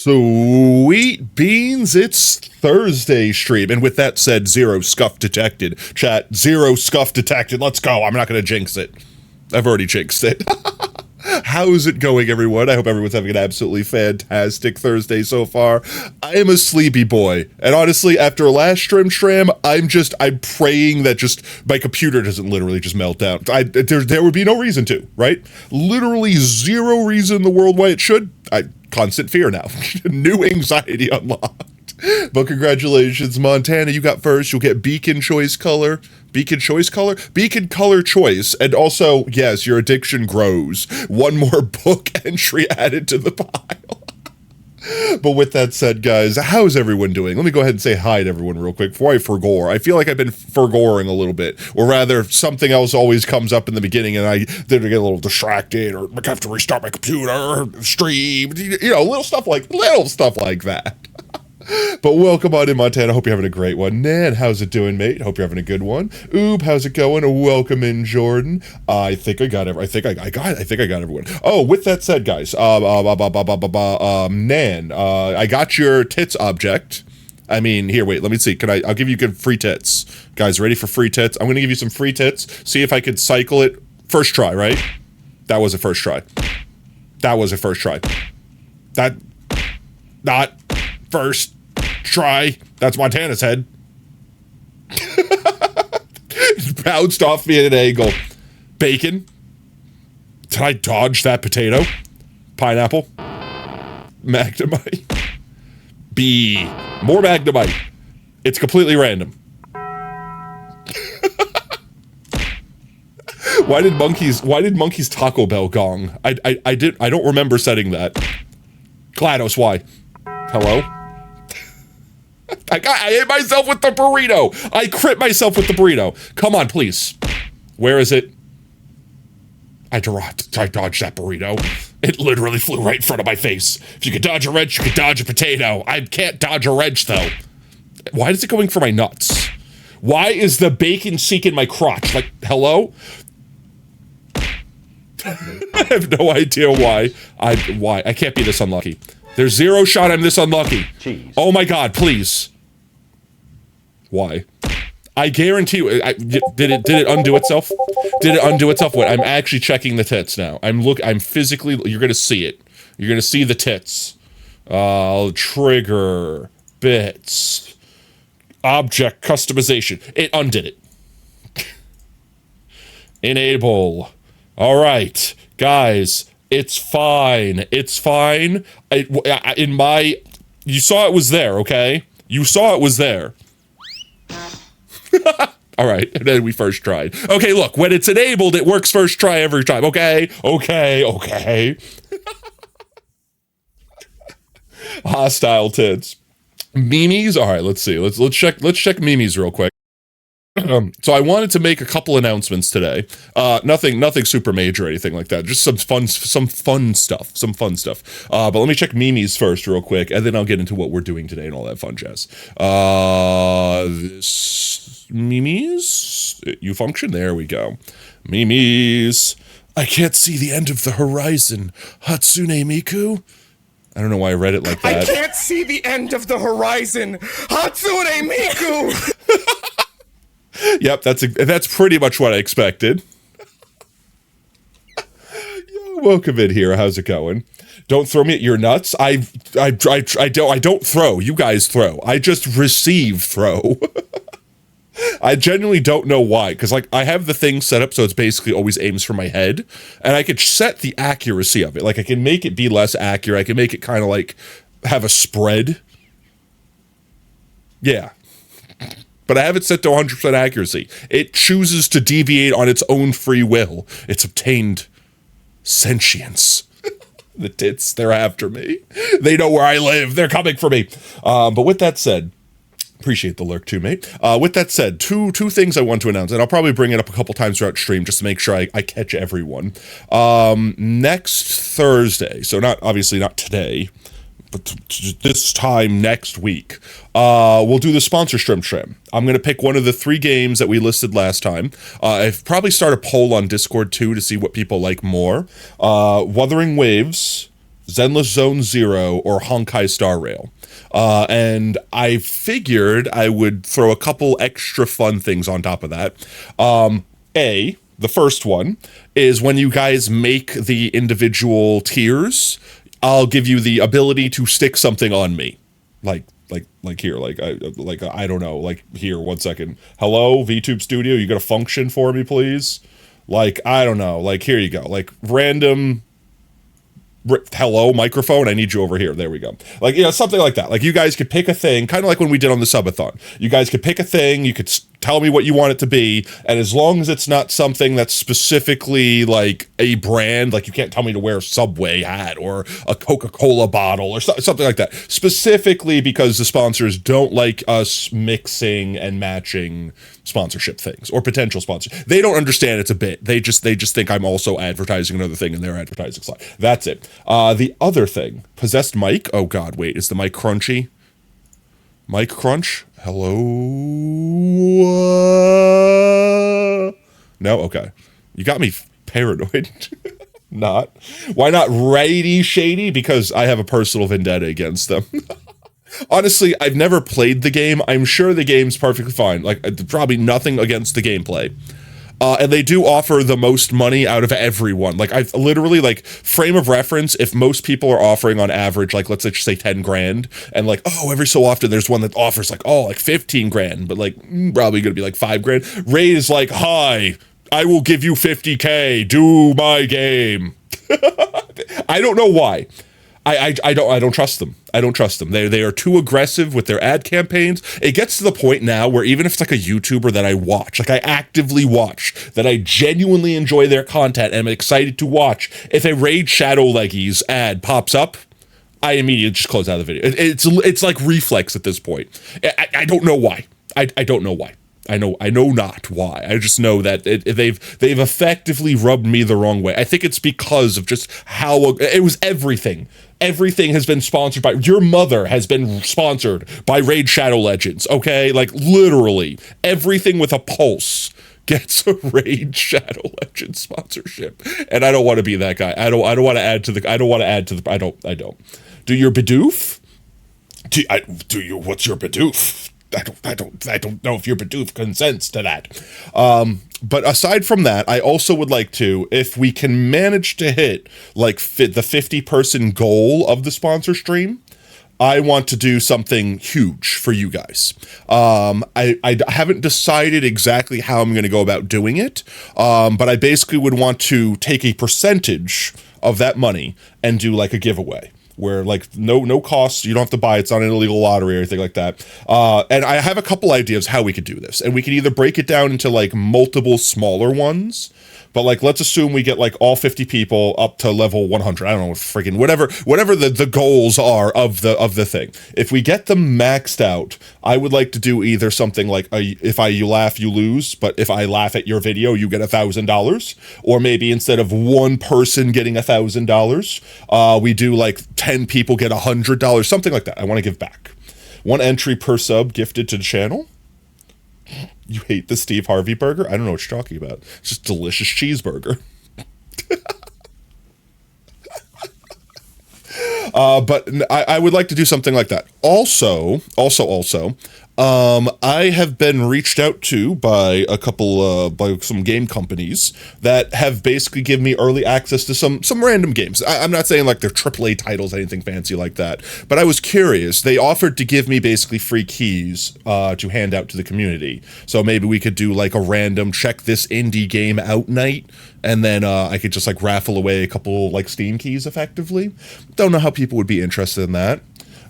Sweet beans, it's Thursday stream. And with that said, zero scuff detected. Chat, zero scuff detected. Let's go. I'm not going to jinx it. I've already jinxed it. How's it going, everyone? I hope everyone's having an absolutely fantastic Thursday so far. I am a sleepy boy. And honestly, after last stream, I'm praying that just my computer doesn't literally just melt down. There would be no reason to, right? Literally zero reason in the world why it should. Constant fear now. New anxiety unlocked. But congratulations, Montana, you got first. You'll get Beacon Choice Color. Beacon Choice Color? Beacon Color Choice. And also, yes, your addiction grows. One more book entry added to the pile. But with that said, guys, how's everyone doing? Let me go ahead and say hi to everyone real quick before I forgore. I feel like I've been forgoring a little bit. Or rather, something else always comes up in the beginning and I get a little distracted or I have to restart my computer, stream, little stuff like that. But welcome on in, Montana. Hope you're having a great one. Nan, how's it doing, mate? Hope you're having a good one. Oob, how's it going? Welcome in, Jordan. I think I got everyone. Oh, with that said, guys, Nan, I got your tits object. I mean, here, wait, let me see. I'll give you good free tits. Guys, ready for free tits? I'm gonna give you some free tits. See if I could cycle it. First try, right? That was a first try. That, not first try. That's Montana's head. Bounced off me at an angle. Bacon. Did I dodge that potato? Pineapple. Magnemite. B. More Magnemite. It's completely random. Why did monkeys Taco Bell gong? I don't remember setting that. GLaDOS, why? Hello? I hit myself with the burrito. I crit myself with the burrito. Come on, please. Where is it? I dodged that burrito. It literally flew right in front of my face. If you could dodge a wrench, you could dodge a potato. I can't dodge a wrench, though. Why is it going for my nuts? Why is the bacon seeking my crotch? Like, hello? I have no idea why. Why? I can't be this unlucky. There's zero shot I'm this unlucky. Jeez. Oh my god, please. Why? I guarantee you, did it undo itself? Did it undo itself? Wait, I'm actually checking the tits now. I'm physically, you're gonna see it. You're gonna see the tits. Trigger, bits, object customization. It undid it. Enable. All right, guys. It's fine. It's fine. You saw it was there, okay? You saw it was there. All right, and then we first tried. Okay, look, when it's enabled, it works first try every time. Okay. Hostile tits. Memes? All right, let's see. Let's check memes real quick. So I wanted to make a couple announcements today. Nothing super major or anything like that. Just some fun stuff. But let me check memes first real quick, and then I'll get into what we're doing today and all that fun jazz. This memes? You function? There we go. Memes. I can't see the end of the horizon. Hatsune Miku? I don't know why I read it like that. I can't see the end of the horizon. Hatsune Miku! Yep, that's pretty much what I expected. Yo, welcome in here. How's it going? Don't throw me at your nuts. I don't throw. You guys throw. I just receive throw. I genuinely don't know why, because I have the thing set up so it's basically always aims for my head, and I could set the accuracy of it. I can make it be less accurate. I can make it kind of have a spread. Yeah. But I have it set to 100% accuracy. It chooses to deviate on its own free will. It's obtained sentience. The tits, they're after me. They know where I live. They're coming for me. But with that said, appreciate the lurk too, mate. With that said, two things I want to announce, and I'll probably bring it up a couple times throughout stream just to make sure I catch everyone. Next Thursday, so obviously not today, but this time next week, we'll do the sponsor stream. I'm going to pick one of the 3 games that we listed last time. I've probably start a poll on Discord too to see what people like more. Wuthering Waves, Zenless Zone Zero, or Honkai Star Rail. And I figured I would throw a couple extra fun things on top of that. The first one is when you guys make the individual tiers, I'll give you the ability to stick something on me. Like here, I don't know, like here, 1 second. Hello, VTube Studio, you got a function for me, please? Like, I don't know, like, here you go. Like, random... hello, microphone, I need you over here. There we go. Like, you know, something like that. Like, you guys could pick a thing, kind of like when we did on the subathon. You guys could pick a thing, you could tell me what you want it to be, and as long as it's not something that's specifically like a brand, like you can't tell me to wear a Subway hat or a Coca-Cola bottle or something like that. Specifically because the sponsors don't like us mixing and matching sponsorship things or potential sponsors. They don't understand it's a bit. They just think I'm also advertising another thing in their advertising slide. That's it. The other thing, possessed mic. Oh God, wait, is the mic crunchy? Mic crunch? Hello? No? Okay. You got me paranoid. Not. Why not righty shady? Because I have a personal vendetta against them. Honestly, I've never played the game. I'm sure the game's perfectly fine. Like, probably nothing against the gameplay. And they do offer the most money out of everyone. Like, I've literally, like, frame of reference, if most people are offering on average, like, let's just say 10 grand, and like, oh, every so often there's one that offers like, oh, like 15 grand, but like, probably gonna be like 5 grand. Raid is like, hi, I will give you 50K, do my game. I don't know why. I don't trust them. I don't trust them. They are too aggressive with their ad campaigns. It gets to the point now where even if it's like a YouTuber that I watch, like I actively watch, that I genuinely enjoy their content and I'm excited to watch, if a Raid Shadow Leggies ad pops up, I immediately just close out of the video. It's like reflex at this point. I don't know why. I don't know why. I know not why. I just know that they've effectively rubbed me the wrong way. I think it's because of just how it was everything. Everything has been sponsored by, your mother has been sponsored by Raid Shadow Legends, okay? Like, literally, everything with a pulse gets a Raid Shadow Legends sponsorship. And I don't want to be that guy. I don't want to add to the, I don't. Do your Bidoof? What's your Bidoof? I don't know if your Bidoof consents to that. But aside from that, I also would like to, if we can manage to hit like the 50-person goal of the sponsor stream, I want to do something huge for you guys. I haven't decided exactly how I'm going to go about doing it, but I basically would want to take a percentage of that money and do like a giveaway. Where like no costs, you don't have to buy, it's not an illegal lottery or anything like that. And I have a couple ideas how we could do this. And we could either break it down into like multiple smaller ones, but like let's assume we get like all 50 people up to level 100. I don't know, freaking whatever the goals are of the thing. If we get them maxed out, I would like to do either something like if you laugh, you lose, but if I laugh at your video, you get $1,000. Or maybe instead of one person getting $1,000, we do like 10 people get $100, something like that. I want to give back. 1 entry per sub gifted to the channel. You hate the Steve Harvey burger? I don't know what you're talking about. It's just delicious cheeseburger. But I would like to do something like that. Also, I have been reached out to by a couple, by some game companies that have basically given me early access to some random games. I'm not saying like they're AAA titles, anything fancy like that, but I was curious. They offered to give me basically free keys to hand out to the community. So maybe we could do like a random check this indie game out night, and then I could just like raffle away a couple like Steam keys effectively. Don't know how people would be interested in that.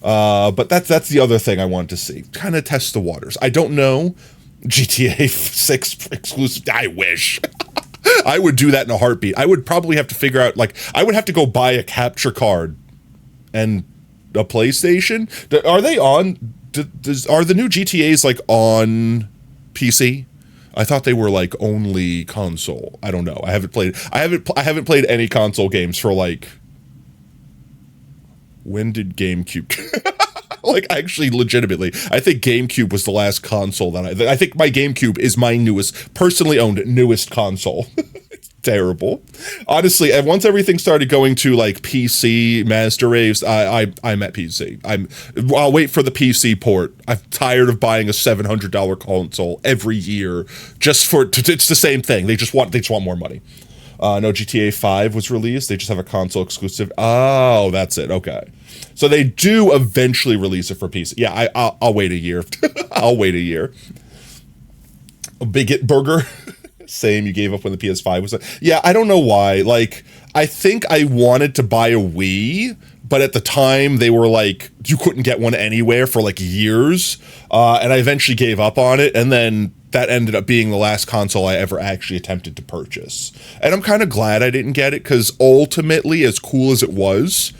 But that's the other thing I want to see. Kind of test the waters. I don't know. GTA 6 exclusive. I wish. I would do that in a heartbeat. I would probably have to figure out, like, I would have to go buy a capture card and a PlayStation. Are they on? Are the new GTAs like on PC? I thought they were like only console. I don't know. I haven't played any console games for like. When did GameCube? Like, actually, legitimately, I think GameCube was the last console that I think my GameCube is my newest, personally owned newest console. Terrible. Honestly, and once everything started going to like PC master raves, I'm at PC. I'll wait for the PC port. I'm tired of buying a $700 console every year just for it's the same thing. They just want more money. No, GTA 5 was released. They just have a console exclusive. Oh, that's it. Okay. So they do eventually release it for PC. Yeah, I'll wait a year. I'll wait a year. A Bigot Burger. Same, you gave up when the PS5 was. Yeah, I don't know why. Like, I think I wanted to buy a Wii, but at the time they were like, you couldn't get one anywhere for like years. And I eventually gave up on it. And then that ended up being the last console I ever actually attempted to purchase. And I'm kind of glad I didn't get it because ultimately, as cool as it was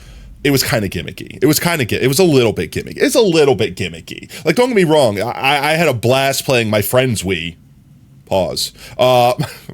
kind of gimmicky. It was a little bit gimmicky. It's a little bit gimmicky. Like, don't get me wrong. I had a blast playing my friend's Wii. Pause.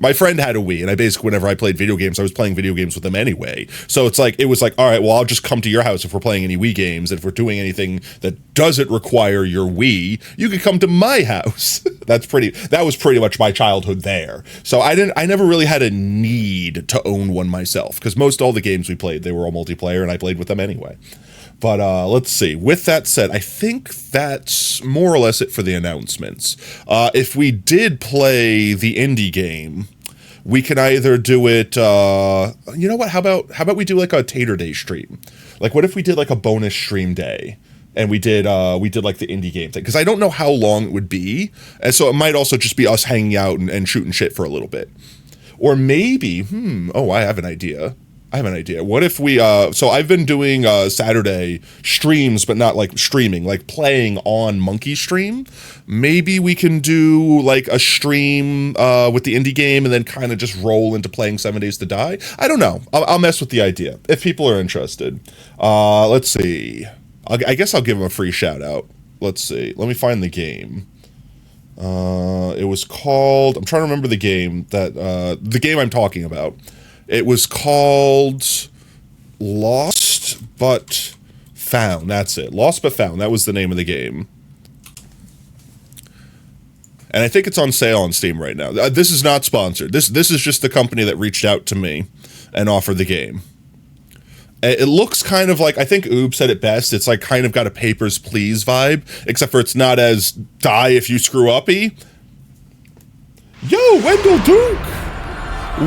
My friend had a Wii, and I basically, whenever I played video games, I was playing video games with them anyway. So it was like, all right, well, I'll just come to your house if we're playing any Wii games. And if we're doing anything that doesn't require your Wii, you can come to my house. That was pretty much my childhood there. So I never really had a need to own one myself, because most all the games we played, they were all multiplayer, and I played with them anyway. But let's see. With that said, I think that's more or less it for the announcements. If we did play the indie game, we can either do it. You know what? How about we do like a Tater Day stream? Like, what if we did like a bonus stream day? And we did like the indie game thing, because I don't know how long it would be, and so it might also just be us hanging out and shooting shit for a little bit, or maybe I have an idea. What if we, so I've been doing Saturday streams, but not like streaming, like playing on Monkey Stream. Maybe we can do like a stream with the indie game and then kind of just roll into playing 7 Days to Die. I don't know. I'll mess with the idea if people are interested. Let's see. I guess I'll give them a free shout out. Let's see. Let me find the game. It was called, I'm trying to remember the game the game I'm talking about. It was called Lost But Found. That's it. Lost But Found. That was the name of the game. And I think it's on sale on Steam right now. This is not sponsored. This is just the company that reached out to me and offered the game. It looks kind of like, I think Oob said it best, it's like kind of got a Papers, Please vibe, except for it's not as die if you screw uppy. Yo, Wendell Duke!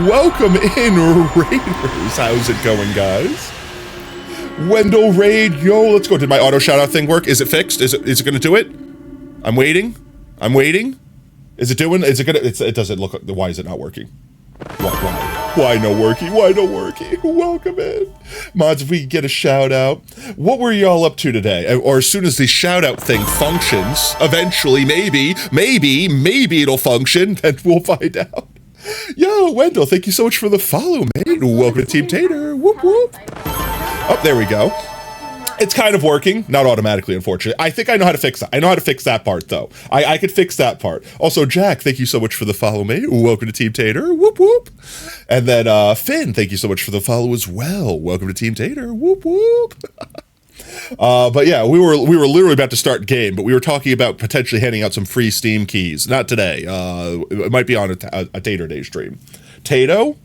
Welcome in, Raiders. How's it going, guys? Wendell Raid, yo, let's go. Did my auto shout-out thing work? Is it fixed? Is it gonna do it? I'm waiting. Is it doing? Is it gonna? It doesn't look. Why is it not working? Why no worky? Welcome in, mods. If we could get a shout out, what were y'all up to today? Or as soon as the shout out thing functions, eventually, maybe it'll function, then we'll find out. Yo, Wendell, thank you so much for the follow, mate. Welcome to Team Tater. Whoop whoop. Oh, there we go. It's kind of working, not automatically, unfortunately. I think I know how to fix that. I know how to fix that part, though. I could fix that part. Also, Jack, thank you so much for the follow, mate. Welcome to Team Tater. Whoop, whoop. And then, Finn, thank you so much for the follow as well. Welcome to Team Tater. Whoop, whoop. But yeah, we were literally about to start game, but we were talking about potentially handing out some free Steam keys. Not today. It might be on a Tater Day stream. Tato?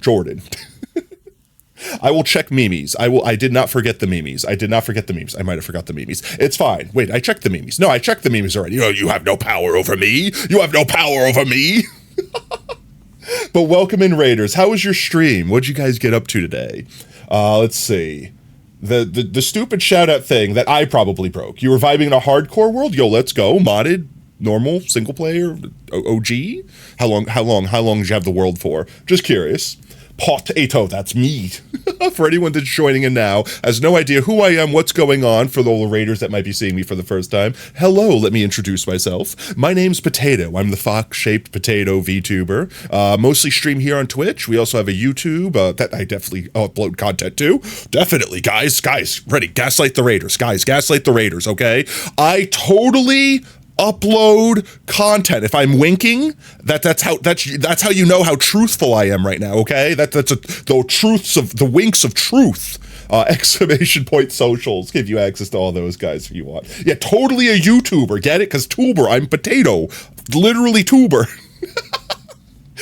Jordan. I will check memes. I did not forget the memes. I might have forgot the memes. It's fine. Wait, I checked the memes. No, I checked the memes already. Oh, you have no power over me. But welcome in, Raiders. How was your stream? What'd you guys get up to today? Let's see. The stupid shout out thing that I probably broke. You were vibing in a hardcore world? Yo, let's go. Modded, normal, single player, OG? How long did you have the world for? Just curious. Potato, that's me. For anyone that's joining in now, has no idea who I am, what's going on, for the Raiders that might be seeing me for the first time. Hello, let me introduce myself. My name's Potato. I'm the fox-shaped potato VTuber. Mostly stream here on Twitch. We also have a YouTube that I definitely upload content to. Definitely, guys, ready, gaslight the Raiders. Guys, gaslight the Raiders, okay? I totally upload content. If I'm winking, that's how you know how truthful I am right now, okay? The winks of truth. Exclamation point socials give you access to all those guys if you want. Yeah, totally a YouTuber, get it? Because tuber, I'm potato. Literally tuber.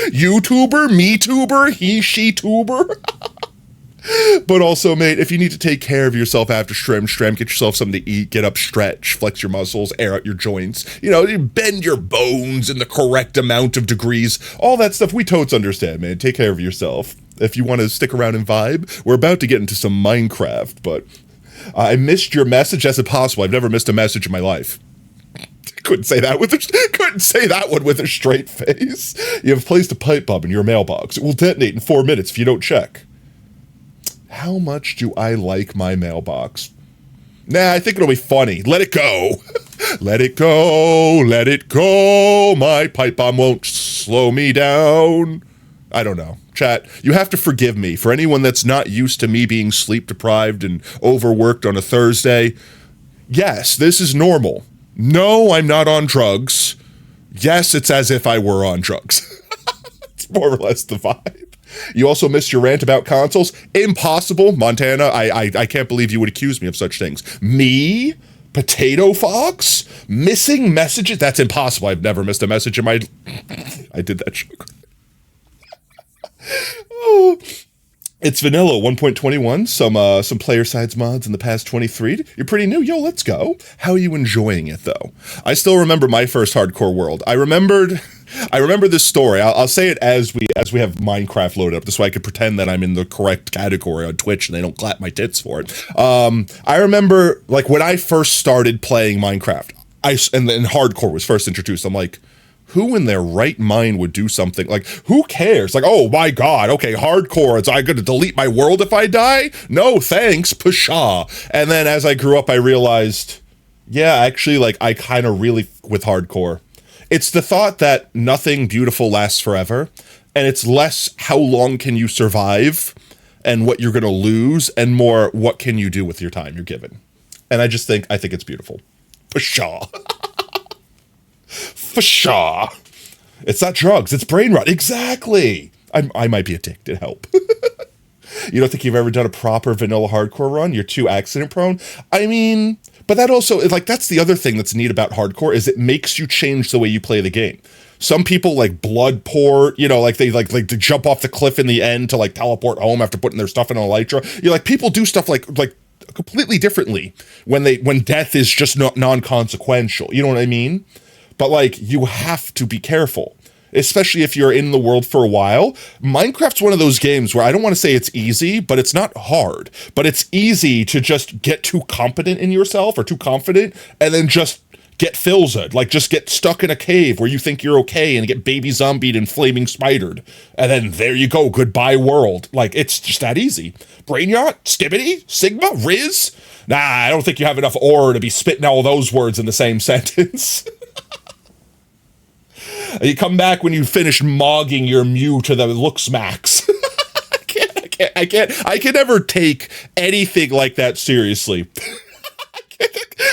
YouTuber, me-tuber, he, she tuber. But also, mate, if you need to take care of yourself after Stram, get yourself something to eat, get up, stretch, flex your muscles, air out your joints, you bend your bones in the correct amount of degrees, all that stuff, we totes understand, man. Take care of yourself. If you want to stick around and vibe, we're about to get into some Minecraft, but I missed your message. That's impossible. I've never missed a message in my life. Couldn't say that one with a straight face. You have placed a pipe bomb in your mailbox. It will detonate in 4 minutes if you don't check. How much do I like my mailbox? Nah, I think it'll be funny. Let it go. Let it go. Let it go. My pipe bomb won't slow me down. I don't know. Chat, you have to forgive me. For anyone that's not used to me being sleep deprived and overworked on a Thursday, yes, this is normal. No, I'm not on drugs. Yes, it's as if I were on drugs. It's more or less the vibe. You also missed your rant about consoles. Impossible, Montana. I can't believe you would accuse me of such things. Me? Potato Fox? Missing messages? That's impossible. I've never missed a message in my... I did that joke. Oh. It's vanilla 1.21, some player sides mods in the past 23. You're pretty new. Yo, let's go. How are you enjoying it though? I still remember my first hardcore world. I remember this story. I'll say it as we have Minecraft loaded up, this way I could pretend that I'm in the correct category on Twitch and they don't clap my tits for it. I remember like when I first started playing Minecraft, and hardcore was first introduced, I'm like, who in their right mind would do something like, who cares? Like, oh my God, okay, hardcore, is I gonna delete my world if I die? No, thanks, pshaw. And then as I grew up, I realized, yeah, actually, like, I kind of really, with hardcore, it's the thought that nothing beautiful lasts forever, and it's less how long can you survive and what you're gonna lose, and more what can you do with your time you're given. And I think it's beautiful. Pshaw. For sure. It's not drugs, it's brain rot. Exactly. I might be addicted. Help. You don't think you've ever done a proper vanilla hardcore run? You're too accident prone? I mean, but that also, like, that's the other thing that's neat about hardcore is it makes you change the way you play the game. Some people like blood pour, like they like to jump off the cliff in the end to like teleport home after putting their stuff in elytra. You're like, people do stuff like completely differently when death is just non-consequential. You know what I mean? But like, you have to be careful, especially if you're in the world for a while. Minecraft's one of those games where I don't want to say it's easy, but it's not hard. But it's easy to just get too competent in yourself or too confident and then just get filzed, like just get stuck in a cave where you think you're okay and get baby zombied and flaming spidered. And then there you go, goodbye world. Like, it's just that easy. Brain yacht, Stibbity, Sigma, Riz. Nah, I don't think you have enough ore to be spitting all those words in the same sentence. You come back when you finish mogging your Mew to the looks max. I can never take anything like that seriously.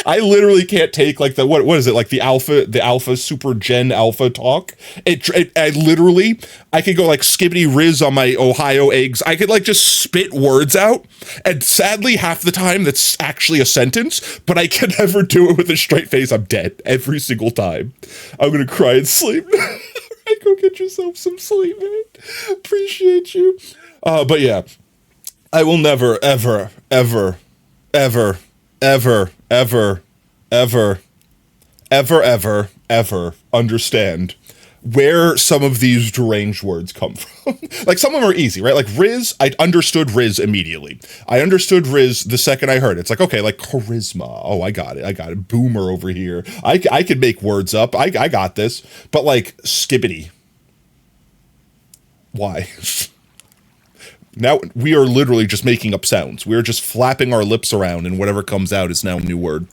I literally can't take like the, what is it? Like the alpha super gen alpha talk. I could go like skibbity riz on my Ohio eggs. I could like just spit words out. And sadly, half the time that's actually a sentence, but I can never do it with a straight face. I'm dead every single time. I'm going to cry and sleep. Alright, go get yourself some sleep, man. Appreciate you. But yeah, I will never, ever, ever, ever, ever, ever, ever, ever, ever, ever understand where some of these deranged words come from. Like, some of them are easy, right? Like Riz, I understood Riz immediately. I understood Riz the second I heard it. It's like, okay, like charisma. Oh, I got it. Boomer over here. I could make words up. I got this. But like skibbity. Why? Now we are literally just making up sounds. We're just flapping our lips around and whatever comes out is now a new word.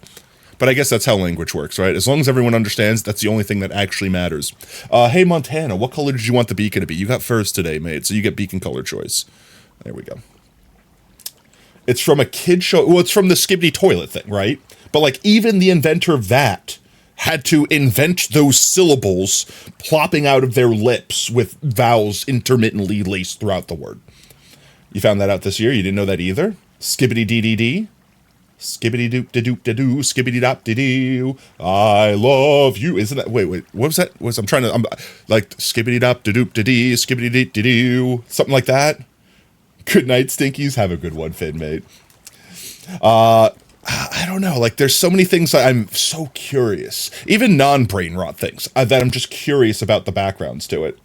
But I guess that's how language works, right? As long as everyone understands, that's the only thing that actually matters. Hey, Montana, what color did you want the beacon to be? You got first today, mate, so you get beacon color choice. There we go. It's from a kid show. Well, it's from the Skibbity toilet thing, right? But like even the inventor of that had to invent those syllables plopping out of their lips with vowels intermittently laced throughout the word. You found that out this year? You didn't know that either? Skibbity DDD? Skibbity doop de doop de doo, skibbity dop de doo. I love you. Isn't that? Wait. What was that? I'm trying to. I'm like skibbity dop de doop de dee, skibbity dee de doo, something like that. Good night, Stinkies. Have a good one, Finn, mate. I don't know. Like, there's so many things that I'm so curious. Even non-brain rot things that I'm just curious about the backgrounds to it.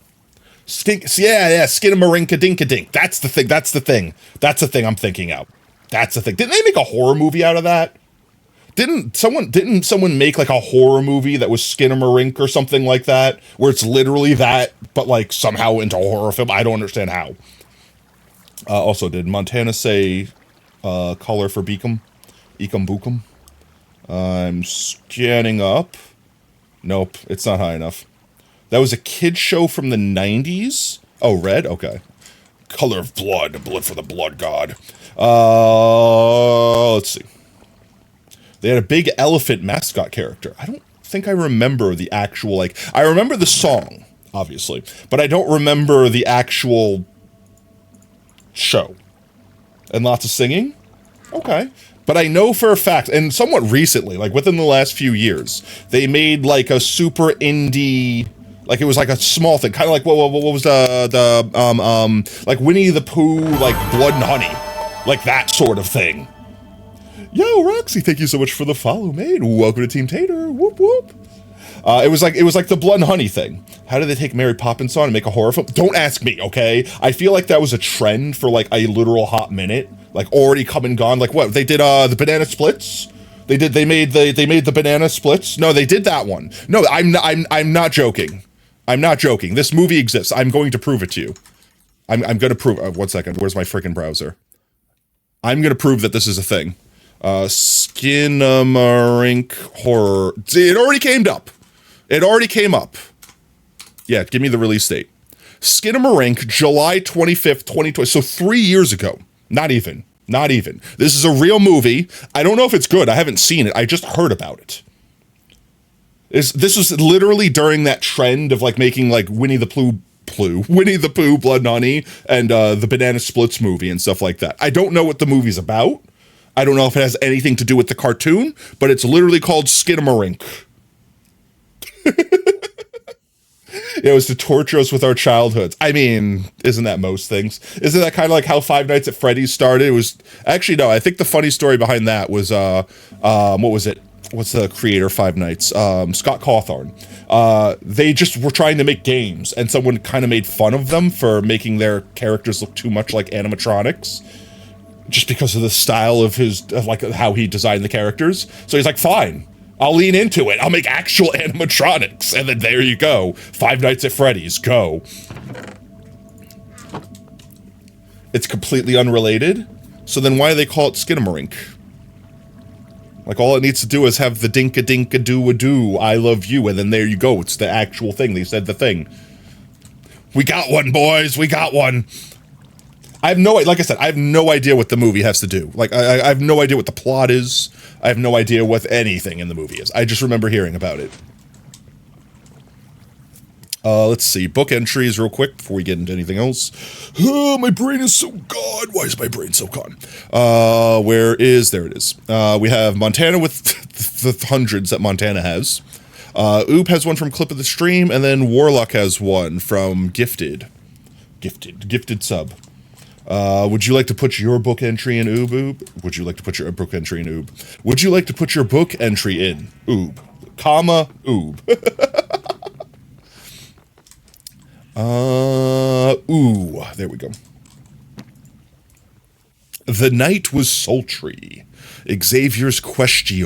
Skinamarinka-dinka-dink. That's the thing. That's the thing I'm thinking of. That's the thing. Didn't they make a horror movie out of that? Didn't someone make like a horror movie that was Skinamarink or something like that, where it's literally that, but like somehow into a horror film? I don't understand how. Also, did Montana say color for Beacom? Ecum Bookum? I'm scanning up. Nope, it's not high enough. That was a kid show from the 90s? Oh, red? Okay. Color of blood. Blood for the blood god. Let's see. They had a big elephant mascot character. I don't think I remember the actual, like... I remember the song, obviously. But I don't remember the actual show. And lots of singing? Okay. But I know for a fact, and somewhat recently, like within the last few years, they made like a super indie... Like, it was like a small thing, kind of like, what was like Winnie the Pooh, like Blood and Honey. Like that sort of thing. Yo, Roxy, thank you so much for the follow, mate. Welcome to Team Tater. Whoop, whoop. It was like the Blood and Honey thing. How did they take Mary Poppins on and make a horror film? Don't ask me, okay? I feel like that was a trend for like a literal hot minute. Like, already come and gone. Like, what? They did, the Banana Splits? They made the Banana Splits? No, they did that one. No, I'm not joking. I'm not joking. This movie exists. I'm going to prove it to you. I'm going to prove... 1 second. Where's my freaking browser? I'm going to prove that this is a thing. Skinamarink horror... See, it already came up. It already came up. Yeah, give me the release date. Skinamarink, July 25th, 2020. So 3 years ago. Not even. This is a real movie. I don't know if it's good. I haven't seen it. I just heard about it. This was literally during that trend of like making like Winnie the Pooh, Blood and Honey, and the Banana Splits movie and stuff like that. I don't know what the movie's about. I don't know if it has anything to do with the cartoon, but it's literally called Skinamarink. It was to torture us with our childhoods. I mean, isn't that most things? Isn't that kind of like how Five Nights at Freddy's started? It was actually, no, I think the funny story behind that was what was it? What's the creator of Five Nights? Scott Cawthon. They just were trying to make games, and someone kind of made fun of them for making their characters look too much like animatronics, just because of the style of like how he designed the characters. So he's like, fine, I'll lean into it. I'll make actual animatronics, and then there you go. Five Nights at Freddy's, go. It's completely unrelated. So then why do they call it Skinamarink? Like, all it needs to do is have the dinka-dinka-doo-a-doo, I love you, and then there you go. It's the actual thing. They said the thing. We got one, boys. We got one. I have no, like I said, I have no idea what the movie has to do. Like, I have no idea what the plot is. I have no idea what anything in the movie is. I just remember hearing about it. Let's see. Book entries real quick before we get into anything else. Oh, my brain is so gone. Why is my brain so gone? There it is. We have Montana with the hundreds that Montana has. Oob has one from Clip of the Stream, and then Warlock has one from Gifted sub. Would you like to put your book entry in Oob? Would you like to put your book entry in Oob? Would you like to put your book entry in Oob, comma, Oob? Ooh, there we go. The night was sultry. Xavier's question.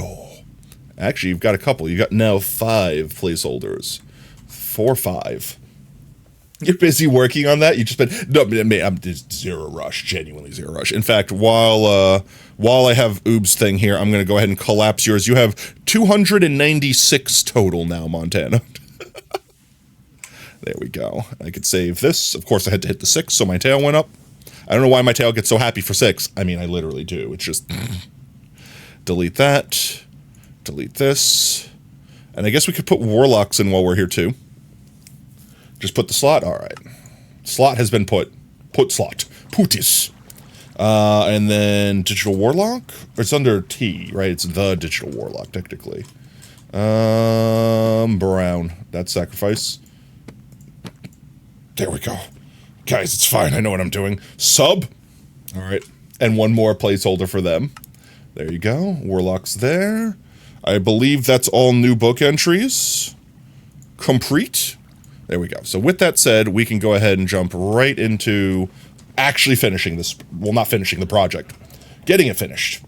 Actually, you've got a couple. You've got now 5 placeholders. 4, 5. You're busy working on that? You just been... No, I'm just zero rush. Genuinely zero rush. In fact, while I have Oob's thing here, I'm going to go ahead and collapse yours. You have 296 total now, Montana. There we go. I could save this. Of course, I had to hit the 6, so my tail went up. I don't know why my tail gets so happy for 6. I mean, I literally do. It's just... delete that. Delete this. And I guess we could put Warlocks in while we're here, too. Just put the slot? Alright. Slot has been put. Put slot. Putis. And then Digital Warlock? It's under T, right? It's the Digital Warlock, technically. Brown. That's sacrifice. There we go. Guys, it's fine. I know what I'm doing. Sub. All right. And one more placeholder for them. There you go. Warlock's there. I believe that's all new book entries. Complete. There we go. So with that said, we can go ahead and jump right into actually finishing this. Well, not finishing the project. Getting it finished.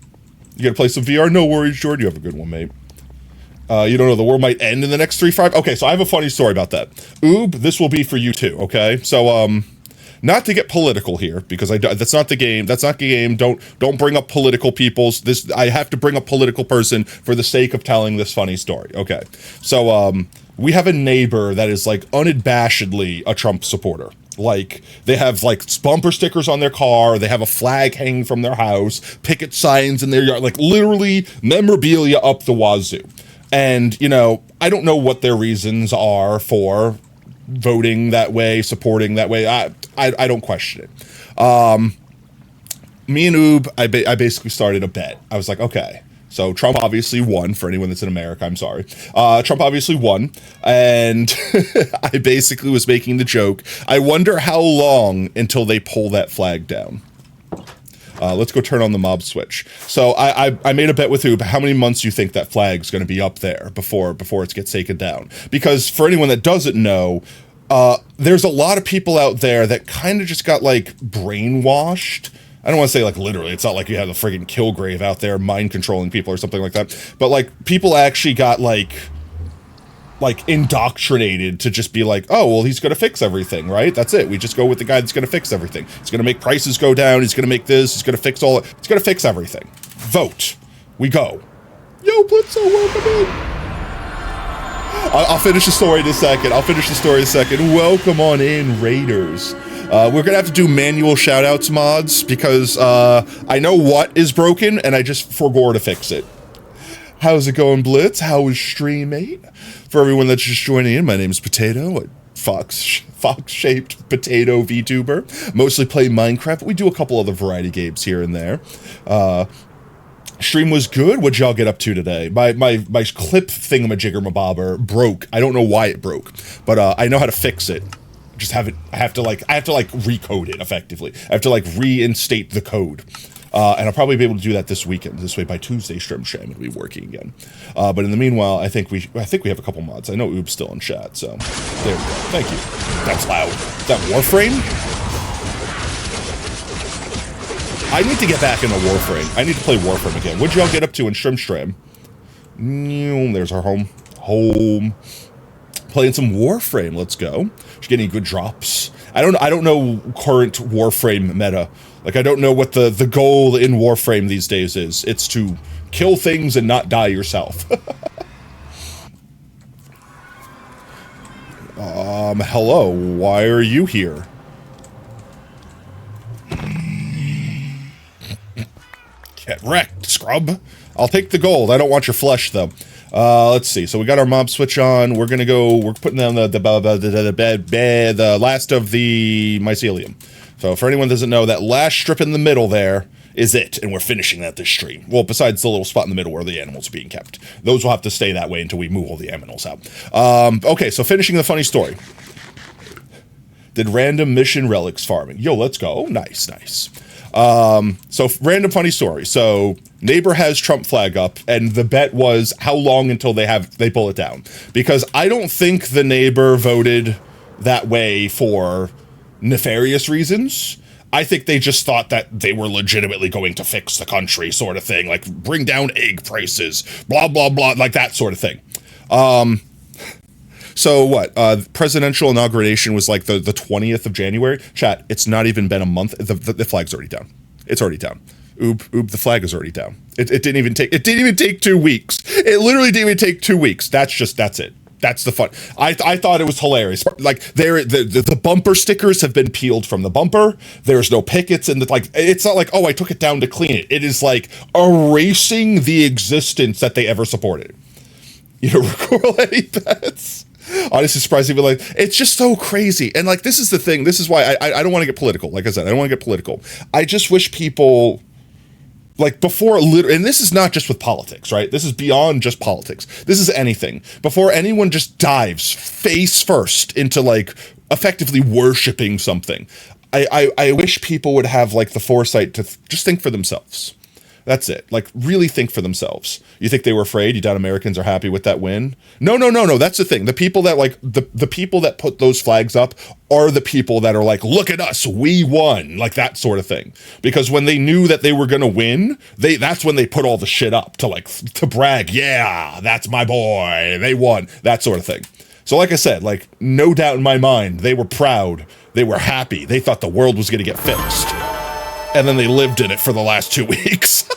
You gonna play some VR? No worries, Jordan. You have a good one, mate. You don't know, the world might end in the next 3-5. Okay, so I have a funny story about that. Oob, this will be for you too, okay? So, not to get political here, because that's not the game. That's not the game. Don't bring up political peoples. I have to bring a political person for the sake of telling this funny story. Okay, so we have a neighbor that is like unabashedly a Trump supporter. Like, they have like bumper stickers on their car, they have a flag hanging from their house, picket signs in their yard, like literally memorabilia up the wazoo. And, you know, I don't know what their reasons are for voting that way, supporting that way. I don't question it. Me and Oob, I basically started a bet. I was like, okay, so Trump obviously won. For anyone that's in America, I'm sorry. Trump obviously won. And I basically was making the joke, I wonder how long until they pull that flag down. Let's go turn on the mob switch. So I made a bet with Oob. How many months do you think that flag's going to be up there before it gets taken down? Because for anyone that doesn't know, there's a lot of people out there that kind of just got like brainwashed. I don't want to say like literally. It's not like you have the friggin' Kilgrave out there mind controlling people or something like that. But like people actually got like indoctrinated to just be like, oh, well, he's going to fix everything, right? That's it. We just go with the guy that's going to fix everything. He's going to make prices go down. He's going to make this. He's going to fix all it. He's going to fix everything. Vote. We go. Yo, Blitzo, welcome in. I'll finish the story in a second. Welcome on in, Raiders. We're going to have to do manual shout-outs mods because I know what is broken and I just forgot to fix it. How's it going, Blitz? How is stream, mate? For everyone that's just joining in, my name is Potato, a fox-shaped potato VTuber. Mostly play Minecraft, but we do a couple other variety games here and there. Stream was good. What'd y'all get up to today? My clip thingamajigger broke. I don't know why it broke, but I know how to fix it. I have to recode it effectively. I have to like reinstate the code. And I'll probably be able to do that this weekend. This way, by Tuesday, Sham will be working again. But in the meanwhile, I think we have a couple mods. I know Oob's still in chat, so there we go. Thank you. That's loud. Is that Warframe? I need to get back into Warframe. I need to play Warframe again. What'd y'all get up to in Shram? There's our home. Playing some Warframe. Let's go. Just getting good drops. I don't know current Warframe meta. Like, I don't know what the goal in Warframe these days is. It's to kill things and not die yourself. Hello. Why are you here? Get wrecked, scrub. I'll take the gold. I don't want your flesh, though. Let's see. So we got our mob switch on. We're putting down the last of the mycelium. So for anyone that doesn't know, that last strip in the middle there is it, and we're finishing that this stream. Well, besides the little spot in the middle where the animals are being kept. Those will have to stay that way until we move all the animals out. Okay, so finishing the funny story. Did random mission relics farming. Yo, let's go. Nice. So random funny story. So neighbor has Trump flag up, and the bet was how long until they pull it down. Because I don't think the neighbor voted that way for nefarious reasons. I think they just thought that they were legitimately going to fix the country, sort of thing, like bring down egg prices, blah, blah, blah, like that sort of thing. So what, presidential inauguration was like the 20th of January. Chat, it's not even been a month. The flag's already down. It's already down. Oob, the flag is already down. It didn't even take 2 weeks. It literally didn't even take 2 weeks. That's it. That's the fun. I thought it was hilarious. Like the bumper stickers have been peeled from the bumper. There's no pickets, and it's not like, oh, I took it down to clean it. It is like erasing the existence that they ever supported. You know, recall any bets? honestly surprised even like it's just so crazy. And like this is the thing. This is why I don't want to get political. Like I said, I don't want to get political. I just wish people like before, and this is not just with politics, right? This is beyond just politics. This is anything. Before anyone just dives face first into like effectively worshiping something, I wish people would have like the foresight to just think for themselves. That's it. Like, really think for themselves. You think they were afraid? You doubt Americans are happy with that win? No. That's the thing. The people that, like, the people that put those flags up are the people that are like, look at us, we won. Like, that sort of thing. Because when they knew that they were going to win, that's when they put all the shit up to, like, to brag. Yeah, that's my boy. They won. That sort of thing. So, like I said, like, no doubt in my mind, they were proud. They were happy. They thought the world was going to get fixed. And then they lived in it for the last 2 weeks.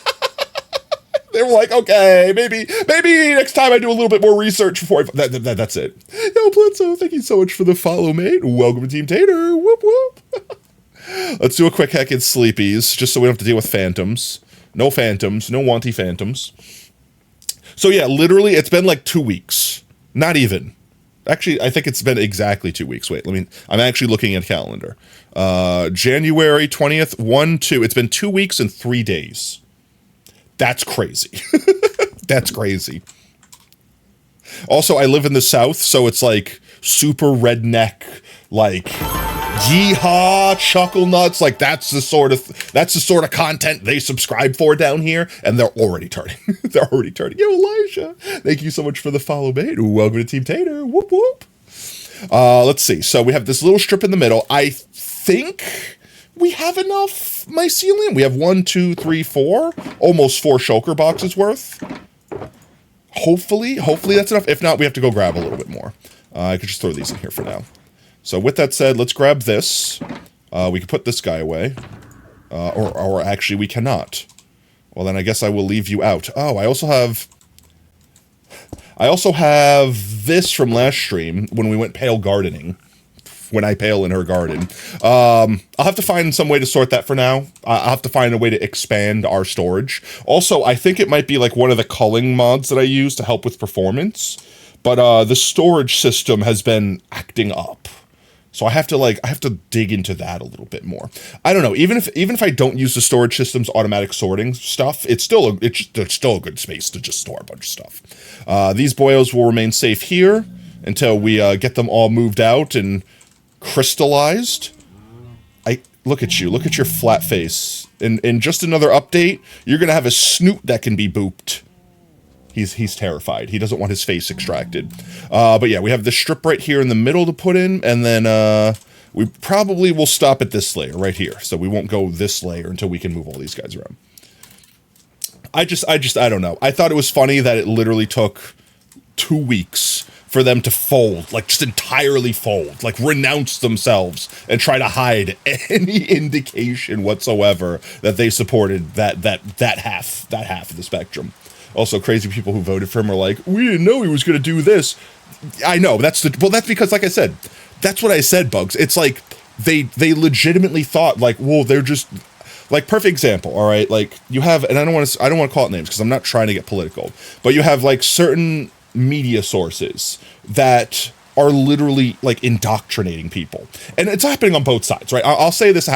They were like, okay, maybe next time I do a little bit more research before that's it. Yo, Blitzo, thank you so much for the follow, mate. Welcome to Team Tater. Whoop, whoop. Let's do a quick heck in Sleepies, just so we don't have to deal with phantoms. No phantoms, no wanty phantoms. So yeah, literally, it's been like 2 weeks. Not even. Actually, I think it's been exactly 2 weeks. Wait, I'm actually looking at a calendar. January 20th, 1-2. It's been 2 weeks and 3 days. That's crazy. That's crazy. Also, I live in the South, so it's like super redneck, like yeehaw, chuckle nuts. Like that's the sort of content they subscribe for down here, and they're already turning. They're already turning. Yo, Elijah, thank you so much for the follow, mate. Welcome to Team Tater. Whoop whoop. Let's see. So we have this little strip in the middle. I think we have enough mycelium. We have 1, 2, 3, 4, almost 4 shulker boxes worth. Hopefully that's enough. If not, we have to go grab a little bit more. I could just throw these in here for now. So with that said, let's grab this. We can put this guy away. Or actually we cannot. Well, then I guess I will leave you out. Oh, I also have this from last stream when we went pale gardening. When I pale in her garden. I'll have to find some way to sort that for now. I'll have to find a way to expand our storage. Also, I think it might be like one of the culling mods that I use to help with performance. But the storage system has been acting up. So I have to dig into that a little bit more. I don't know. Even if I don't use the storage system's automatic sorting stuff, it's still a good space to just store a bunch of stuff. These boils will remain safe here until we get them all moved out and crystallized. Look at you. Look at your flat face. In just another update, you're gonna have a snoot that can be booped. He's terrified. He doesn't want his face extracted. But yeah, we have this strip right here in the middle to put in, and then we probably will stop at this layer right here. So we won't go this layer until we can move all these guys around. I don't know. I thought it was funny that it literally took 2 weeks for them to fold, like just entirely fold, like renounce themselves and try to hide any indication whatsoever that they supported that half of the spectrum. Also, crazy people who voted for him are like, we didn't know he was going to do this. I know, that's because, like I said, that's what I said, Bugs. It's like they legitimately thought, like, well, they're just like, perfect example, all right? Like, you have, and I don't want to call it names because I'm not trying to get political, but you have like certain media sources that are literally like indoctrinating people, and it's happening on both sides, right? I'll say this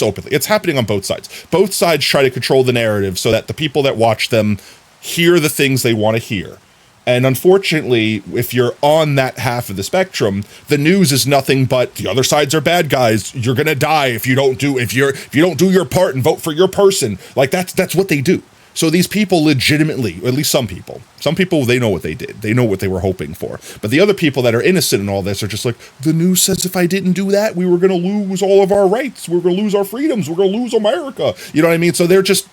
openly. It's happening on both sides. Both sides try to control the narrative so that the people that watch them hear the things they want to hear. And unfortunately, if you're on that half of the spectrum, the news is nothing but the other sides are bad guys. You're gonna die if you don't do your part and vote for your person. Like that's what they do. So these people legitimately, at least some people, they know what they did. They know what they were hoping for. But the other people that are innocent in all this are just like, the news says if I didn't do that, we were going to lose all of our rights. We're going to lose our freedoms. We're going to lose America. You know what I mean? So they're just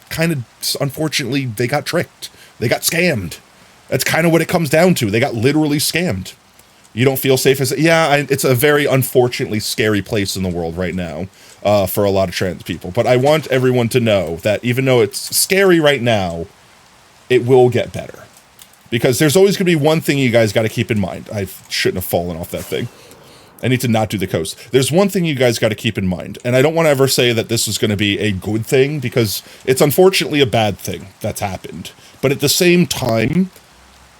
kind of, unfortunately, they got tricked. They got scammed. That's kind of what it comes down to. They got literally scammed. You don't feel safe as, it's a very unfortunately scary place in the world right now. For a lot of trans people. But I want everyone to know that even though it's scary right now, it will get better. Because there's always going to be one thing you guys got to keep in mind. I shouldn't have fallen off that thing. I need to not do the coast. There's one thing you guys got to keep in mind. And I don't want to ever say that this is going to be a good thing, because it's unfortunately a bad thing that's happened. But at the same time,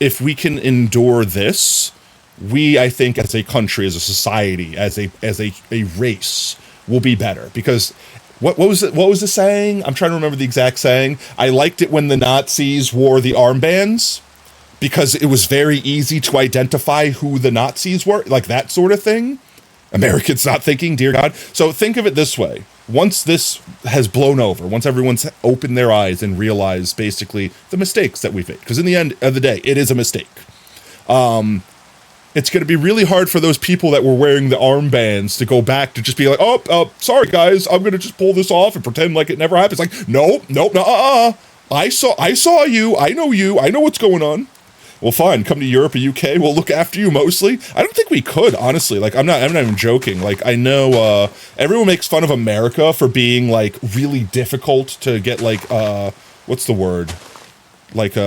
if we can endure this, we, I think, as a country, as a society, as a race, will be better. Because what was the saying? I'm trying to remember the exact saying. I liked it when the Nazis wore the armbands because it was very easy to identify who the Nazis were, like that sort of thing. Americans not thinking, dear God. So think of it this way. Once this has blown over, once everyone's opened their eyes and realized basically the mistakes that we've made, because in the end of the day, it is a mistake. It's going to be really hard for those people that were wearing the armbands to go back to just be like, oh, sorry guys, I'm going to just pull this off and pretend like it never happened. It's like, no, I saw you, I know what's going on. Well, fine, come to Europe or UK, we'll look after you mostly. I don't think we could, honestly. Like, I'm not even joking. Like, I know, everyone makes fun of America for being, like, really difficult to get, like, what's the word? Like,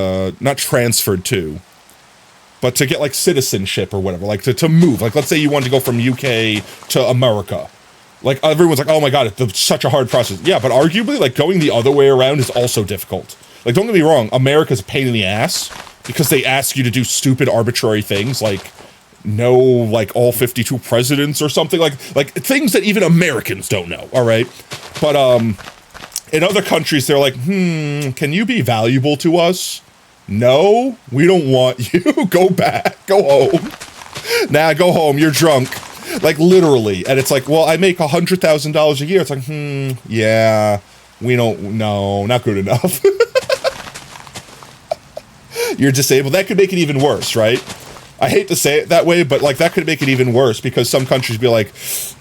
not transferred to, but to get, like, citizenship or whatever, like, to move. Like, let's say you wanted to go from UK to America. Like, everyone's like, oh my God, it's such a hard process. Yeah, but arguably, like, going the other way around is also difficult. Like, don't get me wrong, America's a pain in the ass, because they ask you to do stupid arbitrary things like know like all 52 presidents or something like things that even Americans don't know. All right. But in other countries, they're like, can you be valuable to us? No, we don't want you. Go back. Go home. Nah, go home. You're drunk. Like literally. And it's like, well, I make $100,000 a year. It's like, yeah, we don't, no, not good enough. You're disabled. That could make it even worse, right? I hate to say it that way, but like that could make it even worse because some countries be like,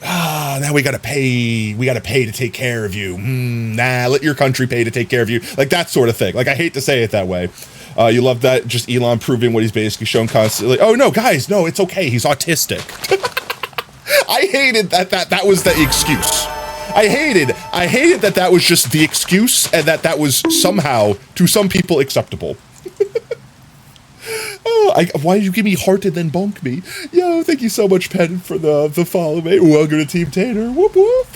now we gotta pay to take care of you. Nah, let your country pay to take care of you. Like that sort of thing. Like I hate to say it that way. You love that, just Elon proving what he's basically shown constantly. Oh no, guys, no, it's okay. He's autistic. I hated that was the excuse. I hated that was just the excuse and that was somehow to some people acceptable. Why did you give me heart and then bonk me? Yo, thank you so much, Penn, for the follow, mate. Welcome to Team Tater. Whoop whoop.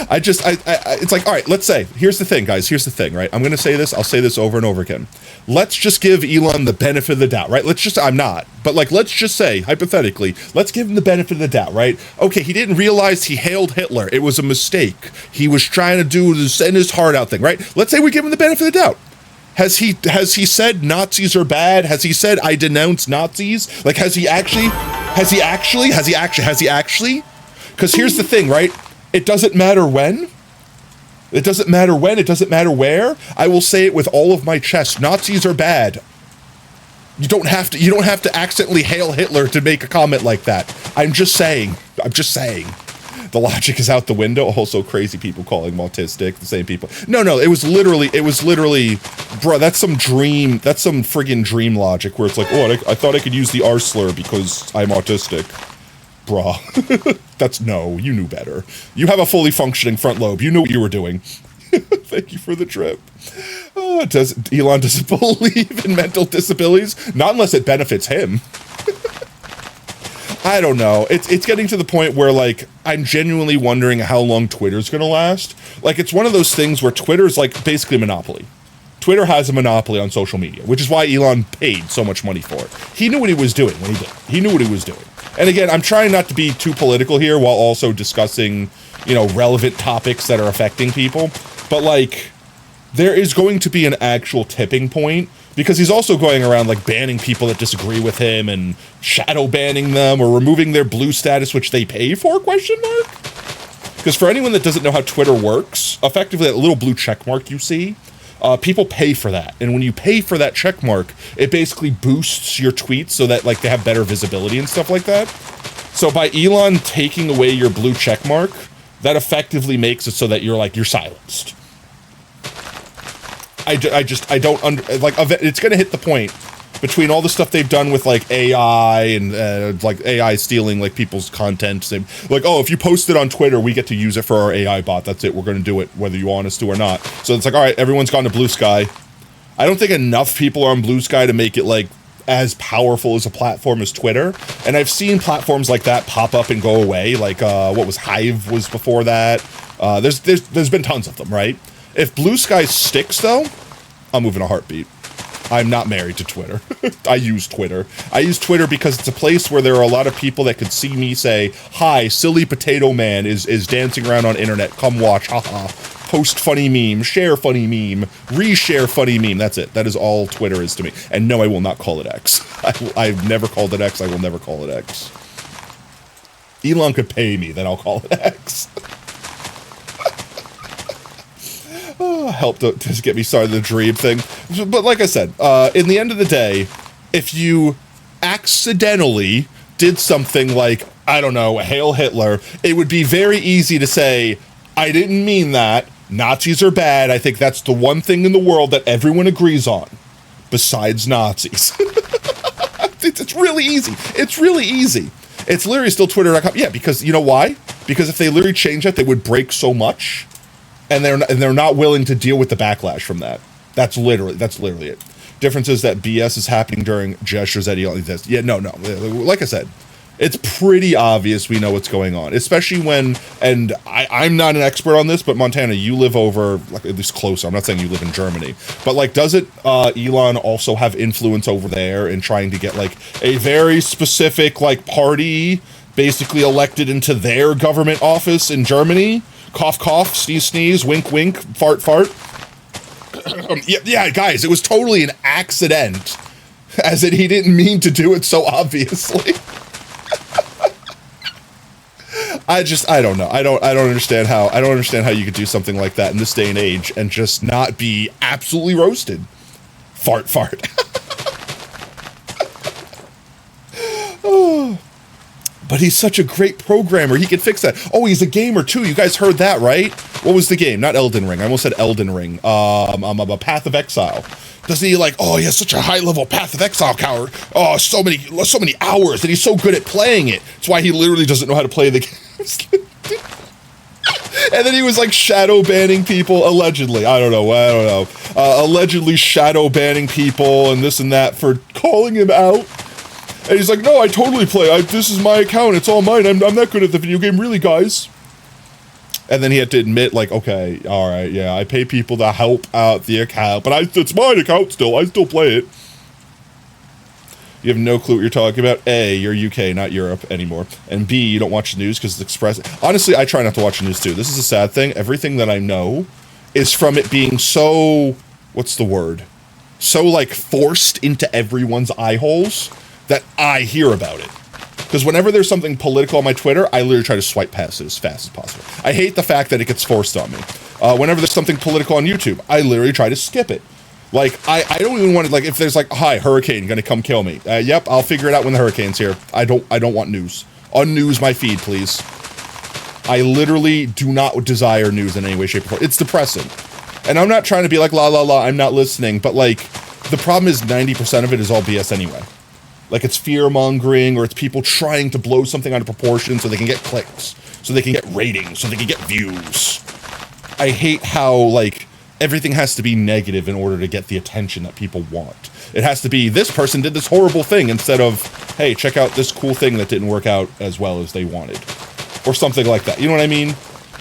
It's like, all right, let's say, here's the thing, guys. Here's the thing, right? I'm going to say this. I'll say this over and over again. Let's just give Elon the benefit of the doubt, right? I'm not, but like, let's just say, hypothetically, let's give him the benefit of the doubt, right? Okay, he didn't realize he hailed Hitler. It was a mistake. He was trying to do the send his heart out thing, right? Let's say we give him the benefit of the doubt. Has he said Nazis are bad? Has he said I denounce Nazis? Like, has he actually? Because here's the thing, right? It doesn't matter when. It doesn't matter when. It doesn't matter where. I will say it with all of my chest. Nazis are bad. You don't have to accidentally hail Hitler to make a comment like that. I'm just saying. The logic is out the window. Also, crazy people calling him autistic. The same people. No, it was literally, bro, that's some friggin' dream logic where it's like, oh, I thought I could use the R slur because I'm autistic. Bruh. You knew better. You have a fully functioning front lobe. You knew what you were doing. Thank you for the trip. Elon doesn't believe in mental disabilities? Not unless it benefits him. I don't know. It's getting to the point where, like, I'm genuinely wondering how long Twitter's gonna last. Like, it's one of those things where Twitter's, like, basically a monopoly. Twitter has a monopoly on social media, which is why Elon paid so much money for it. He knew what he was doing when he did it. He knew what he was doing. And again, I'm trying not to be too political here while also discussing, relevant topics that are affecting people. But, like, there is going to be an actual tipping point because he's also going around like banning people that disagree with him and shadow banning them or removing their blue status, which they pay for, ? Because for anyone that doesn't know how Twitter works, effectively that little blue check mark you see, people pay for that. And when you pay for that check mark, it basically boosts your tweets so that like they have better visibility and stuff like that. So by Elon taking away your blue check mark, that effectively makes it so that you're silenced. I don't it's going to hit the point between all the stuff they've done with like AI and like AI stealing like people's content. Like, oh, if you post it on Twitter, we get to use it for our AI bot. That's it. We're going to do it whether you want us to or not. So it's like, all right, everyone's gone to Blue Sky. I don't think enough people are on Blue Sky to make it like as powerful as a platform as Twitter. And I've seen platforms like that pop up and go away. Like what was Hive was before that. There's been tons of them, right? If Blue Sky sticks, though, I'll move in a heartbeat. I'm not married to Twitter. I use Twitter. I use Twitter because it's a place where there are a lot of people that could see me say, hi, silly potato man is dancing around on internet. Come watch, haha. Post funny meme, share funny meme, reshare funny meme. That's it. That is all Twitter is to me. And no, I will not call it X. I've never called it X. I will never call it X. Elon could pay me, then I'll call it X. Helped to get me started the dream thing. But like I said, in the end of the day, if you accidentally did something like, I don't know, Hail Hitler, it would be very easy to say, I didn't mean that. Nazis are bad. I think that's the one thing in the world that everyone agrees on, besides Nazis. It's really easy. It's really easy. It's literally still twitter.com. Yeah, because you know why? Because if they literally change it, they would break so much. And they're not willing to deal with the backlash from that. That's literally it. Difference is that BS is happening during gestures that Elon does. Yeah, no. Like I said, it's pretty obvious we know what's going on. Especially when, and I'm not an expert on this, but Montana, you live over, like at least closer. I'm not saying you live in Germany. But like, does it, Elon also have influence over there in trying to get like a very specific like party basically elected into their government office in Germany? Cough, cough, sneeze, sneeze, wink, wink, fart, fart. Yeah, guys, it was totally an accident. As in, he didn't mean to do it so obviously. I don't know. I don't understand how you could do something like that in this day and age and just not be absolutely roasted. Fart, fart. Oh. But he's such a great programmer. He can fix that. Oh, he's a gamer too. You guys heard that, right? What was the game? Not Elden Ring. I almost said Elden Ring. A Path of Exile. Doesn't he like? Oh, he has such a high level Path of Exile coward. Oh, so many hours, and he's so good at playing it. That's why he literally doesn't know how to play the game. And then he was like shadow banning people allegedly. I don't know. Allegedly shadow banning people and this and that for calling him out. And he's like, no, I totally play. This is my account. It's all mine. I'm not good at the video game, really, guys. And then he had to admit, like, okay, all right, yeah, I pay people to help out the account, but it's my account still. I still play it. You have no clue what you're talking about. A, you're UK, not Europe anymore. And B, you don't watch the news because it's Express. Honestly, I try not to watch the news, too. This is a sad thing. Everything that I know is from it being so, what's the word? So, like, forced into everyone's eye holes that I hear about it. Because whenever there's something political on my Twitter, I literally try to swipe past it as fast as possible. I hate the fact that it gets forced on me. Whenever there's something political on YouTube, I literally try to skip it. Like, I don't even want to, like, if there's like, hi, hurricane, gonna come kill me. Yep, I'll figure it out when the hurricane's here. I don't want news. Unnews my feed, please. I literally do not desire news in any way, shape, or form. It's depressing. And I'm not trying to be like, la, la, la, I'm not listening, but like, the problem is 90% of it is all BS anyway. Like, it's fear-mongering, or it's people trying to blow something out of proportion so they can get clicks, so they can get ratings, so they can get views. I hate how, like, everything has to be negative in order to get the attention that people want. It has to be, this person did this horrible thing, instead of, hey, check out this cool thing that didn't work out as well as they wanted. Or something like that. You know what I mean?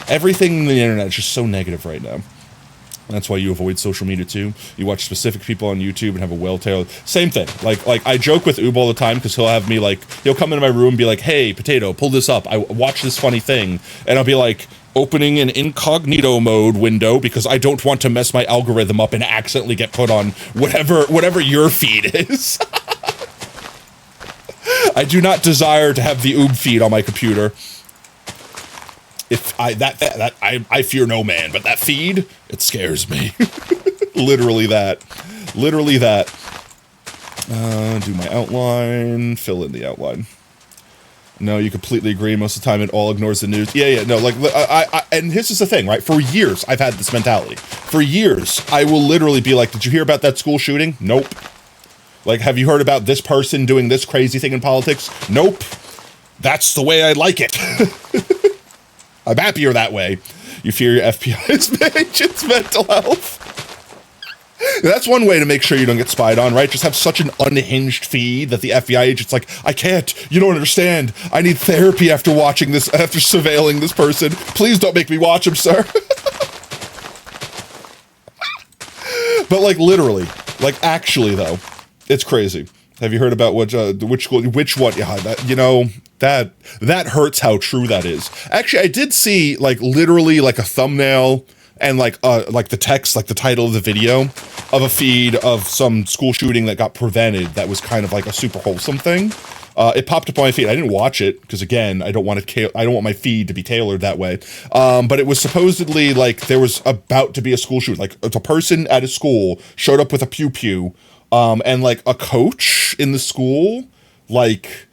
Everything in the internet is just so negative right now. That's why you avoid social media too. You watch specific people on YouTube and have a well-tailored... Same thing. Like I joke with Oob all the time because he'll have me like... He'll come into my room and be like, hey, Potato, pull this up. I watch this funny thing. And I'll be like, opening an incognito mode window because I don't want to mess my algorithm up and accidentally get put on whatever your feed is. I do not desire to have the Oob feed on my computer. If I fear no man, but that feed, it scares me. Literally that. Do my outline, fill in the outline. No, you completely agree. Most of the time, it all ignores the news. Yeah, no, like, and this is the thing, right? For years, I've had this mentality. For years, I will literally be like, did you hear about that school shooting? Nope. Like, have you heard about this person doing this crazy thing in politics? Nope. That's the way I like it. I'm happier that way. You fear your FBI's agent's mental health. That's one way to make sure you don't get spied on, right? Just have such an unhinged feed that the FBI agent's like, I can't, you don't understand. I need therapy after watching this, after surveilling this person. Please don't make me watch him, sir. But like literally, Like, actually, though, it's crazy. Have you heard about which school, which one? Yeah, that hurts how true that is. Actually, I did see, like, literally, like, a thumbnail and, like the text, like, the title of the video of a feed of some school shooting that got prevented that was kind of like a super wholesome thing. It popped up on my feed. I didn't watch it because, again, I don't want my feed to be tailored that way. But it was supposedly like there was about to be a school shooting. Like, it's a person at a school showed up with a pew, and like a coach in the school, like,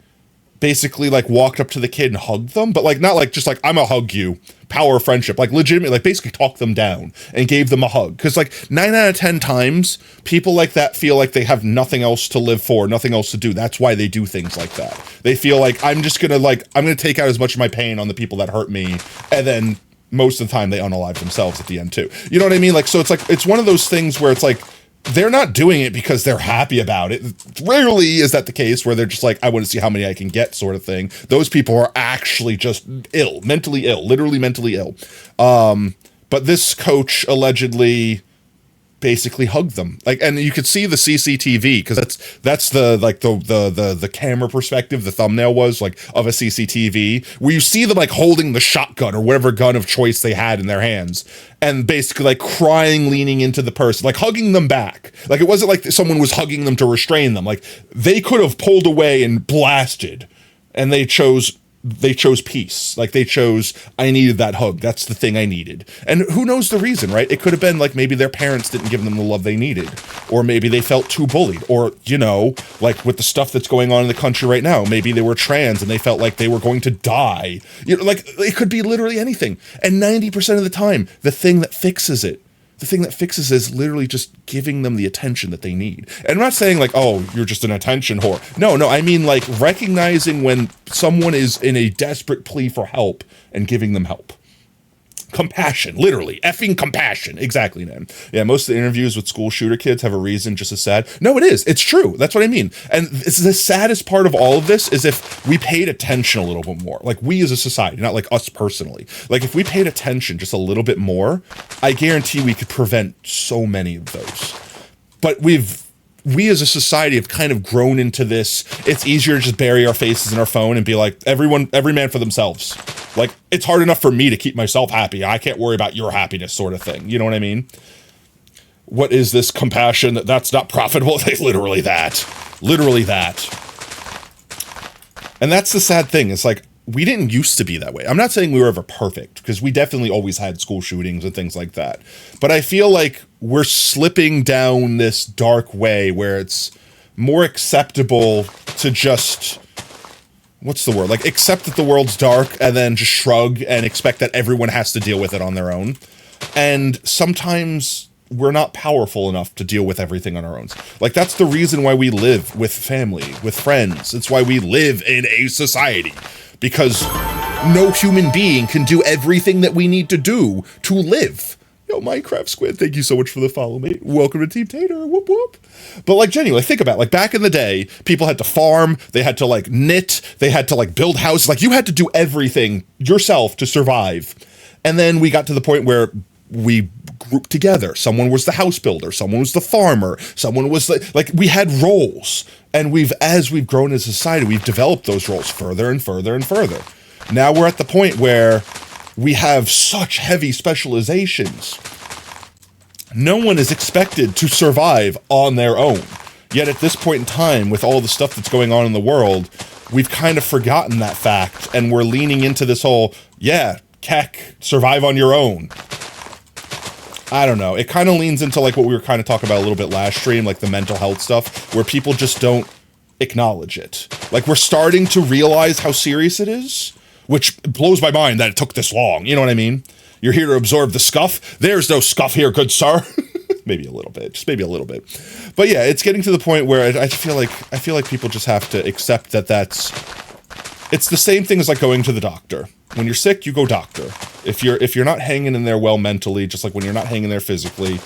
basically like walked up to the kid and hugged them, but like not like just like I'm gonna hug you, power of friendship, like legitimately, like basically talked them down and gave them a hug. Because like 9 out of 10 times, people like that feel like they have nothing else to live for, nothing else to do. That's why they do things like that. They feel like I'm gonna take out as much of my pain on the people that hurt me, and then most of the time they unalive themselves at the end too. You know what I mean? Like, so it's like it's one of those things where it's like they're not doing it because they're happy about it. Rarely is that the case where they're just like, I want to see how many I can get sort of thing. Those people are actually just ill, mentally ill, literally mentally ill. But this coach allegedly basically hugged them, like, and you could see the CCTV because that's the camera perspective. The thumbnail was like of a CCTV where you see them like holding the shotgun or whatever gun of choice they had in their hands, and basically like crying, leaning into the person, like hugging them back. Like, it wasn't like someone was hugging them to restrain them. Like, they could have pulled away and blasted, and they chose peace. Like, they chose, I needed that hug. That's the thing I needed. And who knows the reason, right? It could have been like maybe their parents didn't give them the love they needed, or maybe they felt too bullied, or, you know, like with the stuff that's going on in the country right now, maybe they were trans and they felt like they were going to die. You know, like, it could be literally anything. And 90% of the time, the thing that fixes it is literally just giving them the attention that they need. And I'm not saying like, oh, you're just an attention whore. No, I mean like recognizing when someone is in a desperate plea for help and giving them help. Compassion, literally. Effing compassion. Exactly, man. Yeah, most of the interviews with school shooter kids have a reason just as sad. No, it is. It's true. That's what I mean. And it's the saddest part of all of this is if we paid attention a little bit more. Like, we as a society, not like us personally. Like, if we paid attention just a little bit more, I guarantee we could prevent so many of those. But we as a society have kind of grown into this. It's easier to just bury our faces in our phone and be like, every man for themselves. Like, it's hard enough for me to keep myself happy. I can't worry about your happiness, sort of thing. You know what I mean? What is this compassion that's not profitable? Literally that. And that's the sad thing. It's like, we didn't used to be that way. I'm not saying we were ever perfect, because we definitely always had school shootings and things like that. But I feel like we're slipping down this dark way where it's more acceptable to just, what's the word? Like, accept that the world's dark and then just shrug and expect that everyone has to deal with it on their own. And sometimes we're not powerful enough to deal with everything on our own. Like, that's the reason why we live with family, with friends. It's why we live in a society. Because no human being can do everything that we need to do to live. Yo, Minecraft Squid, thank you so much for the follow, mate. Welcome to Team Tater, whoop whoop. But like, genuinely, think about it. Like, back in the day, people had to farm, they had to like knit, they had to like build houses. Like, you had to do everything yourself to survive. And then we got to the point where we grouped together. Someone was the house builder, someone was the farmer, someone was like we had roles. And as we've grown as a society, we've developed those roles further and further and further. Now we're at the point where we have such heavy specializations. No one is expected to survive on their own. Yet at this point in time, with all the stuff that's going on in the world, we've kind of forgotten that fact, and we're leaning into this whole, keck, survive on your own. I don't know. It kind of leans into like what we were kind of talking about a little bit last stream, like the mental health stuff, where people just don't acknowledge it. Like, we're starting to realize how serious it is, which blows my mind that it took this long. You know what I mean? You're here to absorb the scuff. There's no scuff here, good sir. Maybe a little bit, just maybe a little bit. But yeah, it's getting to the point where I feel like people just have to accept that it's the same thing as like going to the doctor. When you're sick, you go doctor. If you're not hanging in there well mentally, just like when you're not hanging there physically,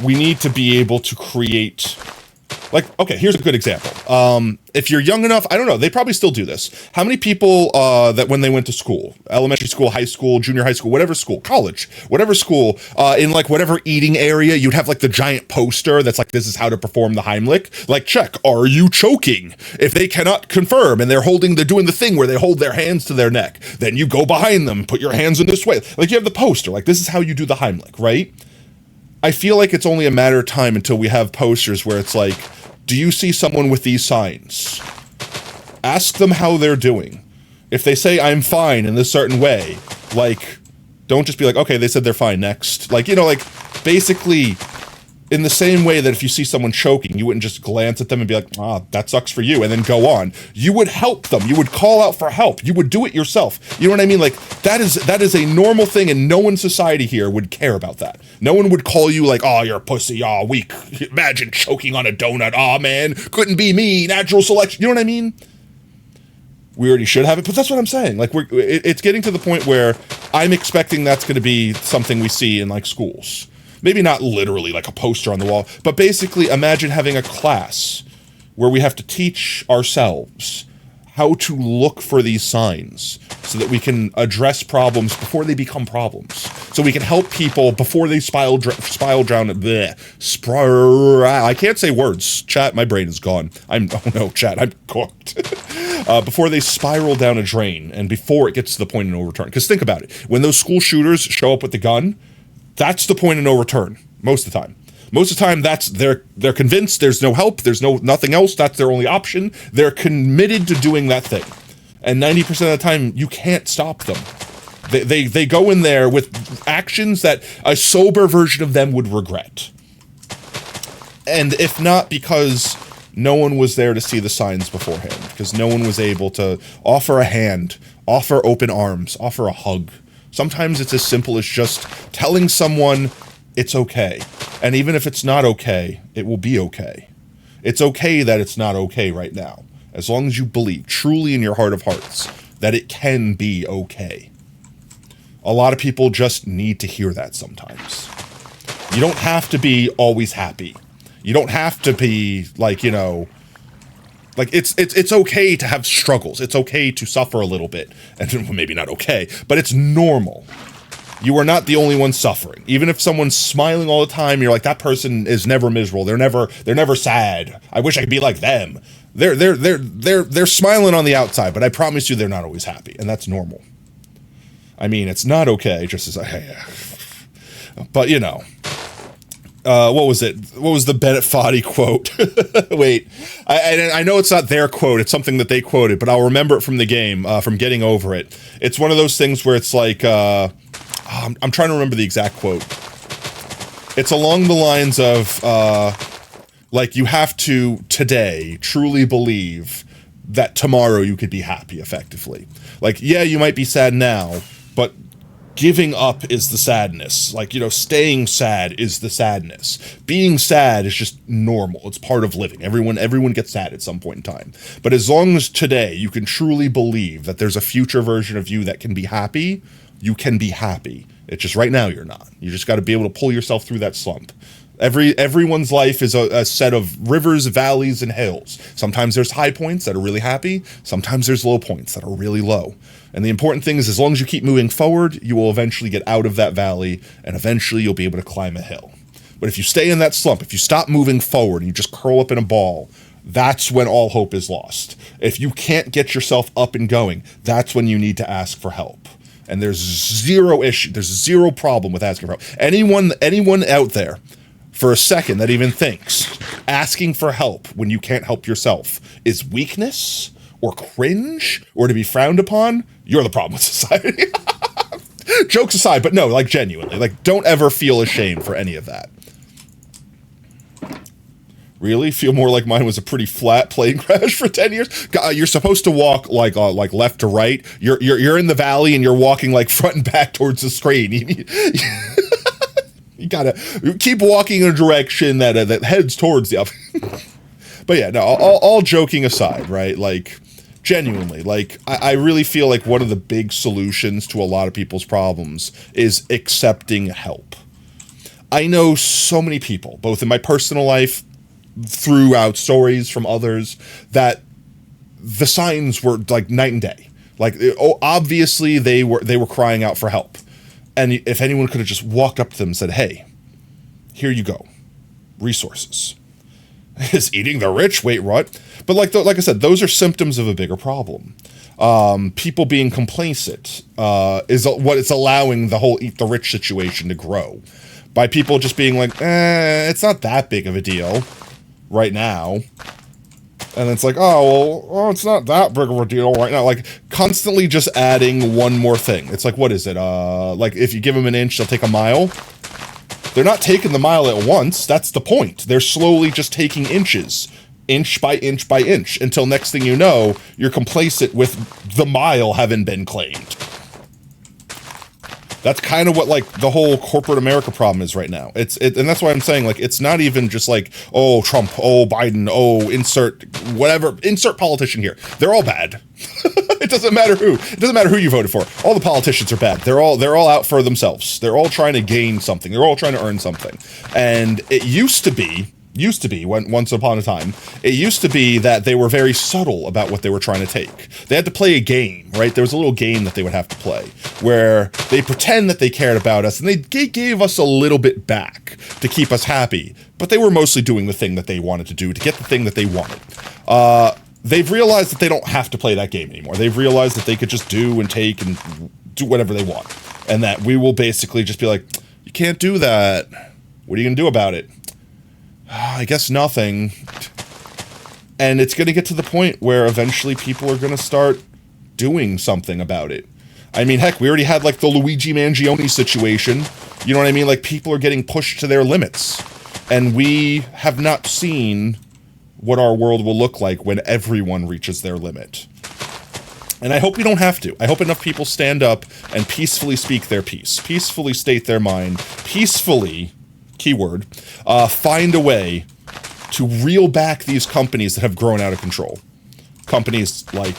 we need to be able to create Like, okay, here's a good example. If you're young enough, I don't know, they probably still do this. How many people that when they went to school, elementary school, high school, junior high school, whatever school, college, whatever school, in like whatever eating area, you'd have like the giant poster that's like, this is how to perform the Heimlich. Like, check, are you choking? If they cannot confirm and they're doing the thing where they hold their hands to their neck, then you go behind them, put your hands in this way. Like, you have the poster, like, this is how you do the Heimlich, right? I feel like it's only a matter of time until we have posters where it's like, do you see someone with these signs? Ask them how they're doing. If they say, I'm fine in this certain way, like, don't just be like, okay, they said they're fine, next. Like, you know, like, basically, in the same way that if you see someone choking, you wouldn't just glance at them and be like, that sucks for you, and then go on. You would help them. You would call out for help. You would do it yourself. You know what I mean? Like, that is a normal thing, and no one in society here would care about that. No one would call you like, oh, you're a pussy, oh, weak. Imagine choking on a donut. Oh, man, couldn't be me. Natural selection. You know what I mean? We already should have it, but that's what I'm saying. Like, it's getting to the point where I'm expecting that's going to be something we see in, like, schools. Maybe not literally like a poster on the wall, but basically imagine having a class where we have to teach ourselves how to look for these signs so that we can address problems before they become problems. So we can help people before they spiral down. I can't say words. Chat, my brain is gone. Oh no, chat, I'm cooked. Before they spiral down a drain and before it gets to the point of no return. Because think about it. When those school shooters show up with the gun, that's the point of no return, most of the time. Most of the time, they're convinced there's no help, there's nothing else, that's their only option. They're committed to doing that thing. And 90% of the time, you can't stop them. They go in there with actions that a sober version of them would regret. And if not because no one was there to see the signs beforehand, because no one was able to offer a hand, offer open arms, offer a hug. Sometimes it's as simple as just telling someone it's okay. And even if it's not okay, it will be okay. It's okay that it's not okay right now. As long as you believe truly in your heart of hearts that it can be okay. A lot of people just need to hear that sometimes. You don't have to be always happy. You don't have to be like, you know, like it's okay to have struggles. It's okay to suffer a little bit. And maybe not okay, but it's normal. You are not the only one suffering. Even if someone's smiling all the time, you're like, that person is never miserable. They're never sad. I wish I could be like them. They're smiling on the outside, but I promise you they're not always happy, and that's normal. I mean, it's not okay, just as but you know. What was it? What was the Bennett Foddy quote? Wait, I know it's not their quote. It's something that they quoted, but I'll remember it from the game, from Getting Over It. It's one of those things where it's like, I'm trying to remember the exact quote. It's along the lines of, like, you have to today truly believe that tomorrow you could be happy, effectively. Like, yeah, you might be sad now, but giving up is the sadness. Like, you know, staying sad is the sadness. Being sad is just normal. It's part of living. Everyone gets sad at some point in time. But as long as today you can truly believe that there's a future version of you that can be happy, you can be happy. It's just right now you're not. You just got to be able to pull yourself through that slump. Everyone's life is a set of rivers, valleys, and hills. Sometimes there's high points that are really happy. Sometimes there's low points that are really low. And the important thing is, as long as you keep moving forward, you will eventually get out of that valley, and eventually you'll be able to climb a hill. But if you stay in that slump, if you stop moving forward and you just curl up in a ball, that's when all hope is lost. If you can't get yourself up and going, that's when you need to ask for help. And there's zero issue, there's zero problem with asking for help. Anyone out there, for a second, that even thinks asking for help when you can't help yourself is weakness or cringe or to be frowned upon, you're the problem with society. Jokes aside, but no, like genuinely, like don't ever feel ashamed for any of that. Really? Feel more like mine was a pretty flat plane crash for 10 years? You're supposed to walk like left to right. You're in the valley and you're walking like front and back towards the screen. You gotta keep walking in a direction that heads towards the up. But yeah, no, all joking aside, right? Like, genuinely, like, I really feel like one of the big solutions to a lot of people's problems is accepting help. I know so many people, both in my personal life throughout stories from others that the signs were like night and day. Like, obviously they were crying out for help. And if anyone could have just walked up to them and said, hey, here you go, resources. Is eating the rich? Wait, what? But like I said, those are symptoms of a bigger problem. People being complacent is what it's allowing the whole eat the rich situation to grow. By people just being like, it's not that big of a deal right now. And it's like, oh, it's not that big of a deal right now. Like, constantly just adding one more thing. It's like, what is it? Like, if you give them an inch, they'll take a mile. They're not taking the mile at once. That's the point. They're slowly just taking inches, inch by inch by inch, until next thing you know, you're complacent with the mile having been claimed. That's kind of what, like, the whole corporate America problem is right now. And that's why I'm saying, like, it's not even just like, oh, Trump, oh, Biden, oh, insert politician here. They're all bad. It doesn't matter who. It doesn't matter who you voted for. All the politicians are bad. They're all out for themselves. They're all trying to gain something. They're all trying to earn something. And it used to be once upon a time, it used to be that they were very subtle about what they were trying to take. They had to play a game, right? There was a little game that they would have to play where they pretend that they cared about us and they gave us a little bit back to keep us happy, but they were mostly doing the thing that they wanted to do to get the thing that they wanted. They've realized that they don't have to play that game anymore. They've realized that they could just do and take and do whatever they want, and that we will basically just be like, you can't do that. What are you going to do about it? I guess nothing. And it's going to get to the point where eventually people are going to start doing something about it. I mean, heck, we already had like the Luigi Mangione situation. You know what I mean? Like, people are getting pushed to their limits. And we have not seen what our world will look like when everyone reaches their limit. And I hope we don't have to. I hope enough people stand up and peacefully speak their piece, peacefully state their mind, peacefully, keyword, find a way to reel back these companies that have grown out of control. Companies like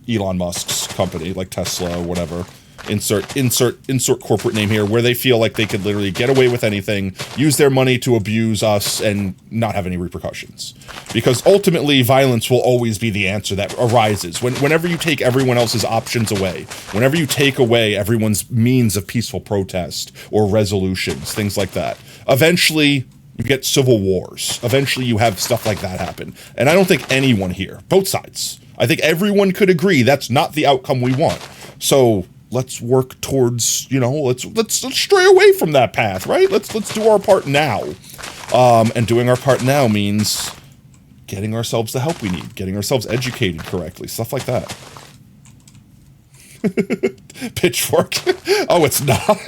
Elon Musk's company, like Tesla, whatever. Insert corporate name here, where they feel like they could literally get away with anything, use their money to abuse us, and not have any repercussions. Because ultimately, violence will always be the answer that arises. Whenever you take everyone else's options away, whenever you take away everyone's means of peaceful protest or resolutions, things like that, eventually you get civil wars. Eventually you have stuff like that happen. And I don't think anyone here, both sides, I think everyone could agree that's not the outcome we want. So let's work towards, let's stray away from that path, right? Let's do our part now. And doing our part now means getting ourselves the help we need, getting ourselves educated correctly, stuff like that. Pitchfork. Oh, it's not.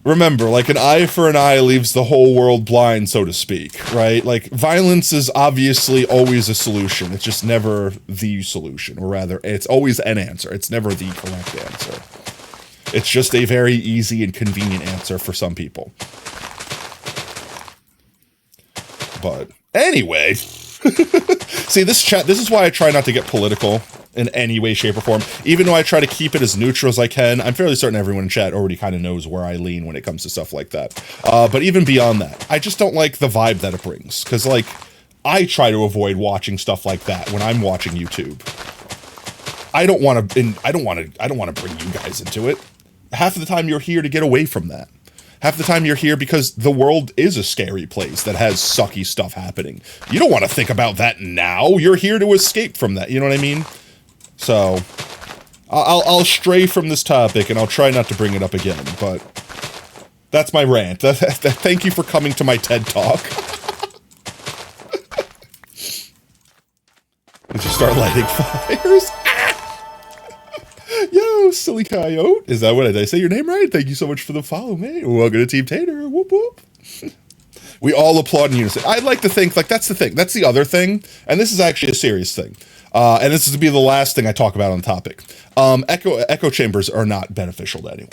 Remember, like, an eye for an eye leaves the whole world blind, so to speak, right? Like, violence is obviously always a solution. It's just never the solution, or rather, it's always an answer. It's never the correct answer. It's just a very easy and convenient answer for some people. But anyway, see, this is why I try not to get political in any way, shape, or form. Even though I try to keep it as neutral as I can, I'm fairly certain everyone in chat already kind of knows where I lean when it comes to stuff like that. But even beyond that, I just don't like the vibe that it brings. Because, like, I try to avoid watching stuff like that when I'm watching YouTube. I don't want to bring you guys into it. Half of the time you're here to get away from that. Half the time you're here because the world is a scary place that has sucky stuff happening. You don't want to think about that now. You're here to escape from that. You know what I mean? So, I'll stray from this topic, and I'll try not to bring it up again, but that's my rant. Thank you for coming to my TED Talk. Did you start lighting fires? Yo, silly coyote. Is that what did I say your name right? Thank you so much for the follow, mate. Welcome to Team Tater. Whoop, whoop. We all applaud in unison. I'd like to think, like, that's the thing. That's the other thing. And this is actually a serious thing. And this is to be the last thing I talk about on the topic. Echo chambers are not beneficial to anyone.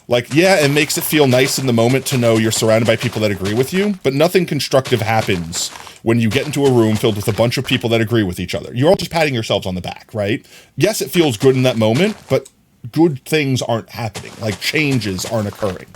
Like, yeah, it makes it feel nice in the moment to know you're surrounded by people that agree with you, but nothing constructive happens when you get into a room filled with a bunch of people that agree with each other. You're all just patting yourselves on the back, right? Yes, it feels good in that moment, but good things aren't happening, like changes aren't occurring.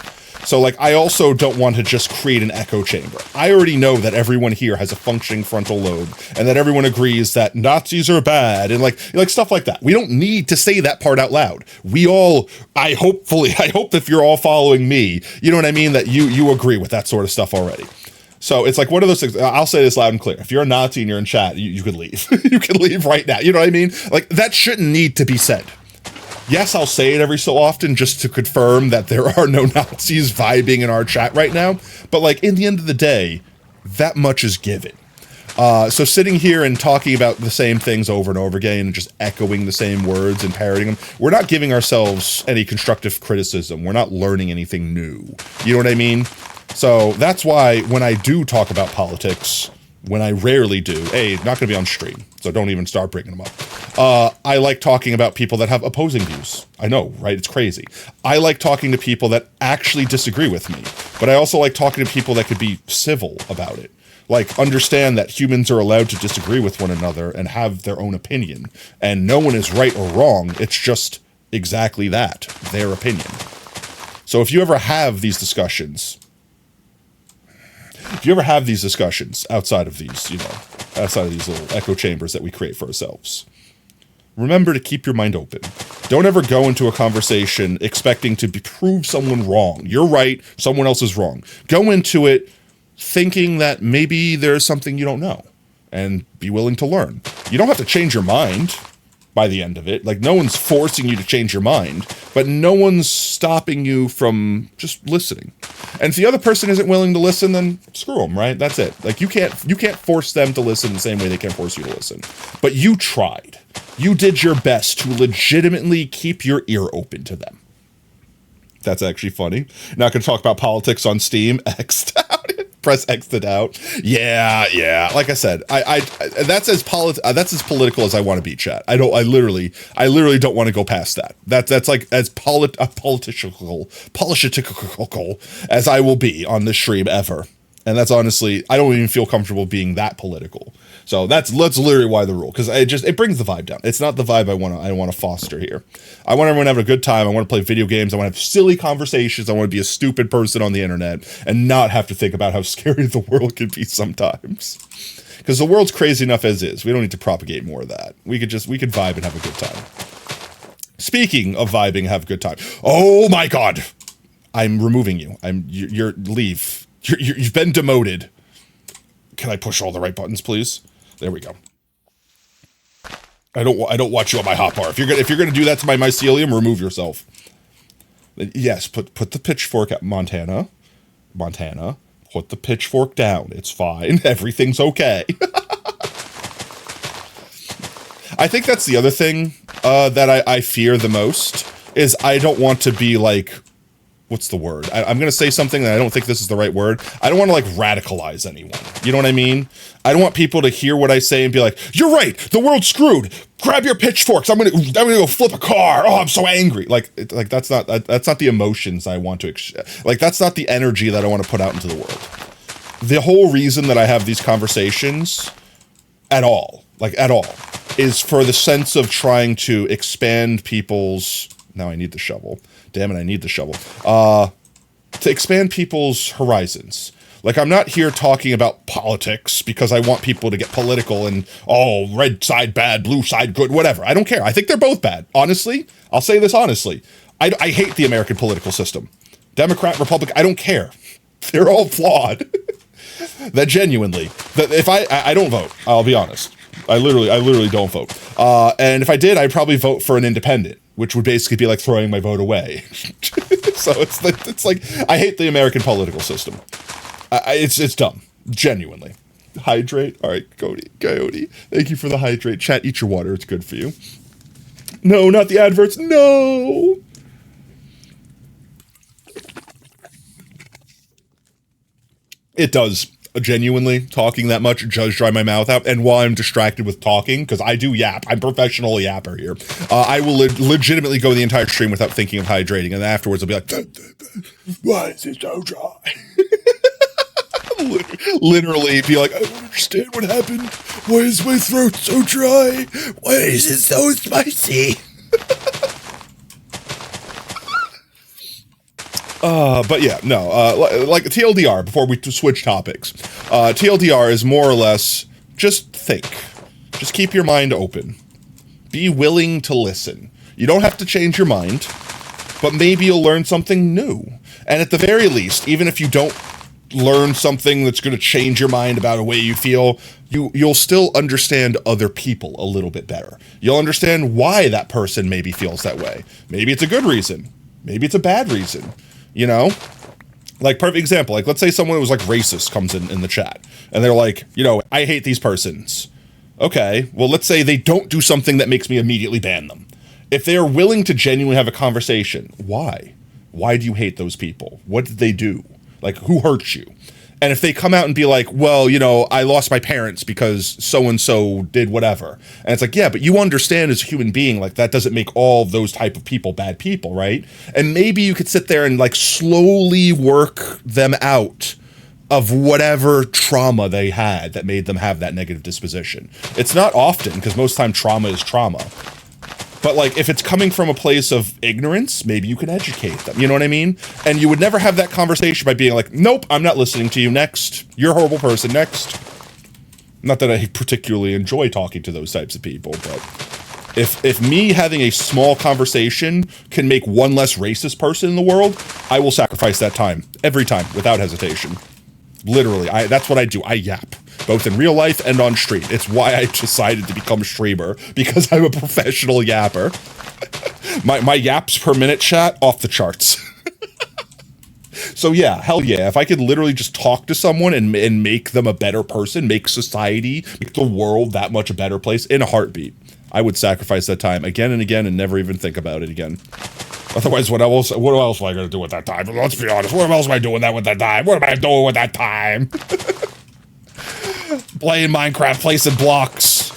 So like, I also don't want to just create an echo chamber. I already know that everyone here has a functioning frontal lobe and that everyone agrees that Nazis are bad and like stuff like that. We don't need to say that part out loud. We all, I hope if you're all following me, you know what I mean? That you agree with that sort of stuff already. So it's like one of those things. I'll say this loud and clear. If you're a Nazi and you're in chat, you could leave. You can leave right now. You know what I mean? Like, that shouldn't need to be said. Yes, I'll say it every so often just to confirm that there are no Nazis vibing in our chat right now. But like, in the end of the day, that much is given. So sitting here and talking about the same things over and over again and just echoing the same words and parroting them, we're not giving ourselves any constructive criticism. We're not learning anything new. You know what I mean? So that's why when I do talk about politics, when I rarely do, not going to be on stream, so don't even start bringing them up. I like talking about people that have opposing views. I know, right? It's crazy. I like talking to people that actually disagree with me, but I also like talking to people that could be civil about it. Like, understand that humans are allowed to disagree with one another and have their own opinion, and no one is right or wrong. It's just exactly that, their opinion. So if you ever have these discussions, outside of these, outside of these little echo chambers that we create for ourselves, remember to keep your mind open. Don't ever go into a conversation expecting to prove someone wrong. You're right, someone else is wrong. Go into it thinking that maybe there's something you don't know and be willing to learn. You don't have to change your mind by the end of it. Like, no one's forcing you to change your mind, but no one's stopping you from just listening. And if the other person isn't willing to listen, then screw them, right? That's it. Like, you can't force them to listen the same way they can't force you to listen. But you tried. You did your best to legitimately keep your ear open to them. That's actually funny. Not going to talk about politics on Steam. X'd out. Press X to doubt. Yeah. Like I said, I that's as political as I want to be, chat. I literally don't want to go past that. That's like as political as I will be on this stream ever. And that's honestly, I don't even feel comfortable being that political. So that's literally why the rule, because it brings the vibe down. It's not the vibe I want to foster here. I want everyone to have a good time. I want to play video games. I want to have silly conversations. I want to be a stupid person on the internet and not have to think about how scary the world can be sometimes. Because the world's crazy enough as is. We don't need to propagate more of that. We could vibe and have a good time. Speaking of vibing and have a good time. Oh my God. I'm removing you. You're leave. You've been demoted. Can I push all the right buttons, please? There we go. I don't want you on my hotbar. If you're gonna do that to my mycelium, remove yourself. Yes, put the pitchfork at Montana. Put the pitchfork down. It's fine. Everything's okay. I think that's the other thing that I fear the most is I don't want to be like, what's the word? I'm going to say something that I don't think this is the right word. I don't want to like radicalize anyone. You know what I mean? I don't want people to hear what I say and be like, you're right, the world's screwed. Grab your pitchforks. I'm going to go flip a car. Oh, I'm so angry. Like that's not the emotions I want to, that's not the energy that I want to put out into the world. The whole reason that I have these conversations at all, is for the sense of trying to expand people's, now I need the shovel. Damn it, I need the shovel. To expand people's horizons. Like, I'm not here talking about politics because I want people to get political and, red side bad, blue side good, whatever. I don't care. I think they're both bad. Honestly, I'll say this honestly. I hate the American political system. Democrat, Republican, I don't care. They're all flawed. That genuinely. If I don't vote, I'll be honest. I literally don't vote. And if I did, I'd probably vote for an independent, which would basically be like throwing my vote away. So it's like I hate the American political system. It's dumb, genuinely. Hydrate. All right, Coyote. Thank you for the hydrate. Chat, eat your water. It's good for you. No, not the adverts. No. It does. Genuinely, talking that much does dry my mouth out. And while I'm distracted with talking, because I do yap, I'm professional yapper here, I will legitimately go the entire stream without thinking of hydrating. And afterwards I'll be like, why is it so dry? Literally be like, I don't understand what happened. Why is my throat so dry? Why is it so spicy? But yeah, no, like TLDR, before we switch topics, TLDR is more or less just think. Just keep your mind open. Be willing to listen. You don't have to change your mind, but maybe you'll learn something new. And at the very least, even if you don't learn something that's going to change your mind about a way you feel, you'll still understand other people a little bit better. You'll understand why that person maybe feels that way. Maybe it's a good reason. Maybe it's a bad reason. You know? Like, perfect example. Like, let's say someone who was, like, racist comes in the chat. And they're like, you know, I hate these persons. Okay, well, let's say they don't do something that makes me immediately ban them. If they are willing to genuinely have a conversation, why? Why do you hate those people? What did they do? Like, who hurt you? And if they come out and be like, well, you know, I lost my parents because so-and-so did whatever. And it's like, yeah, but you understand as a human being, like, that doesn't make all those type of people bad people, right? And maybe you could sit there and, like, slowly work them out of whatever trauma they had that made them have that negative disposition. It's not often, because most time trauma is trauma. But, like, if it's coming from a place of ignorance, maybe you can educate them. You know what I mean? And you would never have that conversation by being like, nope, I'm not listening to you. Next. You're a horrible person. Next. Not that I particularly enjoy talking to those types of people, but if me having a small conversation can make one less racist person in the world, I will sacrifice that time. Every time, without hesitation. Literally, that's what I do. I yap, both in real life and on stream. It's why I decided to become a streamer, because I'm a professional yapper. My yaps per minute chat, off the charts. So yeah, hell yeah, if I could literally just talk to someone and make them a better person, make society, make the world that much a better place in a heartbeat, I would sacrifice that time again and again and never even think about it again. Otherwise, what else am I going to do with that time? Let's be honest, what else am I doing with that time? What am I doing with that time? Playing Minecraft, placing blocks.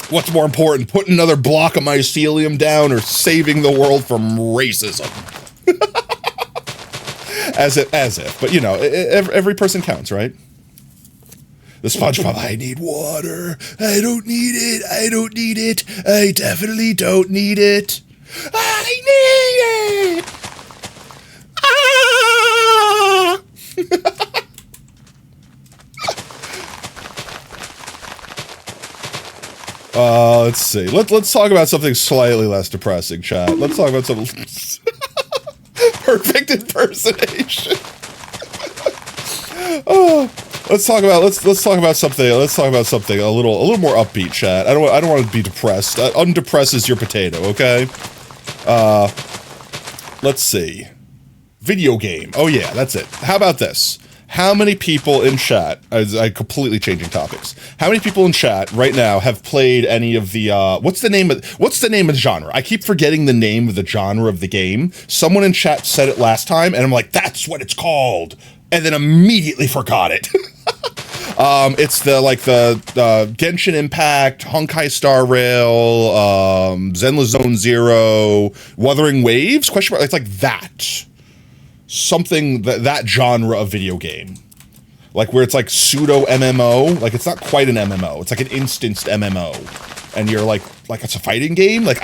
What's more important, putting another block of mycelium down or saving the world from racism? As if. But, you know, every person counts, right? The SpongeBob, I need water. I don't need it. I don't need it. I definitely don't need it. I need it! Ah! Let's see. Let's talk about something slightly less depressing, chat. Let's talk about something... Perfect impersonation. Oh, let's talk about something a little more upbeat, chat. I don't want to be depressed. Undepresses your potato, okay? Let's see. Video game. Oh yeah, that's it. How about this? How many people in chat, I completely changing topics. How many people in chat right now have played any of the, what's the name of the genre? I keep forgetting the name of the genre of the game. Someone in chat said it last time, and I'm like, that's what it's called. And then immediately forgot it. It's the Genshin Impact, Honkai Star Rail, Zenless Zone Zero, Wuthering Waves? Question mark. It's like that. Something that genre of video game, like where it's like pseudo MMO, like it's not quite an MMO, it's like an instanced MMO, and you're like it's a fighting game. Like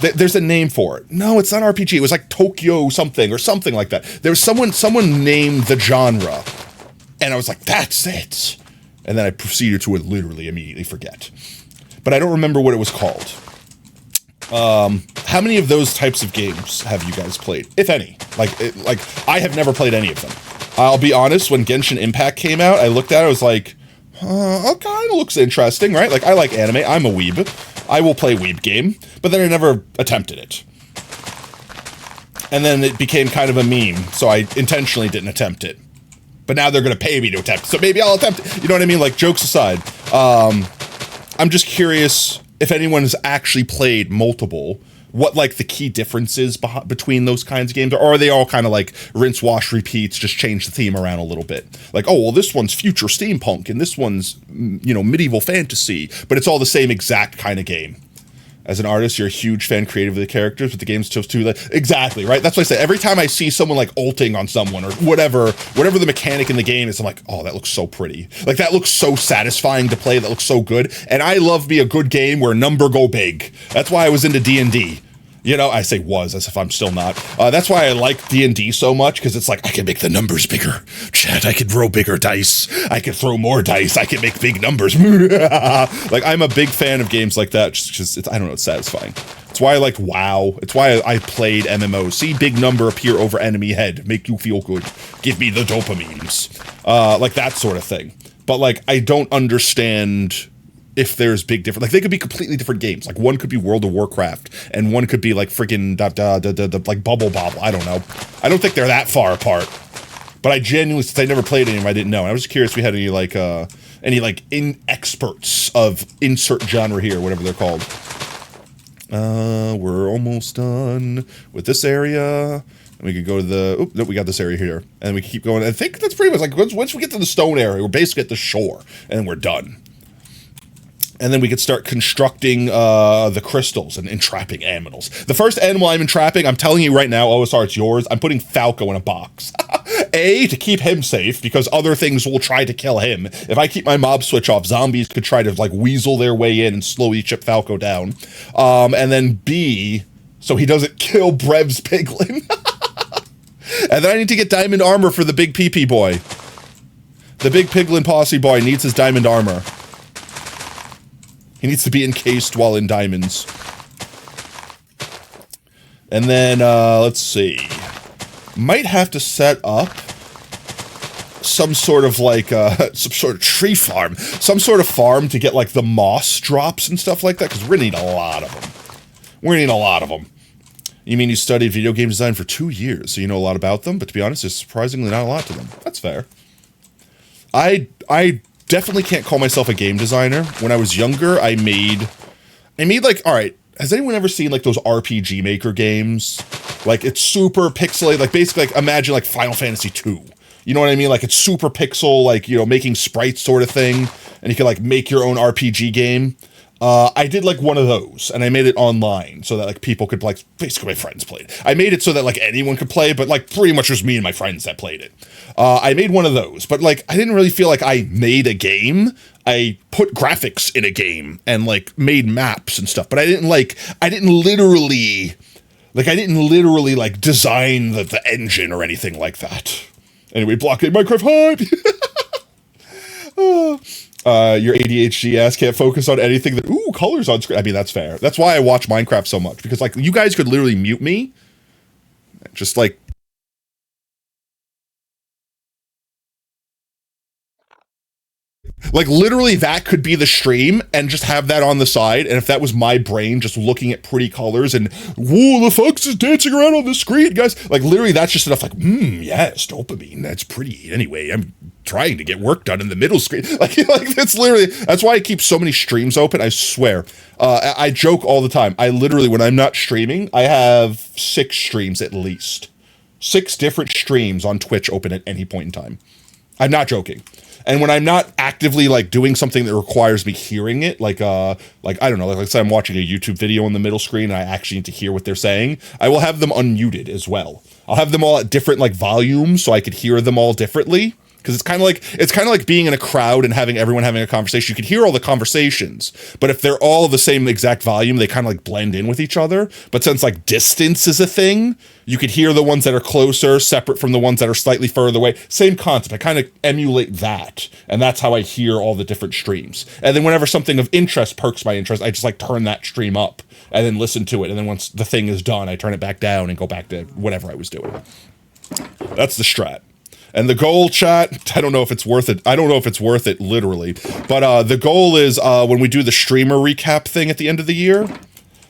there's a name for it. No, it's not RPG. It was like Tokyo something or something like that. There was someone named the genre, and I was like, that's it. And then I proceeded to literally immediately forget, but I don't remember what it was called. How many of those types of games have you guys played, if any? Like I have never played any of them. I'll be honest, when Genshin Impact came out, I looked at it, I was like, it kind of looks interesting, right? Like, I like anime, I'm a weeb. I will play weeb game, but then I never attempted it. And then it became kind of a meme, so I intentionally didn't attempt it. But now they're going to pay me to attempt it, so maybe I'll attempt it. You know what I mean? Like, jokes aside, I'm just curious if anyone has actually played multiple, what like the key differences between those kinds of games, or are they all kind of like rinse, wash, repeats, just change the theme around a little bit? Like, oh, well, this one's future steampunk and this one's, you know, medieval fantasy, but it's all the same exact kind of game. As an artist, you're a huge fan creatively of the characters, but the game's just too exactly, right? That's what I say. Every time I see someone like ulting on someone or whatever the mechanic in the game is, I'm like, oh, that looks so pretty. Like, that looks so satisfying to play. That looks so good. And I love me a good game where number go big. That's why I was into D&D. You know, I say was as if I'm still not. That's why I like D&D so much, because it's like, I can make the numbers bigger. Chat, I can throw bigger dice. I can throw more dice. I can make big numbers. Like, I'm a big fan of games like that, just it's, I don't know, it's satisfying. It's why I like WoW. It's why I played MMOs. See big number appear over enemy head. Make you feel good. Give me the dopamines. Like that sort of thing. But, like, I don't understand if there's big difference. Like, they could be completely different games. Like, one could be World of Warcraft, and one could be, like, freaking, like, Bubble Bobble. I don't know. I don't think they're that far apart. But I genuinely, since I never played any of them, I didn't know. And I was just curious if we had any, like, experts of insert genre here, whatever they're called. We're almost done with this area. And we could go to the, oh, no, we got this area here. And we can keep going. I think that's pretty much, like, once we get to the stone area, we're basically at the shore, and we're done. And then we could start constructing the crystals and entrapping animals. The first animal I'm entrapping, I'm telling you right now, OSR, it's yours. I'm putting Falco in a box. A, to keep him safe, because other things will try to kill him. If I keep my mob switch off, zombies could try to, like, weasel their way in and slowly chip Falco down. And then B, so he doesn't kill Brev's piglin. And then I need to get diamond armor for the big PP boy. The big piglin posse boy needs his diamond armor. He needs to be encased while in diamonds. And then, let's see. Might have to set up some sort of, like, some sort of tree farm. Some sort of farm to get, like, the moss drops and stuff like that, because we're gonna need a lot of them. We're gonna need a lot of them. You mean you studied video game design for 2 years, so you know a lot about them? But to be honest, there's surprisingly not a lot to them. That's fair. I definitely can't call myself a game designer. When I was younger, I made like, all right, has anyone ever seen like those RPG Maker games? Like, it's super pixelated, like basically like imagine like Final Fantasy 2. You know what I mean? Like, it's super pixel, like, you know, making sprites sort of thing, and you can like make your own RPG game. I did like one of those, and I made it online so that like people could, like, basically my friends played. I made it so that like anyone could play, but like pretty much just me and my friends that played it. I made one of those, but like I didn't really feel like I made a game. I put graphics in a game and like made maps and stuff, but I didn't literally like design the engine or anything like that. Anyway, blockade Minecraft hype. Your ADHD ass can't focus on anything that, ooh, colors on screen. I mean, that's fair. That's why I watch Minecraft so much, because like you guys could literally mute me. Just like, literally that could be the stream and just have that on the side. And if that was my brain just looking at pretty colors and, whoa, the fox is dancing around on the screen, guys. Like literally that's just enough like, yes, dopamine, that's pretty. Anyway, I'm trying to get work done in the middle screen. Like that's literally, that's why I keep so many streams open. I swear. I joke all the time. I literally, when I'm not streaming, I have 6 streams at least. 6 different streams on Twitch open at any point in time. I'm not joking. And when I'm not actively like doing something that requires me hearing it, like I don't know, like let's say I'm watching a YouTube video in the middle screen and I actually need to hear what they're saying, I will have them unmuted as well. I'll have them all at different like volumes so I could hear them all differently. Because it's kind of like being in a crowd and having everyone having a conversation. You can hear all the conversations, but if they're all the same exact volume, they kind of like blend in with each other. But since like distance is a thing, you could hear the ones that are closer separate from the ones that are slightly further away. Same concept. I kind of emulate that, and that's how I hear all the different streams. And then whenever something of interest perks my interest, I just like turn that stream up and then listen to it. And then once the thing is done, I turn it back down and go back to whatever I was doing. That's the strat. And the goal, chat, I don't know if it's worth it. I don't know if it's worth it, literally. But the goal is when we do the streamer recap thing at the end of the year,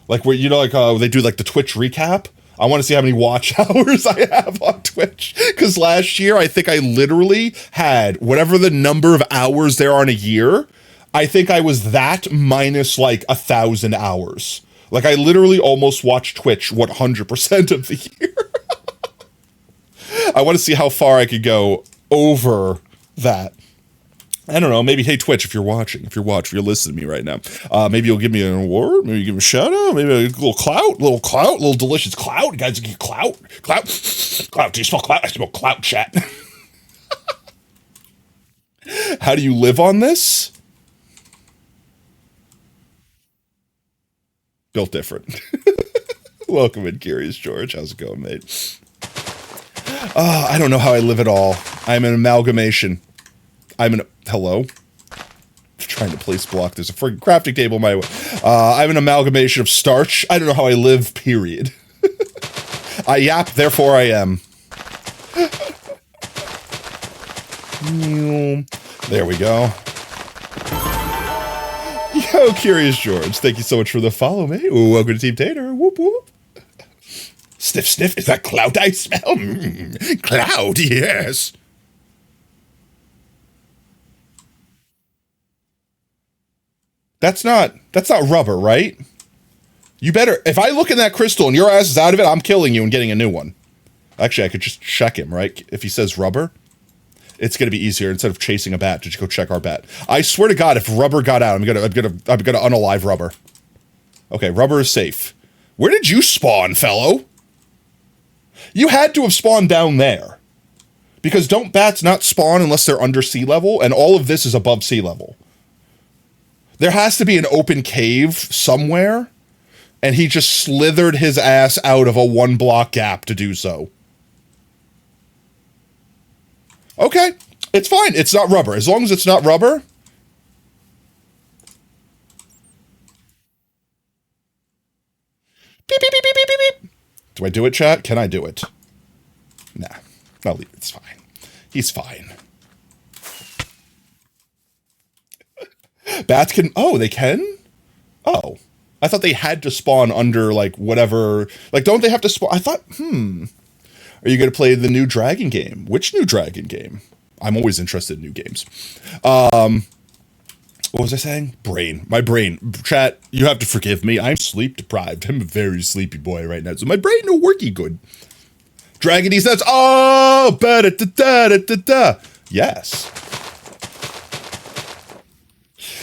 like where, you know, like they do like the Twitch recap. I want to see how many watch hours I have on Twitch. Because last year, I think I literally had whatever the number of hours there are in a year. I think I was that minus like 1,000 hours. Like I literally almost watched Twitch 100% of the year. I want to see how far I could go over that. I don't know. Maybe, hey, Twitch, if you're watching, if you're listening to me right now, maybe you'll give me an award. Maybe you give me a shout out. Maybe a little clout, little delicious clout. You guys get clout. Do you smell clout? I smell clout, chat. How do you live on this? Built different. Welcome in, Curious George. How's it going, mate? I don't know how I live at all. I'm an amalgamation. Hello? Trying to place block. There's a friggin' crafting table in my way. I'm an amalgamation of starch. I don't know how I live, period. I yap, therefore I am. There we go. Yo, Curious George, thank you so much for the follow, mate. Ooh, welcome to Team Tater. Whoop, whoop. Sniff, sniff. Is that cloud I smell? Cloud, yes. That's not rubber, right? You better, if I look in that crystal and your ass is out of it, I'm killing you and getting a new one. Actually, I could just check him, right? If he says rubber, it's gonna be easier. Instead of chasing a bat, just go check our bat. I swear to God, if rubber got out, I'm gonna unalive rubber. Okay, rubber is safe. Where did you spawn, fellow? You had to have spawned down there. Because don't bats not spawn unless they're under sea level, and all of this is above sea level. There has to be an open cave somewhere, and he just slithered his ass out of a 1-block gap to do so. Okay, it's fine. It's not rubber. As long as it's not rubber. Beep, beep, beep, beep, beep, beep. Do I do it, chat? Can I do it? Nah, I'll leave it. It's fine. He's fine. Bats can... Oh, they can? Oh. I thought they had to spawn under, like, whatever... Like, don't they have to spawn... I thought, Are you going to play the new Dragon game? Which new Dragon game? I'm always interested in new games. What was I saying? Brain. My brain. Chat, you have to forgive me. I'm sleep deprived. I'm a very sleepy boy right now, so my brain no worky good. Dragon these nuts. Oh! Ba-da-da-da-da-da-da. Yes.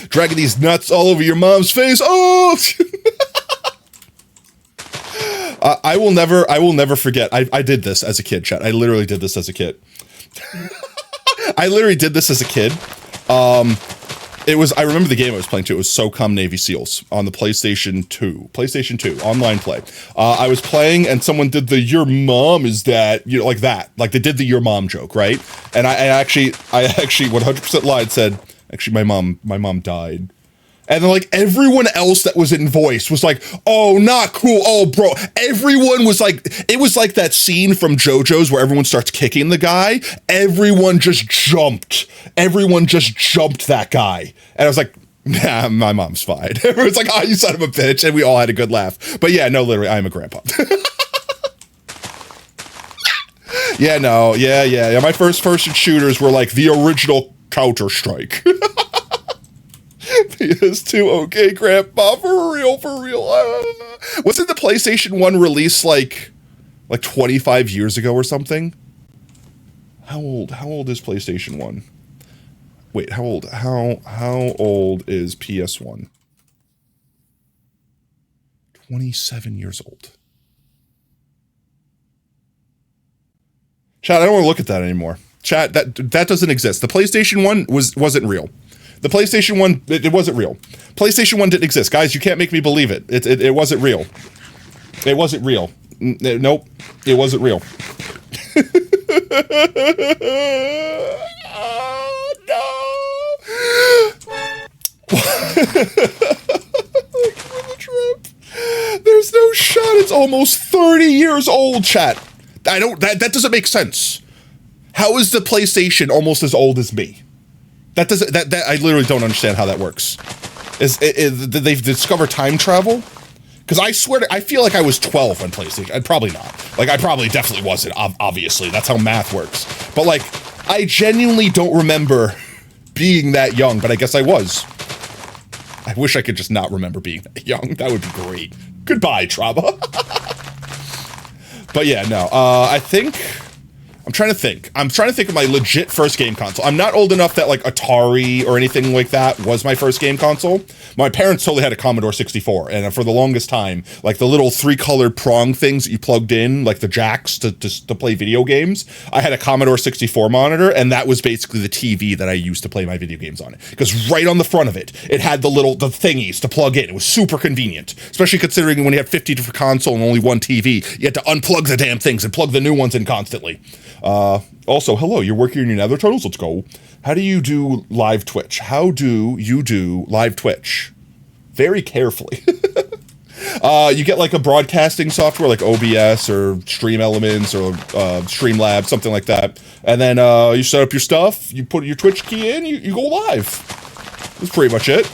Dragging these nuts all over your mom's face. Oh! I will never forget. I did this as a kid, chat. I literally did this as a kid. I literally did this as a kid. I remember the game I was playing too. It was SOCOM Navy SEALs on the PlayStation 2. PlayStation 2, online play. I was playing and someone did the "your mom is that," you know, like that. Like they did the "your mom" joke, right? And I actually 100% lied, said, actually my mom died. And then, like, everyone else that was in voice was like, oh, not cool. Oh, bro. Everyone was like, it was like that scene from JoJo's where everyone starts kicking the guy. Everyone just jumped. Everyone just jumped that guy. And I was like, nah, my mom's fine. Everyone's like, oh, you son of a bitch. And we all had a good laugh. But yeah, no, literally, I am a grandpa. Yeah, no. Yeah. My first person shooters were like the original Counter-Strike. PS2, okay, Grandpa, for real. Wasn't the PlayStation 1 released like 25 years ago or something? How old is PlayStation 1? Wait, how old is PS1? 27 years old. Chat, I don't want to look at that anymore. Chat, that doesn't exist. The PlayStation 1 wasn't real. The PlayStation 1, it wasn't real. PlayStation 1 didn't exist. Guys, you can't make me believe it. It wasn't real. It wasn't real. Nope. It wasn't real. Oh, no. There's no shot. It's almost 30 years old, chat. That doesn't make sense. How is the PlayStation almost as old as me? That I literally don't understand how that works. Did they discover time travel? Because I swear I feel like I was 12 on PlayStation. I'd probably not. Like, I probably definitely wasn't, obviously. That's how math works. But, like, I genuinely don't remember being that young, but I guess I was. I wish I could just not remember being that young. That would be great. Goodbye, trauma. But yeah, no. I think I'm trying to think. I'm trying to think of my legit first game console. I'm not old enough that like Atari or anything like that was my first game console. My parents totally had a Commodore 64, and for the longest time, like the little 3-colored prong things that you plugged in, like the jacks to play video games, I had a Commodore 64 monitor, and that was basically the TV that I used to play my video games on it. Because right on the front of it, it had the thingies to plug in. It was super convenient, especially considering when you had 50 different consoles and only one TV, you had to unplug the damn things and plug the new ones in constantly. Also, hello, you're working on your Nether Turtles? Let's go. How do you do live Twitch? How do you do live Twitch? Very carefully. You get like a broadcasting software like OBS or Stream Elements or Streamlabs, something like that. And then you set up your stuff, you put your Twitch key in, you go live. That's pretty much it.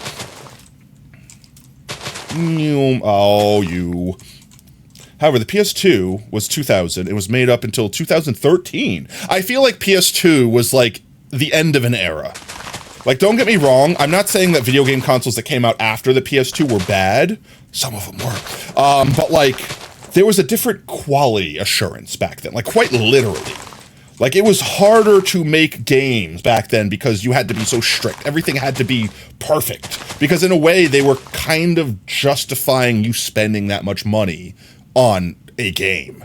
However, the PS2 was 2000. It was made up until 2013. I feel like PS2 was like the end of an era. Like, don't get me wrong. I'm not saying that video game consoles that came out after the PS2 were bad. Some of them were. But like, there was a different quality assurance back then. Like, quite literally. Like, it was harder to make games back then because you had to be so strict. Everything had to be perfect. Because in a way, they were kind of justifying you spending that much money on a game.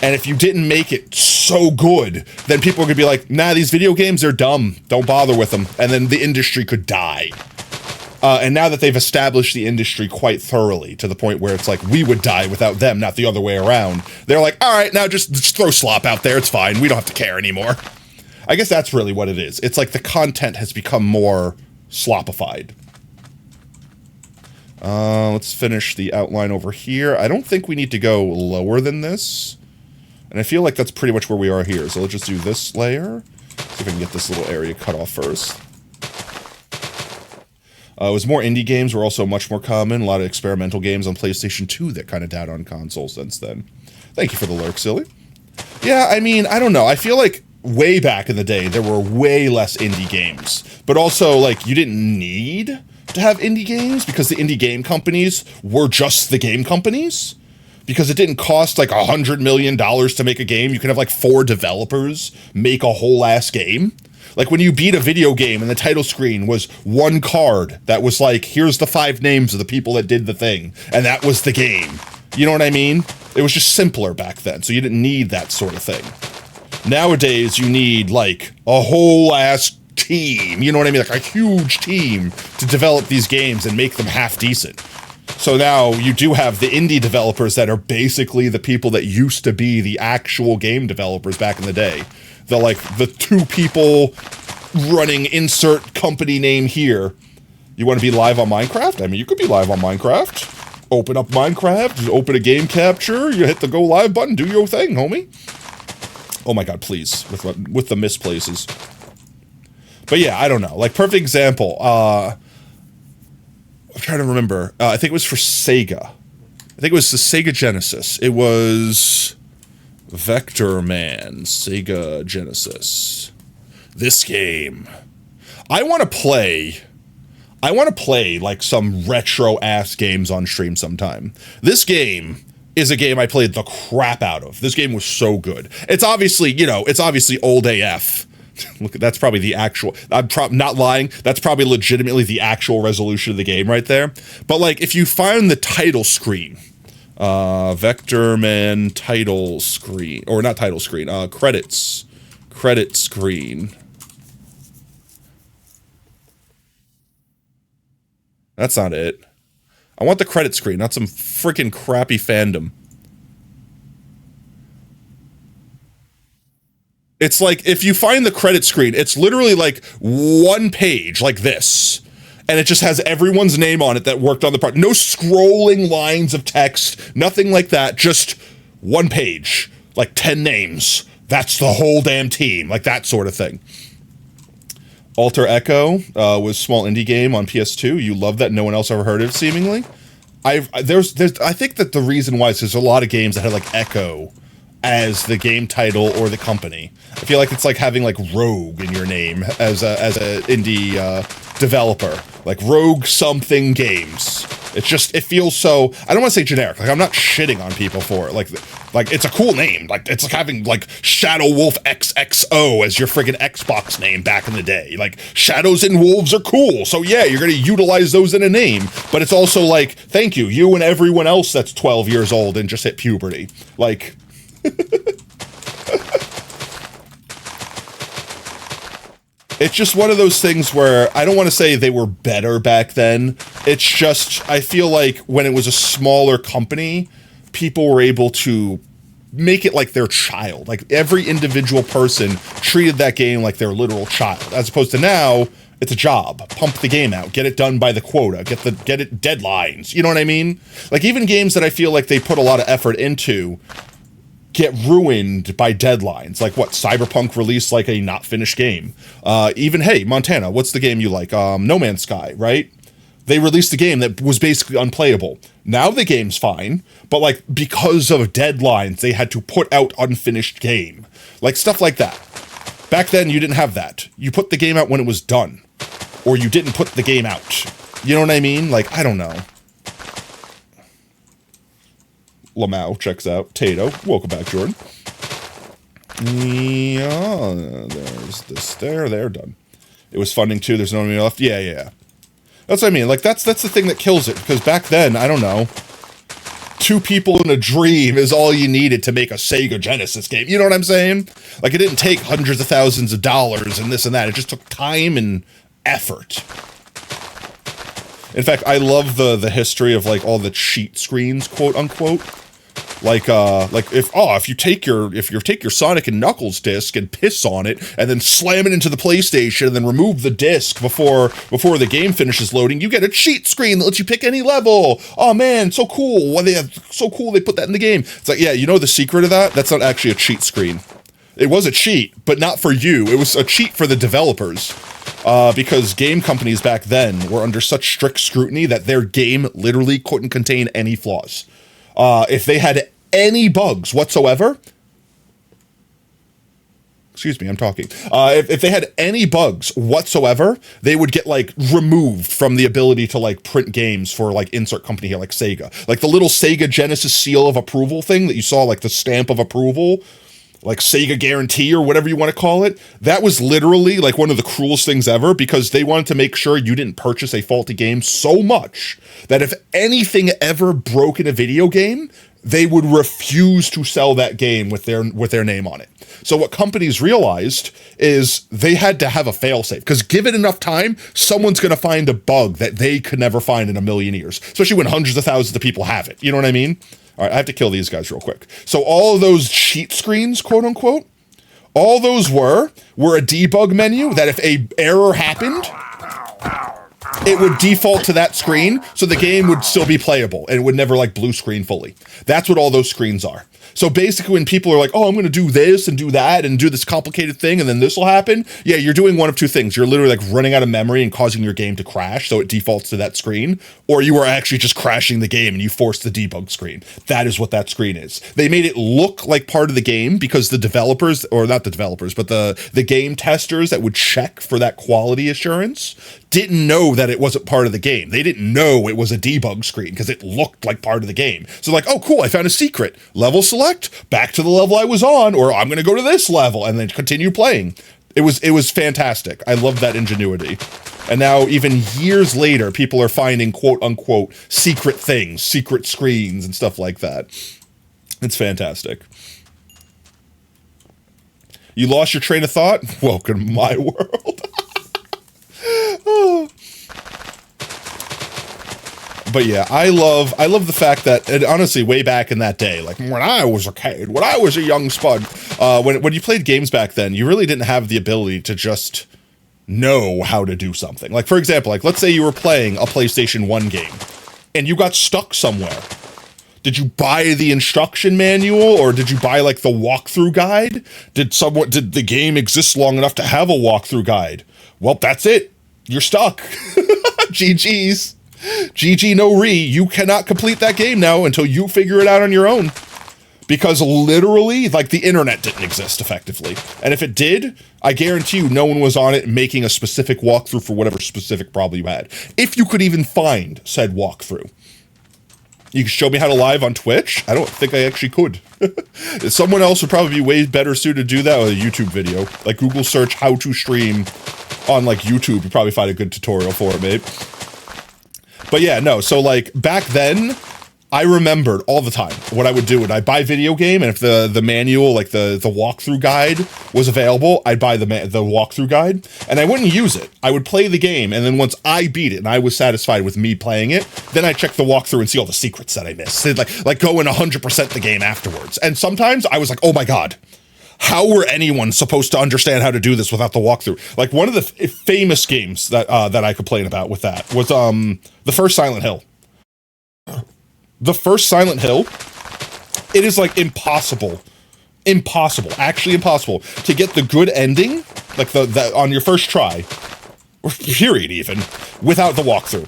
And if you didn't make it so good, then people are gonna be like, nah, these video games are dumb, don't bother with them, and then the industry could die. And now that they've established the industry quite thoroughly to the point where it's like, we would die without them, not the other way around, they're like, all right, now just throw slop out there, it's fine, we don't have to care anymore. I guess that's really what it is. It's like the content has become more slopified. Let's finish the outline over here. I don't think we need to go lower than this. And I feel like that's pretty much where we are here. So let's just do this layer. See if I can get this little area cut off first. It was more indie games were also much more common. A lot of experimental games on PlayStation 2 that kind of died on console since then. Thank you for the lurk, silly. Yeah, I mean, I don't know. I feel like way back in the day, there were way less indie games. But also, like, you didn't need to have indie games because the indie game companies were just the game companies. Because it didn't cost like $100 million to make a game. You can have like 4 developers make a whole ass game. Like when you beat a video game and the title screen was one card that was like, here's the 5 names of the people that did the thing. And that was the game. You know what I mean? It was just simpler back then. So you didn't need that sort of thing. Nowadays, you need like a whole ass team. You know what I mean? Like a huge team to develop these games and make them half decent. So now you do have the indie developers that are basically the people that used to be the actual game developers back in the day. The 2 people running insert company name here. You want to be live on Minecraft? I mean, you could be live on Minecraft. Open up Minecraft, open a game capture, you hit the go live button, do your thing, homie. Oh my god, please, with the misplaces. But yeah, I don't know. Like, perfect example, I'm trying to remember. I think it was for Sega. I think it was the Sega Genesis. It was Vector Man, Sega Genesis. This game. I want to play like some retro-ass games on stream sometime. This game is a game I played the crap out of. This game was so good. It's obviously, it's obviously old AF. Look, that's probably the actual, I'm not lying, that's probably legitimately the actual resolution of the game right there. But like, if you find the title screen, Vector Man title screen, or not title screen, credit screen. That's not it. I want the credit screen, not some freaking crappy fandom. It's like, if you find the credit screen, it's literally like one page like this. And it just has everyone's name on it that worked on the part. No scrolling lines of text, nothing like that. Just one page, like 10 names. That's the whole damn team, like that sort of thing. Alter Echo was a small indie game on PS2. You love that, no one else ever heard of, seemingly. I think that the reason why is there's a lot of games that had like Echo as the game title or the company. I feel like it's like having like Rogue in your name as a indie developer, like Rogue something games. It's just, it feels so, I don't want to say generic, like I'm not shitting on people for it, like it's a cool name, like it's like having like Shadow Wolf XXO as your friggin' Xbox name back in the day. Like shadows and wolves are cool, so yeah, you're gonna utilize those in a name, but it's also like, thank you, you and everyone else that's 12 years old and just hit puberty. Like, it's just one of those things where I don't want to say they were better back then. It's just, I feel like when it was a smaller company, people were able to make it like their child. Like every individual person treated that game like their literal child, as opposed to now, it's a job. Pump the game out, get it done by the quota, get it deadlines. You know what I mean? Like even games that I feel like they put a lot of effort into get ruined by deadlines. Like what, Cyberpunk released like a not finished game. Even, hey, Montana, what's the game you like? No Man's Sky, right? They released a game that was basically unplayable. Now the game's fine, but like because of deadlines, they had to put out unfinished game. Like stuff like that. Back then, you didn't have that. You put the game out when it was done. Or you didn't put the game out. You know what I mean? Like, I don't know. Lamau checks out. Tato, welcome back, Jordan. Yeah, there's this there. They're done. It was funding too. There's no money left. Yeah. That's what I mean. Like that's the thing that kills it. Because back then, I don't know, 2 people in a dream is all you needed to make a Sega Genesis game. You know what I'm saying? Like it didn't take hundreds of thousands of dollars and this and that. It just took time and effort. In fact, I love the history of like all the cheat screens, quote unquote. Like if you take your Sonic and Knuckles disc and piss on it and then slam it into the PlayStation and then remove the disc before the game finishes loading, you get a cheat screen that lets you pick any level. Oh man, so cool. Why they put that in the game. It's like, yeah, you know the secret of that? That's not actually a cheat screen. It was a cheat, but not for you. It was a cheat for the developers. Because game companies back then were under such strict scrutiny that their game literally couldn't contain any flaws. If they had any bugs whatsoever, excuse me, I'm talking. If they had any bugs whatsoever, they would get like removed from the ability to like print games for like insert company here, like Sega. Like the little Sega Genesis seal of approval thing that you saw, like the stamp of approval, like Sega guarantee or whatever you want to call it. That was literally like one of the cruelest things ever because they wanted to make sure you didn't purchase a faulty game so much that if anything ever broke in a video game, they would refuse to sell that game with their name on it. So what companies realized is they had to have a failsafe because given enough time, someone's going to find a bug that they could never find in a million years, especially when hundreds of thousands of people have it. You know what I mean? All right, I have to kill these guys real quick. So all of those cheat screens, quote unquote, all those were a debug menu that if a error happened, it would default to that screen, so the game would still be playable, and it would never, like, blue screen fully. That's what all those screens are. So basically when people are like, oh, I'm going to do this and do that and do this complicated thing and then this will happen, yeah, you're doing one of two things. You're literally like running out of memory and causing your game to crash, so it defaults to that screen, or you are actually just crashing the game and you force the debug screen. That is what that screen is. They made it look like part of the game because the developers, or not the developers, but the game testers that would check for that quality assurance didn't know that it wasn't part of the game. They didn't know it was a debug screen because it looked like part of the game. So like, oh, cool, I found a secret. Level select, back to the level I was on, or I'm going to go to this level and then continue playing. It was fantastic. I love that ingenuity. And now even years later, people are finding quote unquote secret things, secret screens and stuff like that. It's fantastic. You lost your train of thought? Welcome to my world. But yeah, I love the fact that, and honestly, way back in that day, like when I was a kid, when I was a young spud, when you played games back then, you really didn't have the ability to just know how to do something. Like for example, like let's say you were playing a PlayStation 1 game and you got stuck somewhere. Did you buy the instruction manual or did you buy like the walkthrough guide? Did the game exist long enough to have a walkthrough guide? Well, that's it. You're stuck. GG's. GG no re. You cannot complete that game now until you figure it out on your own. Because literally, like, the internet didn't exist effectively. And if it did, I guarantee you no one was on it making a specific walkthrough for whatever specific problem you had. If you could even find said walkthrough. You can show me how to live on Twitch? I don't think I actually could. Someone else would probably be way better suited to do that with a YouTube video. Like, Google search how to stream on, like, YouTube. You probably find a good tutorial for it, mate. But yeah, no, so, like, back then, I remembered all the time what I would do. I'd buy video game, and if the manual, like the walkthrough guide was available, I'd buy the walkthrough guide, and I wouldn't use it. I would play the game, and then once I beat it and I was satisfied with me playing it, then I check the walkthrough and see all the secrets that I missed. So like go and 100% the game afterwards. And sometimes I was like, oh my god, how were anyone supposed to understand how to do this without the walkthrough? Like, one of the famous games that I complain about with that was the first Silent Hill. The first Silent Hill, it is like impossible, actually impossible to get the good ending, like the on your first try, or period even, without the walkthrough.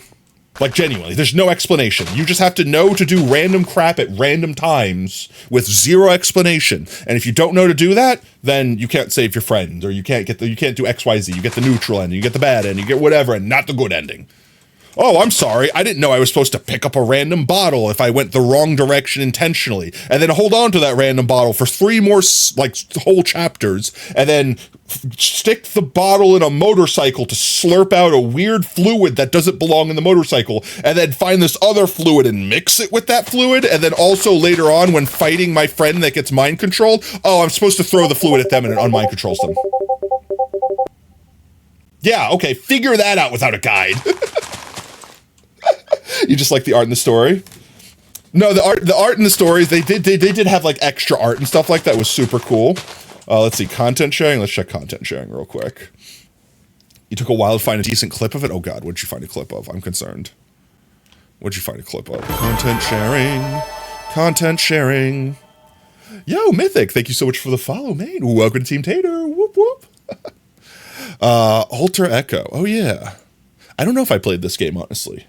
Like, genuinely, there's no explanation. You just have to know to do random crap at random times with zero explanation. And if you don't know to do that, then you can't save your friend, or you can't do XYZ. You get the neutral ending, you get the bad ending, you get whatever, and not the good ending. Oh, I'm sorry, I didn't know I was supposed to pick up a random bottle if I went the wrong direction intentionally, and then hold on to that random bottle for 3 more, like, whole chapters, and then stick the bottle in a motorcycle to slurp out a weird fluid that doesn't belong in the motorcycle, and then find this other fluid and mix it with that fluid, and then also later on, when fighting my friend that gets mind controlled, oh, I'm supposed to throw the fluid at them and it unmind controls them. Yeah, okay, figure that out without a guide. You just like the art in the story? No, the art in the stories, they did have like extra art and stuff like that. It was super cool. Let's see, content sharing. Let's check content sharing real quick. You took a while to find a decent clip of it? Oh god, what'd you find a clip of? I'm concerned. What'd you find a clip of? Content sharing. Content sharing. Yo, Mythic, thank you so much for the follow, man. Welcome to Team Tater. Whoop whoop. Alter Echo. Oh yeah. I don't know if I played this game, honestly.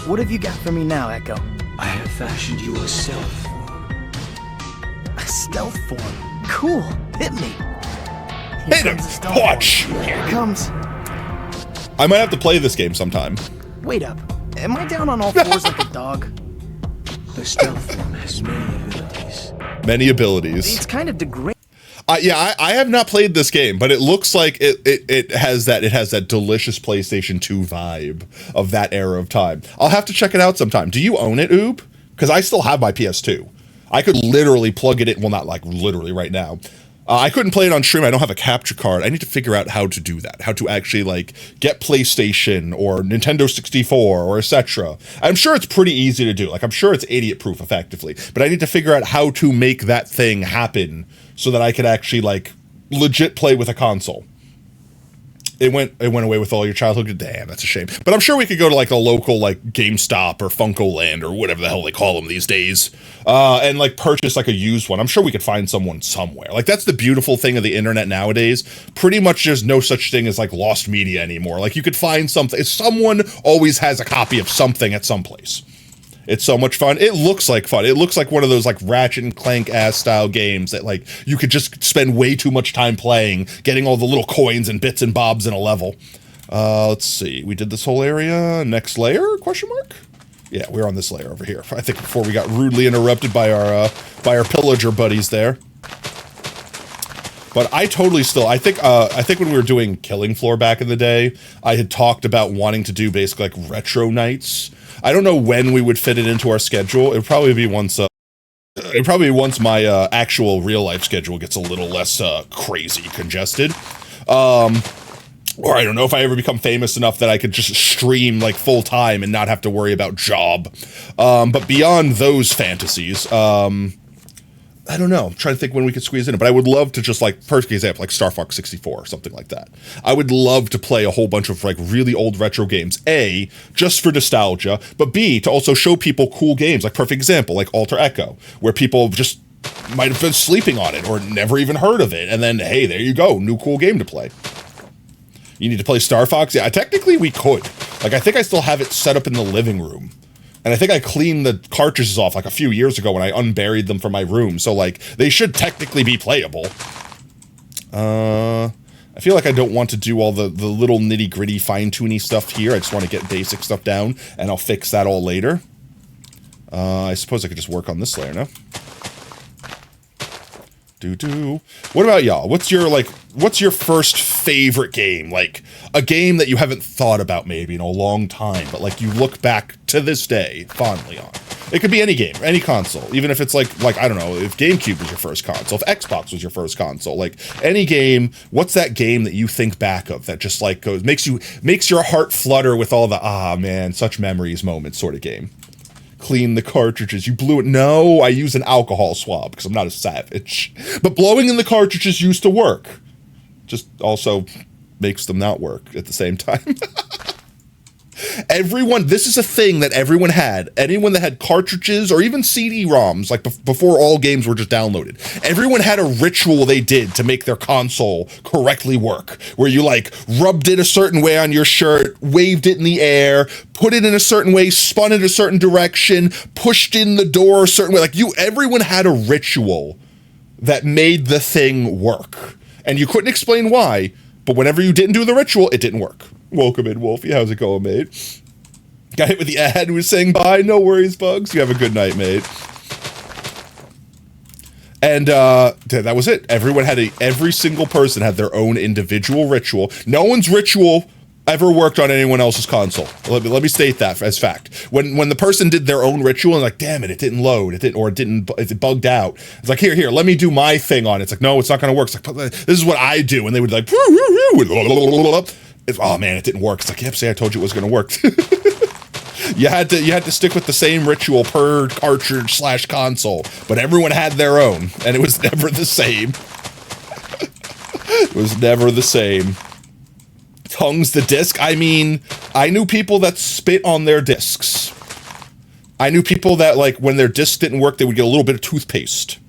What have you got for me now, Echo? I have fashioned you a stealth form. A stealth form? Cool. Hit me. Hit him! Watch! Here it comes. I might have to play this game sometime. Wait up. Am I down on all fours like a dog? The stealth form has many abilities. Many abilities. It's kind of degrading. Yeah, I have not played this game, but it looks like it has that delicious PlayStation 2 vibe of that era of time. I'll have to check it out sometime. Do you own it, Oob? Because I still have my PS2. I could literally plug it in. Well, not like literally right now. I couldn't play it on stream. I don't have a capture card. I need to figure out how to do that. How to actually like get PlayStation or Nintendo 64 or etc. I'm sure it's pretty easy to do. Like, I'm sure it's idiot proof effectively, but I need to figure out how to make that thing happen so that I could actually like legit play with a console. It went away with all your childhood. Damn, that's a shame. But I'm sure we could go to like a local like GameStop or Funko Land or whatever the hell they call them these days, and like purchase like a used one. I'm sure we could find someone somewhere. Like, that's the beautiful thing of the internet nowadays. Pretty much there's no such thing as like lost media anymore. Like, you could find something. Someone always has a copy of something at some place. It's so much fun. It looks like fun. It looks like one of those like Ratchet and Clank ass style games that like you could just spend way too much time playing, getting all the little coins and bits and bobs in a level. Let's see. We did this whole area. Next layer? Question mark? Yeah, we're on this layer over here. I think before we got rudely interrupted by our pillager buddies there. But I totally still, I think when we were doing Killing Floor back in the day, I had talked about wanting to do basically like retro nights. I don't know when we would fit it into our schedule. It would probably be once my actual real life schedule gets a little less crazy congested. Or I don't know if I ever become famous enough that I could just stream like full time and not have to worry about job. But beyond those fantasies, I don't know. I'm trying to think when we could squeeze in it, but I would love to just like, perfect example, like Star Fox 64 or something like that. I would love to play a whole bunch of like really old retro games. A, just for nostalgia, but B, to also show people cool games. Like, perfect example, like Alter Echo, where people just might have been sleeping on it or never even heard of it. And then, hey, there you go, new cool game to play. You need to play Star Fox? Yeah, technically we could. Like, I think I still have it set up in the living room. And I think I cleaned the cartridges off like a few years ago when I unburied them from my room. So like they should technically be playable. I feel like I don't want to do all the little nitty gritty fine tuning stuff here. I just want to get basic stuff down and I'll fix that all later. I suppose I could just work on this layer now. What about y'all? What's your first favorite game? Like a game that you haven't thought about maybe in a long time, but like you look back to this day fondly on. It could be any game, any console, even if it's like I don't know, if GameCube was your first console, if Xbox was your first console, like any game. What's that game that you think back of that just like makes your heart flutter with all the man, such memories moments sort of game? Clean the cartridges. You blew it. No, I use an alcohol swab because I'm not a savage. But blowing in the cartridges used to work. Just also makes them not work at the same time. This is a thing that everyone had. Anyone that had cartridges or even CD-ROMs, like before all games were just downloaded. Everyone had a ritual they did to make their console correctly work, where you like rubbed it a certain way on your shirt, waved it in the air, put it in a certain way, spun it a certain direction, pushed in the door a certain way. Like everyone had a ritual that made the thing work. And you couldn't explain why, but whenever you didn't do the ritual, it didn't work. Welcome in, Wolfie. How's it going, mate? Got hit with the ad who was saying bye. No worries, Bugs. You have a good night, mate. And that was it. Every single person had their own individual ritual. No one's ritual ever worked on anyone else's console. Let me state that as fact. When the person did their own ritual and like, damn it didn't load, it bugged out. It's like, here, let me do my thing on it. It's like, no, it's not going to work. It's like, this is what I do. And they would like, oh man, it didn't work. It's like, yep, see, I told you it was going to work. You had to stick with the same ritual per cartridge / console, but everyone had their own, and it was never the same. It was never the same. Tongues the disc. I mean, I knew people that spit on their discs. I knew people that, like, when their disc didn't work, they would get a little bit of toothpaste.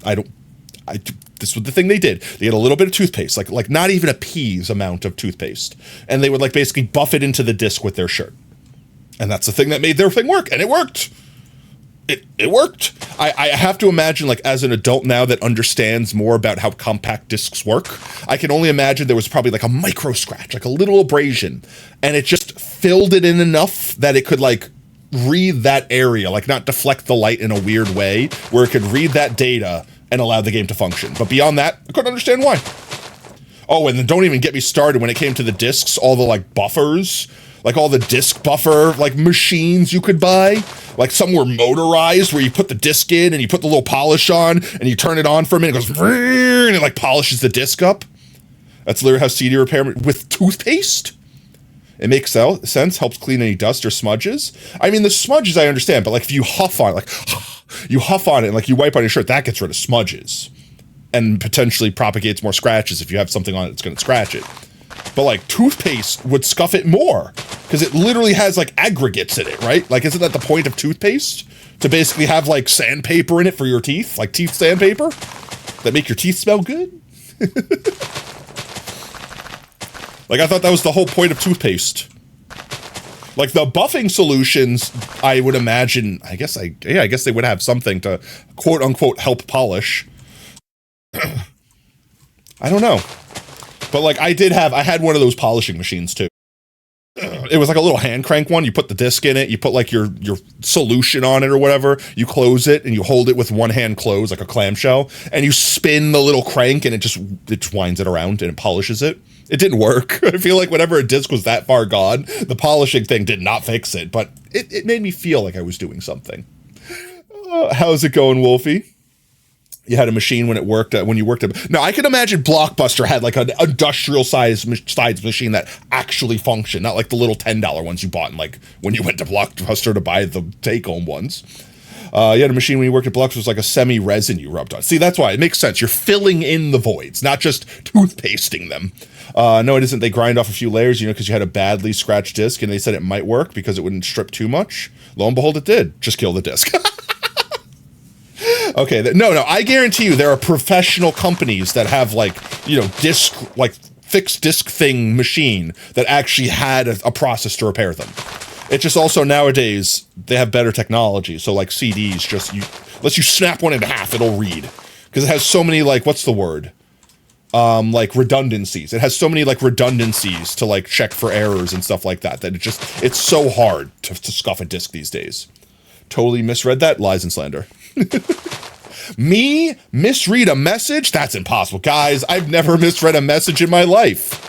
This was the thing they did. They had a little bit of toothpaste, like not even a pea's amount of toothpaste. And they would, like, basically buff it into the disc with their shirt. And that's the thing that made their thing work. And it worked. It worked. I have to imagine, like, as an adult now that understands more about how compact discs work, I can only imagine there was probably like a micro scratch, like a little abrasion, and it just filled it in enough that it could, like, read that area, like not deflect the light in a weird way, where it could read that data and allow the game to function. But beyond that, I couldn't understand why. Oh, and then don't even get me started when it came to the discs, all the, like, buffers, like all the disc buffer, like, machines you could buy. Like, some were motorized where you put the disc in and you put the little polish on and you turn it on for a minute, it goes, and it, like, polishes the disc up. That's literally how CD repair with toothpaste. It makes sense, helps clean any dust or smudges. I mean, the smudges I understand, but, like, if you huff on it, like, you huff on it and, like, you wipe on your shirt, that gets rid of smudges and potentially propagates more scratches if you have something on it that's going to scratch it. But, like, toothpaste would scuff it more because it literally has, like, aggregates in it, right? Like, isn't that the point of toothpaste? To basically have, like, sandpaper in it for your teeth? Like teeth sandpaper? That make your teeth smell good? Like, I thought that was the whole point of toothpaste. Like, the buffing solutions, I would imagine, I guess they would have something to, quote-unquote, help polish. I don't know. But, like, I had one of those polishing machines, too. It was like a little hand crank one. You put the disc in it, you put, like, your solution on it or whatever, you close it, and you hold it with one hand closed, like a clamshell, and you spin the little crank, and it just winds it around, and it polishes it. It didn't work. I feel like whenever a disc was that far gone, the polishing thing did not fix it, but it made me feel like I was doing something. How's it going, Wolfie? You had a machine when you worked at... No, I can imagine Blockbuster had, like, an industrial-sized machine that actually functioned, not like the little $10 ones you bought in, like, when you went to Blockbuster to buy the take-home ones. You had a machine when you worked at Blockbuster, was like a semi-resin you rubbed on. See, that's why. It makes sense. You're filling in the voids, not just toothpasting them. No, it isn't. They grind off a few layers, because you had a badly scratched disc, and they said it might work because it wouldn't strip too much. Lo and behold, it did. Just kill the disc. Okay, no, I guarantee you there are professional companies that have, like, fixed disc thing machine that actually had a process to repair them. It's just also nowadays they have better technology. So like CDs, just unless you snap one in half, it'll read because it has so many like what's the word? Like redundancies. It has so many like redundancies to like check for errors and stuff like that that it's so hard to scuff a disc these days. Totally misread that. Lies and slander. Me misread a message? That's impossible. Guys, I've never misread a message in my life.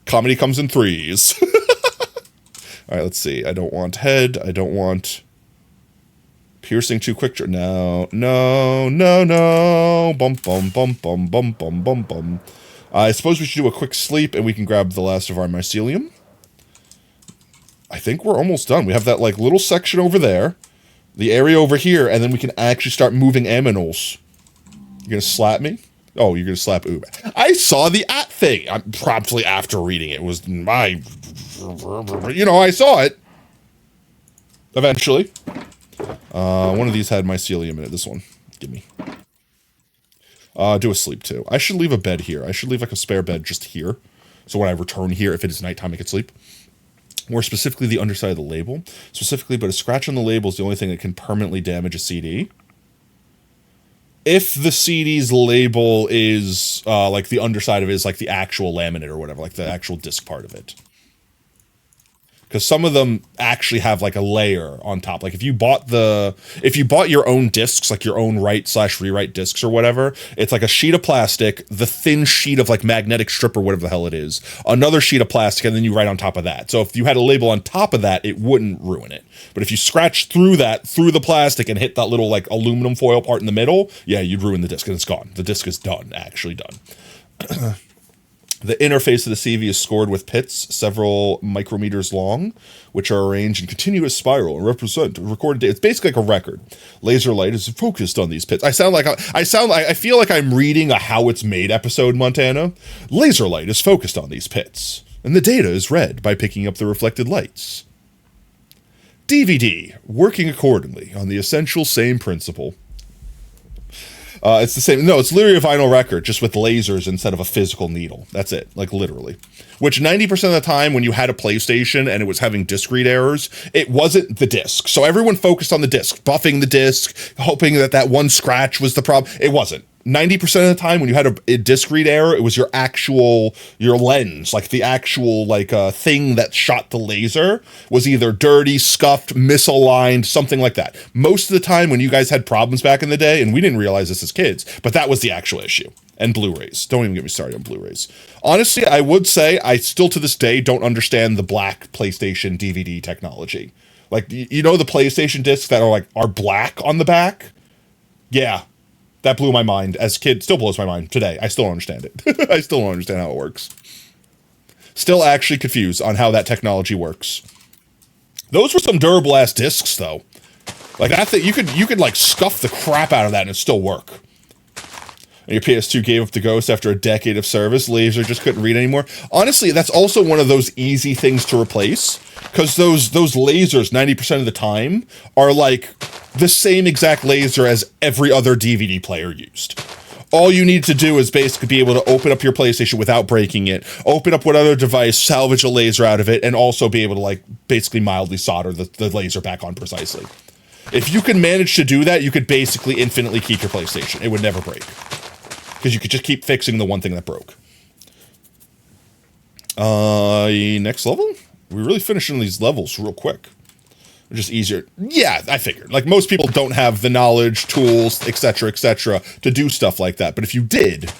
Comedy comes in threes. All right, let's see. I don't want head. I don't want piercing too quick. No. Bum, bum, bum, bum, bum, bum, bum, bum. I suppose we should do a quick sleep and we can grab the last of our mycelium. I think we're almost done. We have that like little section over there. The area over here, and then we can actually start moving aminals. You're gonna slap me? Oh, you're gonna slap Oob. I saw the at thing. Promptly after reading it. It was my, I saw it. Eventually. One of these had mycelium in it. This one, give me. Do a sleep too. I should leave a bed here. I should leave like a spare bed just here. So when I return here, if it is nighttime, I can sleep. More specifically, the underside of the label. Specifically, but a scratch on the label is the only thing that can permanently damage a CD. If the CD's label is, like the underside of it is like the actual laminate or whatever, like the actual disc part of it. Because some of them actually have like a layer on top. Like if you bought your own discs, like your own write/rewrite discs or whatever, it's like a sheet of plastic, the thin sheet of like magnetic strip or whatever the hell it is, another sheet of plastic, and then you write on top of that. So if you had a label on top of that, it wouldn't ruin it. But if you scratch through the plastic and hit that little like aluminum foil part in the middle, yeah, you'd ruin the disc and it's gone. The disc is done, actually done. The interface of the CV is scored with pits, several micrometers long, which are arranged in continuous spiral and represent recorded data. It's basically like a record. Laser light is focused on these pits. I feel like I'm reading a How It's Made episode, Montana. Laser light is focused on these pits, and the data is read by picking up the reflected lights. DVD, working accordingly on the essential same principle. It's the same. No, it's literally a vinyl record, just with lasers instead of a physical needle. That's it, like literally. Which 90% of the time when you had a PlayStation and it was having disc read errors, it wasn't the disc. So everyone focused on the disc, buffing the disc, hoping that one scratch was the problem. It wasn't. 90% of the time when you had a disc read error, it was your lens, like the actual thing that shot the laser was either dirty, scuffed, misaligned, something like that. Most of the time when you guys had problems back in the day, and we didn't realize this as kids, but that was the actual issue. And Blu-rays. Don't even get me started on Blu-rays. Honestly, I would say I still to this day don't understand the black PlayStation DVD technology. Like, the PlayStation discs that are black on the back? Yeah. That blew my mind as a kid. Still blows my mind today. I still don't understand it. I still don't understand how it works. Still actually confused on how that technology works. Those were some durable ass discs though. Like I think you could like scuff the crap out of that and it still work. And your PS2 gave up the ghost after a decade of service. Laser just couldn't read anymore. Honestly, that's also one of those easy things to replace. Because those lasers, 90% of the time, are like the same exact laser as every other DVD player used. All you need to do is basically be able to open up your PlayStation without breaking it, open up what other device, salvage a laser out of it, and also be able to like basically mildly solder the laser back on precisely. If you can manage to do that, you could basically infinitely keep your PlayStation. It would never break. Because you could just keep fixing the one thing that broke. Next level? We're really finishing these levels real quick. They're just easier. Yeah, I figured. Like, most people don't have the knowledge, tools, etc., to do stuff like that. But if you did,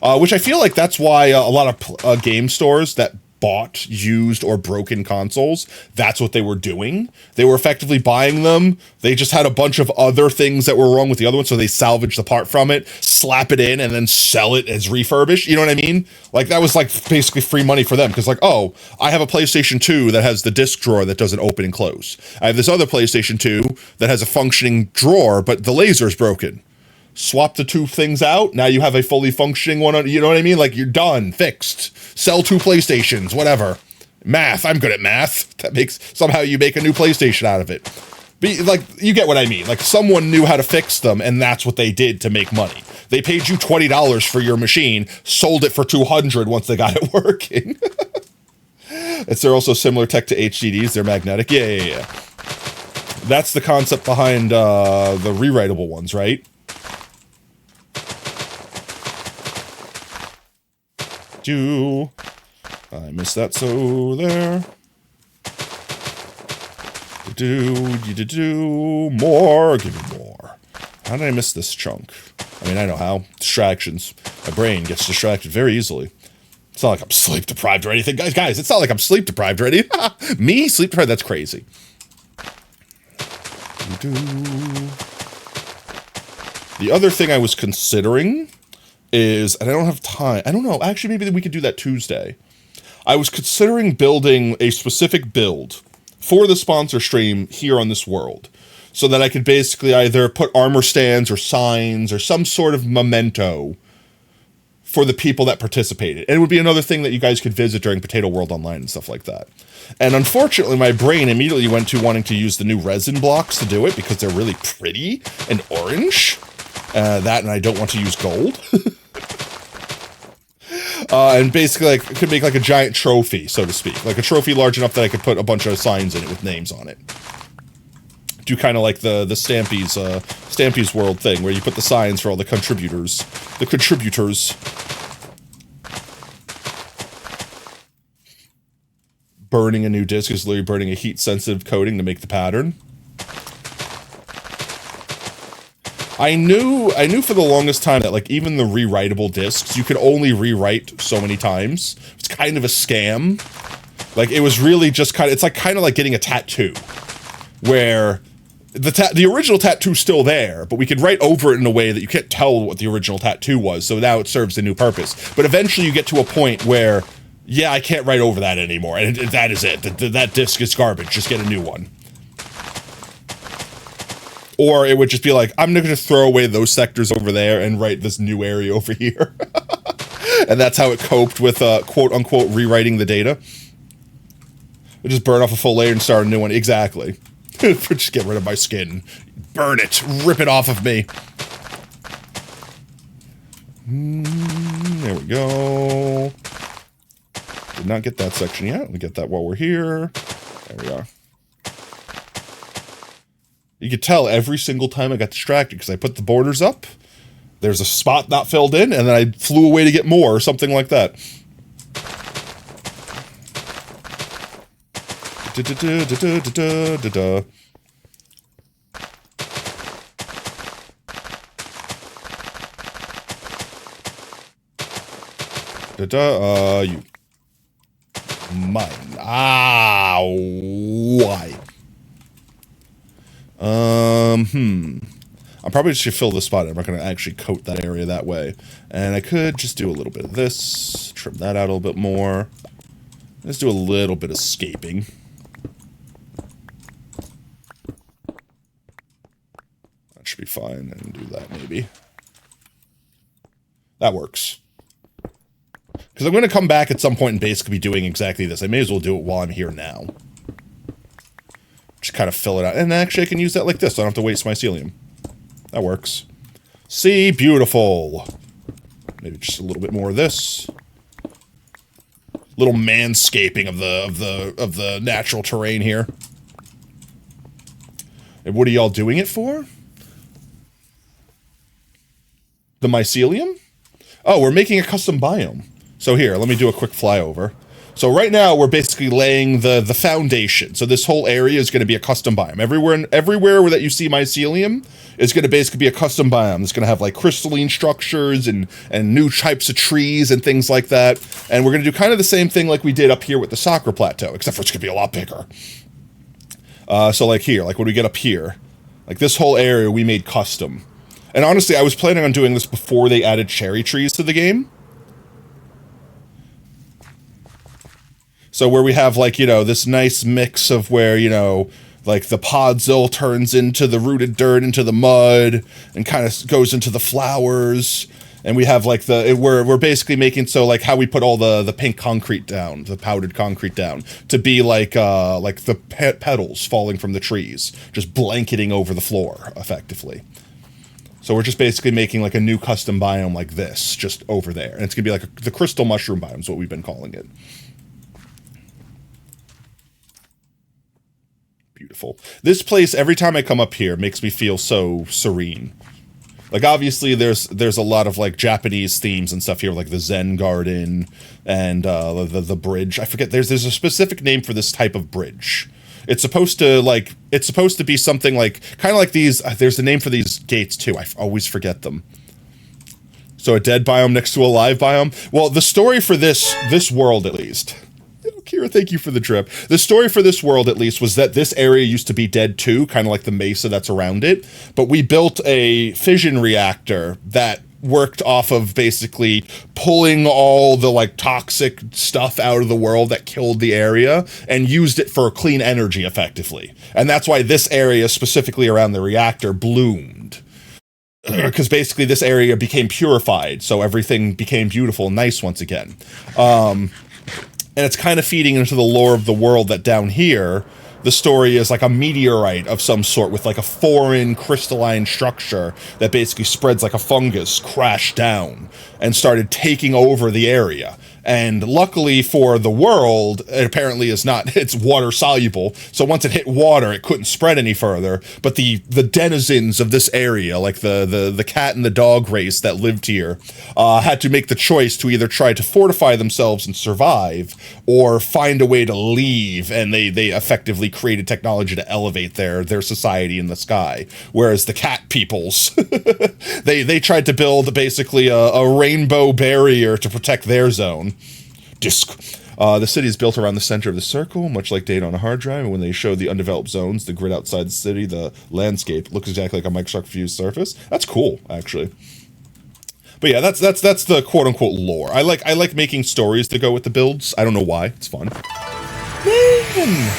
which I feel like that's why a lot of game stores that bought used or broken consoles, that's what they were doing. They were effectively buying them. They just had a bunch of other things that were wrong with the other one, so they salvaged the part from it, slap it in, and then sell it as refurbished. You know what I mean? Like, that was like basically free money for them, because like, oh, I have a PlayStation 2 that has the disc drawer that doesn't open and close. I have this other PlayStation 2 that has a functioning drawer, but the laser's broken. Swap the two things out. Now you have a fully functioning one. You know what I mean? Like, you're done, fixed. Sell 2 PlayStations, whatever. Math. I'm good at math. Somehow you make a new PlayStation out of it. Like, you get what I mean. Like, someone knew how to fix them, and that's what they did to make money. They paid you $20 for your machine, sold it for $200 once they got it working. Is there also similar tech to HDDs? They're magnetic? Yeah. That's the concept behind the rewritable ones, right? I missed that, so there. More, give me more. How did I miss this chunk? I mean, I know how. Distractions. My brain gets distracted very easily. It's not like I'm sleep deprived or anything. Guys, it's not like I'm sleep deprived or anything. Me? Sleep deprived? That's crazy. The other thing I was considering is, and I don't have time. I don't know. Actually, maybe we could do that Tuesday. I was considering building a specific build for the sponsor stream here on this world, so that I could basically either put armor stands or signs or some sort of memento for the people that participated. And it would be another thing that you guys could visit during Potato World Online and stuff like that. And unfortunately, my brain immediately went to wanting to use the new resin blocks to do it because they're really pretty and orange. That, and I don't want to use gold. And basically, like, could make like a giant trophy, so to speak. Like a trophy large enough that I could put a bunch of signs in it with names on it. Do kind of like the Stampy's World thing, where you put the signs for all the contributors. Burning a new disc is literally burning a heat-sensitive coating to make the pattern. I knew for the longest time that, like, even the rewritable discs, you could only rewrite so many times. It's kind of a scam. Like, it was really just it's kind of like getting a tattoo, where the original tattoo's still there, but we could write over it in a way that you can't tell what the original tattoo was, so now it serves a new purpose. But eventually you get to a point where, yeah, I can't write over that anymore, and that is it. That disc is garbage. Just get a new one. Or it would just be like, I'm going to throw away those sectors over there and write this new area over here. And that's how it coped with, quote-unquote, rewriting the data. It just burn off a full layer and start a new one. Exactly. Just get rid of my skin. Burn it. Rip it off of me. There we go. Did not get that section yet. We get that while we're here. There we are. You could tell every single time I got distracted because I put the borders up. There's a spot not filled in, and then I flew away to get more or something like that. You. Mine. Ah, why? I probably should fill the spot. I'm not going to actually coat that area that way. And I could just do a little bit of this, trim that out a little bit more. Let's do a little bit of scaping. That should be fine. And do that maybe. That works. Because I'm going to come back at some point and basically be doing exactly this. I may as well do it while I'm here now. Just kind of fill it out. And actually I can use that like this, so I don't have to waste mycelium. That works. See? Beautiful. Maybe just a little bit more of this. Little manscaping of the natural terrain here. And what are y'all doing it for? The mycelium? Oh, we're making a custom biome. So here, let me do a quick flyover. So right now, we're basically laying the foundation. So this whole area is going to be a custom biome. Everywhere that you see mycelium is going to basically be a custom biome. It's going to have like crystalline structures and new types of trees and things like that. And we're going to do kind of the same thing like we did up here with the soccer plateau, except for it's going to be a lot bigger. So like here, like when we get up here, like this whole area we made custom. And honestly, I was planning on doing this before they added cherry trees to the game. So where we have, like, you know, this nice mix of where, you know, like the podzol turns into the rooted dirt, into the mud, and kind of goes into the flowers. And we have, like, we're basically making, so, like, how we put all the pink concrete down, the powdered concrete down, to be like the petals falling from the trees, just blanketing over the floor, effectively. So we're just basically making, like, a new custom biome like this, just over there. And it's going to be like the crystal mushroom biome is what we've been calling it. beautiful. This place, every time I come up here, makes me feel so serene. Like, obviously, there's a lot of, like, Japanese themes and stuff here, like the Zen Garden and the bridge. I forget, there's a specific name for this type of bridge. It's supposed to be something like, kind of like these, there's a name for these gates, too. I always forget them. So a dead biome next to a live biome? Well, the story for this world, at least... Kira, thank you for the drip. The story for this world, at least, was that this area used to be dead too, kind of like the mesa that's around it. But we built a fission reactor that worked off of basically pulling all the like toxic stuff out of the world that killed the area and used it for clean energy effectively. And that's why this area, specifically around the reactor, bloomed. Because basically this area became purified, so everything became beautiful and nice once again. And it's kind of feeding into the lore of the world that down here, the story is like a meteorite of some sort with like a foreign crystalline structure that basically spreads like a fungus, crashed down and started taking over the area. And luckily for the world, it apparently is not, it's water soluble. So once it hit water, it couldn't spread any further. But the denizens of this area, like the cat and the dog race that lived here, had to make the choice to either try to fortify themselves and survive or find a way to leave. And they effectively created technology to elevate their society in the sky. Whereas the cat peoples, they tried to build basically a rainbow barrier to protect their zone. Disk. The city is built around the center of the circle, much like data on a hard drive. And when they show the undeveloped zones, the grid outside the city, the landscape looks exactly like a Microsoft Fuse surface. That's cool, actually. But yeah, that's the quote unquote lore. I like making stories to go with the builds. I don't know why. It's fun. Man.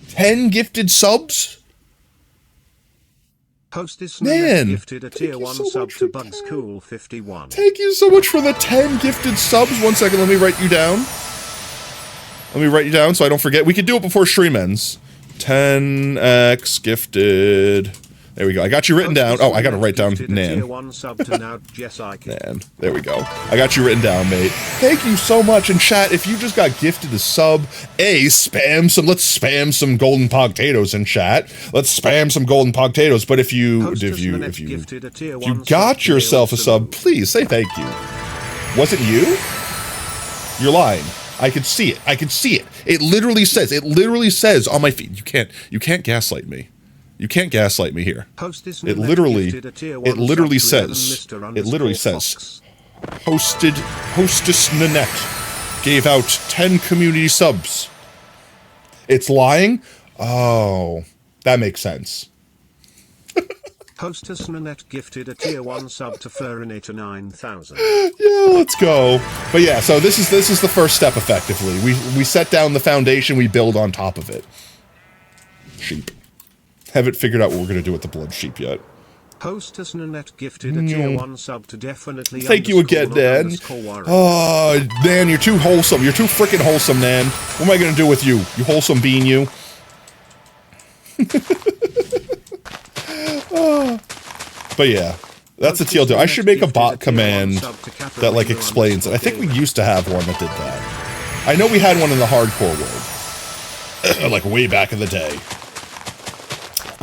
Ten gifted subs? Hostess Man, gifted a tier 1 so sub to 10. Bugs Cool 51. Thank you so much for the 10 gifted subs. 1 second, let me write you down. Let me write you down so I don't forget. We could do it before stream ends. 10x gifted. There we go. I got you written down. Oh, I got to write down Nan. Nan. There we go. I got you written down, mate. Thank you so much. And chat, if you just got gifted a sub, let's spam some golden potatoes in chat. Let's spam some golden potatoes. But if you got yourself a sub, please say thank you. Was it you? You're lying. I could see it. I could see it. It literally says on my feed. You can't gaslight me. You can't gaslight me here. It literally says, Hostess Nanette gave out 10 community subs. It's lying? Oh, that makes sense. Hostess Nanette gifted a tier 1 sub to Furinator 9000. Yeah, let's go. But yeah, so this is the first step effectively. We set down the foundation, we build on top of it. Sheep. Haven't figured out what we're going to do with the blood sheep yet. Hostess Nanette gifted a tier 1 sub to definitely. Thank you again, Nan. Oh, Nan, you're too wholesome. You're too freaking wholesome, Nan. What am I going to do with you? You wholesome bean, you. But yeah, that's the TLD. I should make a bot command that like explains it. I think we used to have one that did that. I know we had one in the hardcore world, like way back in the day.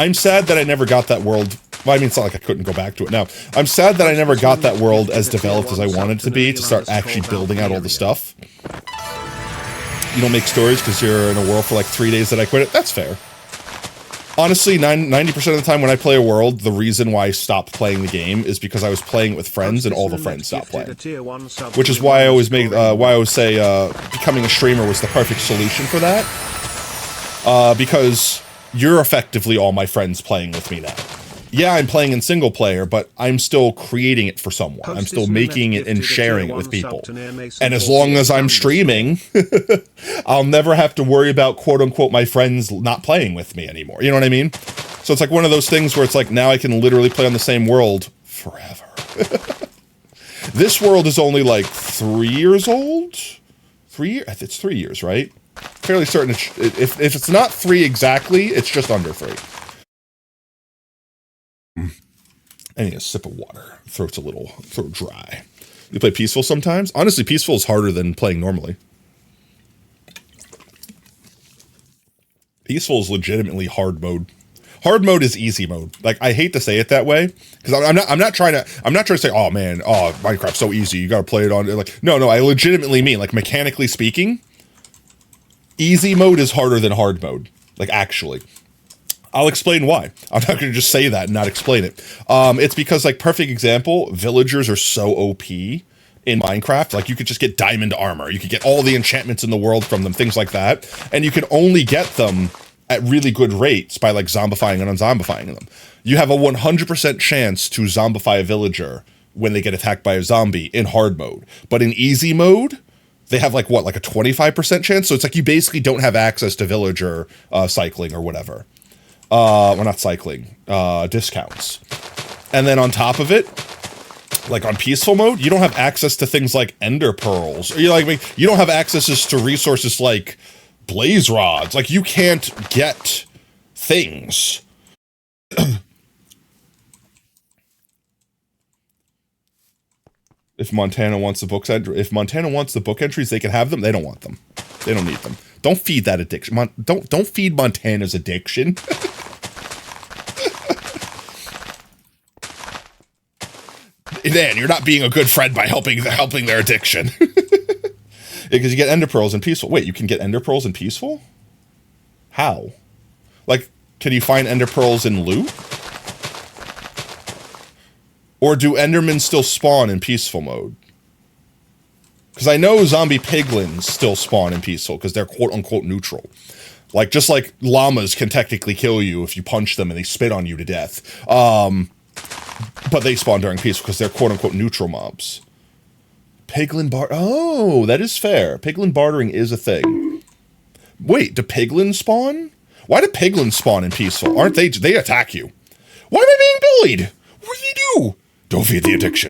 I'm sad that I never got that world. Well, I mean, it's not like I couldn't go back to it now. I'm sad that I never got that world as developed as I wanted it to be, to start actually building out all the stuff. You don't make stories because you're in a world for like 3 days that I quit it. That's fair. Honestly, 90% of the time when I play a world, the reason why I stopped playing the game is because I was playing it with friends and all the friends stopped playing. Which is why I always make, why I always say becoming a streamer was the perfect solution for that. Because you're effectively all my friends playing with me now. Yeah, I'm playing in single player, but I'm still creating it for someone. I'm still making it and sharing it with people. And as long as I'm streaming, I'll never have to worry about quote-unquote my friends not playing with me anymore. You know what I mean? So it's like one of those things where it's like now I can literally play on the same world forever. This world is only like 3 years old? 3 years? It's 3 years, right? Fairly certain if it's not 3 exactly, it's just under 3. I need a sip of water. Throat dry. You play peaceful sometimes? Honestly, peaceful is harder than playing normally. Peaceful is legitimately hard mode. Hard mode is easy mode. Like, I hate to say it that way because I'm not trying to say, oh man, oh, Minecraft's so easy, you got to play it on, like, no, I legitimately mean, like, mechanically speaking, easy mode is harder than hard mode. Like, actually, I'll explain why. I'm not going to just say that and not explain it. It's because, like, perfect example, villagers are so OP in Minecraft. Like, you could just get diamond armor, you could get all the enchantments in the world from them, things like that, and you can only get them at really good rates by, like, zombifying and unzombifying them. You have a 100% chance to zombify a villager when they get attacked by a zombie in hard mode. But in easy mode, they have, like, what, like a 25% chance? So it's like you basically don't have access to villager cycling or whatever. Well, not cycling, discounts. And then on top of it, like on peaceful mode, you don't have access to things like ender pearls. Or you don't have access to resources like blaze rods. Like, you can't get things. If Montana wants the book entries, they can have them. They don't want them. They don't need them. Don't feed that addiction. Don't feed Montana's addiction. Dan, you're not being a good friend by helping their addiction. Because you get ender pearls in peaceful. Wait, you can get ender pearls in peaceful? How? Like, can you find ender pearls in loot? Or do endermen still spawn in peaceful mode? Because I know zombie piglins still spawn in peaceful because they're quote-unquote neutral. Like, just like llamas can technically kill you if you punch them and they spit on you to death. But they spawn during peaceful because they're quote-unquote neutral mobs. Piglin oh, that is fair. Piglin bartering is a thing. Wait, do piglins spawn? Why do piglins spawn in peaceful? Aren't they attack you? Why am I being bullied? What did he do? Don't feed the addiction.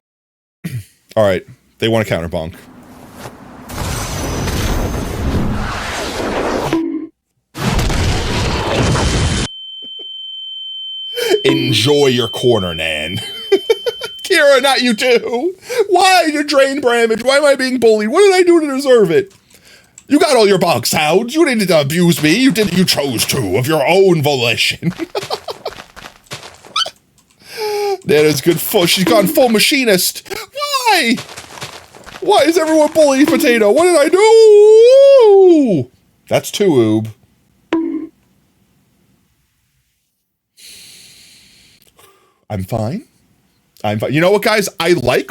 Alright, they want to counter bonk. Enjoy your corner, Nan. Kira, not you too. Why you drain damage? Why am I being bullied? What did I do to deserve it? You got all your box sounds. You didn't abuse me. You chose to of your own volition. Nana's good full. She's gone full machinist. Why? Why is everyone bullying Potato? What did I do? That's 2 oob. I'm fine. You know what, guys? I like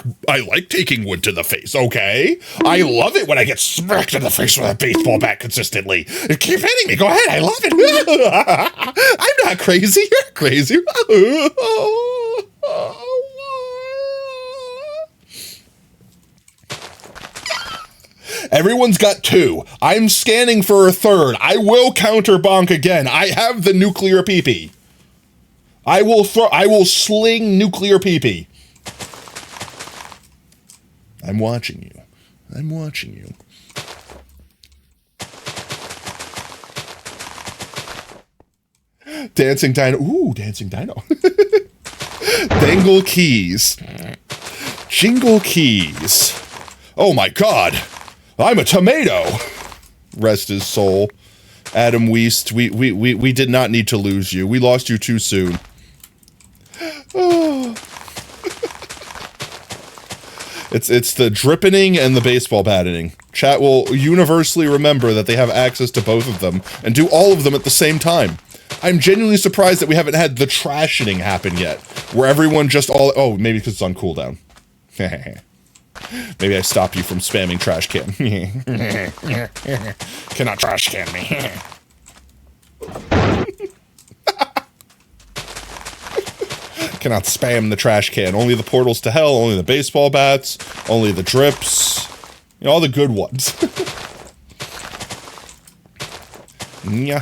taking wood to the face, okay? I love it when I get smacked in the face with a baseball bat consistently. Keep hitting me. Go ahead. I love it. I'm not crazy. You're crazy. Everyone's got 2. I'm scanning for a 3rd. I will counter bonk again. I have the nuclear peepee. I will sling nuclear peepee. I'm watching you. I'm watching you. Dancing Dino. Ooh, Dancing Dino. Dangle keys. Jingle keys. Oh my god. I'm a tomato. Rest his soul. Adam Weist, we did not need to lose you. We lost you too soon. Oh. It's the drippening and the baseball batting. Chat will universally remember that they have access to both of them and do all of them at the same time. I'm genuinely surprised that we haven't had the trashing happen yet, where everyone just oh, maybe because it's on cooldown. Maybe I stop you from spamming trash can. Cannot trash can me. Cannot spam the trash can. Only the portals to hell, only the baseball bats, only the drips. You know, all the good ones. Yeah.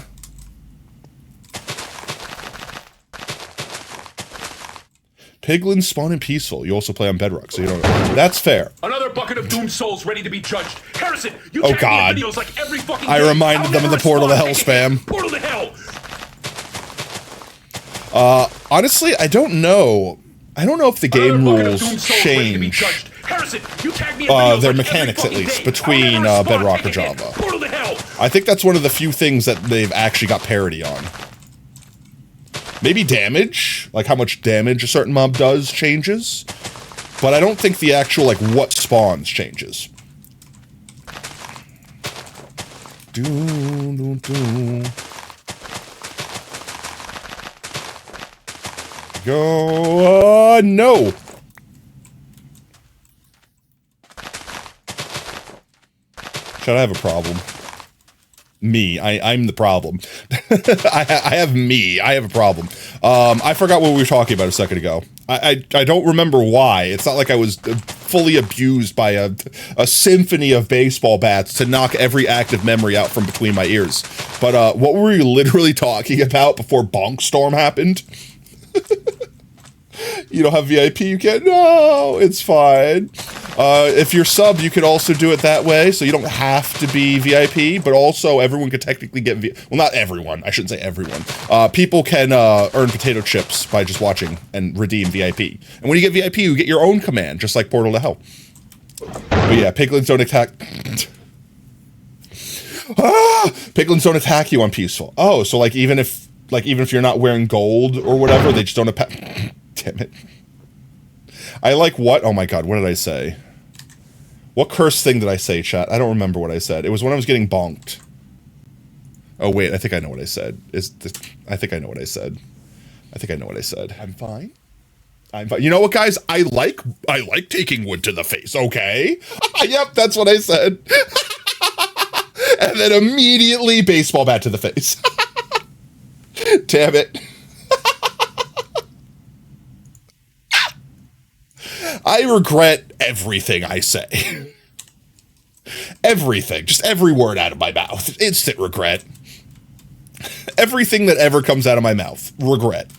Piglins spawn in peaceful. You also play on Bedrock, so you don't know. That's fair. Another bucket of doomed souls ready to be judged. Harrison, you oh god. videos like every fucking I day. reminded them of the Portal to Hell spam. Portal to Hell. Honestly, I don't know. I don't know if the game rules change Harrison, you tag me their mechanics, at least, between Bedrock or Java. Portal to Hell. I think that's one of the few things that they've actually got parity on. Maybe damage, like how much damage a certain mob does changes, but I don't think the actual, like, what spawns changes. Go, no. Should I have a problem? Me. I'm the problem. I have me. I have a problem. I forgot what we were talking about a second ago. I don't remember why. It's not like I was fully abused by a symphony of baseball bats to knock every active memory out from between my ears. But what were we literally talking about before Bonk Storm happened? You don't have VIP, you can't. No, it's fine. If you're sub, you could also do it that way, so you don't have to be VIP, but also everyone could technically get well, not everyone. I shouldn't say everyone. People can earn potato chips by just watching and redeem VIP. And when you get VIP, you get your own command, just like Portal to Hell. But yeah, piglins don't attack. Piglins don't attack you on peaceful. Oh, so like even if you're not wearing gold or whatever, they just don't attack. Damn it. I like what? Oh my god, what did I say? What cursed thing did I say, chat? I don't remember what I said. It was when I was getting bonked. Oh wait, I think I know what I said. I think I know what I said. I think I know what I said. I'm fine. I'm fine. You know what, guys? I like taking wood to the face, okay? Yep, that's what I said. And then immediately baseball bat to the face. Damn it. I regret everything I say. Everything. Just every word out of my mouth. Instant regret. Everything that ever comes out of my mouth. Regret.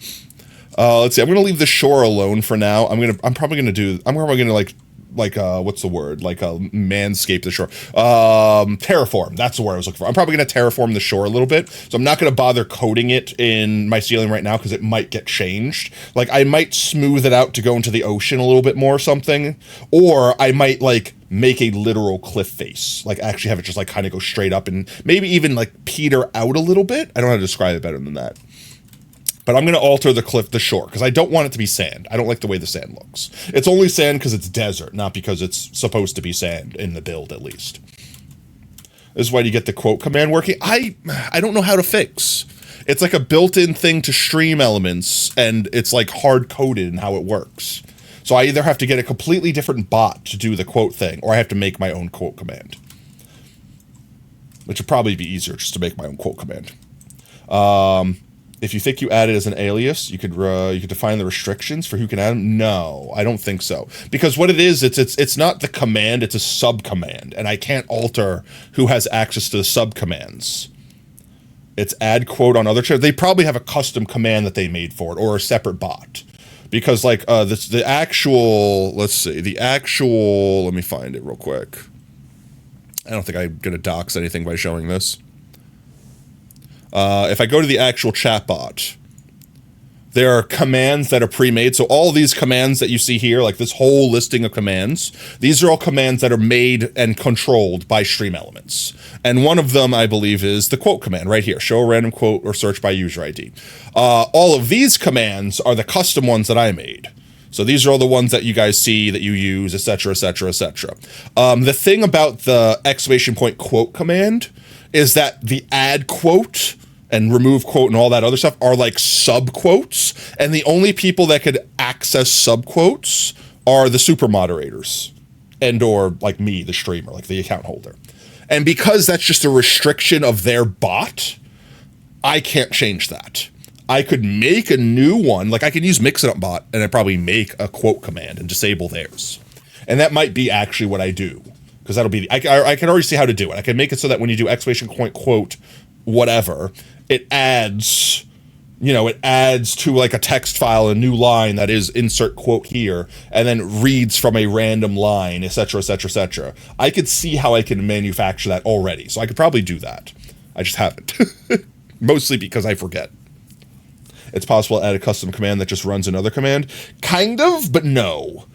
Let's see. I'm going to leave the shore alone for now. I'm probably going to like what's the word? Like manscape the shore. Terraform. That's the word I was looking for. I'm probably going to terraform the shore a little bit. So I'm not going to bother coding it in my ceiling right now because it might get changed. Like I might smooth it out to go into the ocean a little bit more or something. Or I might like make a literal cliff face. Like actually have it just like kind of go straight up and maybe even like peter out a little bit. I don't know how to describe it better than that. But I'm going to alter the shore, because I don't want it to be sand. I don't like the way the sand looks. It's only sand because it's desert, not because it's supposed to be sand, in the build at least. This is why you get the quote command working. I don't know how to fix. It's like a built-in thing to stream elements, and it's like hard-coded in how it works. So I either have to get a completely different bot to do the quote thing, or I have to make my own quote command. Which would probably be easier just to make my own quote command. If you think you add it as an alias, you could define the restrictions for who can add them. No, I don't think so. Because what it is, it's not the command, it's a sub-command. And I can't alter who has access to the sub-commands. It's add quote on other channels. They probably have a custom command that they made for it, or a separate bot. Because like, let me find it real quick. I don't think I'm going to dox anything by showing this. If I go to the actual chatbot, there are commands that are pre-made. So all these commands that you see here, like this whole listing of commands, these are all commands that are made and controlled by stream elements. And one of them, I believe, is the quote command right here. Show a random quote or search by user ID. All of these commands are the custom ones that I made. So these are all the ones that you guys see, that you use, etc., etc., etc. The thing about the exclamation point quote command is that the add quote and remove quote and all that other stuff are like sub quotes, and the only people that could access sub quotes are the super moderators and or like me, the streamer, like the account holder. And because that's just a restriction of their bot, I can't change that. I could make a new one, like I could use Mix-It-Up bot and I'd probably make a quote command and disable theirs. And that might be actually what I do, because that'll be, I can already see how to do it. I can make it so that when you do exclamation point quote whatever, it adds, it adds to like a text file a new line that is insert quote here, and then reads from a random line, etc., etc., etc. I could see how I can manufacture that already, so I could probably do that. I just haven't. Mostly because I forget. It's possible to add a custom command that just runs another command. Kind of, but no.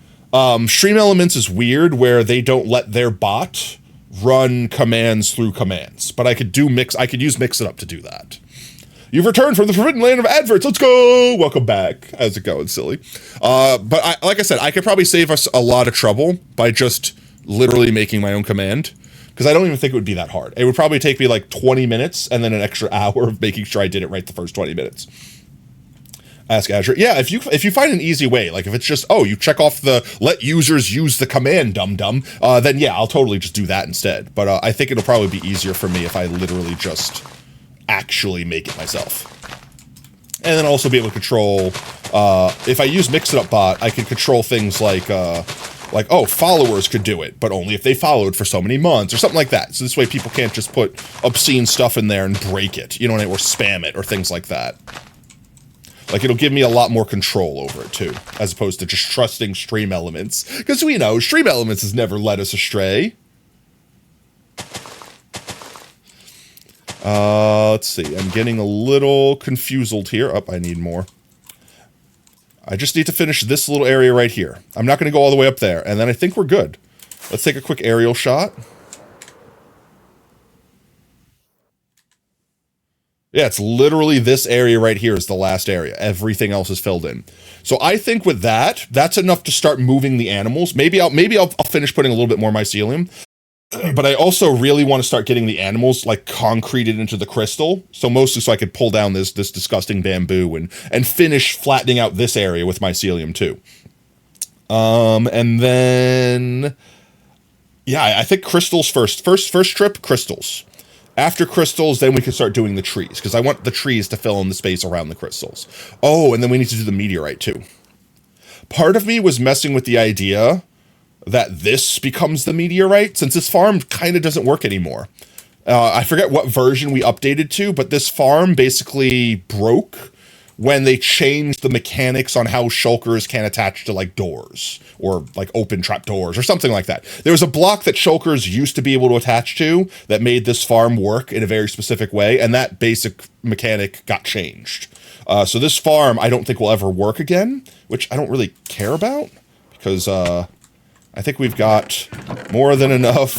Stream Elements is weird where they don't let their bot run commands through commands. But I could use Mix It Up to do that. You've returned from the Forbidden Land of Adverts. Let's go. Welcome back. How's it going, silly? But like I said, I could probably save us a lot of trouble by just literally making my own command. Because I don't even think it would be that hard. It would probably take me like 20 minutes and then an extra hour of making sure I did it right the first 20 minutes. Ask Azure. Yeah, if you find an easy way, like if it's just, you check off the let users use the command dum-dum, then yeah, I'll totally just do that instead. But I think it'll probably be easier for me if I literally just actually make it myself. And then also be able to control, if I use Mix It Up bot, I can control things like, followers could do it, but only if they followed for so many months or something like that. So this way people can't just put obscene stuff in there and break it, you know, or spam it or things like that. Like, it'll give me a lot more control over it, too, as opposed to just trusting Stream Elements. Because we know Stream Elements has never led us astray. Let's see. I'm getting a little confused here. I need more. I just need to finish this little area right here. I'm not going to go all the way up there, and then I think we're good. Let's take a quick aerial shot. Yeah, it's literally this area right here is the last area. Everything else is filled in. So I think with that, that's enough to start moving the animals. Maybe I'll finish putting a little bit more mycelium. But I also really want to start getting the animals like concreted into the crystal. So mostly so I could pull down this disgusting bamboo and finish flattening out this area with mycelium too. And then yeah, I think crystals first. First trip, crystals. After crystals, then we can start doing the trees, because I want the trees to fill in the space around the crystals. Oh, and then we need to do the meteorite too. Part of me was messing with the idea that this becomes the meteorite, since this farm kind of doesn't work anymore. I forget what version we updated to, but this farm basically broke when they changed the mechanics on how shulkers can attach to like doors or like open trap doors or something like that. There was a block that shulkers used to be able to attach to that made this farm work in a very specific way, and that basic mechanic got changed. So this farm I don't think will ever work again, which I don't really care about, because I think we've got more than enough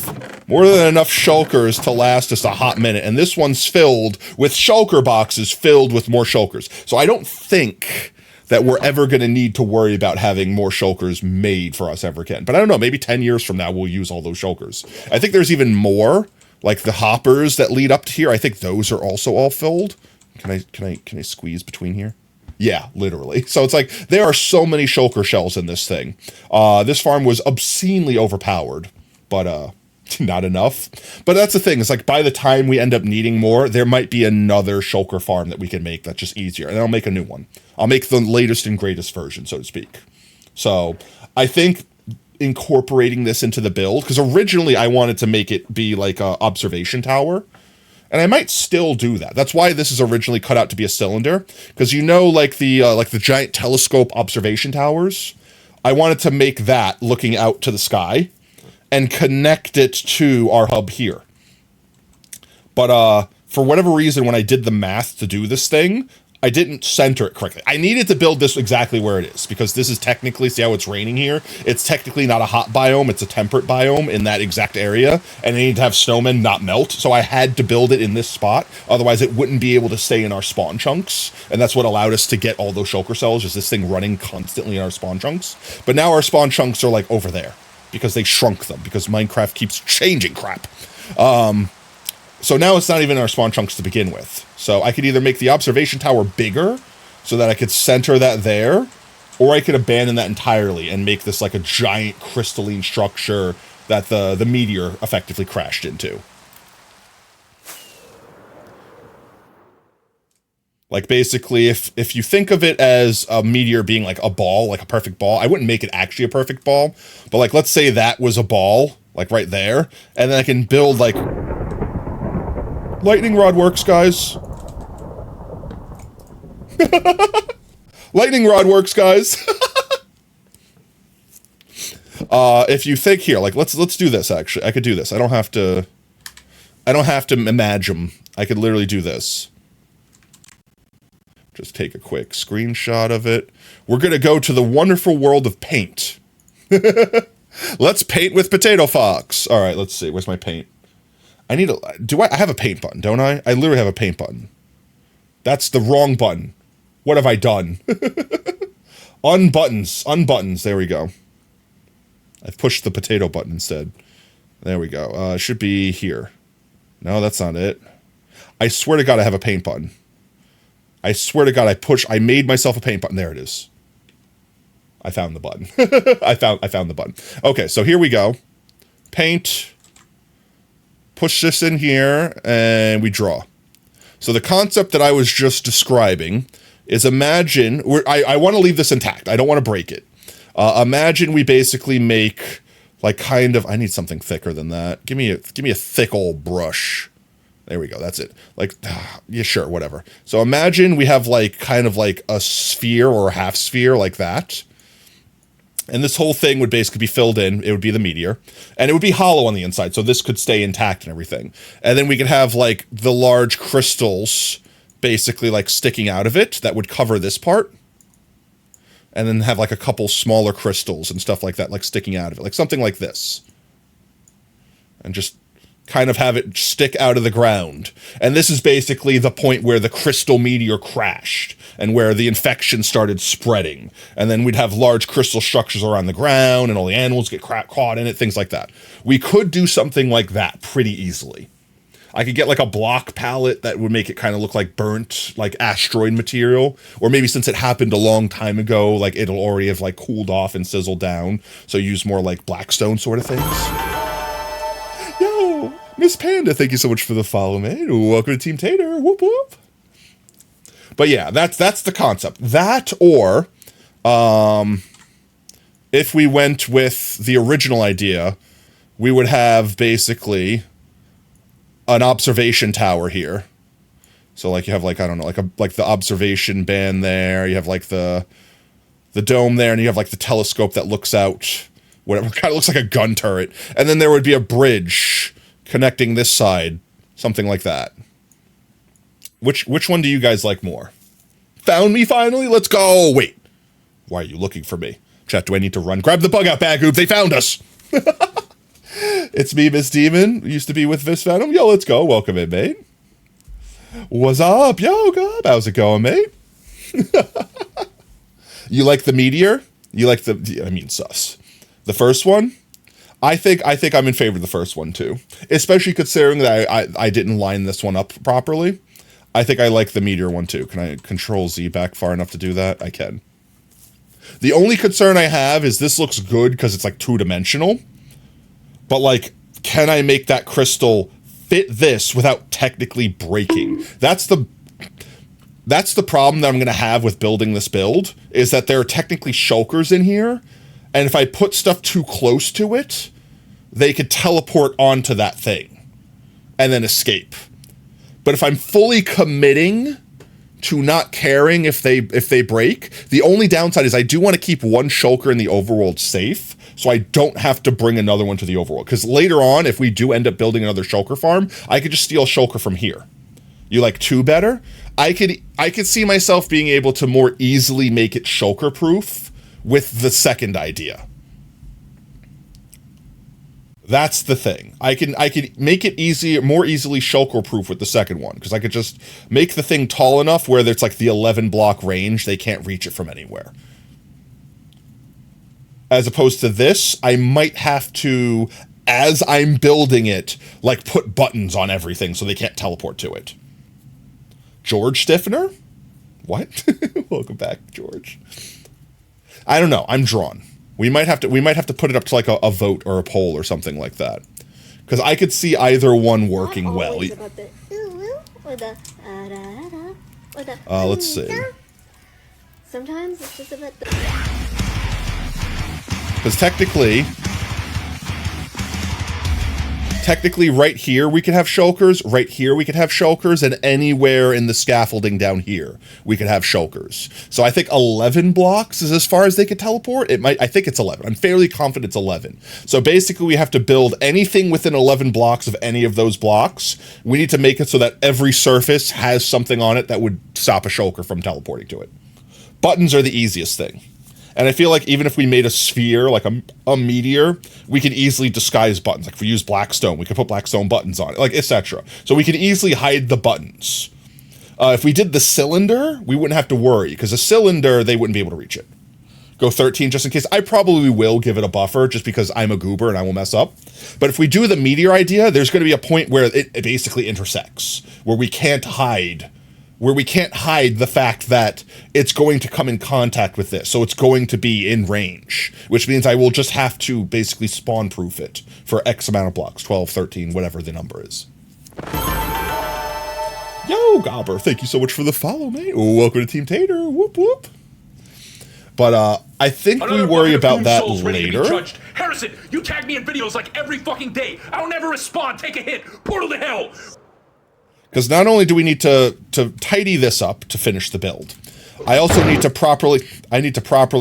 shulkers to last us a hot minute, and this one's filled with shulker boxes filled with more shulkers. So I don't think that we're ever going to need to worry about having more shulkers made for us ever again. But I don't know, maybe 10 years from now we'll use all those shulkers. I think there's even more, like the hoppers that lead up to here. I think those are also all filled. Can I squeeze between here? Yeah, literally. So it's like, there are so many shulker shells in this thing. This farm was obscenely overpowered, but not enough. But that's the thing, it's like, by the time we end up needing more, there might be another shulker farm that we can make that's just easier, and I'll make a new one. I'll make the latest and greatest version, so to speak. So I think incorporating this into the build, because originally I wanted to make it be like a observation tower, and I might still do that. That's why this is originally cut out to be a cylinder, because you know, like the giant telescope observation towers, I wanted to make that looking out to the sky and connect it to our hub here. But for whatever reason, when I did the math to do this thing, I didn't center it correctly. I needed to build this exactly where it is, because this is technically, see how it's raining here? It's technically not a hot biome, it's a temperate biome in that exact area, and I need to have snowmen not melt, so I had to build it in this spot, otherwise it wouldn't be able to stay in our spawn chunks, and that's what allowed us to get all those shulker cells, is this thing running constantly in our spawn chunks. But now our spawn chunks are like over there, because they shrunk them, because Minecraft keeps changing crap. So now it's not even our spawn chunks to begin with. So I could either make the observation tower bigger so that I could center that there, or I could abandon that entirely and make this like a giant crystalline structure that the meteor effectively crashed into. Like basically, if you think of it as a meteor being like a ball, like a perfect ball, I wouldn't make it actually a perfect ball, but like let's say that was a ball, like right there, and then I can build like... Lightning rod works, guys. Lightning rod works, guys. If you think here, like let's do this actually. I could do this. I don't have to imagine. I could literally do this. Just take a quick screenshot of it. We're gonna go to the wonderful world of paint. Let's paint with Potato Fox. All right, let's see. Where's my paint? I need I have a paint button, don't I? I literally have a paint button. That's the wrong button. What have I done? Unbuttons. There we go. I've pushed the potato button instead. There we go. It should be here. No, that's not it. I swear to God I have a paint button. I swear to God I made myself a paint button. There it is. I found the button. I found the button. Okay, so here we go. Paint. Push this in here, and we draw. So the concept that I was just describing is imagine, I want to leave this intact. I don't want to break it. Imagine we basically make like kind of, I need something thicker than that. Give me a thick old brush. There we go. That's it. Like, yeah, sure, whatever. So imagine we have like kind of like a sphere or a half sphere like that. And this whole thing would basically be filled in. It would be the meteor. And it would be hollow on the inside, so this could stay intact and everything. And then we could have, like, the large crystals basically, like, sticking out of it that would cover this part. And then have, like, a couple smaller crystals and stuff like that, like, sticking out of it. Like, something like this. And just kind of have it stick out of the ground. And this is basically the point where the crystal meteor crashed and where the infection started spreading. And then we'd have large crystal structures around the ground and all the animals get caught in it, things like that. We could do something like that pretty easily. I could get like a block palette that would make it kind of look like burnt, like asteroid material. Or maybe since it happened a long time ago, like it'll already have like cooled off and sizzled down. So use more like Blackstone sort of things. Yo, Miss Panda, thank you so much for the follow, man. Welcome to Team Tater. Whoop whoop. But yeah, that's the concept. That or if we went with the original idea, we would have basically an observation tower here. So like you have like, I don't know, like the observation band there, you have like the dome there, and you have like the telescope that looks out, whatever, kind of looks like a gun turret. And then there would be a bridge connecting this side, something like that. Which one do you guys like more? Found me finally? Let's go! Wait. Why are you looking for me? Chat, do I need to run? Grab the bug out, Bagoob! They found us! It's me, Miss Demon. Used to be with Vis Venom. Yo, let's go. Welcome in, mate. What's up? Yo, Gob. How's it going, mate? You like the meteor? You like sus. The first one? I think I'm in favor of the first one, too. Especially considering that I didn't line this one up properly. I think I like the meteor one too. Can I control Z back far enough to do that? I can. The only concern I have is this looks good because it's like two-dimensional. But like, can I make that crystal fit this without technically breaking? That's the problem that I'm going to have with building this build, is that there are technically shulkers in here. And if I put stuff too close to it, they could teleport onto that thing and then escape. But if I'm fully committing to not caring if they break, the only downside is I do want to keep one shulker in the overworld safe, so I don't have to bring another one to the overworld. Because later on, if we do end up building another shulker farm, I could just steal a shulker from here. You like two better? I could see myself being able to more easily make it shulker proof with the second idea. That's the thing. I can make it more easily shulker proof with the second one, because I could just make the thing tall enough where it's like the 11 block range, they can't reach it from anywhere. As opposed to this, I might have to, as I'm building it, like put buttons on everything so they can't teleport to it. George Stiffener? What? Welcome back, George. I don't know. I'm drawn. We might have to put it up to like a vote or a poll or something like that, because I could see either one working well. Let's see. Sometimes it's just about the. Because technically right here we could have shulkers, right here we could have shulkers, and anywhere in the scaffolding down here we could have shulkers. So I think 11 blocks is as far as they could teleport. I think it's 11. I'm fairly confident it's 11. So basically we have to build anything within 11 blocks of any of those blocks. We need to make it so that every surface has something on it that would stop a shulker from teleporting to it. Buttons are the easiest thing. And I feel like even if we made a sphere, like a meteor, we can easily disguise buttons. Like if we use blackstone, we could put blackstone buttons on it, like etc. So we can easily hide the buttons. If we did the cylinder, we wouldn't have to worry, because a cylinder, they wouldn't be able to reach it. Go 13 just in case. I probably will give it a buffer just because I'm a goober and I will mess up. But if we do the meteor idea, there's going to be a point where it basically intersects, where we can't hide the fact that it's going to come in contact with this. So it's going to be in range, which means I will just have to basically spawn proof it for X amount of blocks, 12, 13, whatever the number is. Yo, Gobber, thank you so much for the follow, mate. Welcome to Team Tater. Whoop, whoop. But I think we worry about that later. Harrison, you tag me in videos like every fucking day. I'll never respond. Take a hit. Portal to hell. Because not only do we need to tidy this up to finish the build, I also need to properly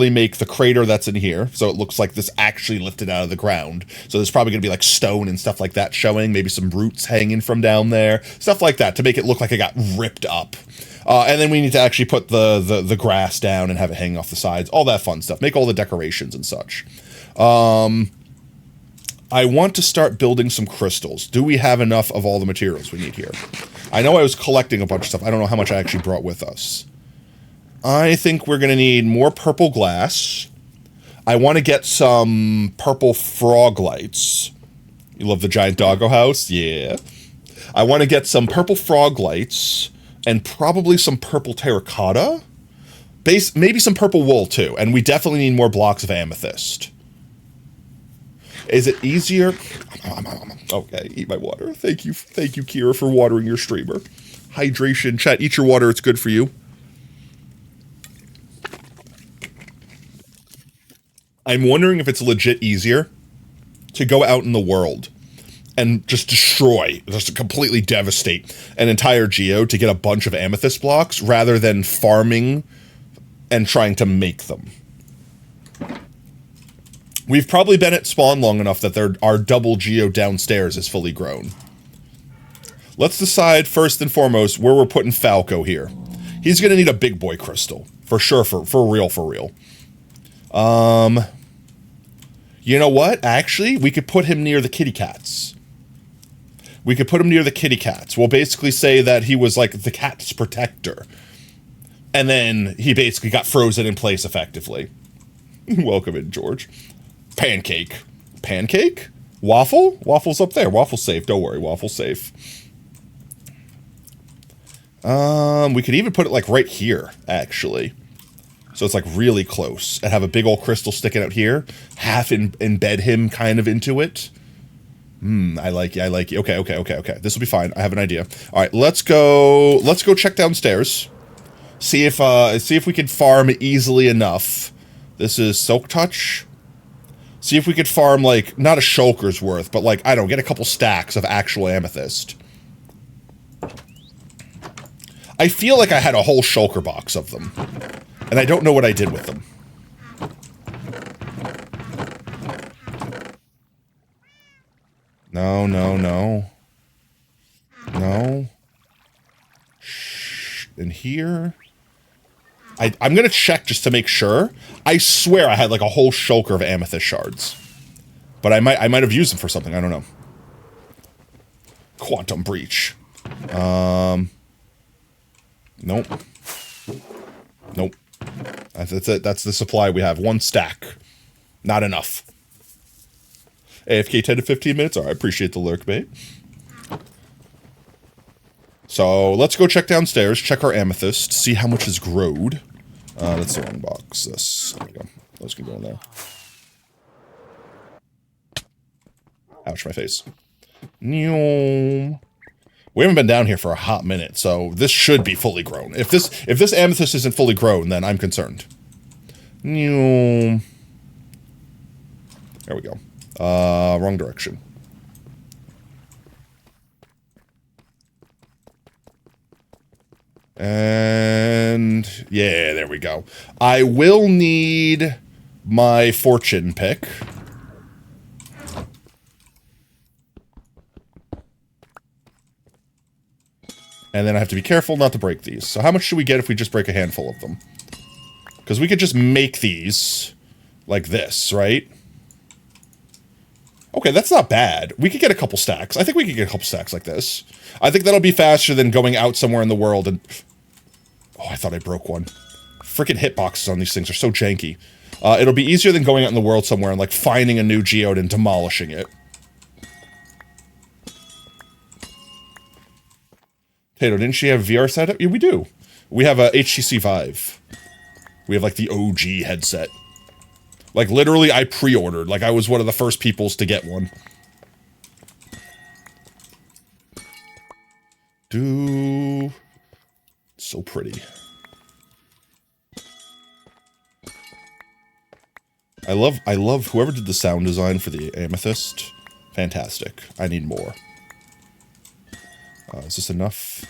make the crater that's in here, so it looks like this actually lifted out of the ground. So there's probably going to be like stone and stuff like that showing, maybe some roots hanging from down there, stuff like that to make it look like it got ripped up. And then we need to actually put the grass down and have it hanging off the sides, all that fun stuff, make all the decorations and such. I want to start building some crystals. Do we have enough of all the materials we need here? I know I was collecting a bunch of stuff. I don't know how much I actually brought with us. I think we're going to need more purple glass. I want to get some purple frog lights. You love the giant doggo house? Yeah. I want to get some purple frog lights and probably some purple terracotta. Maybe some purple wool too. And we definitely need more blocks of amethyst. Is it easier? Okay, eat my water. Thank you, Kira, for watering your streamer. Hydration. Chat, eat your water. It's good for you. I'm wondering if it's legit easier to go out in the world and just destroy, just completely devastate an entire geo to get a bunch of amethyst blocks rather than farming and trying to make them. We've probably been at spawn long enough that our double geo downstairs is fully grown. Let's decide first and foremost where we're putting Falco here. He's going to need a big boy crystal. For sure, for real. You know what? Actually, we could put him near the kitty cats. We'll basically say that he was like the cat's protector. And then he basically got frozen in place effectively. Welcome in, George. Pancake. Pancake? Waffle? Waffle's up there. Waffle's safe. Don't worry. Waffle's safe. We could even put it like right here, actually. So it's like really close. And have a big old crystal sticking out here. Half embed him kind of into it. I like you. Okay. This will be fine. I have an idea. All right, let's go check downstairs. See if we can farm easily enough. This is Silk Touch. See if we could farm, like, not a shulker's worth, but, like, I don't know, get a couple stacks of actual amethyst. I feel like I had a whole shulker box of them. And I don't know what I did with them. No. Shh. In here... I'm going to check just to make sure. I swear I had like a whole shulker of amethyst shards. But I might have used them for something. I don't know. Quantum breach. Nope. That's it. That's the supply we have. One stack. Not enough. AFK 10 to 15 minutes. All right, I appreciate the lurk, mate. So let's go check downstairs, check our amethyst, see how much is growed. That's the wrong box. There we go. Those can go in there. Ouch, my face. We haven't been down here for a hot minute, so this should be fully grown. If this amethyst isn't fully grown, then I'm concerned. There we go. Wrong direction. And yeah, there we go. I will need my fortune pick. And then I have to be careful not to break these. So how much should we get if we just break a handful of them? Because we could just make these like this, right? Okay, that's not bad. We could get a couple stacks. I think we could get a couple stacks like this. I think that'll be faster than going out somewhere in the world and... Oh, I thought I broke one. Freaking hitboxes on these things are so janky. It'll be easier than going out in the world somewhere and, like, finding a new geode and demolishing it. Tato, didn't she have VR setup? Yeah, we do. We have a HTC Vive. We have, like, the OG headset. Like, literally, I pre-ordered. Like, I was one of the first peoples to get one. So pretty. I love whoever did the sound design for the Amethyst. Fantastic. I need more. Is this enough?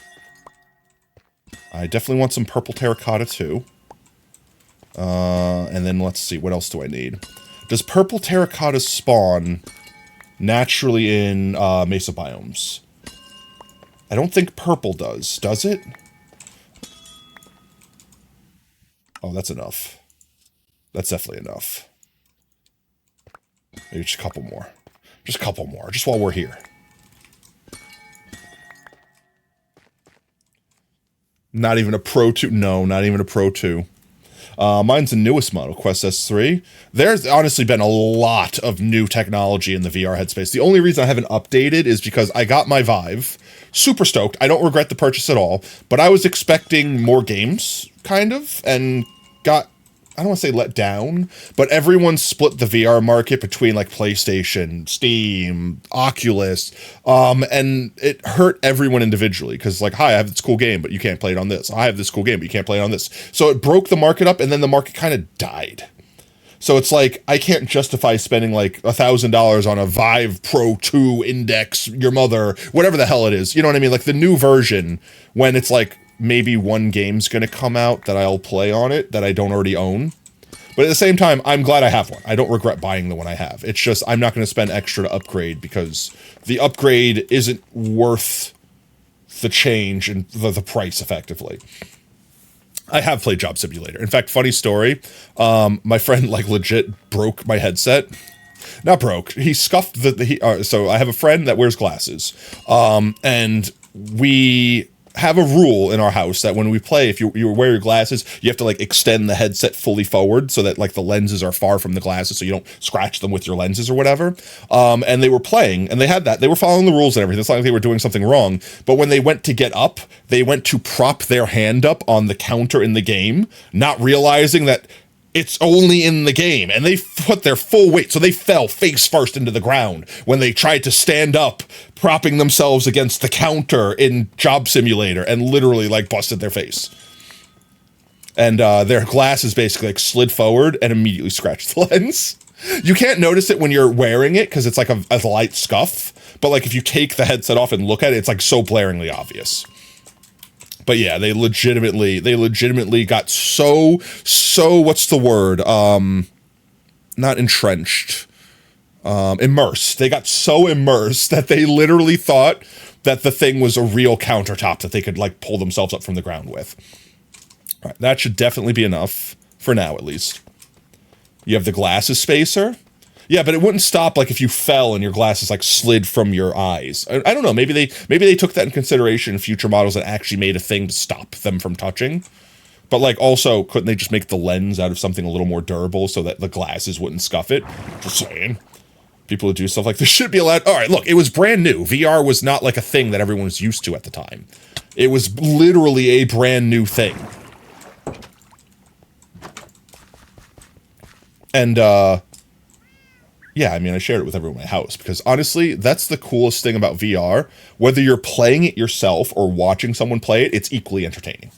I definitely want some purple terracotta too. And then let's see, what else do I need? Does purple terracotta spawn naturally in mesa biomes? I don't think purple does it? Oh, that's enough. That's definitely enough. Maybe just a couple more. Just a couple more, just while we're here. Not even a Pro 2. No, not even a Pro 2. Mine's the newest model, Quest S3. There's honestly been a lot of new technology in the VR headspace. The only reason I haven't updated is because I got my Vive. Super stoked. I don't regret the purchase at all. But I was expecting more games, kind of, and got... I don't want to say let down, but everyone split the VR market between like PlayStation, Steam, Oculus, and it hurt everyone individually because like, hi, I have this cool game, but you can't play it on this. I have this cool game, but you can't play it on this. So it broke the market up, and then the market kind of died. So it's like, I can't justify spending like $1,000 on a Vive Pro 2 Index, your mother, whatever the hell it is. You know what I mean? Like the new version, when it's like, maybe one game's gonna come out that I'll play on it that I don't already own. But at the same time, I'm glad I have one. I don't regret buying the one I have. It's just, I'm not gonna spend extra to upgrade because the upgrade isn't worth the change and the price effectively. I have played Job Simulator. In fact, funny story, my friend like legit broke my headset. Not broke, he scuffed so I have a friend that wears glasses. And we have a rule in our house that when we play, if you wear your glasses, you have to like extend the headset fully forward so that like the lenses are far from the glasses so you don't scratch them with your lenses or whatever. And they were playing and they had that. They were following the rules and everything. It's not like they were doing something wrong. But when they went to get up, they went to prop their hand up on the counter in the game, not realizing that it's only in the game, and they put their full weight, so they fell face first into the ground when they tried to stand up, propping themselves against the counter in Job Simulator, and literally, like, busted their face. And their glasses basically, like, slid forward and immediately scratched the lens. You can't notice it when you're wearing it, because it's like a light scuff, but, like, if you take the headset off and look at it, it's, like, so blaringly obvious. But yeah, they legitimately got so, what's the word? Not entrenched. Immersed. They got so immersed that they literally thought that the thing was a real countertop that they could, like, pull themselves up from the ground with. All right, that should definitely be enough, for now at least. You have the glasses spacer. Yeah, but it wouldn't stop like if you fell and your glasses like slid from your eyes. I don't know. Maybe they took that in consideration in future models that actually made a thing to stop them from touching. But like also, couldn't they just make the lens out of something a little more durable so that the glasses wouldn't scuff it? Just saying. People who do stuff like this should be allowed. All right, look, it was brand new. VR was not like a thing that everyone was used to at the time. It was literally a brand new thing. And yeah, I mean, I shared it with everyone in my house because honestly, that's the coolest thing about VR. Whether you're playing it yourself or watching someone play it, it's equally entertaining.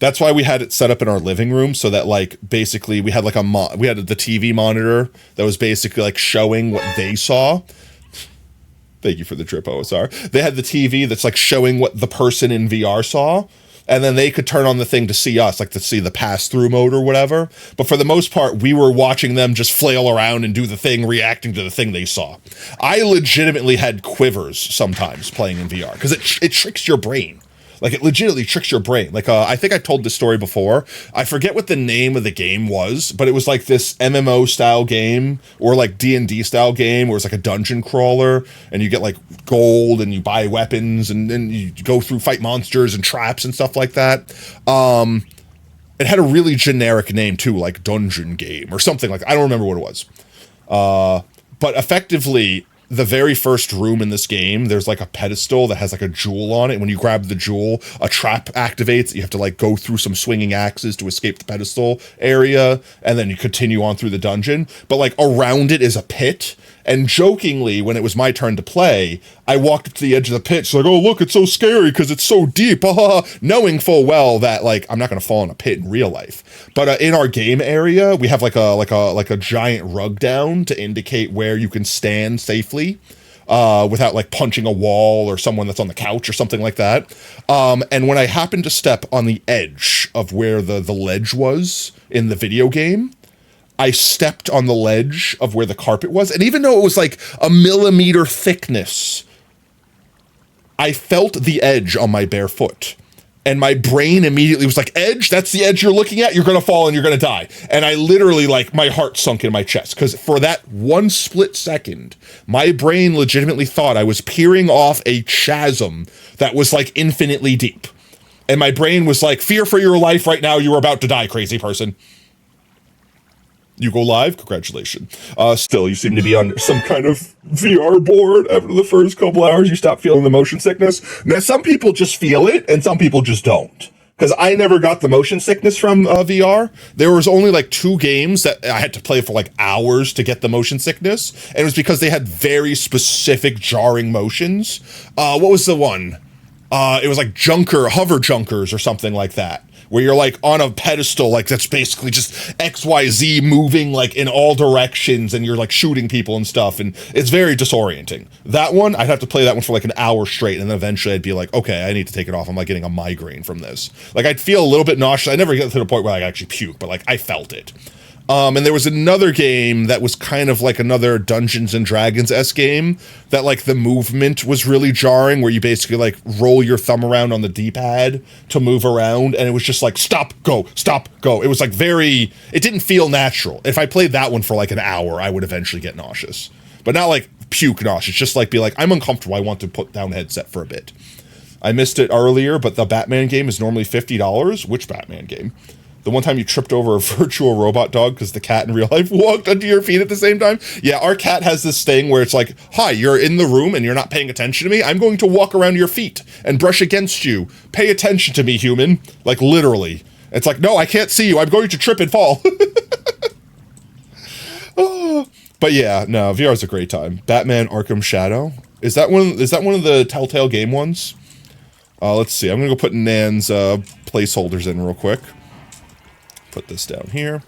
That's why we had it set up in our living room so that like basically we had like we had the TV monitor that was basically like showing what they saw. Thank you for the drip, OSR. They had the TV that's like showing what the person in VR saw. And then they could turn on the thing to see us, like to see the pass-through mode or whatever. But for the most part, we were watching them just flail around and do the thing, reacting to the thing they saw. I legitimately had quivers sometimes playing in VR because it tricks your brain. Like, it legitimately tricks your brain. Like, I think I told this story before. I forget what the name of the game was, but it was like this MMO style game, or like D&D style game, where it's like a dungeon crawler, and you get like gold, and you buy weapons, and then you go through, fight monsters and traps and stuff like that. It had a really generic name too, like Dungeon Game or something like that. I don't remember what it was. But effectively, the very first room in this game, there's like a pedestal that has like a jewel on it. When you grab the jewel, a trap activates. You have to like go through some swinging axes to escape the pedestal area, and then you continue on through the dungeon. But like around it is a pit. And jokingly, when it was my turn to play, I walked up to the edge of the pit. It's like, oh, look, it's so scary because it's so deep. Knowing full well that like I'm not going to fall in a pit in real life. But in our game area, we have like a giant rug down to indicate where you can stand safely without like punching a wall or someone that's on the couch or something like that. And when I happened to step on the edge of where the ledge was in the video game, I stepped on the ledge of where the carpet was, and even though it was like a millimeter thickness, I felt the edge on my bare foot. And my brain immediately was like, edge, that's the edge you're looking at, you're gonna fall and you're gonna die. And I literally, like, my heart sunk in my chest, because for that one split second, my brain legitimately thought I was peering off a chasm that was like infinitely deep. And my brain was like, fear for your life right now, you are about to die, crazy person. You go live? Congratulations. Still, you seem to be on some kind of VR board after the first couple hours. You stop feeling the motion sickness. Now, some people just feel it, and some people just don't. Because I never got the motion sickness from VR. There was only like 2 games that I had to play for like hours to get the motion sickness. And it was because they had very specific jarring motions. What was the one? It was like hover junkers or something like that, where you're like on a pedestal, like that's basically just XYZ moving like in all directions, and you're like shooting people and stuff, and it's very disorienting. That one, I'd have to play that one for like an hour straight, and then eventually I'd be like, okay, I need to take it off. I'm like getting a migraine from this. Like I'd feel a little bit nauseous. I never get to the point where I actually puke, but like I felt it. And there was another game that was kind of like another Dungeons and Dragons-esque game that like the movement was really jarring, where you basically like roll your thumb around on the D-pad to move around, and it was just like stop, go. It was like it didn't feel natural. If I played that one for like an hour, I would eventually get nauseous. But not like puke nauseous, just like be like, I'm uncomfortable, I want to put down headset for a bit. I missed it earlier, but the Batman game is normally $50. Which Batman game? The one time you tripped over a virtual robot dog because the cat in real life walked onto your feet at the same time? Yeah, our cat has this thing where it's like, hi, you're in the room and you're not paying attention to me. I'm going to walk around your feet and brush against you. Pay attention to me, human. Like, literally. It's like, no, I can't see you. I'm going to trip and fall. Oh. But yeah, no, VR is a great time. Batman Arkham Shadow. Is that one of the Telltale game ones? Let's see. I'm going to go put Nan's placeholders in real quick. Put this down here.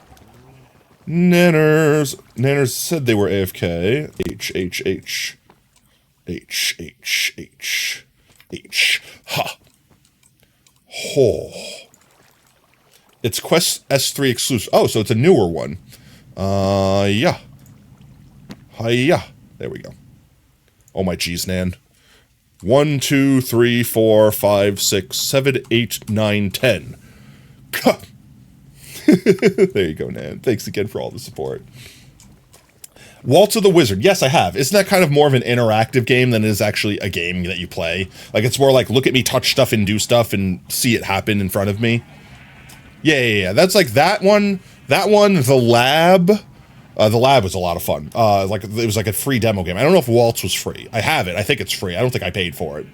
Nanners said they were AFK. H. Ha. Ho. It's Quest S3 exclusive. Oh, so it's a newer one. Yeah. Hiya. There we go. Oh my geez, Nan. 1, 2, 3, 4, 5, 6, 7, 8, 9, 10. There you go, Nan. Thanks again for all the support. Waltz of the Wizard. Yes, I have. Isn't that kind of more of an interactive game than it is actually a game that you play? Like, it's more like, look at me touch stuff and do stuff and see it happen in front of me. Yeah. That's like that one. The Lab. The Lab was a lot of fun. Like, it was like a free demo game. I don't know if Waltz was free. I have it. I think it's free. I don't think I paid for it.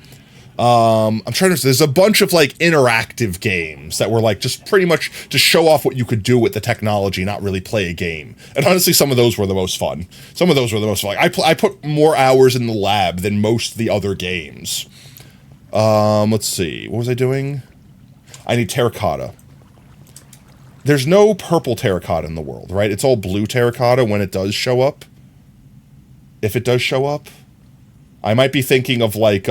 I'm trying to, there's a bunch of like interactive games that were like just pretty much to show off what you could do with the technology, not really play a game. And honestly, some of those were the most fun. Like, I put more hours in the Lab than most of the other games. Let's see. What was I doing? I need terracotta. There's no purple terracotta in the world, right? It's all blue terracotta when it does show up. If it does show up. I might be thinking of like,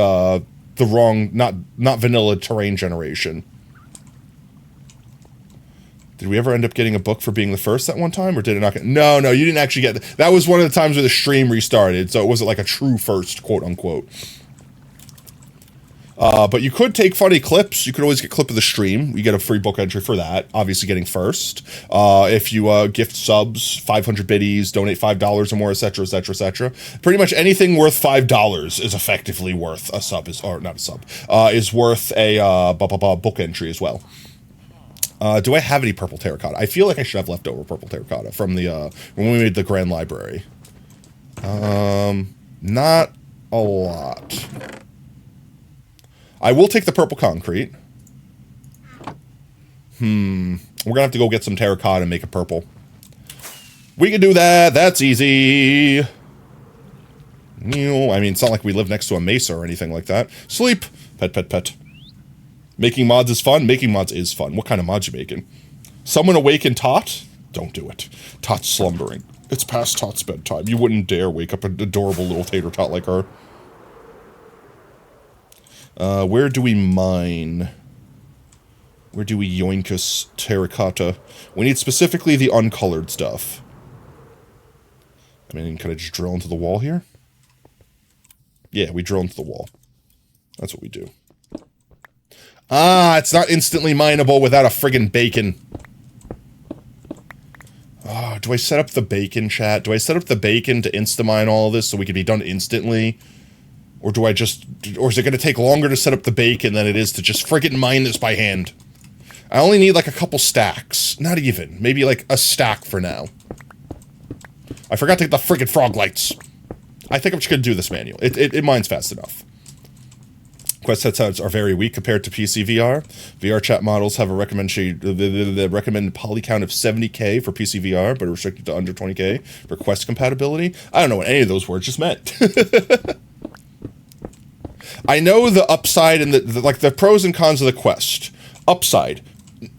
the wrong, not vanilla terrain generation. Did we ever end up getting a book for being the first that one time, or did it not get? No, you didn't actually get that. Was one of the times where the stream restarted, so it wasn't like a true first, quote unquote. But you could take funny clips. You could always get clip of the stream. You get a free book entry for that. Obviously getting first. If you gift subs, 500 biddies, donate $5 or more, etc., etc., etc. Pretty much anything worth $5 is effectively worth a sub, or not a sub, is worth a book entry as well. Do I have any purple terracotta? I feel like I should have leftover purple terracotta from the when we made the Grand Library. Not a lot. I will take the purple concrete. We're gonna have to go get some terracotta and make it purple. We can do that. That's easy. I mean, it's not like we live next to a mesa or anything like that. Sleep. Pet, pet, pet. Making mods is fun. Making mods is fun. What kind of mods you making? Someone awaken Tot? Don't do it. Tot's slumbering. It's past Tot's bedtime. You wouldn't dare wake up an adorable little tater tot like her. Where do we mine? Where do we yoinkus terracotta? We need specifically the uncolored stuff. I mean, can I just drill into the wall here? Yeah, we drill into the wall. That's what we do. Ah, it's not instantly mineable without a friggin' bacon. Oh, do I set up the bacon, chat? Do I set up the bacon to insta-mine all of this so we can be done instantly? Or do I just... Or is it going to take longer to set up the bacon than it is to just friggin' mine this by hand? I only need like a couple stacks. Not even. Maybe like a stack for now. I forgot to get the friggin' frog lights. I think I'm just going to do this manual. It mines fast enough. Quest headsets are very weak compared to PC VR. VR chat models have a recommended poly count of 70k for PC VR, but are restricted to under 20k for Quest compatibility. I don't know what any of those words just meant. I know the upside and the pros and cons of the Quest. Upside,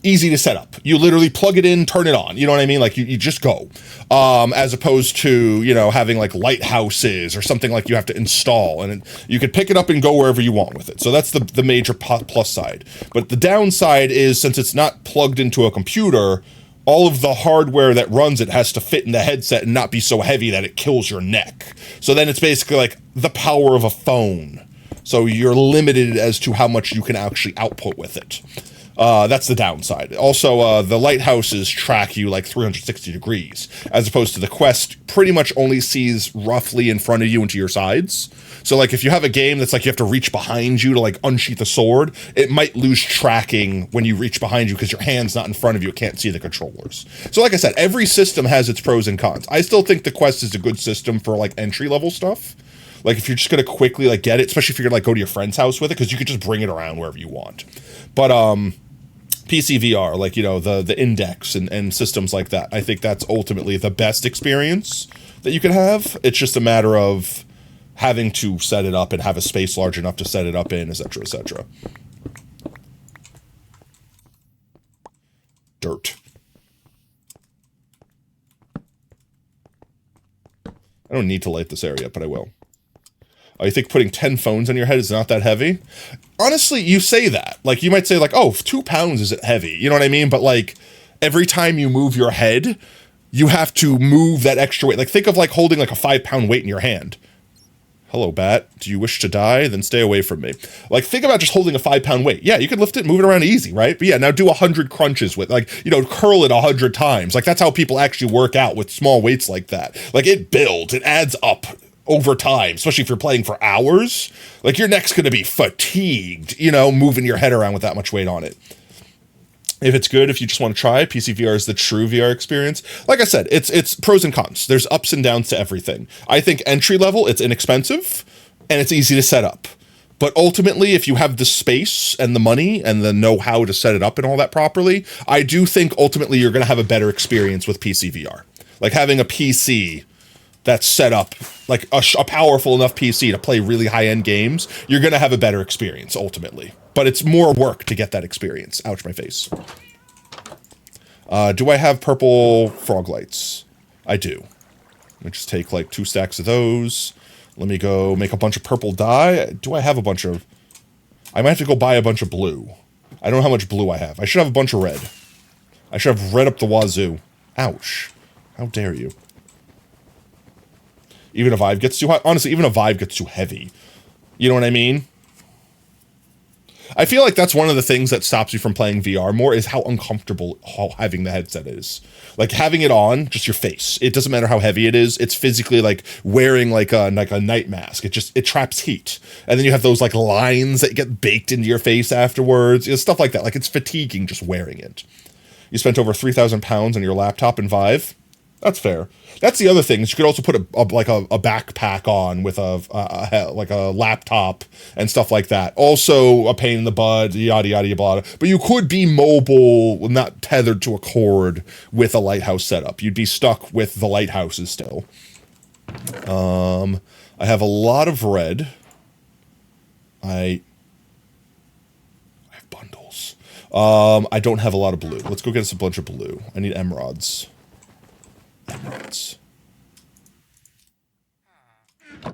easy to set up. You literally plug it in, turn it on. You know what I mean? Like you just go. As opposed to, you know, having like lighthouses or something like you have to install, and you could pick it up and go wherever you want with it. So that's the major plus side. But the downside is, since it's not plugged into a computer, all of the hardware that runs it has to fit in the headset and not be so heavy that it kills your neck. So then it's basically like the power of a phone. So you're limited as to how much you can actually output with it. That's the downside. Also, the lighthouses track you like 360 degrees, as opposed to the Quest pretty much only sees roughly in front of you and to your sides. So like if you have a game that's like you have to reach behind you to like unsheath a sword, it might lose tracking when you reach behind you because your hand's not in front of you, it can't see the controllers. So like I said, every system has its pros and cons. I still think the Quest is a good system for like entry level stuff. Like if you're just gonna quickly like get it, especially if you're gonna like go to your friend's house with it, because you could just bring it around wherever you want. But PC VR, like, you know, the index and systems like that, I think that's ultimately the best experience that you can have. It's just a matter of having to set it up and have a space large enough to set it up in, etc., etc. Dirt. I don't need to light this area up, but I will. Oh, you think putting 10 phones on your head is not that heavy? Honestly, you say that. Like, you might say, like, oh, 2 pounds isn't heavy. You know what I mean? But, like, every time you move your head, you have to move that extra weight. Like, think of, like, holding, like, a 5-pound weight in your hand. Hello, bat. Do you wish to die? Then stay away from me. Like, think about just holding a 5-pound weight. Yeah, you could lift it, move it around easy, right? But yeah, now do 100 crunches with, like, you know, curl it 100 times. Like, that's how people actually work out with small weights like that. Like, it builds. It adds up over time, especially if you're playing for hours. Like, your neck's going to be fatigued, you know, moving your head around with that much weight on it. If it's good, if you just want to try, PC VR is the true VR experience. Like I said, it's pros and cons. There's ups and downs to everything. I think entry level, it's inexpensive, and it's easy to set up. But ultimately, if you have the space and the money and the know-how to set it up and all that properly, I do think ultimately you're going to have a better experience with PC VR. Like having a PC that's set up, like a powerful enough PC to play really high-end games, you're going to have a better experience ultimately. But it's more work to get that experience. Ouch, my face. Do I have purple frog lights? I do. Let me just take like 2 stacks of those. Let me go make a bunch of purple dye. Do I have a bunch of... I might have to go buy a bunch of blue. I don't know how much blue I have. I should have a bunch of red. I should have red up the wazoo. Ouch. How dare you. Even a Vive gets too hot. Honestly, even a Vive gets too heavy. You know what I mean? I feel like that's one of the things that stops you from playing VR more is how uncomfortable having the headset is. Like having it on, just your face. It doesn't matter how heavy it is. It's physically like wearing like a night mask. It traps heat. And then you have those like lines that get baked into your face afterwards. You know, stuff like that. Like it's fatiguing just wearing it. You spent over 3,000 pounds on your laptop in Vive. That's fair. That's the other thing. Is you could also put a backpack on with a laptop and stuff like that. Also a pain in the butt, yada yada yada. But you could be mobile, not tethered to a cord with a lighthouse setup. You'd be stuck with the lighthouses still. I have a lot of red. I have bundles. I don't have a lot of blue. Let's go get us a bunch of blue. I need emeralds. Emeralds.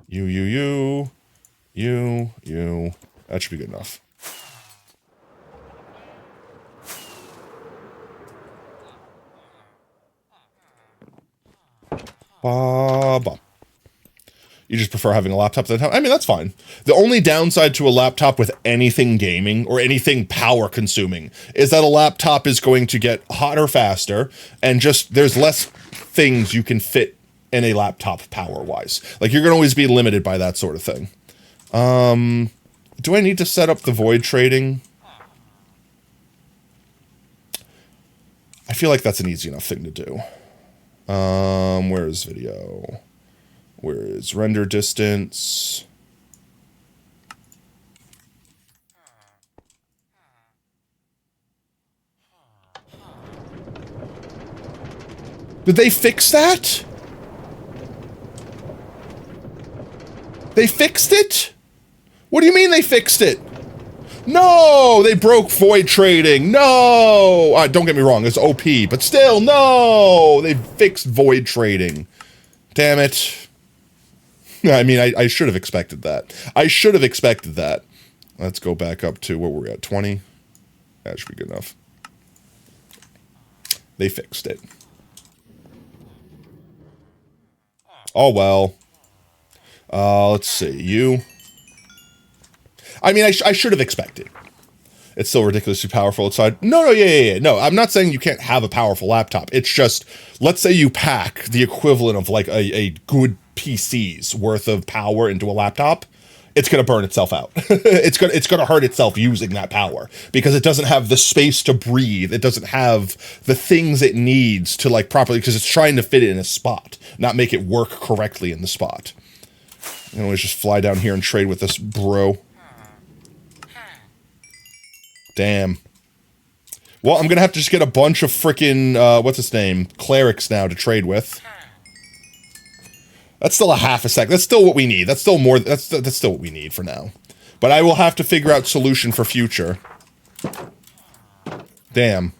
You. That should be good enough. Ba-ba. You just prefer having a laptop than I mean, that's fine. The only downside to a laptop with anything gaming or anything power consuming is that a laptop is going to get hotter faster and just there's less things you can fit in a laptop power-wise. Like, you're going to always be limited by that sort of thing. Do I need to set up the void trading? I feel like that's an easy enough thing to do. Where is video? Where is render distance? Did they fix that? They fixed it? What do you mean they fixed it? No, they broke void trading. No, don't get me wrong, it's OP, but still, no, they fixed void trading. Damn it. I mean, I should have expected that. I should have expected that. Let's go back up to what were we at, 20? That should be good enough. They fixed it. Oh, well. Let's see. You. I mean, I should have expected. It's still ridiculously powerful outside. No, yeah. No, I'm not saying you can't have a powerful laptop. It's just, let's say you pack the equivalent of like a good PC's worth of power into a laptop. It's going to burn itself out. It's going to hurt itself using that power because it doesn't have the space to breathe. It doesn't have the things it needs to like properly, because it's trying to fit it in a spot, not make it work correctly in the spot. You know, let's just fly down here and trade with this bro. Damn. Well, I'm going to have to just get a bunch of frickin', what's his name? Clerics now to trade with. That's still a half a sec. That's still what we need. That's still more. That's still what we need for now. But I will have to figure out solution for future. Damn.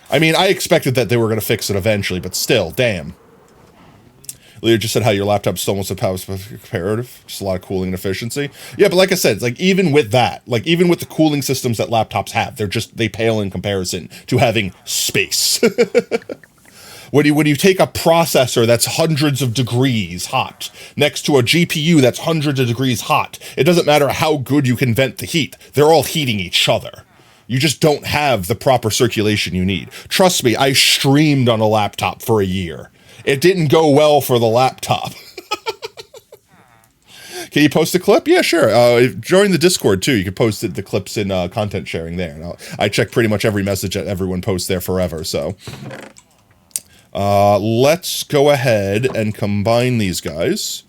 I mean, I expected that they were going to fix it eventually, but still, damn. Leo just said how your laptop's still almost a power comparative. Just a lot of cooling and efficiency. Yeah, but like I said, it's like even with that, like even with the cooling systems that laptops have, they pale in comparison to having space. When you take a processor that's hundreds of degrees hot next to a GPU that's hundreds of degrees hot, it doesn't matter how good you can vent the heat. They're all heating each other. You just don't have the proper circulation you need. Trust me, I streamed on a laptop for a year. It didn't go well for the laptop. Can you post a clip? Yeah, sure. Join the Discord, too. You can post the clips in content sharing there. And I check pretty much every message that everyone posts there forever, so... let's go ahead and combine these guys.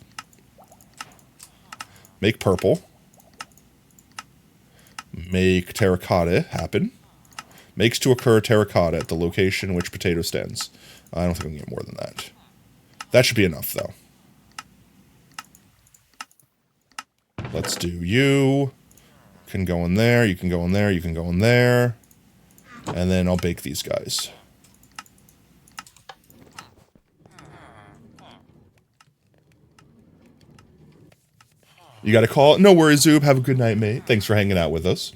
Make purple. Make terracotta happen. Makes to occur terracotta at the location in which potato stands. I don't think I can get more than that. That should be enough, though. Let's do you. Can go in there, you can go in there, you can go in there. And then I'll bake these guys. You got a call? No worries, Zoob. Have a good night, mate. Thanks for hanging out with us.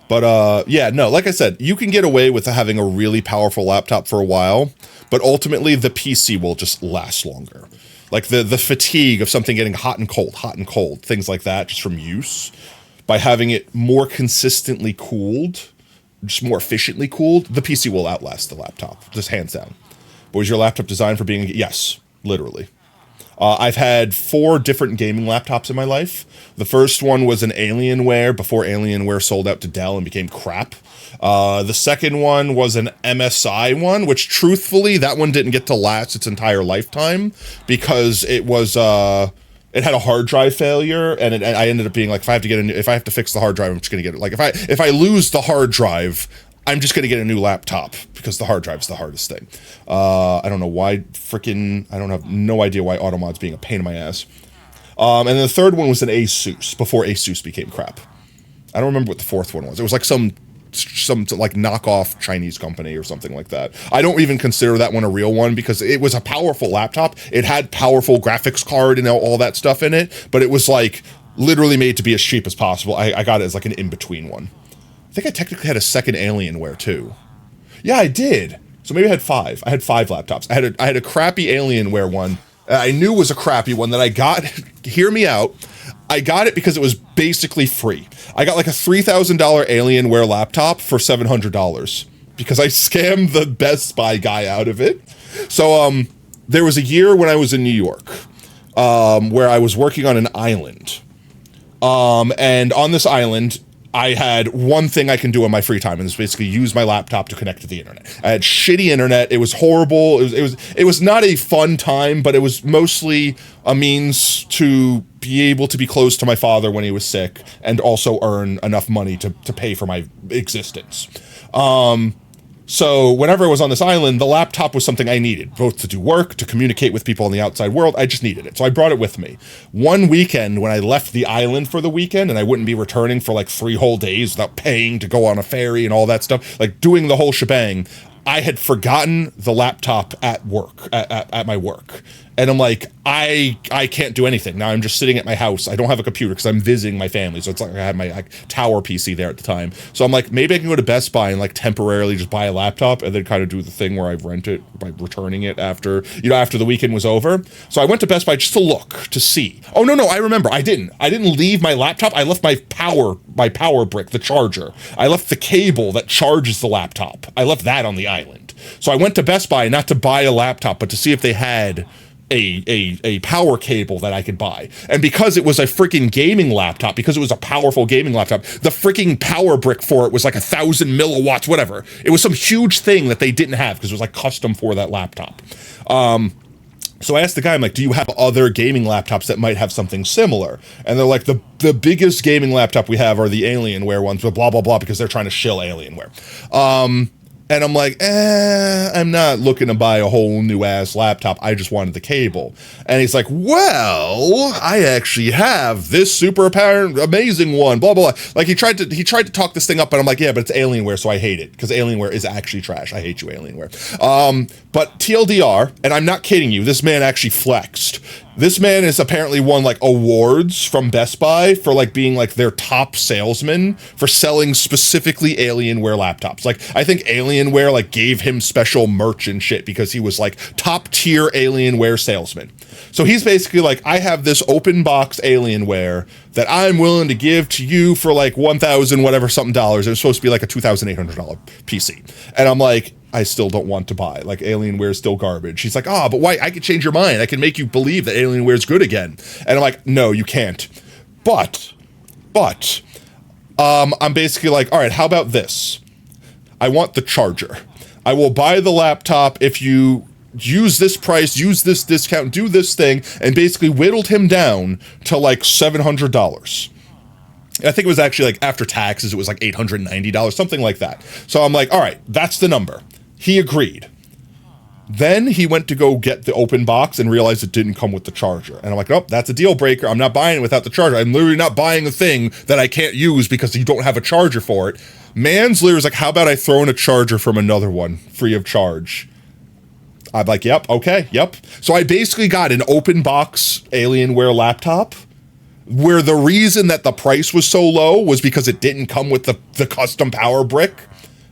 But, yeah, no, like I said, you can get away with having a really powerful laptop for a while, but ultimately the PC will just last longer. like the fatigue of something getting hot and cold, things like that, just from use. By having it more consistently cooled, just more efficiently cooled, the PC will outlast the laptop, just hands down. But was your laptop designed for being? Yes, literally. I've had 4 different gaming laptops in my life. The first one was an Alienware before Alienware sold out to Dell and became crap. The second one was an MSI one, which truthfully, that one didn't get to last its entire lifetime because it was, it had a hard drive failure, and I ended up being like, if I have to fix the hard drive, I'm just gonna get it. Like if I lose the hard drive, I'm just gonna get a new laptop because the hard drive's the hardest thing. I don't know why I don't have no idea why Automod's being a pain in my ass. And then the third one was an Asus before Asus became crap. I don't remember what the fourth one was. It was like some like knockoff Chinese company or something like that. I don't even consider that one a real one because it was a powerful laptop. It had powerful graphics card and all that stuff in it, but it was like literally made to be as cheap as possible. I got it as like an in-between one. I think I technically had a second Alienware too. Yeah, I did. So maybe I had 5. I had 5 laptops. I had a crappy Alienware one. I knew was a crappy one that I got. Hear me out. I got it because it was basically free. I got like a $3,000 Alienware laptop for $700 because I scammed the Best Buy guy out of it. So there was a year when I was in New York where I was working on an island. And on this island, I had one thing I can do in my free time, and it's basically use my laptop to connect to the internet. I had shitty internet. It was horrible. It was not a fun time, but it was mostly a means to be able to be close to my father when he was sick and also earn enough money to pay for my existence. So whenever I was on this island, the laptop was something I needed, both to do work, to communicate with people in the outside world. I just needed it. So I brought it with me. One weekend when I left the island for the weekend and I wouldn't be returning for like 3 whole days without paying to go on a ferry and all that stuff, like doing the whole shebang, I had forgotten the laptop at work, at my work. And I'm like, I can't do anything. Now I'm just sitting at my house. I don't have a computer because I'm visiting my family. So it's like I had my tower PC there at the time. So I'm like, maybe I can go to Best Buy and like temporarily just buy a laptop and then kind of do the thing where I rent it by returning it after the weekend was over. So I went to Best Buy just to look, to see. Oh, no, I remember. I didn't leave my laptop. I left my power brick, the charger. I left the cable that charges the laptop. I left that on the island. So I went to Best Buy not to buy a laptop, but to see if they had a power cable that I could buy. And because it was a freaking gaming laptop, because it was a powerful gaming laptop, the freaking power brick for it was like 1,000 milliwatts, whatever. It was some huge thing that they didn't have because it was like custom for that laptop. So I asked the guy, I'm like, do you have other gaming laptops that might have something similar? And they're like, the biggest gaming laptop we have are the Alienware ones, but blah, blah, blah, because they're trying to shill Alienware. And I'm like, I'm not looking to buy a whole new ass laptop. I just wanted the cable. And he's like, well, I actually have this super apparent amazing one, blah, blah, blah. Like he tried to talk this thing up, but I'm like, yeah, but it's Alienware, so I hate it because Alienware is actually trash. I hate you, Alienware. But TLDR, and I'm not kidding you, this man actually flexed. This man has apparently won like awards from Best Buy for like being like their top salesman for selling specifically Alienware laptops. Like I think Alienware like gave him special merch and shit because he was like top tier Alienware salesman. So he's basically like, I have this open box Alienware that I'm willing to give to you for like 1,000 whatever something dollars. And it's supposed to be like a $2,800 PC. And I'm like, I still don't want to buy. Like, Alienware is still garbage. She's like, but why? I could change your mind. I can make you believe that Alienware is good again. And I'm like, no, you can't. But, I'm basically like, all right, how about this? I want the charger. I will buy the laptop if you use this price, use this discount, do this thing, and basically whittled him down to like $700. I think it was actually like after taxes, it was like $890, something like that. So I'm like, all right, that's the number. He agreed. Then he went to go get the open box and realized it didn't come with the charger. And I'm like, nope, that's a deal breaker. I'm not buying it without the charger. I'm literally not buying a thing that I can't use because you don't have a charger for it. Man's literally was like, how about I throw in a charger from another one free of charge? I'm like, yep, okay, yep. So I basically got an open box Alienware laptop where the reason that the price was so low was because it didn't come with the custom power brick.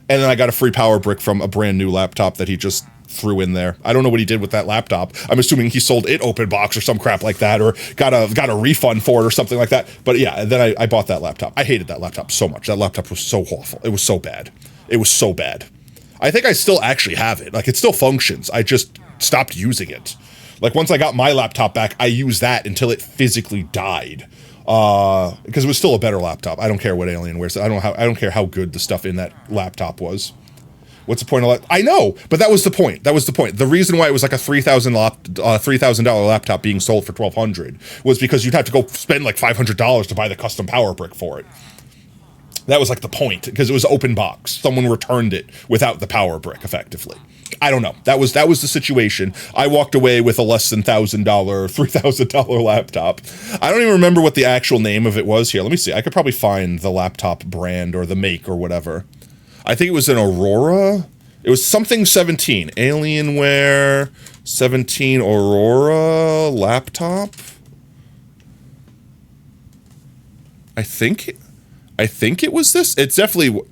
And then I got a free power brick from a brand new laptop that he just threw in there. I don't know what he did with that laptop. I'm assuming he sold it open box or some crap like that, or got a refund for it or something like that. But yeah, then I bought that laptop. I hated that laptop so much. That laptop was so awful. It was so bad. It was so bad. I think I still actually have it. Like, it still functions. I just stopped using it. Like, once I got my laptop back, I used that until it physically died. Because it was still a better laptop. I don't care what Alienware said. I don't care how good the stuff in that laptop was. What's the point of I know, but that was the point. That was the point. The reason why it was like a $3,000 laptop being sold for $1,200 was because you'd have to go spend like $500 to buy the custom power brick for it. That was like the point, because it was open box. Someone returned it without the power brick, effectively. I don't know. That was the situation. I walked away with a less than $3,000 laptop. I don't even remember what the actual name of it was here. Let me see. I could probably find the laptop brand or the make or whatever. I think it was an Aurora. It was something 17. Alienware 17 Aurora laptop. I think it was this. It's definitely...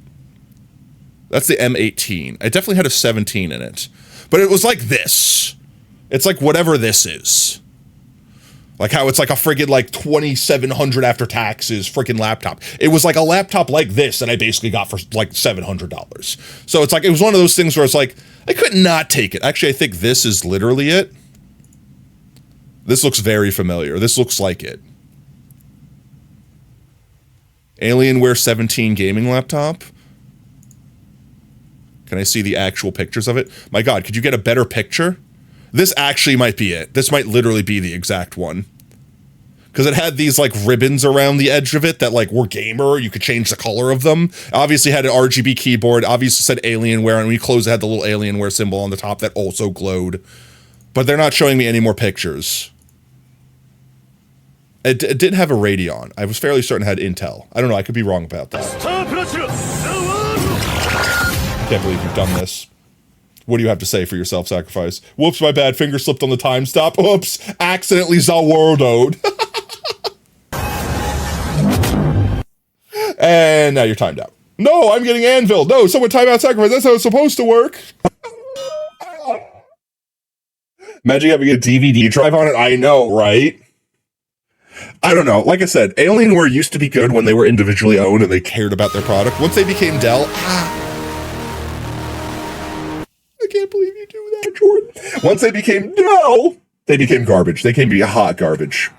That's the M18. It definitely had a 17 in it. But it was like this. It's like whatever this is. Like how it's like a friggin' like $2,700 after taxes friggin' laptop. It was like a laptop like this that I basically got for like $700. So it's like, it was one of those things where it's like, I could not take it. Actually, I think this is literally it. This looks very familiar. This looks like it. Alienware 17 gaming laptop. Can I see the actual pictures of it? My God, could you get a better picture? This actually might be it. This might literally be the exact one. Because it had these like ribbons around the edge of it that like were gamer. You could change the color of them. Obviously had an RGB keyboard. Obviously said Alienware. And when you close it, had the little Alienware symbol on the top that also glowed. But they're not showing me any more pictures. It did have a Radeon. I was fairly certain it had Intel. I don't know. I could be wrong about that. I can't believe you've done this. What do you have to say for your self-sacrifice? Whoops, my bad. Finger slipped on the time stop. Oops, accidentally Zawardoed. And now you're timed out. No, I'm getting anviled. No, someone time out sacrifice. That's how it's supposed to work. Imagine having a DVD drive on it. I know, right? I don't know. Like I said, Alienware used to be good when they were individually owned and they cared about their product. Once they became Dell, I can't believe you do that, Jordan. Once they became Dell, they became garbage. They came to be hot garbage.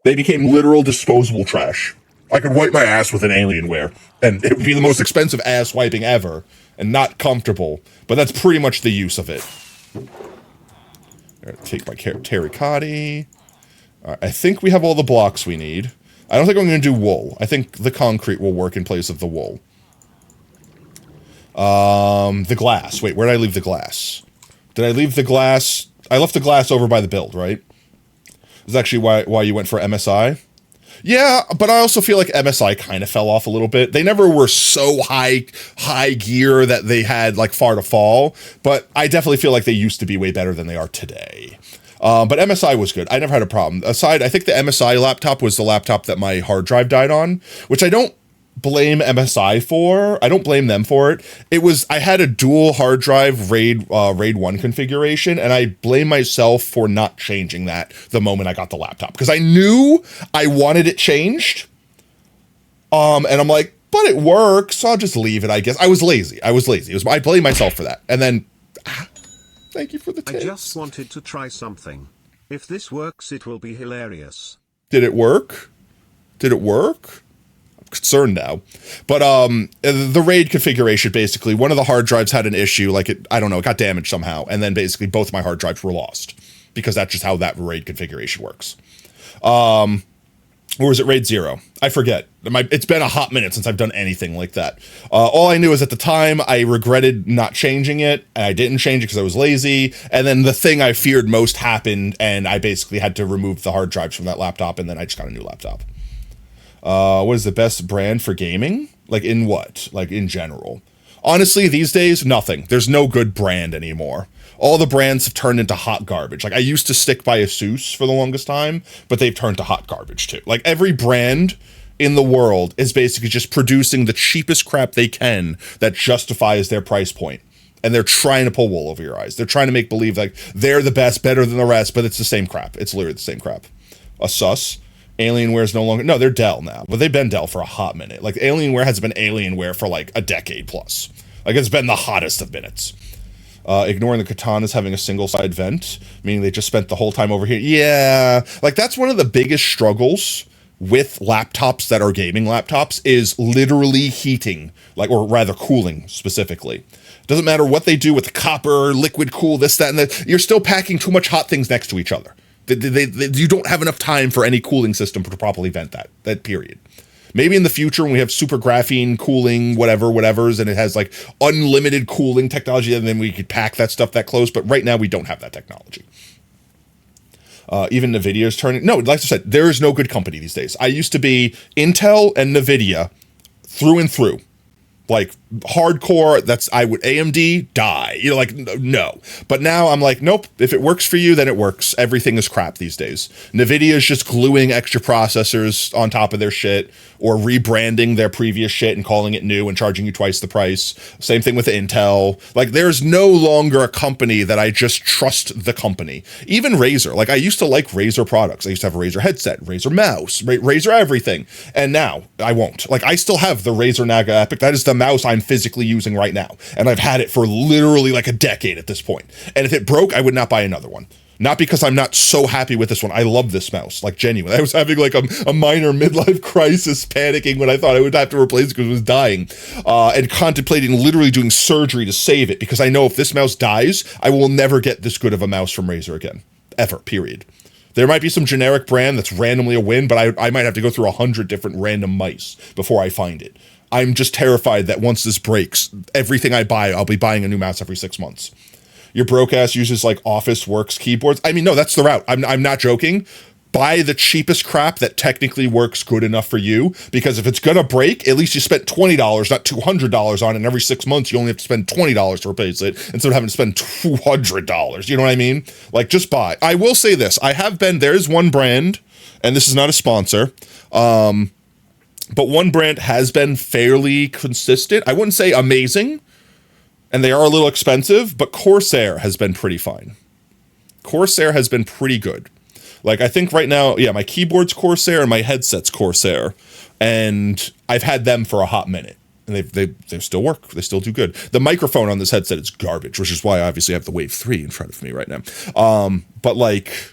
They became literal disposable trash. I could wipe my ass with an Alienware, and it would be the most expensive ass wiping ever, and not comfortable, but that's pretty much the use of it. Take my terracotta. I think we have all the blocks we need. I don't think I'm going to do wool. I think the concrete will work in place of the wool. The glass. Wait, where did I leave the glass? Did I leave the glass? I left the glass over by the build, right? Is actually why you went for MSI? Yeah, but I also feel like MSI kind of fell off a little bit. They never were so high gear that they had like far to fall, but I definitely feel like they used to be way better than they are today. But MSI was good. I never had a problem. Aside, I think the MSI laptop was the laptop that my hard drive died on, which I don't blame MSI for. I don't blame them for it. I had a dual hard drive RAID 1 configuration, and I blame myself for not changing that the moment I got the laptop, because I knew I wanted it changed. And I'm like, but it works, so I'll just leave it, I guess. I was lazy. I blame myself for that. And then, thank you for the tips. I just wanted to try something. If this works, it will be hilarious. Did it work? Concerned now, but the RAID configuration, basically one of the hard drives had an issue, like it got damaged somehow, and then basically both my hard drives were lost, because that's just how that RAID configuration works. Or was it RAID 0? I forget. It's been a hot minute since I've done anything like that. All I knew is at the time I regretted not changing it, and I didn't change it because I was lazy, and then the thing I feared most happened, and I basically had to remove the hard drives from that laptop, and then I just got a new laptop. What is the best brand for gaming? Like in what? Like in general? Honestly, these days, nothing. There's no good brand anymore. All the brands have turned into hot garbage. Like I used to stick by Asus for the longest time, but they've turned to hot garbage too. Like every brand in the world is basically just producing the cheapest crap they can that justifies their price point. And they're trying to pull wool over your eyes. They're trying to make believe like they're the best, better than the rest, but it's the same crap. It's literally the same crap. Sus. Alienware is no longer, no, they're Dell now, but they've been Dell for a hot minute. Like Alienware has been Alienware for like a decade plus. Like it's been the hottest of minutes. Ignoring the katanas having a single side vent, meaning they just spent the whole time over here. Yeah, like that's one of the biggest struggles with laptops that are gaming laptops is literally heating, like, or rather cooling specifically. Doesn't matter what they do with the copper, liquid cool, this, that, and that. You're still packing too much hot things next to each other. You don't have enough time for any cooling system to properly vent that period. Maybe in the future when we have super graphene cooling, whatever's, and it has like unlimited cooling technology, and then we could pack that stuff that close. But right now we don't have that technology. Even NVIDIA's turning. No, like I said, there is no good company these days. I used to be Intel and NVIDIA through and through. Like hardcore, I would AMD die. You know, like no. But now I'm like, nope. If it works for you, then it works. Everything is crap these days. NVIDIA is just gluing extra processors on top of their shit, or rebranding their previous shit and calling it new and charging you twice the price. Same thing with Intel. Like there's no longer a company that I just trust the company. Even Razer. Like I used to like Razer products. I used to have a Razer headset, Razer mouse, Razer everything. And now I won't. Like I still have the Razer Naga Epic. That is the mouse I'm physically using right now. And I've had it for literally like a decade at this point. And if it broke, I would not buy another one. Not because I'm not so happy with this one. I love this mouse, like genuinely. I was having like a minor midlife crisis, panicking when I thought I would have to replace it because it was dying, and contemplating literally doing surgery to save it, because I know if this mouse dies, I will never get this good of a mouse from Razer again, ever, period. There might be some generic brand that's randomly a win, but I might have to go through 100 different random mice before I find it. I'm just terrified that once this breaks, everything I buy, I'll be buying a new mouse every 6 months. Your broke ass uses like Office Works keyboards. I mean, no, that's the route. I'm not joking. Buy the cheapest crap that technically works good enough for you, because if it's gonna break, at least you spent $20, not $200 on it, and every 6 months you only have to spend $20 to replace it instead of having to spend $200. You know what I mean? Like, just buy. I will say this. There's one brand, and this is not a sponsor, but one brand has been fairly consistent. I wouldn't say amazing, and they are a little expensive, but Corsair has been pretty fine. Corsair has been pretty good. Like, I think right now, yeah, my keyboard's Corsair and my headset's Corsair, and I've had them for a hot minute, and they still work. They still do good. The microphone on this headset is garbage, which is why I obviously have the Wave 3 in front of me right now. But like,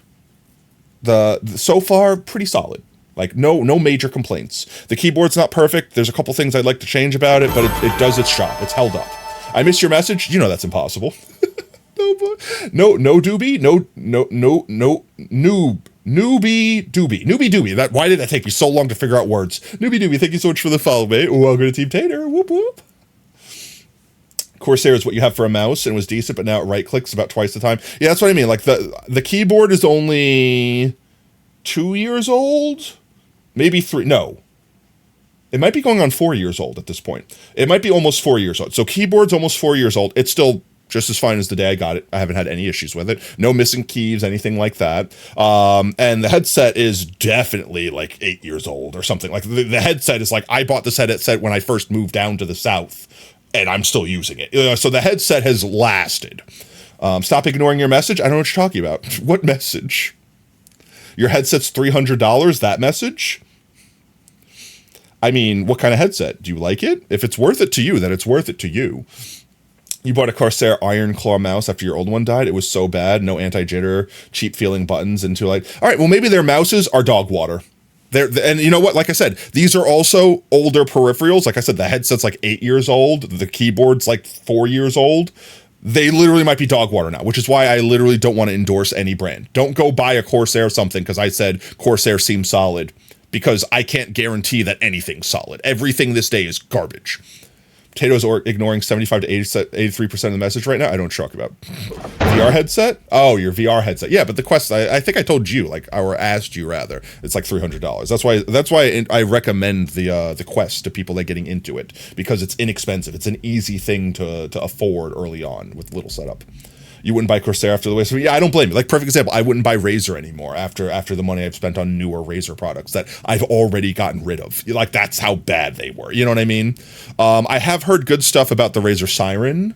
the so far, pretty solid. Like, no major complaints. The keyboard's not perfect. There's a couple things I'd like to change about it, but it does its job. It's held up. I miss your message. You know that's impossible. No doobie. No newbie doobie. Why did that take me so long to figure out words? Newbie doobie. Thank you so much for the follow, mate. Welcome to Team Tater. Whoop whoop. Corsair is what you have for a mouse, and was decent, but now it right clicks about twice the time. Yeah, that's what I mean. Like the keyboard is only 2 years old, maybe 3. No. It might be going on 4 years old at this point. It might be almost 4 years old. So keyboard's almost 4 years old. It's still just as fine as the day I got it. I haven't had any issues with it. No missing keys, anything like that. And the headset is definitely like 8 years old or something. Like the headset is like, I bought this headset when I first moved down to the South, and I'm still using it. So the headset has lasted. Stop ignoring your message. I don't know what you're talking about. What message? Your headset's $300? That message? I mean, what kind of headset? Do you like it? If it's worth it to you, then it's worth it to you. You bought a Corsair Iron Claw mouse after your old one died. It was so bad. No anti-jitter, cheap feeling buttons, and all right, well, maybe their mouses are dog water. And you know what? Like I said, these are also older peripherals. Like I said, the headset's like 8 years old. The keyboard's like 4 years old. They literally might be dog water now, which is why I literally don't want to endorse any brand. Don't go buy a Corsair or something because I said Corsair seems solid, because I can't guarantee that anything's solid. Everything this day is garbage. Potatoes are ignoring 75 to 83% of the message right now. I don't talk about VR headset. Oh, your VR headset. Yeah, but the Quest, I think I told you, like, or asked you rather, it's like $300. That's why I recommend the Quest to people that are getting into it, because it's inexpensive. It's an easy thing to afford early on with little setup. You wouldn't buy Corsair after the way. So yeah, I don't blame you. Like, perfect example, I wouldn't buy Razer anymore after the money I've spent on newer Razer products that I've already gotten rid of. Like, that's how bad they were. You know what I mean? I have heard good stuff about the Razer Siren.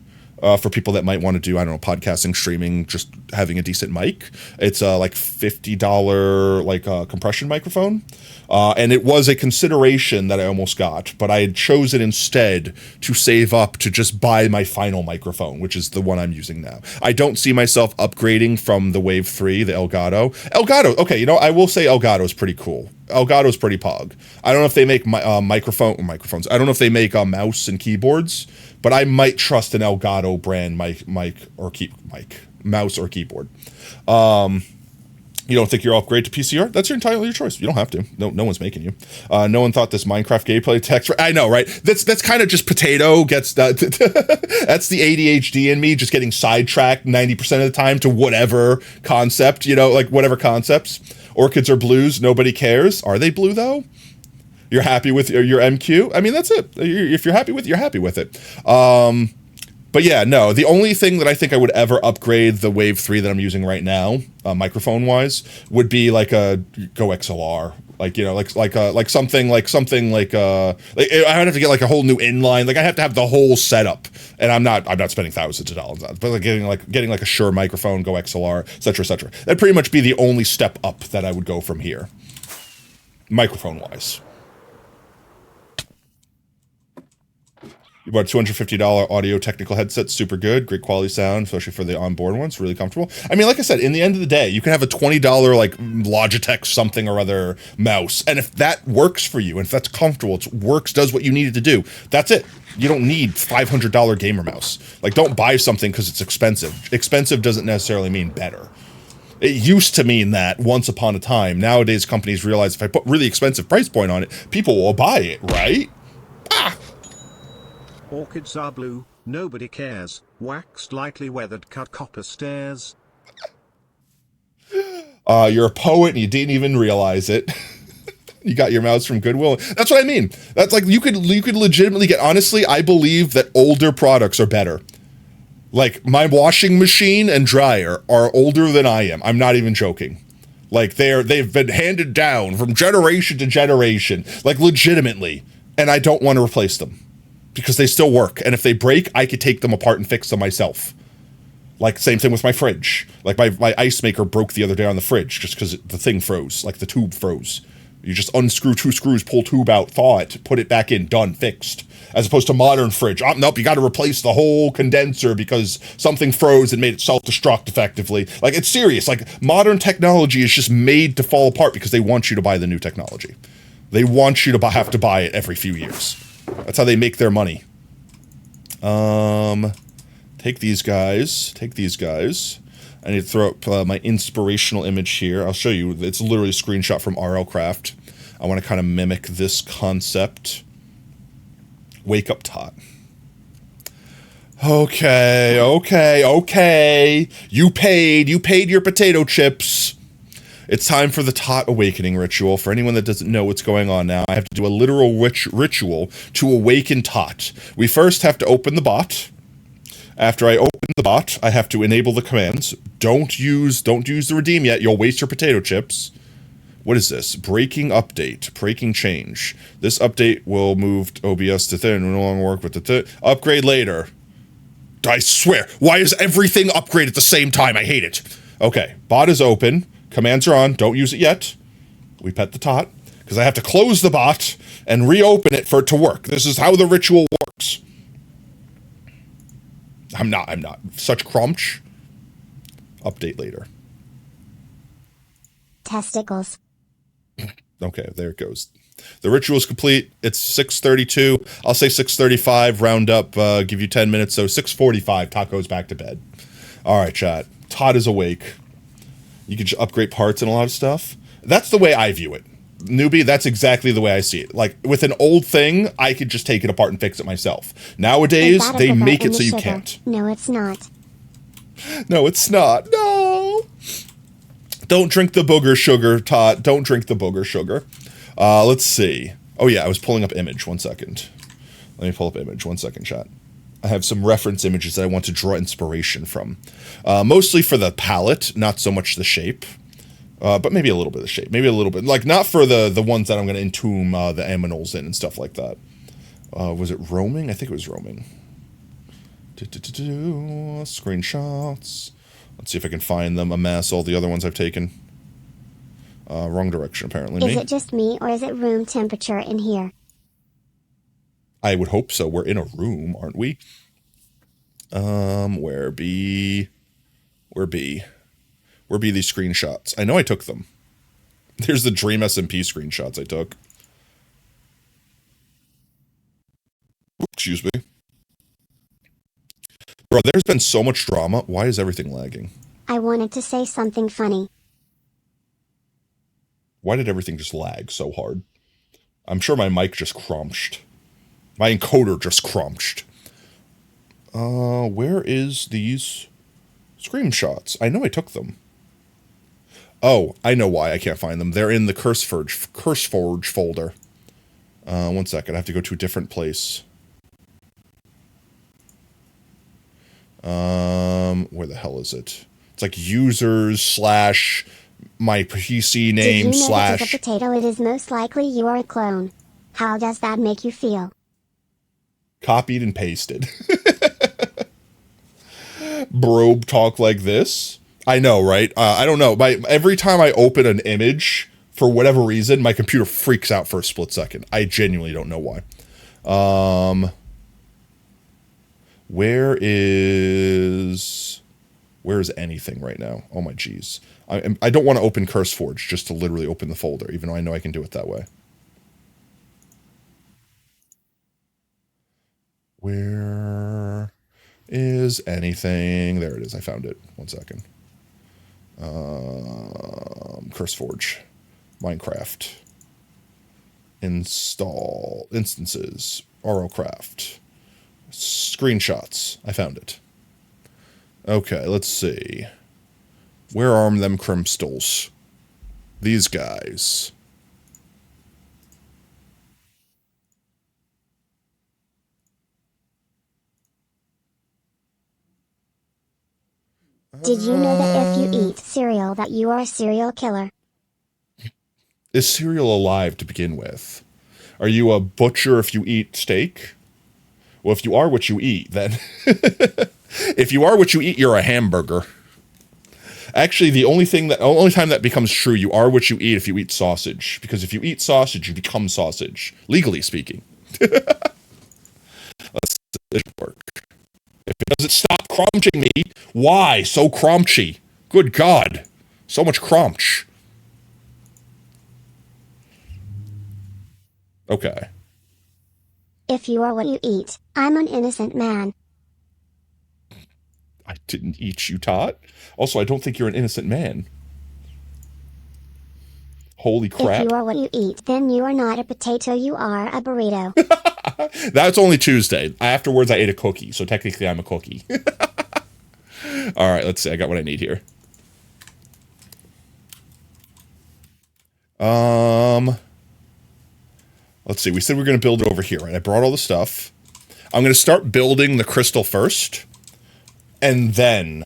For people that might want to do, I don't know, podcasting, streaming, just having a decent mic. It's a like $50 like compression microphone. And it was a consideration that I almost got, but I had chosen instead to save up to just buy my final microphone, which is the one I'm using now. I don't see myself upgrading from the Wave 3, the Elgato. Elgato, okay, you know, I will say Elgato is pretty cool. Elgato's pretty pog. I don't know if they make microphones. I don't know if they make mouse and keyboards, but I might trust an Elgato brand mouse or keyboard. You don't think you'll upgrade to PCR? That's entirely your choice. You don't have to. No one's making you. No one thought this Minecraft gameplay text. I know, right? That's kind of just potato gets. That's the ADHD in me, just getting sidetracked 90% of the time to whatever concept, you know, like whatever concepts. Orchids are blues. Nobody cares. Are they blue though? You're happy with your MQ? I mean, that's it. If you're happy with it, you're happy with it. But yeah, no, the only thing that I think I would ever upgrade the Wave 3 that I'm using right now, microphone-wise, would be like a Go XLR. Like, you know, like something like I would have to get like a whole new inline. Like, I have to have the whole setup, and I'm not spending thousands of dollars on it. But like getting like a Shure microphone, Go XLR, et cetera, et cetera. That'd pretty much be the only step up that I would go from here, microphone-wise. You bought a $250 audio technical headset, super good, great quality sound, especially for the onboard ones, really comfortable. I mean, like I said, in the end of the day, you can have a $20 like Logitech something or other mouse, and if that works for you, and if that's comfortable, it works, does what you need it to do, that's it. You don't need $500 gamer mouse. Like, don't buy something because it's expensive. Expensive doesn't necessarily mean better. It used to mean that once upon a time. Nowadays, companies realize if I put really expensive price point on it, people will buy it, right? Orchids are blue, nobody cares. Waxed lightly weathered cut copper stairs. You're a poet and you didn't even realize it. You got your mouse from Goodwill. That's what I mean. That's like, you could legitimately get, honestly, I believe that older products are better. Like, my washing machine and dryer are older than I am. I'm not even joking. Like, they've been handed down from generation to generation, like legitimately, and I don't want to replace them. Because they still work, and if they break, I could take them apart and fix them myself. Like, same thing with my fridge. Like, my ice maker broke the other day on the fridge just because the thing froze, like the tube froze. You just unscrew 2 screws, pull tube out, thaw it, put it back in, done, fixed. As opposed to modern fridge. Oh, nope, you got to replace the whole condenser because something froze and made it self-destruct effectively. Like, it's serious. Like, modern technology is just made to fall apart because they want you to buy the new technology. They want you to have to buy it every few years. That's how they make their money. Take these guys. I need to throw up my inspirational image here. I'll show you. It's literally a screenshot from RL Craft. I want to kind of mimic this concept. Wake up tot. Okay. You paid your potato chips. It's time for the Tot Awakening ritual. For anyone that doesn't know what's going on now, I have to do a literal ritual to awaken Tot. We first have to open the bot. After I open the bot, I have to enable the commands. Don't use the redeem yet. You'll waste your potato chips. What is this? Breaking update. Breaking change. This update will move OBS to thin. No longer work with the upgrade later. I swear. Why is everything upgraded at the same time? I hate it. Okay. Bot is open. Commands are on. Don't use it yet. We pet the tot. Because I have to close the bot and reopen it for it to work. This is how the ritual works. I'm not. Such crunch. Update later. Testicles. Okay, there it goes. The ritual is complete. It's 6:32. I'll say 6:35. Round up. Give you 10 minutes. So 6:45. Tot goes back to bed. All right, chat. Tot is awake. You can upgrade parts and a lot of stuff. That's the way I view it. Newbie, that's exactly the way I see it. Like, with an old thing, I could just take it apart and fix it myself. Nowadays, they make it so you can't. No, it's not. No, it's not. No! Don't drink the booger sugar, Tot. Don't drink the booger sugar. Let's see. Oh, yeah, I was pulling up image. 1 second. Let me pull up image. 1 second, chat. I have some reference images that I want to draw inspiration from. Mostly for the palette, not so much the shape. But maybe a little bit of the shape. Maybe a little bit. Like, not for the ones that I'm going to entomb the aminals in and stuff like that. Was it roaming? I think it was roaming. Screenshots. Let's see if I can find them, amass all the other ones I've taken. Wrong direction, apparently. Is it just me, or is it room temperature in here? I would hope so. We're in a room, aren't we? Where be these screenshots? I know I took them. There's the Dream SMP screenshots I took. Excuse me. Bro, there's been so much drama. Why is everything lagging? I wanted to say something funny. Why did everything just lag so hard? I'm sure my mic just crunched. My encoder just crunched. Where is these screenshots? I know I took them. Oh, I know why I can't find them. They're in the CurseForge folder. 1 second. I have to go to a different place. Where the hell is it? It's like users / my PC name / Did you know that as a potato it is most likely you are a clone? How does that make you feel? Copied and pasted. Brobe talk like this. I know, right? I don't know. Every time I open an image, for whatever reason, my computer freaks out for a split second. I genuinely don't know why. Where is anything right now? Oh my geez. I don't want to open CurseForge just to literally open the folder, even though I know I can do it that way. Where is anything? There it is. I found it. 1 second. CurseForge. Minecraft. Install instances. Orocraft. Screenshots. I found it. Okay, let's see. Where are them crimstals? These guys. Did you know that if you eat cereal that you are a serial killer? Is cereal alive to begin with? Are you a butcher if you eat steak? Well, if you are what you eat, then... if you are what you eat, you're a hamburger. Actually, the only time that becomes true, you are what you eat if you eat sausage. Because if you eat sausage, you become sausage. Legally speaking. Let's see this work. If it doesn't stop crunching me, why so crunchy? Good God. So much crunch. Okay. If you are what you eat, I'm an innocent man. I didn't eat you, Tot. Also, I don't think you're an innocent man. Holy crap. If you are what you eat, then you are not a potato, you are a burrito. That's only Tuesday. Afterwards, I ate a cookie, so technically I'm a cookie. All right, let's see. I got what I need here. Let's see. We said we were going to build it over here, right? I brought all the stuff. I'm going to start building the crystal first, and then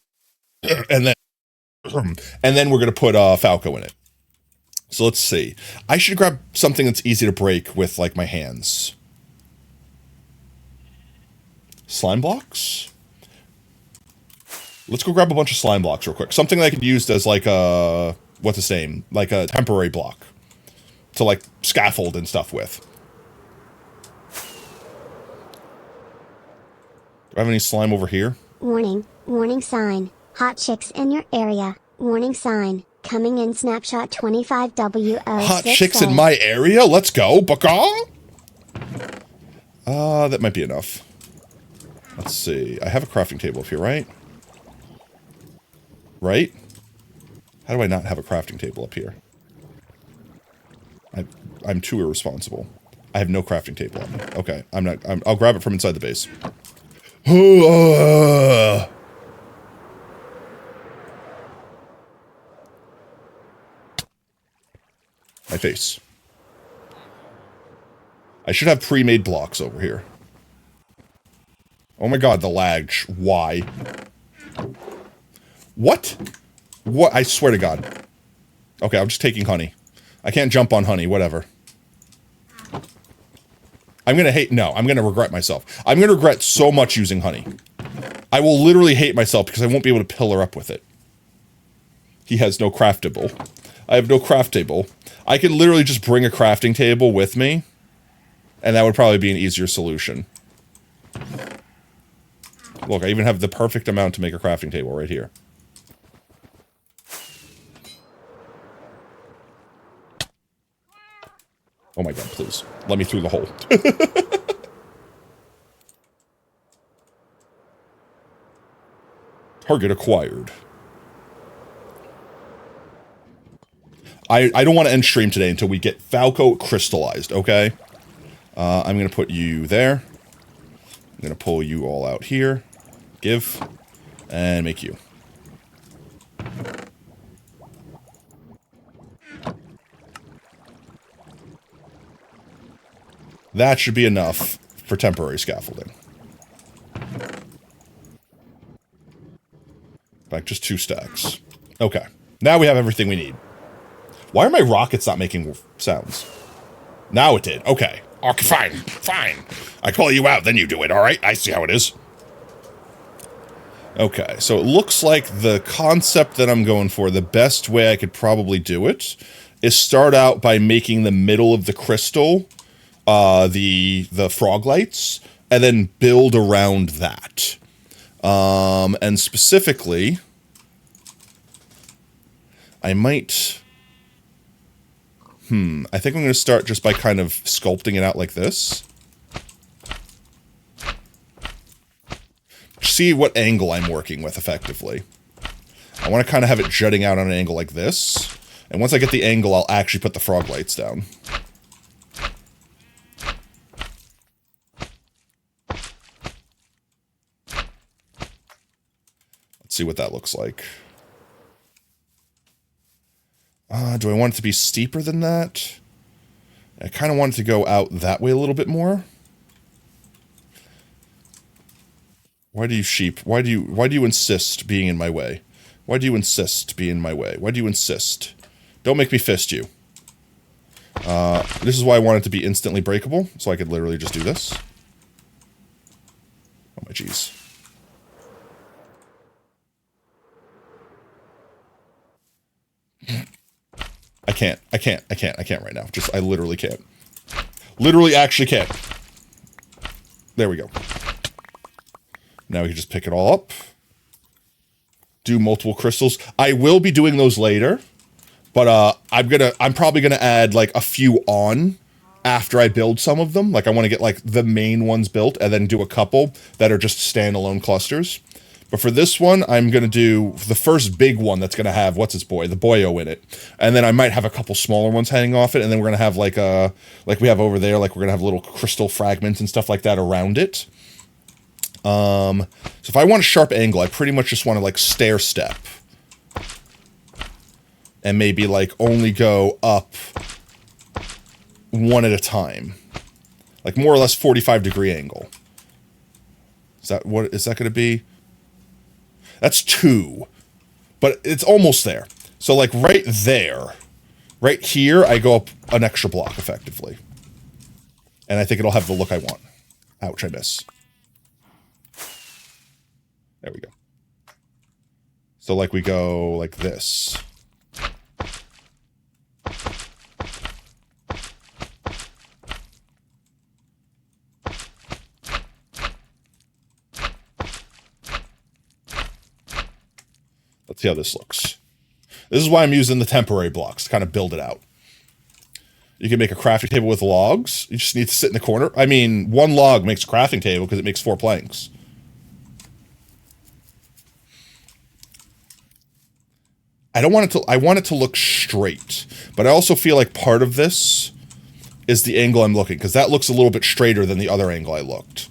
we're going to put Falco in it. So let's see. I should grab something that's easy to break with like my hands. Slime blocks? Let's go grab a bunch of slime blocks real quick. Something that I could use as like a, what's its name? Like a temporary block to like scaffold and stuff with. Do I have any slime over here? Warning, warning sign. Hot chicks in your area. Warning sign. Coming in snapshot 25W06. Hot chicks in my area? Let's go, baka! That might be enough. Let's see. I have a crafting table up here, right? Right? How do I not have a crafting table up here? I'm too irresponsible. I have no crafting table on me. Okay, I'll grab it from inside the base. My face. I should have pre-made blocks over here. Oh my god, the lag. Why? What? What? I swear to god. Okay, I'm just taking honey. I can't jump on honey, whatever. I'm gonna regret myself. I'm gonna regret so much using honey. I will literally hate myself because I won't be able to pillar up with it. He has no craftable. I have no craft table. I could literally just bring a crafting table with me, and that would probably be an easier solution. Look, I even have the perfect amount to make a crafting table right here. Oh my god, please. Let me through the hole. Target acquired. I don't want to end stream today until we get Falco crystallized, okay? I'm going to put you there. I'm going to pull you all out here. Give. And make you. That should be enough for temporary scaffolding. Back just 2 stacks. Okay. Now we have everything we need. Why are my rockets not making sounds? Now it did. Okay. Okay, fine. Fine. I call you out, then you do it, alright? I see how it is. Okay, so it looks like the concept that I'm going for, the best way I could probably do it, is start out by making the middle of the crystal the frog lights, and then build around that. And specifically, I might... I think I'm going to start just by kind of sculpting it out like this. See what angle I'm working with effectively. I want to kind of have it jutting out on an angle like this. And once I get the angle, I'll actually put the frog lights down. Let's see what that looks like. Do I want it to be steeper than that? I kind of want it to go out that way a little bit more. Why do you insist being in my way? Why do you insist being in my way? Why do you insist? Don't make me fist you. This is why I want it to be instantly breakable, so I could literally just do this. Oh my jeez. I can't right now. I literally can't. Literally actually can't. There we go. Now we can just pick it all up. Do multiple crystals. I will be doing those later, but I'm probably gonna add like a few on after I build some of them. Like I want to get like the main ones built and then do a couple that are just standalone clusters. But for this one, I'm going to do the first big one that's going to have, the boyo in it. And then I might have a couple smaller ones hanging off it. And then we're going to have like we have over there, like we're going to have little crystal fragments and stuff like that around it. So if I want a sharp angle, I pretty much just want to like stair step. And maybe like only go up one at a time. Like more or less 45-degree angle. Is that going to be? That's 2, but it's almost there. So like right there, right here, I go up an extra block effectively. And I think it'll have the look I want. Ouch, I miss. There we go. So like we go like this. Let's see how this looks. This is why I'm using the temporary blocks to kind of build it out. You can make a crafting table with logs. You just need to sit in the corner. I mean, 1 log makes a crafting table because it makes 4 planks. I want it to look straight, but I also feel like part of this is the angle I'm looking, because that looks a little bit straighter than the other angle I looked.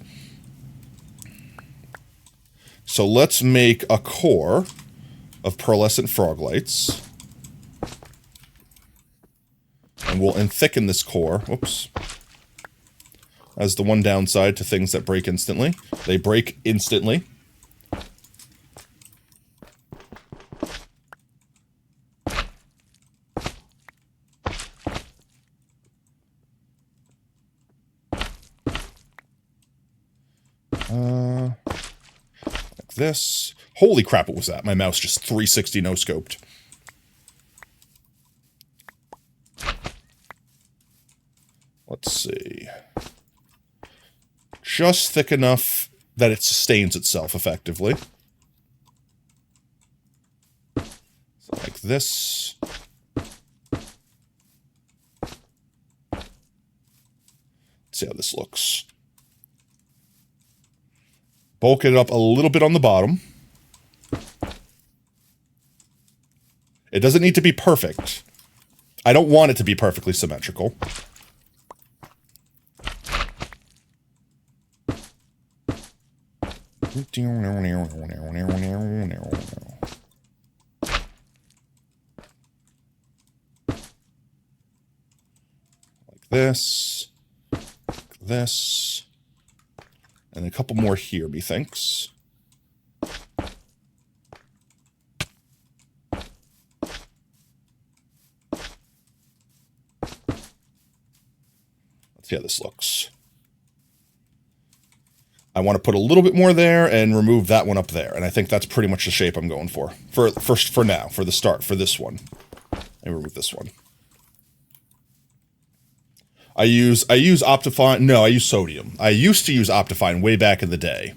So let's make a core of pearlescent frog lights. And we'll thicken this core. Oops. as the one downside to things that break instantly. They break instantly. Like this. Holy crap, what was that? My mouse just 360 no-scoped. Let's see. Just thick enough that it sustains itself effectively. So like this. Let's see how this looks. Bulk it up a little bit on the bottom. It doesn't need to be perfect. I don't want it to be perfectly symmetrical. Like this. Like this. And a couple more here, methinks. Let's see how this looks. I want to put a little bit more there and remove that one up there. And I think that's pretty much the shape I'm going for. For now, for the start, for this one. And remove this one. I use Optifine. No, I use sodium. I used to use Optifine way back in the day.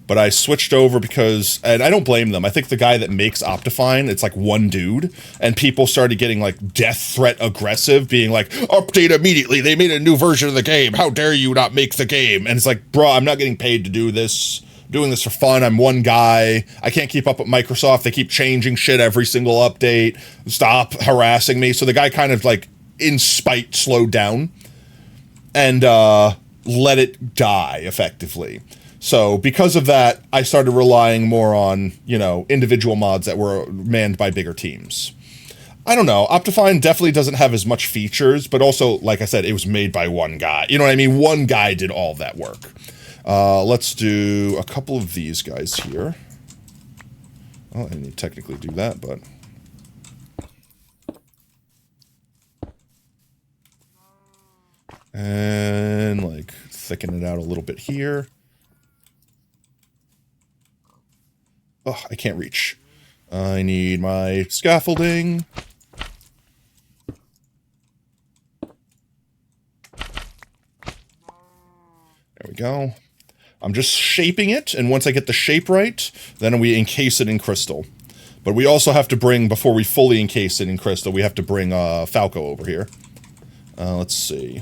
But I switched over because, and I don't blame them. I think the guy that makes Optifine, it's like one dude, and people started getting like death threat aggressive, being like, update immediately, they made a new version of the game, how dare you not make the game? And it's like, bro, I'm not getting paid to do this. I'm doing this for fun, I'm one guy. I can't keep up with Microsoft, they keep changing shit every single update. Stop harassing me. So the guy kind of like, in spite, slowed down and let it die, effectively. So because of that, I started relying more on, you know, individual mods that were manned by bigger teams. I don't know. Optifine definitely doesn't have as much features, but also, like I said, it was made by one guy. You know what I mean? One guy did all that work. Let's do a couple of these guys here. Well, I didn't technically do that, but... And, like, thicken it out a little bit here. Oh, I can't reach. I need my scaffolding. There we go. I'm just shaping it, and once I get the shape right, then we encase it in crystal. But we also have to bring, before we fully encase it in crystal, we have to bring Falco over here. Let's see.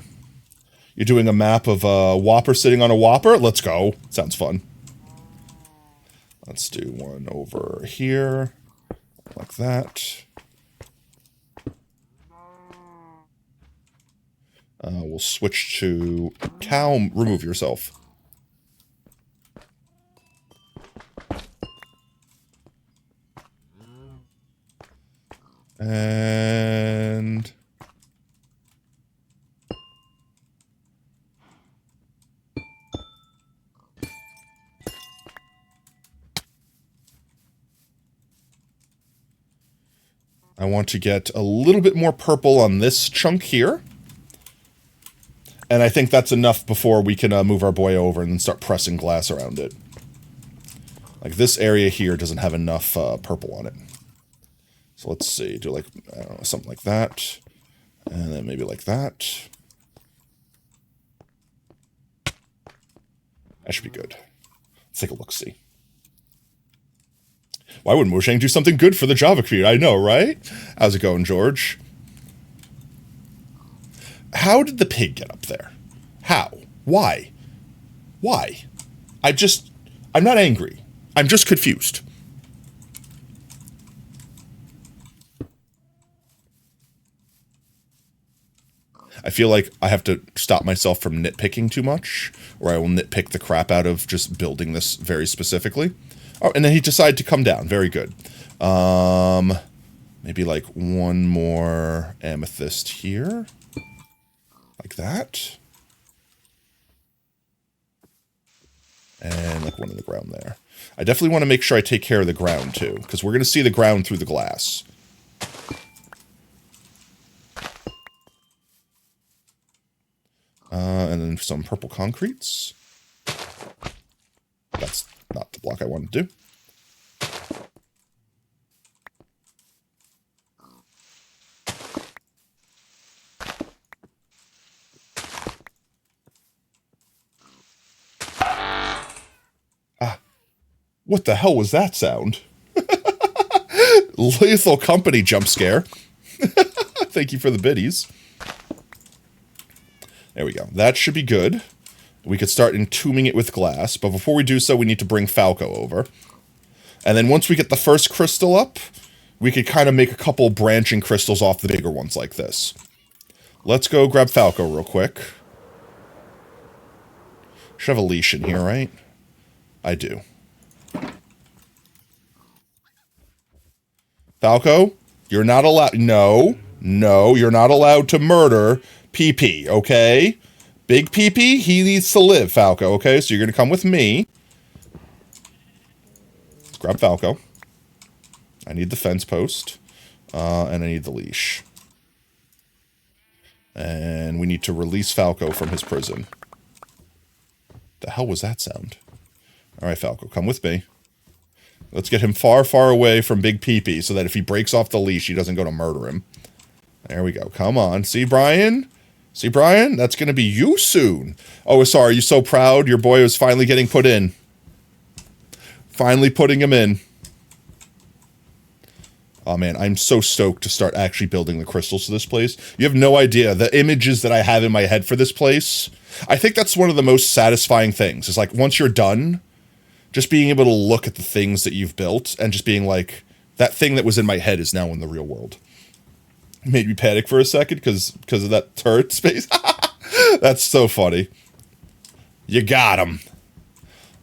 You're doing a map of a Whopper sitting on a Whopper? Let's go. Sounds fun. Let's do one over here, like that. We'll switch to cow, remove yourself. And... I want to get a little bit more purple on this chunk here. And I think that's enough before we can move our boy over and start pressing glass around it. Like this area here doesn't have enough purple on it. So let's see, do like, I don't know, something like that. And then maybe like that. That should be good. Let's take a look-see. Why wouldn't Mojang do something good for the Java community? I know, right? How's it going, George? How did the pig get up there? How? Why? Why? I'm not angry. I'm just confused. I feel like I have to stop myself from nitpicking too much, or I will nitpick the crap out of just building this very specifically. Oh, and then he decided to come down. Very good. Maybe like one more amethyst here. Like that. plug one in the ground there. I definitely want to make sure I take care of the ground, too, because we're going to see the ground through the glass. And then some purple concretes. That's not the block I wanted to do. What the hell was that sound? Lethal Company jump scare. Thank you for the biddies. There we go. That should be good. We could start entombing it with glass, but before we do so, we need to bring Falco over. And then once we get the first crystal up, we could kind of make a couple branching crystals off the bigger ones like this. Let's go grab Falco real quick. Should have a leash in here, right? I do. Falco, you're not allowed... No, you're not allowed to murder PP, okay? Big PP, he needs to live, Falco, okay? So you're going to come with me. Let's grab Falco. I need the fence post. And I need the leash. And we need to release Falco from his prison. The hell was that sound? All right, Falco, come with me. Let's get him far, far away from Big PP so that if he breaks off the leash, he doesn't go to murder him. There we go. Come on. See, Brian? See, Brian? That's going to be you soon. Oh, sorry. Are you so proud? Your boy was finally getting put in. Finally putting him in. Oh, man. I'm so stoked to start actually building the crystals to this place. You have no idea. The images that I have in my head for this place, I think that's one of the most satisfying things. It's like, once you're done... just being able to look at the things that you've built and just being like, that thing that was in my head is now in the real world. It made me panic for a second because of that turret space. That's so funny. You got him.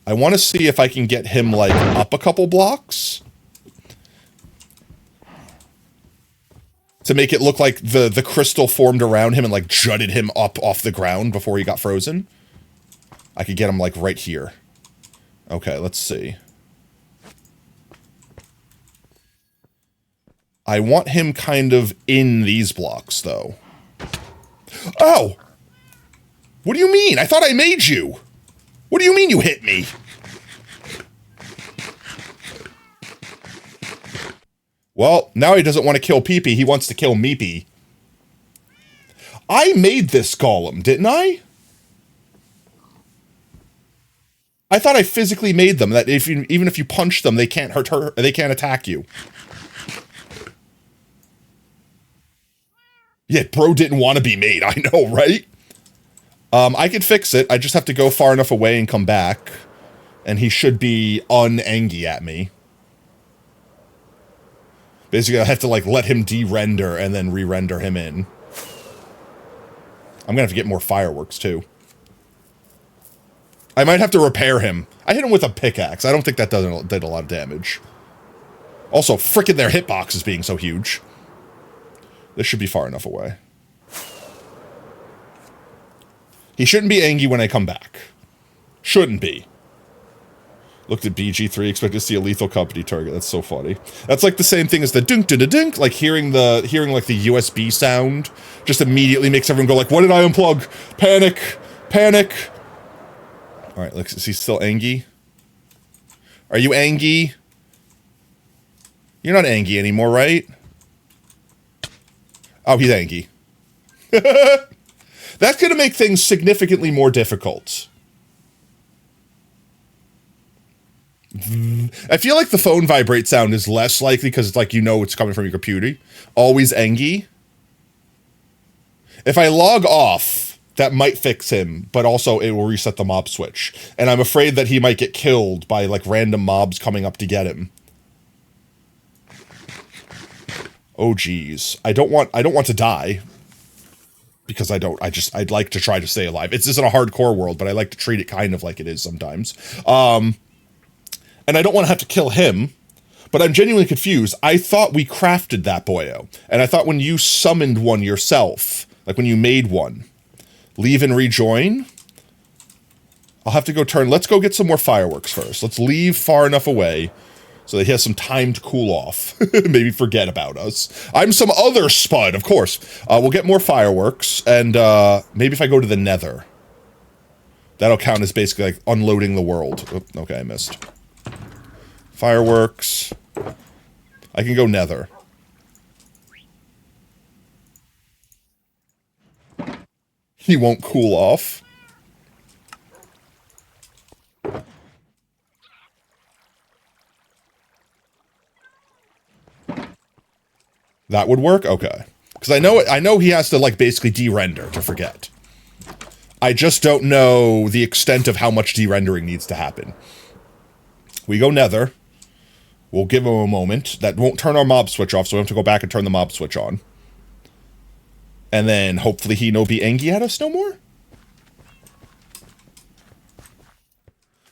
I want to see if I can get him, like, up a couple blocks. To make it look like the crystal formed around him and, like, jutted him up off the ground before he got frozen. I could get him, like, right here. Okay, let's see. I want him kind of in these blocks, though. Oh! What do you mean? I thought I made you! What do you mean you hit me? Well, now he doesn't want to kill Pee-Pee, he wants to kill Meepy. I made this golem, didn't I? I thought I physically made them, that if you, even if you punch them, they can't hurt her, they can't attack you. Yeah, bro didn't want to be made, I know, right? I could fix it, I just have to go far enough away and come back. And he should be un-angry at me. Basically, I have to, like, let him de-render and then re-render him in. I'm gonna have to get more fireworks, too. I might have to repair him. I hit him with a pickaxe. I don't think that did a lot of damage. Also, frickin' their hitboxes being so huge. This should be far enough away. He shouldn't be angry when I come back. Shouldn't be. Looked at BG3, expect to see a Lethal Company target. That's so funny. That's like the same thing as the dunk da da dunk, like hearing like the USB sound just immediately makes everyone go like, what did I unplug? Panic! Panic! Alright, is he still angry? Are you angry? You're not angry anymore, right? Oh, he's angry. That's gonna make things significantly more difficult. I feel like the phone vibrate sound is less likely because it's like, you know, it's coming from your computer. Always angry. If I log off, that might fix him, but also it will reset the mob switch. And I'm afraid that he might get killed by like random mobs coming up to get him. Oh geez. I don't want to die. Because I'd like to try to stay alive. This isn't a hardcore world, but I like to treat it kind of like it is sometimes. And I don't want to have to kill him, but I'm genuinely confused. I thought we crafted that boyo. And I thought when you summoned one yourself, like when you made one, leave and rejoin, I'll have to go turn. Let's go get some more fireworks first. Let's leave far enough away so that he has some time to cool off. Maybe forget about us. I'm some other spud, of course. We'll get more fireworks, and maybe if I go to the nether. That'll count as basically like unloading the world. Oh, okay, I missed. Fireworks. I can go nether. He won't cool off. That would work? Okay. Because I know he has to, like, basically de-render to forget. I just don't know the extent of how much de-rendering needs to happen. We go nether. We'll give him a moment. That won't turn our mob switch off, so we have to go back and turn the mob switch on. And then, hopefully he no be angry at us no more?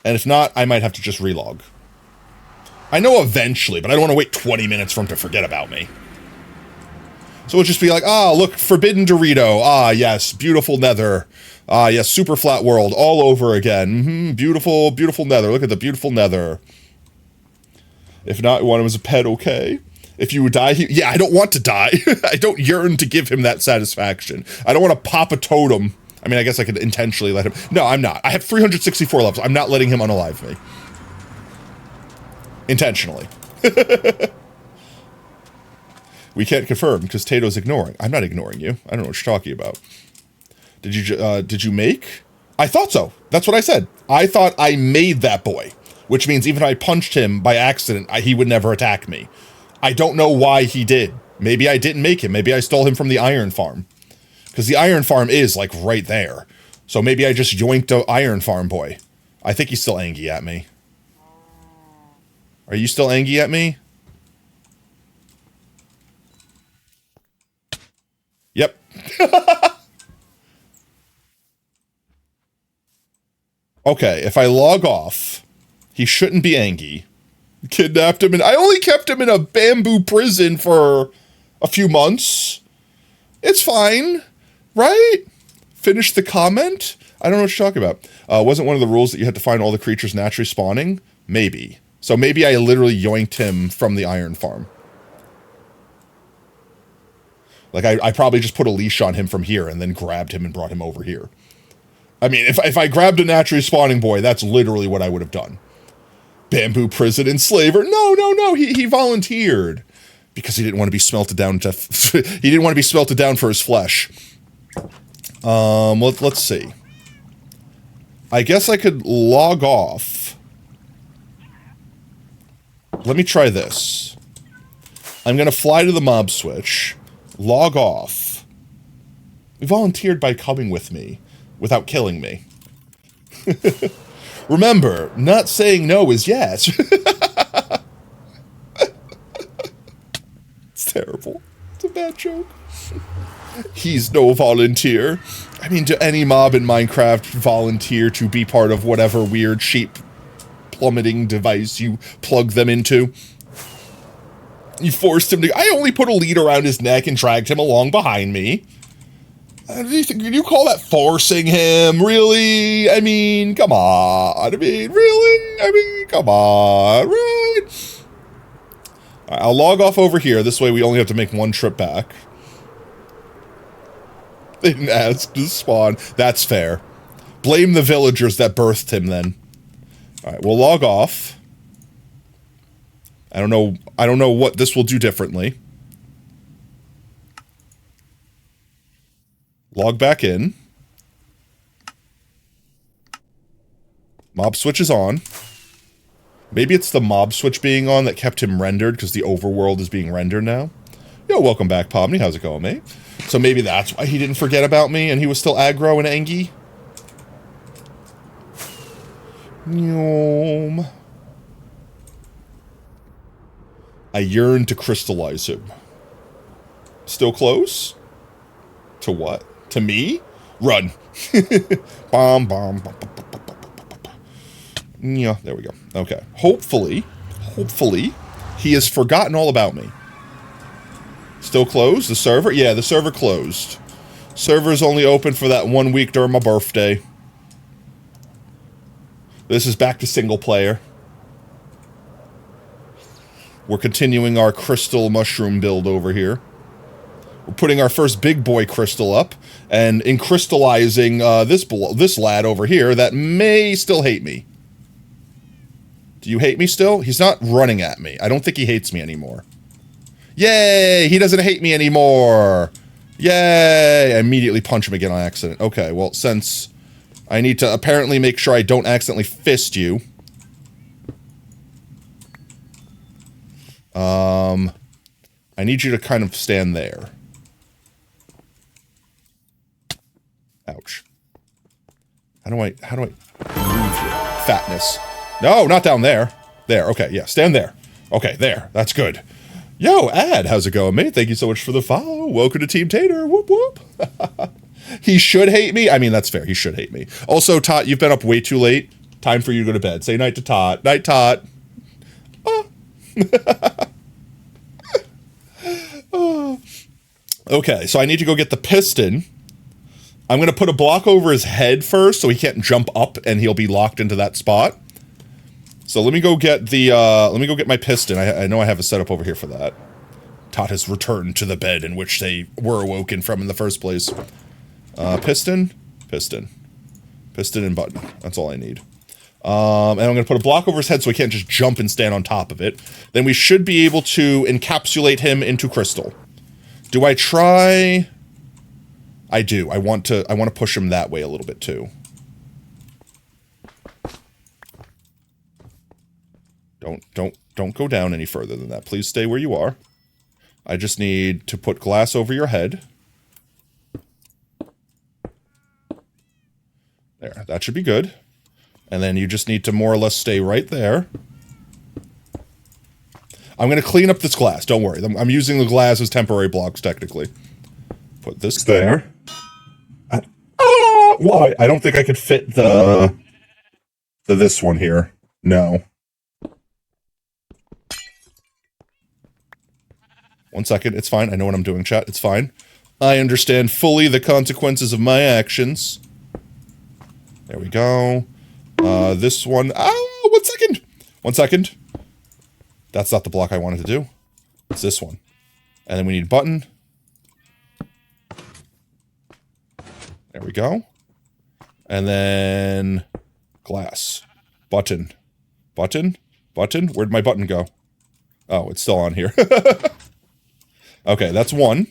And if not, I might have to just relog. I know eventually, but I don't want to wait 20 minutes for him to forget about me. So it'll just be like, ah, look, Forbidden Dorito. Ah, yes, beautiful nether. Ah, yes, super flat world all over again. Beautiful, beautiful nether. Look at the beautiful nether. If not, you want him as a pet, okay? If you would die, yeah, I don't want to die. I don't yearn to give him that satisfaction. I don't want to pop a totem. I mean, I guess I could intentionally let him. No, I'm not. I have 364 levels. I'm not letting him unalive me. Intentionally. We can't confirm because Tato's ignoring. I'm not ignoring you. I don't know what you're talking about. Did you make? I thought so. That's what I said. I thought I made that boy, which means even if I punched him by accident, he would never attack me. I don't know why he did. Maybe I didn't make him. Maybe I stole him from the iron farm. Because the iron farm is, like, right there. So maybe I just yoinked a iron farm boy. I think he's still angry at me. Are you still angry at me? Yep. Okay, if I log off, he shouldn't be angry. Kidnapped him, and I only kept him in a bamboo prison for a few months. It's fine, right? Finish the comment? I don't know what you're talking about. Wasn't one of the rules that you had to find all the creatures naturally spawning? Maybe. So maybe I literally yoinked him from the iron farm. Like, I probably just put a leash on him from here and then grabbed him and brought him over here. I mean, if I grabbed a naturally spawning boy, that's literally what I would have done. Bamboo prison enslaver. No. He volunteered. Because he didn't want to be smelted down to... he didn't want to be smelted down for his flesh. Let's see. I guess I could log off. Let me try this. I'm going to fly to the mob switch. Log off. He volunteered by coming with me without killing me. Remember, not saying no is yes. It's terrible. It's a bad joke. He's no volunteer. I mean, do any mob in Minecraft volunteer to be part of whatever weird shape plummeting device you plug them into? You forced him to... I only put a lead around his neck and dragged him along behind me. Do you call that forcing him? Really? I mean, come on. I mean, really? I mean, come on. Right? I'll log off over here. This way we only have to make one trip back. They didn't ask to spawn. That's fair. Blame the villagers that birthed him then. Alright, we'll log off. I don't know what this will do differently. Log back in. Mob switch is on. Maybe it's the mob switch being on that kept him rendered because the overworld is being rendered now. Yo, welcome back, Pomni. How's it going, mate? So maybe that's why he didn't forget about me and he was still aggro and angy. Yom. I yearn to crystallize him. Still close? To what? To me? Run. Bomb, bomb. Yeah, there we go. Okay. Hopefully, he has forgotten all about me. Still closed? The server? Yeah, the server closed. Server's only open for that 1 week during my birthday. This is back to single player. We're continuing our crystal mushroom build over here. We're putting our first big boy crystal up, and in crystallizing this lad over here that may still hate me. Do you hate me still? He's not running at me. I don't think he hates me anymore. Yay! He doesn't hate me anymore! Yay! I immediately punch him again on accident. Okay, well, since I need to apparently make sure I don't accidentally fist you. I need you to kind of stand there. Ouch. How do I move you? Fatness. No, not down there. There, okay, yeah, stand there. Okay, there, that's good. Yo, Ad, how's it going, mate? Thank you so much for the follow. Welcome to Team Tater, whoop whoop. He should hate me? I mean, that's fair, he should hate me. Also, Tot, you've been up way too late. Time for you to go to bed. Say night to Tot. Night, Tot. Oh. Oh. Okay, so I need to go get the piston. I'm going to put a block over his head first so he can't jump up and he'll be locked into that spot. So let me go get the, let me go get my piston. I know I have a setup over here for that. Tot has returned to the bed in which they were awoken from in the first place. Piston, piston, piston and button. That's all I need. And I'm going to put a block over his head so he can't just jump and stand on top of it. Then we should be able to encapsulate him into crystal. Do I try? I do. I want to push him that way a little bit too. Don't go down any further than that. Please stay where you are. I just need to put glass over your head. There, that should be good. And then you just need to more or less stay right there. I'm going to clean up this glass. Don't worry. I'm using the glass as temporary blocks, technically. Put this there. Why? I don't think I could fit this one here. No. 1 second. It's fine. I know what I'm doing, chat. It's fine. I understand fully the consequences of my actions. There we go. This one. Oh, 1 second. 1 second. That's not the block I wanted to do. It's this one. And then we need button. There we go. And then glass. Button. Button? Button? Where'd my button go? Oh, it's still on here. Okay, that's one.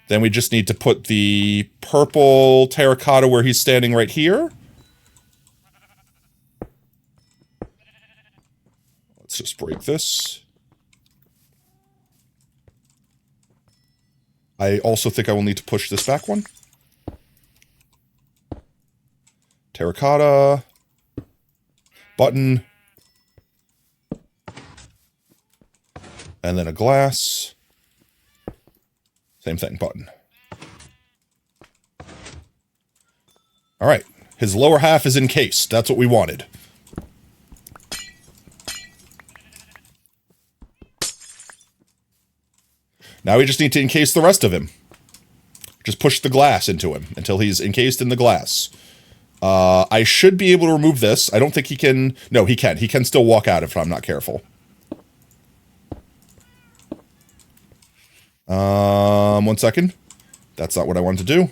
Then we just need to put the purple terracotta where he's standing right here. Let's just break this. I also think I will need to push this back one. Terracotta. Button. And then a glass. Same thing, button. All right, his lower half is encased. That's what we wanted. Now we just need to encase the rest of him. Just push the glass into him until he's encased in the glass. I should be able to remove this. I don't think he can. No, he can. He can still walk out if I'm not careful. 1 second. That's not what I wanted to do.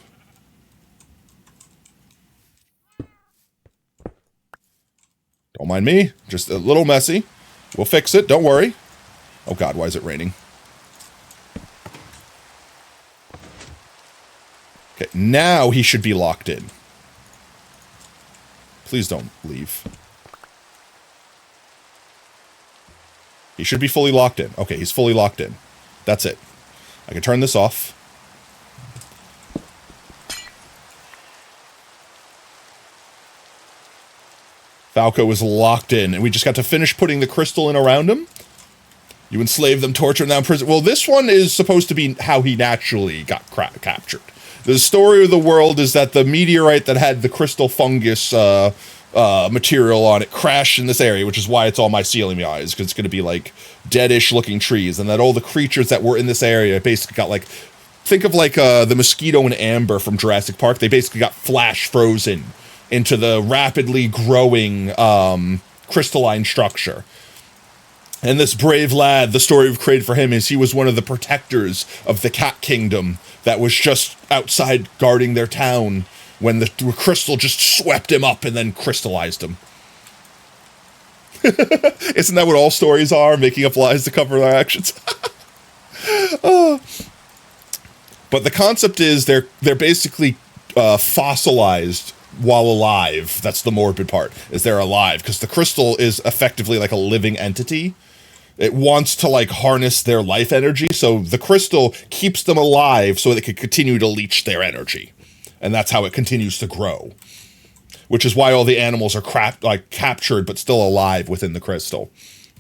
Don't mind me. Just a little messy. We'll fix it. Don't worry. Oh God, why is it raining? Okay, now he should be locked in. Please don't leave. He should be fully locked in. Okay, he's fully locked in. That's it. I can turn this off. Falco is locked in, and we just got to finish putting the crystal in around him. You enslave them, torture them, now in prison. Well, this one is supposed to be how he naturally got captured. The story of the world is that the meteorite that had the crystal fungus material on it crashed in this area, which is why it's all mycelium-ized, because it's going to be like deadish looking trees, and that all the creatures that were in this area basically got like, think of like the mosquito and Amber from Jurassic Park. They basically got flash frozen into the rapidly growing crystalline structure. And this brave lad, the story we've created for him is he was one of the protectors of the cat kingdom that was just outside guarding their town when the crystal just swept him up and then crystallized him. Isn't that what all stories are? Making up lies to cover their actions. Oh. But the concept is they're basically fossilized while alive. That's the morbid part, is they're alive, because the crystal is effectively like a living entity. It wants to like harness their life energy, so the crystal keeps them alive so they can continue to leech their energy. And that's how it continues to grow. Which is why all the animals are captured but still alive within the crystal.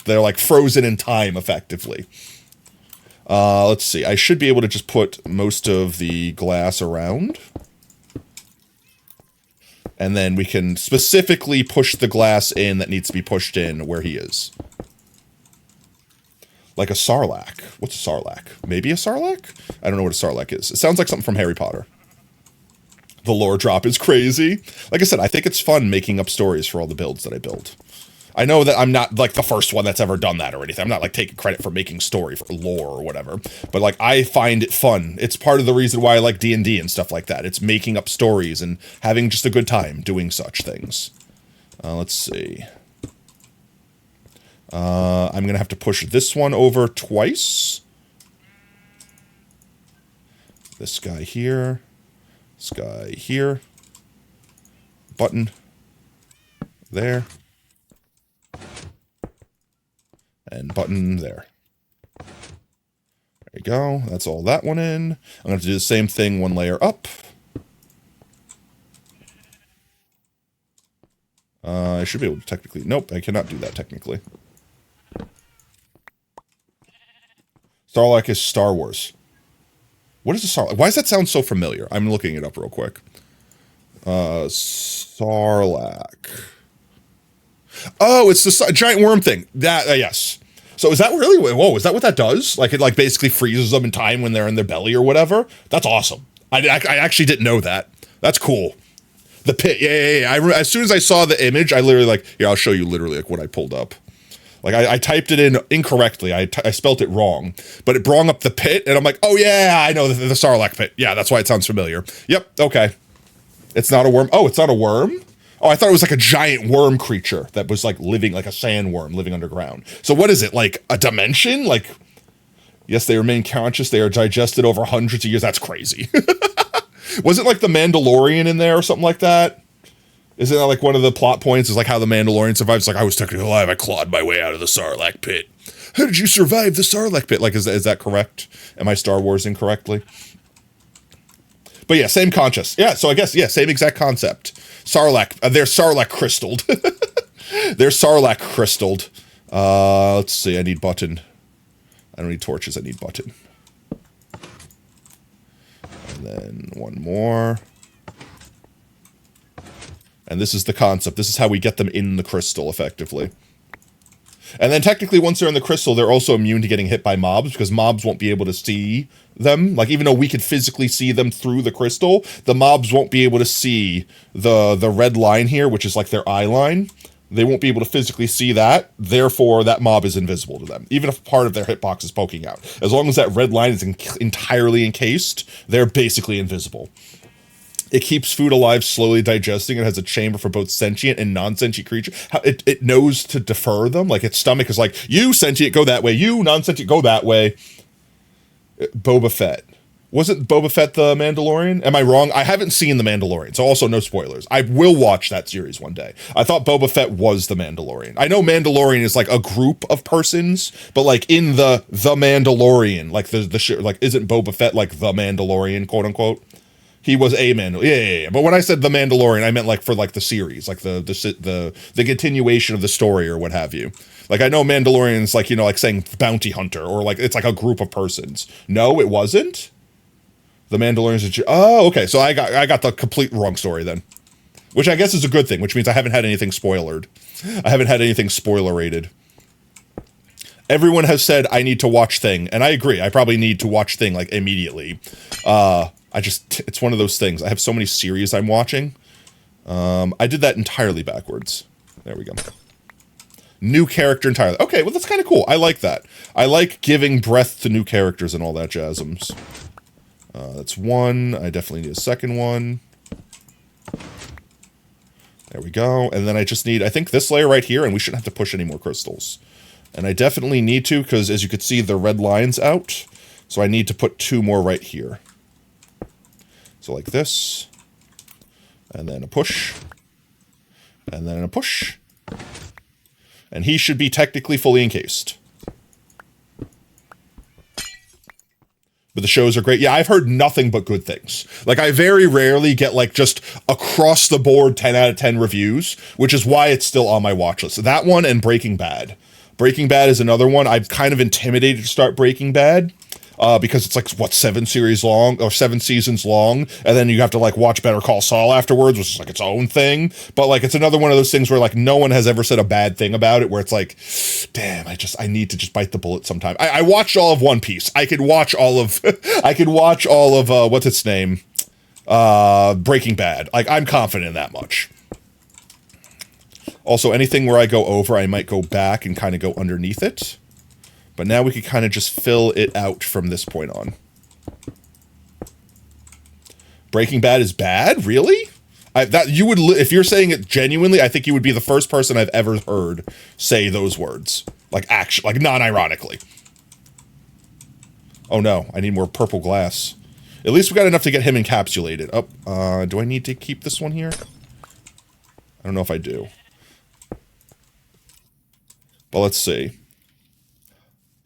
They're like frozen in time, effectively. Let's see. I should be able to just put most of the glass around. And then we can specifically push the glass in that needs to be pushed in where he is. Like a sarlacc. What's a sarlacc? Maybe a sarlacc? I don't know what a sarlacc is. It sounds like something from Harry Potter. The lore drop is crazy. Like I said, I think it's fun making up stories for all the builds that I build. I know that I'm not like the first one that's ever done that or anything. I'm not like taking credit for making story for lore or whatever. But like I find it fun. It's part of the reason why I like D&D and stuff like that. It's making up stories and having just a good time doing such things. Let's see. I'm going to have to push this one over twice. This guy here. This guy here. Button. There. And button there. There you go. That's all that one in. I'm going to do the same thing one layer up. I should be able to technically... Nope, I cannot do that technically. Sarlacc is Star Wars. What is a Sarlacc? Why does that sound so familiar? I'm looking it up real quick. Sarlacc. Oh, it's the giant worm thing. That, yes. So is that really, whoa, is that what that does? Like it like basically freezes them in time when they're in their belly or whatever? That's awesome. I actually didn't know that. That's cool. The pit, yeah. As soon as I saw the image, I literally like, here, I'll show you literally like what I pulled up. Like I typed it in incorrectly. I spelt it wrong, but it brought up the pit and I'm like, oh yeah, I know the Sarlacc pit. Yeah, that's why it sounds familiar. Yep, okay. It's not a worm. Oh, it's not a worm? Oh, I thought it was like a giant worm creature that was like living like a sandworm living underground. So what is it, like a dimension? Like, yes, they remain conscious. They are digested over hundreds of years. That's crazy. Was it like the Mandalorian in there or something like that? Isn't that like one of the plot points is like how the Mandalorian survives? Like I was technically alive. I clawed my way out of the Sarlacc pit. How did you survive the Sarlacc pit? Like, is that correct? Am I Star Wars incorrectly? But yeah, same conscious. Yeah, so I guess, yeah, same exact concept. Sarlacc, they're Sarlacc crystalled. They're Sarlacc crystalled. Let's see, I need button. I don't need torches, I need button. And then one more. And this is the concept. This is how we get them in the crystal, effectively. And then technically, once they're in the crystal, they're also immune to getting hit by mobs, because mobs won't be able to see them. Like, even though we could physically see them through the crystal, the mobs won't be able to see the red line here, which is like their eye line. They won't be able to physically see that. Therefore, that mob is invisible to them, even if part of their hitbox is poking out. As long as that red line is entirely encased, they're basically invisible. It keeps food alive, slowly digesting. It has a chamber for both sentient and non-sentient creatures. It knows to defer them. Like, its stomach is like, you sentient, go that way. You non-sentient, go that way. Boba Fett. Wasn't Boba Fett the Mandalorian? Am I wrong? I haven't seen The Mandalorian, so also no spoilers. I will watch that series one day. I thought Boba Fett was the Mandalorian. I know Mandalorian is like a group of persons, but like in the Mandalorian, like the shit, like isn't Boba Fett like the Mandalorian, quote unquote? He was a Mandalorian. Yeah. But when I said the Mandalorian, I meant like for like the series, like the continuation of the story or what have you. Like I know Mandalorian's like, you know, like saying bounty hunter or like it's like a group of persons. No, it wasn't. The Mandalorian's oh, okay. So I got the complete wrong story then. Which I guess is a good thing, which means I haven't had anything spoilered. I haven't had anything spoiler-rated. Everyone has said I need to watch Thing, and I agree. I probably need to watch Thing like immediately. It's one of those things. I have so many series I'm watching. I did that entirely backwards. There we go. New character entirely. Okay, well, that's kind of cool. I like that. I like giving breath to new characters and all that jazzums. That's one. I definitely need a second one. There we go. And then I just need, I think, this layer right here, and we shouldn't have to push any more crystals. And I definitely need to, because as you can see, the red line's out. So I need to put 2 more right here. So like this. And then a push. And then a push. And he should be technically fully encased. But the shows are great. Yeah, I've heard nothing but good things. Like, I very rarely get, like, just across the board 10 out of 10 reviews, which is why it's still on my watch list. That one and Breaking Bad. Breaking Bad is another one. I'm kind of intimidated to start Breaking Bad. Because it's like, what, 7 series long, or 7 seasons long, and then you have to, like, watch Better Call Saul afterwards, which is, like, its own thing. But, like, it's another one of those things where, like, no one has ever said a bad thing about it, where it's like, damn, I need to just bite the bullet sometime. I watched all of One Piece. I could watch all of, what's its name? Breaking Bad. Like, I'm confident in that much. Also, anything where I go over, I might go back and kind of go underneath it. But now we can kind of just fill it out from this point on. Breaking Bad is bad? Really? If you're saying it genuinely, I think you would be the first person I've ever heard say those words. Like, actually, like, non-ironically. Oh no, I need more purple glass. At least we got enough to get him encapsulated. Oh, do I need to keep this one here? I don't know if I do. But let's see.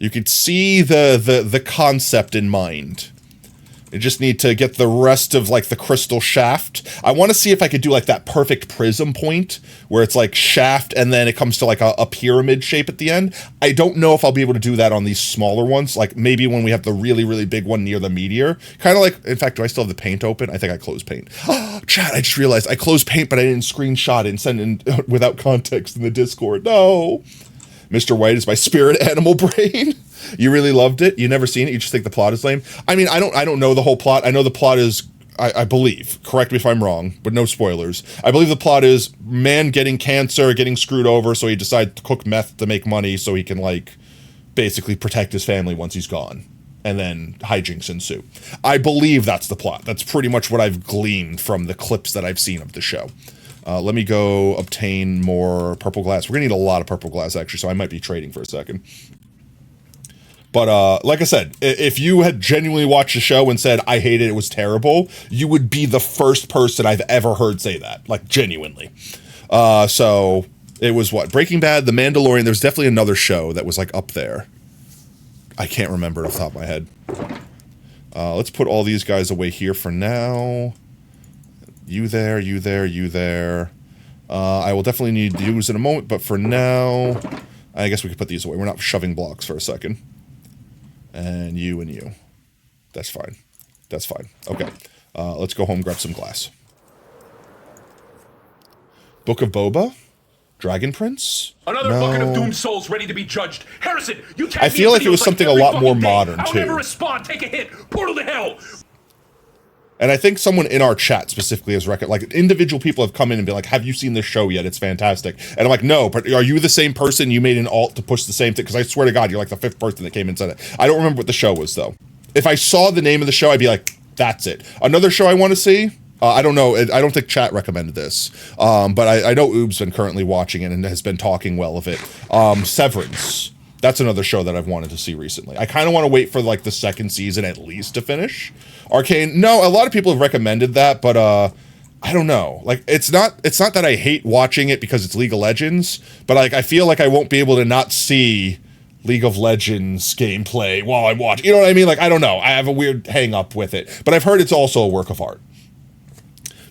You could see the concept in mind. You just need to get the rest of, like, the crystal shaft. I want to see if I could do, like, that perfect prism point, where it's, like, shaft, and then it comes to, like, a pyramid shape at the end. I don't know if I'll be able to do that on these smaller ones. Like, maybe when we have the really, really big one near the meteor. Kind of like, in fact, do I still have the paint open? I think I closed paint. Oh, chat, I just realized I closed paint, but I didn't screenshot it and send it without context in the Discord. No. Mr. White is my spirit animal brain. You really loved it? You never seen it? You just think the plot is lame? I mean, I don't know the whole plot. I know the plot is, I believe, correct me if I'm wrong, but no spoilers. I believe the plot is man getting cancer, getting screwed over, so he decides to cook meth to make money so he can, like, basically protect his family once he's gone. And then hijinks ensue. I believe that's the plot. That's pretty much what I've gleaned from the clips that I've seen of the show. Let me go obtain more purple glass. We're going to need a lot of purple glass, actually, so I might be trading for a second. But like I said, if you had genuinely watched the show and said, I hated it, it was terrible, you would be the first person I've ever heard say that. Like, genuinely. So, it was what? Breaking Bad, The Mandalorian, there's definitely another show that was, like, up there. I can't remember off the top of my head. Let's put all these guys away here for now. You there, you there, you there. I will definitely need to use in a moment, but for now, I guess we could put these away. We're not shoving blocks for a second. And you. That's fine. That's fine. Okay. Let's go home and grab some glass. Book of Boba? Dragon Prince? Another bucket of doomed souls ready to be judged. Harrison, you tagged I feel like it was something a lot more modern, I'll too. never respond. Take a hit. Portal to hell. And I think someone in our chat specifically has like, individual people have come in and been like, have you seen this show yet? It's fantastic. And I'm like, no, but are you the same person? You made an alt to push the same thing? Because I swear to God, you're like the 5th person that came and said it. I don't remember what the show was, though. If I saw the name of the show, I'd be like, that's it. Another show I want to see, I don't know. I don't think chat recommended this. But I know Oob's been currently watching it and has been talking well of it. Severance. That's another show that I've wanted to see recently. I kind of want to wait for, like, the 2nd season at least to finish. Arcane, no, a lot of people have recommended that, but I don't know. Like, it's not that I hate watching it because it's League of Legends, but, like, I feel like I won't be able to not see League of Legends gameplay while I'm watching. You know what I mean? Like, I don't know. I have a weird hang up with it, but I've heard it's also a work of art.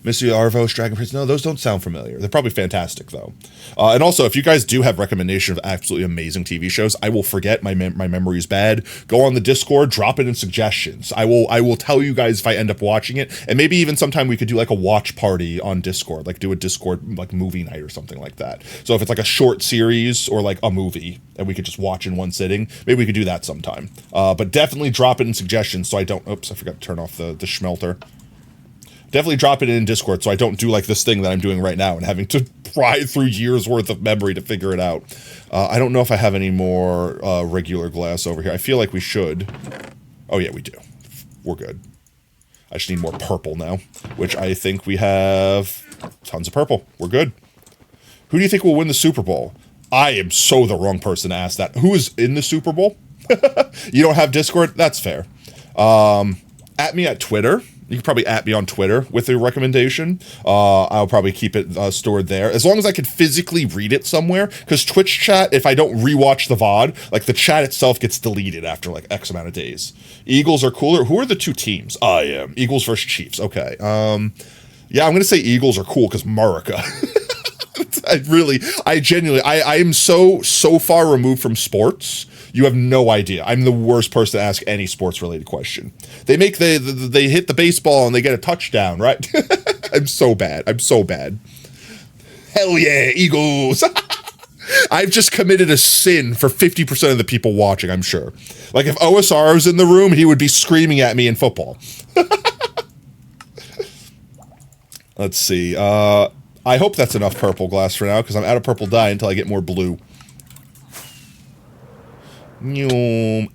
Mr. Arvos, Dragon Prince. No, those don't sound familiar. They're probably fantastic, though. And also, if you guys do have recommendation of absolutely amazing TV shows, I will forget. My memory is bad. Go on the Discord, drop it in suggestions. I will tell you guys if I end up watching it, and maybe even sometime we could do like a watch party on Discord, like do a Discord like movie night or something like that. So if it's like a short series or like a movie, and we could just watch in one sitting, maybe we could do that sometime. But definitely drop it in suggestions so I don't. Oops, I forgot to turn off the schmelter. Definitely drop it in Discord so I don't do like this thing that I'm doing right now and having to pry through years worth of memory to figure it out. I don't know if I have any more regular glass over here. I feel like we should. Oh yeah, we do. We're good. I just need more purple now, which I think we have tons of purple. We're good. Who do you think will win the Super Bowl? I am so the wrong person to ask that. Who is in the Super Bowl? You don't have Discord? That's fair. At me at Twitter. You can probably at me on Twitter with a recommendation. I'll probably keep it stored there. As long as I can physically read it somewhere. Because Twitch chat, if I don't rewatch the VOD, like the chat itself gets deleted after like X amount of days. Eagles are cooler. Who are the two teams? I am. Eagles versus Chiefs. Okay. Yeah, I'm going to say Eagles are cool because America. I genuinely, I am so far removed from sports. You have no idea. I'm the worst person to ask any sports related question. They hit the baseball and they get a touchdown, right? I'm so bad. Hell yeah, Eagles. I've just committed a sin for 50% of the people watching, I'm sure. Like if OSR was in the room, he would be screaming at me in football. Let's see. I hope that's enough purple glass for now because I'm out of purple dye until I get more blue.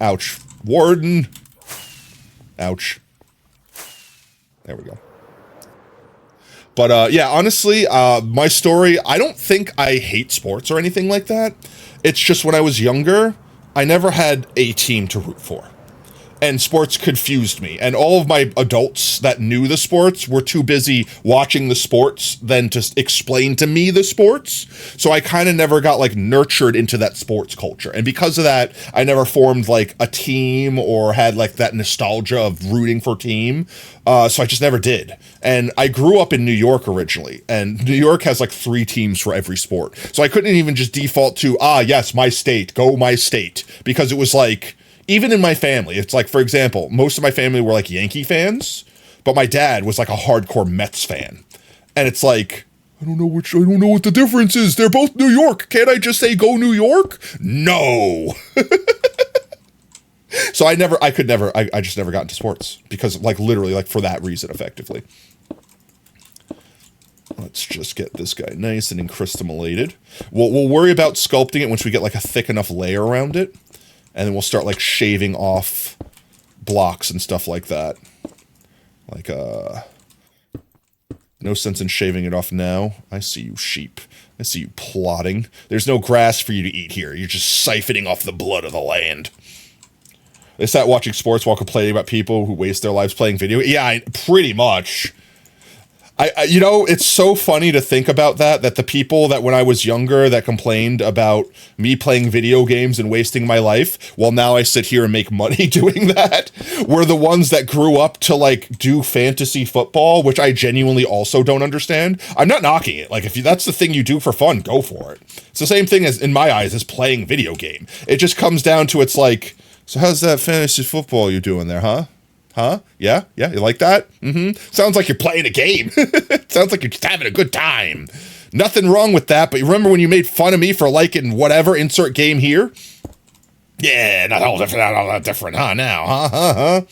Ouch. Warden. Ouch. There we go. But, yeah, honestly, my story, I don't think I hate sports or anything like that. It's just when I was younger, I never had a team to root for. And sports confused me. And all of my adults that knew the sports were too busy watching the sports than to explain to me the sports. So I kind of never got like nurtured into that sports culture. And because of that, I never formed like a team or had like that nostalgia of rooting for team. So I just never did. And I grew up in New York originally. And New York has like 3 teams for every sport. So I couldn't even just default to, yes, my state, go my state. Because it was like, even in my family, it's like, for example, most of my family were like Yankee fans, but my dad was like a hardcore Mets fan. And it's like, I don't know what the difference is. They're both New York. Can't I just say go New York? No. So I just never got into sports because like literally like for that reason effectively. Let's just get this guy nice and encrystalated. We'll worry about sculpting it once we get like a thick enough layer around it. And then we'll start like shaving off blocks and stuff like that. Like, no sense in shaving it off now. I see you, sheep. I see you plotting. There's no grass for you to eat here. You're just siphoning off the blood of the land. They sat watching sports while complaining about people who waste their lives playing video. Yeah, pretty much. I you know, it's so funny to think about that the people that when I was younger that complained about me playing video games and wasting my life, well, now I sit here and make money doing that, were the ones that grew up to, like, do fantasy football, which I genuinely also don't understand. I'm not knocking it. Like, if that's the thing you do for fun, go for it. It's the same thing as, in my eyes, as playing video game. It just comes down to it's like, so how's that fantasy football you're doing there, huh? Huh? Yeah? You like that? Sounds like you're playing a game. Sounds like you're just having a good time. Nothing wrong with that, but you remember when you made fun of me for liking whatever, insert game here? Yeah, not all that different, huh, now? Huh?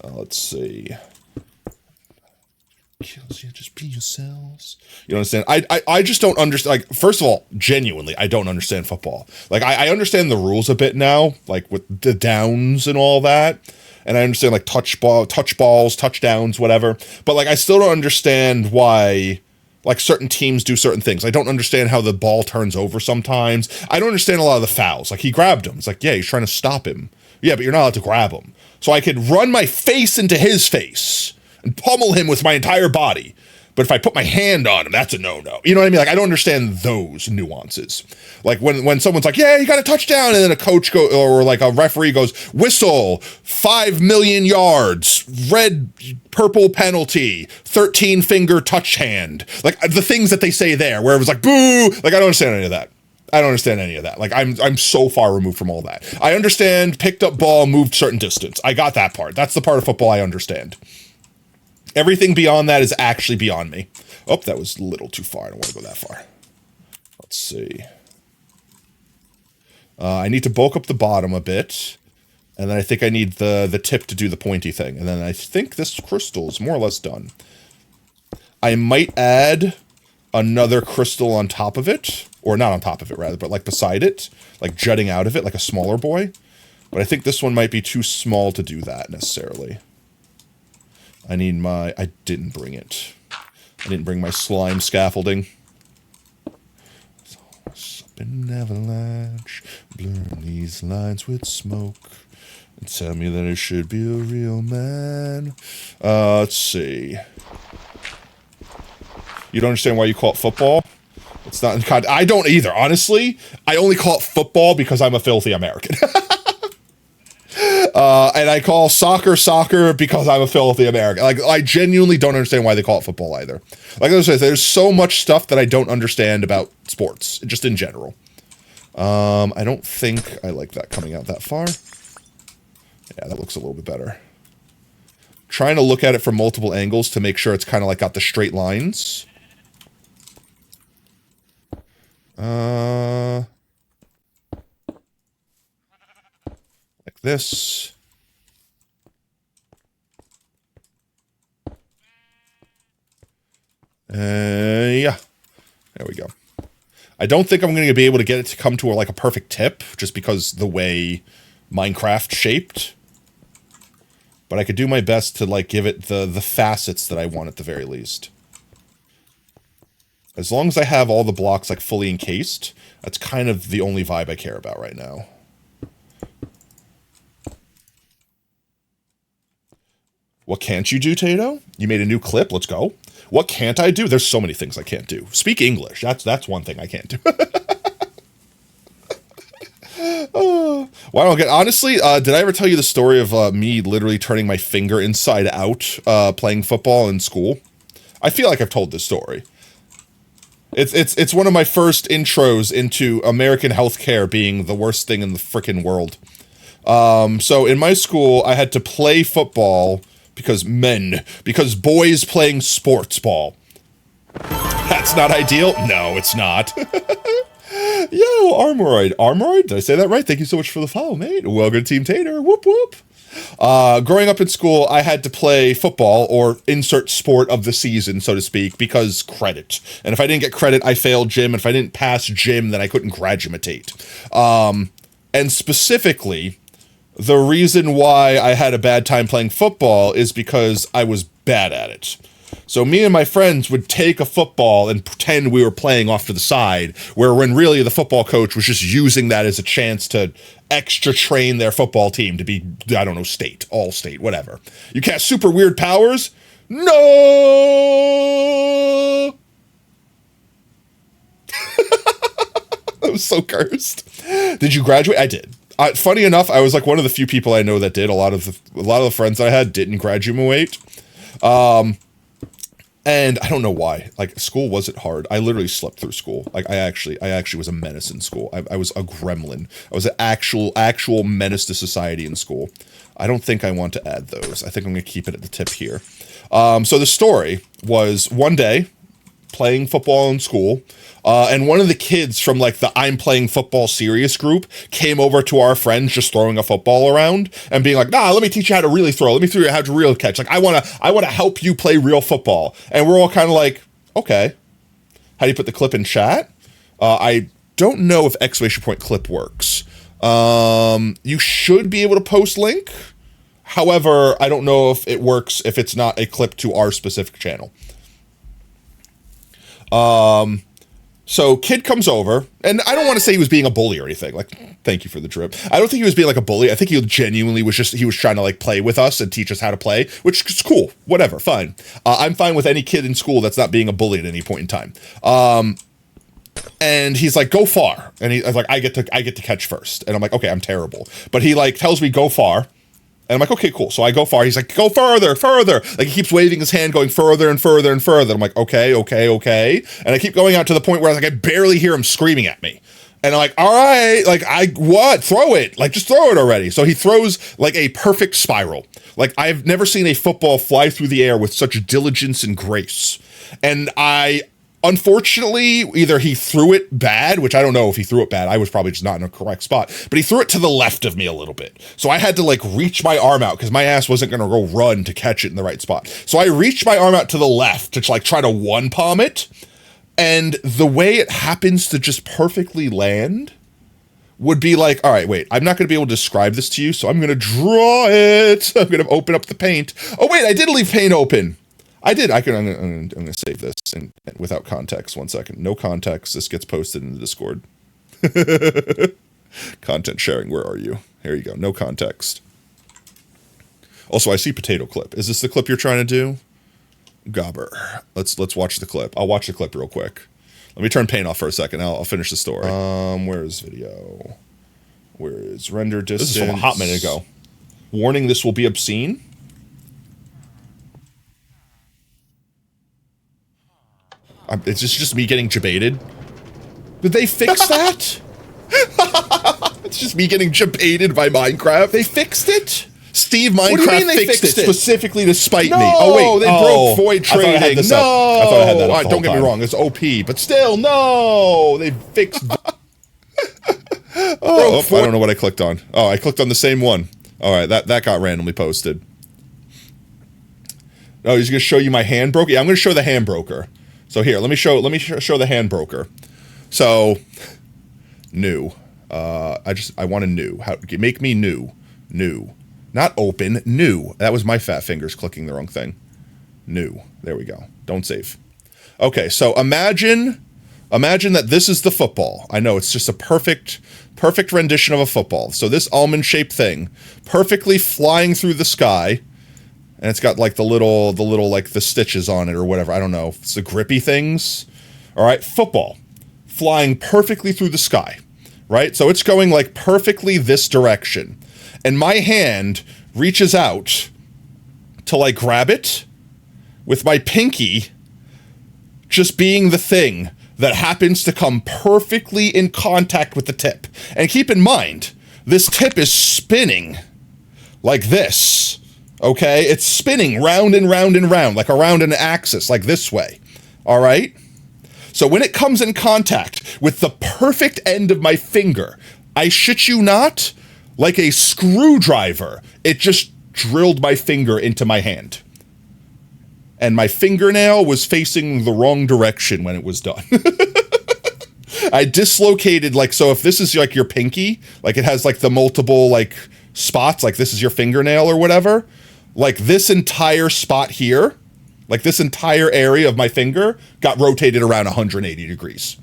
Let's see. Kills you, just be yourselves. You know what I'm saying? I just don't understand. Like, first of all, genuinely, I don't understand football. Like, I understand the rules a bit now, like with the downs and all that. And I understand like touch balls, touchdowns, whatever. But like I still don't understand why like certain teams do certain things. I don't understand how the ball turns over sometimes. I don't understand a lot of the fouls. Like he grabbed him. It's like, yeah, he's trying to stop him. Yeah, but you're not allowed to grab him. So I could run my face into his face and pummel him with my entire body. But if I put my hand on him, that's a no-no. You know what I mean? Like, I don't understand those nuances. Like, when someone's like, yeah, you got a touchdown, and then a coach or like a referee goes, whistle, 5 million yards, red, purple penalty, 13-finger touch hand. Like, the things that they say there, where it was like, boo! Like, I don't understand any of that. I don't understand any of that. Like, I'm so far removed from all that. I understand picked up ball, moved certain distance. I got that part. That's the part of football I understand. Everything beyond that is actually beyond me. Oh, that was a little too far. I don't want to go that far. Let's see. I need to bulk up the bottom a bit. And then I think I need the tip to do the pointy thing. And then I think this crystal is more or less done. I might add another crystal on top of it. Or not on top of it, rather, but like beside it. Like jutting out of it, like a smaller boy. But I think this one might be too small to do that, necessarily. I need my... I didn't bring it. I didn't bring my slime scaffolding. Up in avalanche, blurring these lines with smoke. And tell me that I should be a real man. Let's see. You don't understand why you call it football? It's not in I don't either, honestly. I only call it football because I'm a filthy American. And I call soccer because I'm a filthy American. Like, I genuinely don't understand why they call it football either. Like I said, there's so much stuff that I don't understand about sports, just in general. I don't think I like that coming out that far. Yeah, that looks a little bit better. Trying to look at it from multiple angles to make sure it's kind of like got the straight lines. Like this. Yeah. There we go. I don't think I'm going to be able to get it to come to like a perfect tip, just because the way Minecraft shaped. But I could do my best to like give it the facets that I want at the very least. As long as I have all the blocks like fully encased, that's kind of the only vibe I care about right now. What can't you do, Tato? You made a new clip. Let's go. What can't I do? There's so many things I can't do. Speak English. That's one thing I can't do. Why don't I get honestly? Did I ever tell you the story of me literally turning my finger inside out playing football in school? I feel like I've told this story. It's one of my first intros into American healthcare being the worst thing in the frickin' world. So in my school, I had to play football because boys playing sports ball. That's not ideal. No, it's not. Yo, Armoroid. Armoroid? Did I say that right? Thank you so much for the follow, mate. Welcome to Team Tater. Whoop, whoop. Growing up in school, I had to play football, or insert sport of the season, so to speak, because credit. And if I didn't get credit, I failed gym. And if I didn't pass gym, then I couldn't graduate. And specifically, the reason why I had a bad time playing football is because I was bad at it. So me and my friends would take a football and pretend we were playing off to the side, where when really the football coach was just using that as a chance to extra train their football team to be, I don't know, state, all state, whatever. You cast super weird powers? No! I was so cursed. Did you graduate? I did. Funny enough, I was like one of the few people I know that did. A lot of the friends that I had didn't graduate. And I don't know why. Like, school wasn't hard. I literally slept through school. Like, I actually was a menace in school. I was a gremlin. I was an actual menace to society in school. I don't think I want to add those. I think I'm going to keep it at the tip here. So the story was one day playing football in school, and one of the kids from like the I'm playing football serious group came over to our friends just throwing a football around and being like, nah, let me teach you how to really throw. Let me teach you how to real catch. Like, I want to help you play real football. And we're all kind of like, okay. How do you put the clip in chat? I don't know if exclamation point clip works. You should be able to post link. However, I don't know if it works if it's not a clip to our specific channel. So kid comes over, and I don't want to say he was being a bully or anything. Like, thank you for the drip. I don't think he was being like a bully. I think he genuinely was trying to like play with us and teach us how to play, which is cool. Whatever, fine. I'm fine with any kid in school that's not being a bully at any point in time. And he's like, go far. And I was like, I get to catch first. And I'm like, okay, I'm terrible. But he like tells me go far. And I'm like, okay, cool. So I go far. He's like, go further, further. Like, he keeps waving his hand, going further and further and further. I'm like, okay. And I keep going out to the point where I barely hear him screaming at me. And I'm like, all right, like, what? Throw it. Like, just throw it already. So he throws like a perfect spiral. Like, I've never seen a football fly through the air with such diligence and grace. And I Unfortunately, either he threw it bad, which I don't know if he threw it bad. I was probably just not in a correct spot, but he threw it to the left of me a little bit. So I had to like reach my arm out because my ass wasn't going to go run to catch it in the right spot. So I reached my arm out to the left to like try to one palm it. And the way it happens to just perfectly land would be like, all right, wait, I'm not going to be able to describe this to you. So I'm going to draw it. I'm going to open up the paint. Oh, wait, I did leave paint open. I did. I'm going to save this without context. 1 second. No context. This gets posted in the Discord. Content sharing. Where are you? Here you go. No context. Also, I see potato clip. Is this the clip you're trying to do? Gobber. Let's watch the clip. I'll watch the clip real quick. Let me turn paint off for a second. I'll finish the story. Where is video? Where is render distance? This is from a hot minute ago. Warning: this will be obscene. It's just me getting debated. Did they fix that? It's just me getting debated by Minecraft. They fixed it? Steve Minecraft fixed it specifically to spite me. Oh, wait. They broke void trading. I thought I had this up. I thought I had that up. Don't get me wrong. It's OP. But still, no. They fixed... I don't know what I clicked on. Oh, I clicked on the same one. All right. That got randomly posted. Oh, he's going to show you my hand broker? Yeah, I'm going to show the hand broker. So here, let me show the hand broker. So, new. I want a new. Make me new. New. Not open, new. That was my fat fingers clicking the wrong thing. New. There we go. Don't save. Okay, so imagine that this is the football. I know, it's just a perfect rendition of a football. So this almond-shaped thing, perfectly flying through the sky, and it's got like the little like the stitches on it or whatever. I don't know. It's the grippy things. All right, football flying perfectly through the sky, right? So it's going like perfectly this direction. And my hand reaches out to like grab it with my pinky just being the thing that happens to come perfectly in contact with the tip. And keep in mind, this tip is spinning like this. Okay, it's spinning round and round and round, like around an axis, like this way. All right? So when it comes in contact with the perfect end of my finger, I shit you not, like a screwdriver, it just drilled my finger into my hand. And my fingernail was facing the wrong direction when it was done. I dislocated, like, so if this is like your pinky, like it has like the multiple like spots, like this is your fingernail or whatever, like this entire spot here, like this entire area of my finger got rotated around 180 degrees.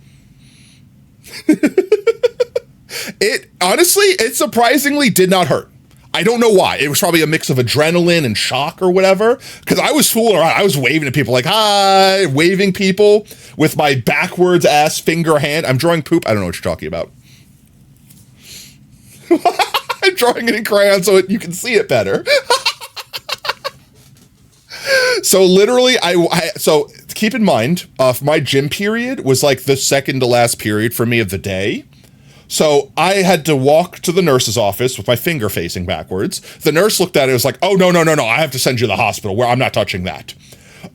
It surprisingly did not hurt. I don't know why. It was probably a mix of adrenaline and shock or whatever, because I was fooling around. I was waving at people like, hi, waving people with my backwards ass finger hand. I'm drawing poop. I don't know what you're talking about. I'm drawing it in crayon so you can see it better. So literally, so keep in mind, my gym period was like the second to last period for me of the day. So I had to walk to the nurse's office with my finger facing backwards. The nurse looked at it and was like, oh, no, I have to send you to the hospital where I'm not touching that.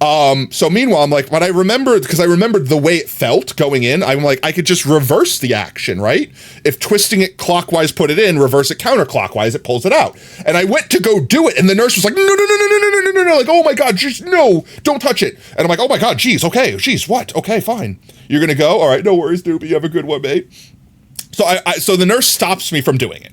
So meanwhile, I'm like, but I remembered, because I remembered the way it felt going in, I'm like, I could just reverse the action, right? If twisting it clockwise, put it in, reverse it counterclockwise, it pulls it out. And I went to go do it, and the nurse was like, no, like, oh my God, just no, don't touch it. And I'm like, oh my God, geez, okay, geez, what? Okay, fine. You're gonna go? All right, no worries, doopy, you have a good one, mate. So so the nurse stops me from doing it.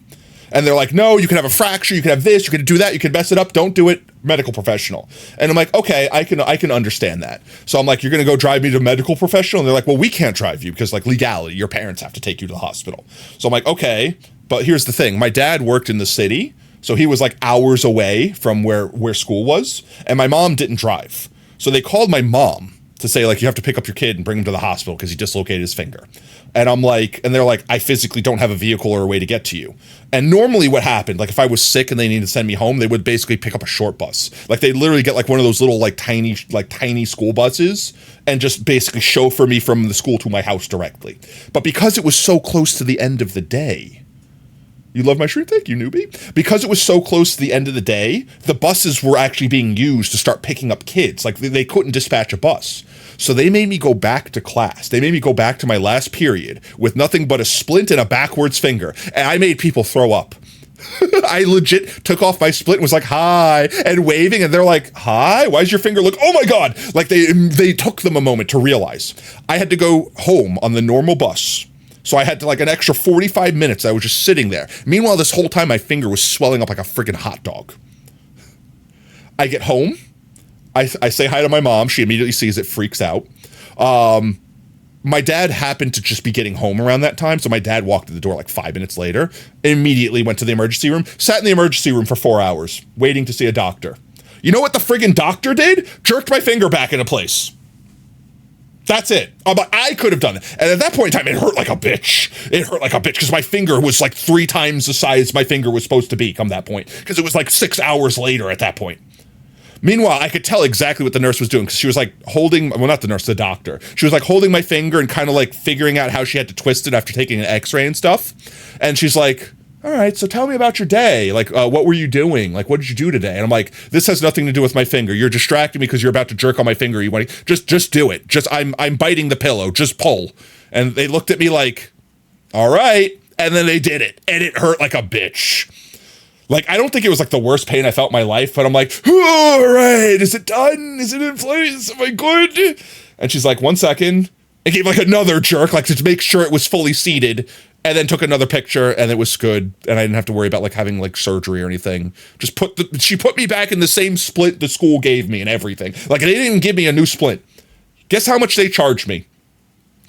And they're like, no, you can have a fracture, you can have this, you can do that, you can mess it up, don't do it, medical professional. And I'm like, okay, I can understand that. So I'm like, you're gonna go drive me to a medical professional? And they're like, well, we can't drive you because like legality, your parents have to take you to the hospital. So I'm like, okay, but here's the thing. My dad worked in the city, so he was like hours away from where school was, and my mom didn't drive. So they called my mom to say like, you have to pick up your kid and bring him to the hospital because he dislocated his finger. And I'm like, and they're like, I physically don't have a vehicle or a way to get to you. And normally what happened, like if I was sick and they needed to send me home, they would basically pick up a short bus. Like they'd literally get like one of those little like tiny school buses and just basically chauffeur me from the school to my house directly. But because it was so close to the end of the day, you love my stream? Thank you, newbie. Because it was so close to the end of the day, the buses were actually being used to start picking up kids. Like they couldn't dispatch a bus. So they made me go back to class. They made me go back to my last period with nothing but a splint and a backwards finger. And I made people throw up. I legit took off my splint and was like, hi, and waving, and they're like, hi, why does your finger look, oh my God. Like they took them a moment to realize. I had to go home on the normal bus. So I had to like an extra 45 minutes. I was just sitting there. Meanwhile, this whole time my finger was swelling up like a freaking hot dog. I get home. I say hi to my mom. She immediately sees it, freaks out. My dad happened to just be getting home around that time, so my dad walked to the door like 5 minutes later, immediately went to the emergency room, sat in the emergency room for 4 hours, waiting to see a doctor. You know what the friggin' doctor did? Jerked my finger back into place. That's it. But I could have done it. And at that point in time, it hurt like a bitch. It hurt like a bitch because my finger was like 3 times the size my finger was supposed to be come that point, because it was like 6 hours later at that point. Meanwhile, I could tell exactly what the nurse was doing because she was like holding, well, not the nurse, the doctor. She was like holding my finger and kind of like figuring out how she had to twist it after taking an x-ray and stuff. And she's like, all right, so tell me about your day. Like, what were you doing? Like, what did you do today? And I'm like, this has nothing to do with my finger. You're distracting me because you're about to jerk on my finger. You want to just do it. I'm biting the pillow. Just pull. And they looked at me like, all right. And then they did it. And it hurt like a bitch. Like, I don't think it was like the worst pain I felt in my life, but I'm like, all right, is it done? Is it in place? Am I good? And she's like, 1 second, and gave like another jerk, like to make sure it was fully seated, and then took another picture, and it was good, and I didn't have to worry about like having like surgery or anything. Just she put me back in the same splint the school gave me and everything. Like, they didn't even give me a new splint. Guess how much they charged me?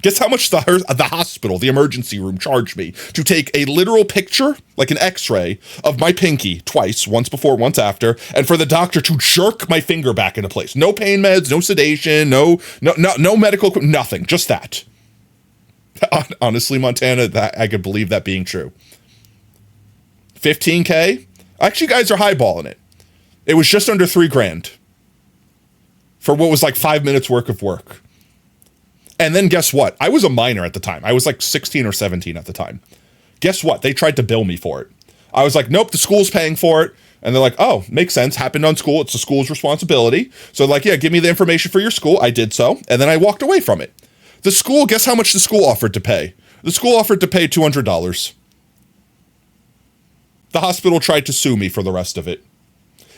Guess how much the hospital, the emergency room, charged me to take a literal picture, like an x-ray, of my pinky twice, once before, once after, and for the doctor to jerk my finger back into place. No pain meds, no sedation, no medical, nothing, just that. Honestly, Montana, that I could believe that being true. 15K? Actually, you guys are highballing it. It was just under $3,000 for what was like 5 minutes worth of work. And then guess what? I was a minor at the time. I was like 16 or 17 at the time. Guess what? They tried to bill me for it. I was like, nope, the school's paying for it. And they're like, oh, makes sense. Happened on school. It's the school's responsibility. So like, yeah, give me the information for your school. I did so. And then I walked away from it. The school, guess how much the school offered to pay? The school offered to pay $200. The hospital tried to sue me for the rest of it.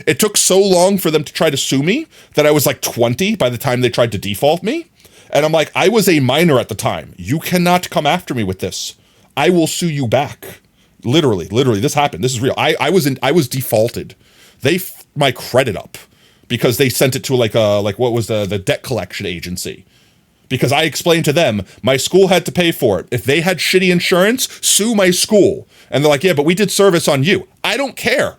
It took so long for them to try to sue me that I was like 20 by the time they tried to default me. And I'm like, I was a minor at the time. You cannot come after me with this. I will sue you back. Literally, this happened. This is real. I was defaulted. They my credit up because they sent it to like what was the debt collection agency. Because I explained to them, my school had to pay for it. If they had shitty insurance, sue my school. And they're like, yeah, but we did service on you. I don't care.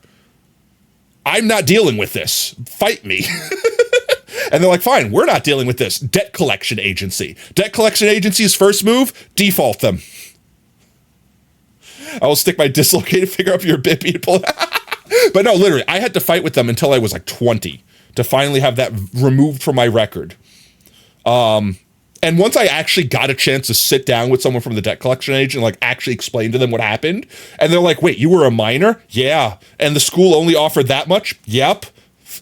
I'm not dealing with this. Fight me. And they're like, fine, we're not dealing with this. Debt collection agency. Debt collection agency's first move, default them. I will stick my dislocated finger up your bippy and pull it. But no, literally, I had to fight with them until I was like 20 to finally have that removed from my record. And once I actually got a chance to sit down with someone from the debt collection agent and like actually explain to them what happened, and they're like, wait, you were a minor? Yeah. And the school only offered that much? Yep.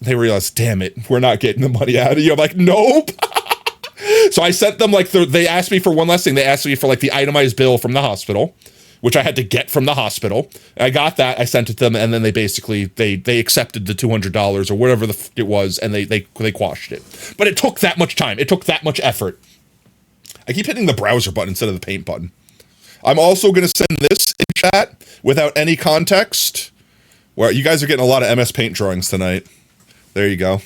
They realized, damn it, we're not getting the money out of you. I'm like, nope. So I sent them like, they asked me for one last thing. They asked me for like the itemized bill from the hospital, which I had to get from the hospital. I got that, I sent it to them, and then they basically, they accepted the $200 or whatever the it was, and they quashed it. But it took that much time. It took that much effort. I keep hitting the browser button instead of the paint button. I'm also going to send this in chat without any context. Well, you guys are getting a lot of MS Paint drawings tonight. There you go.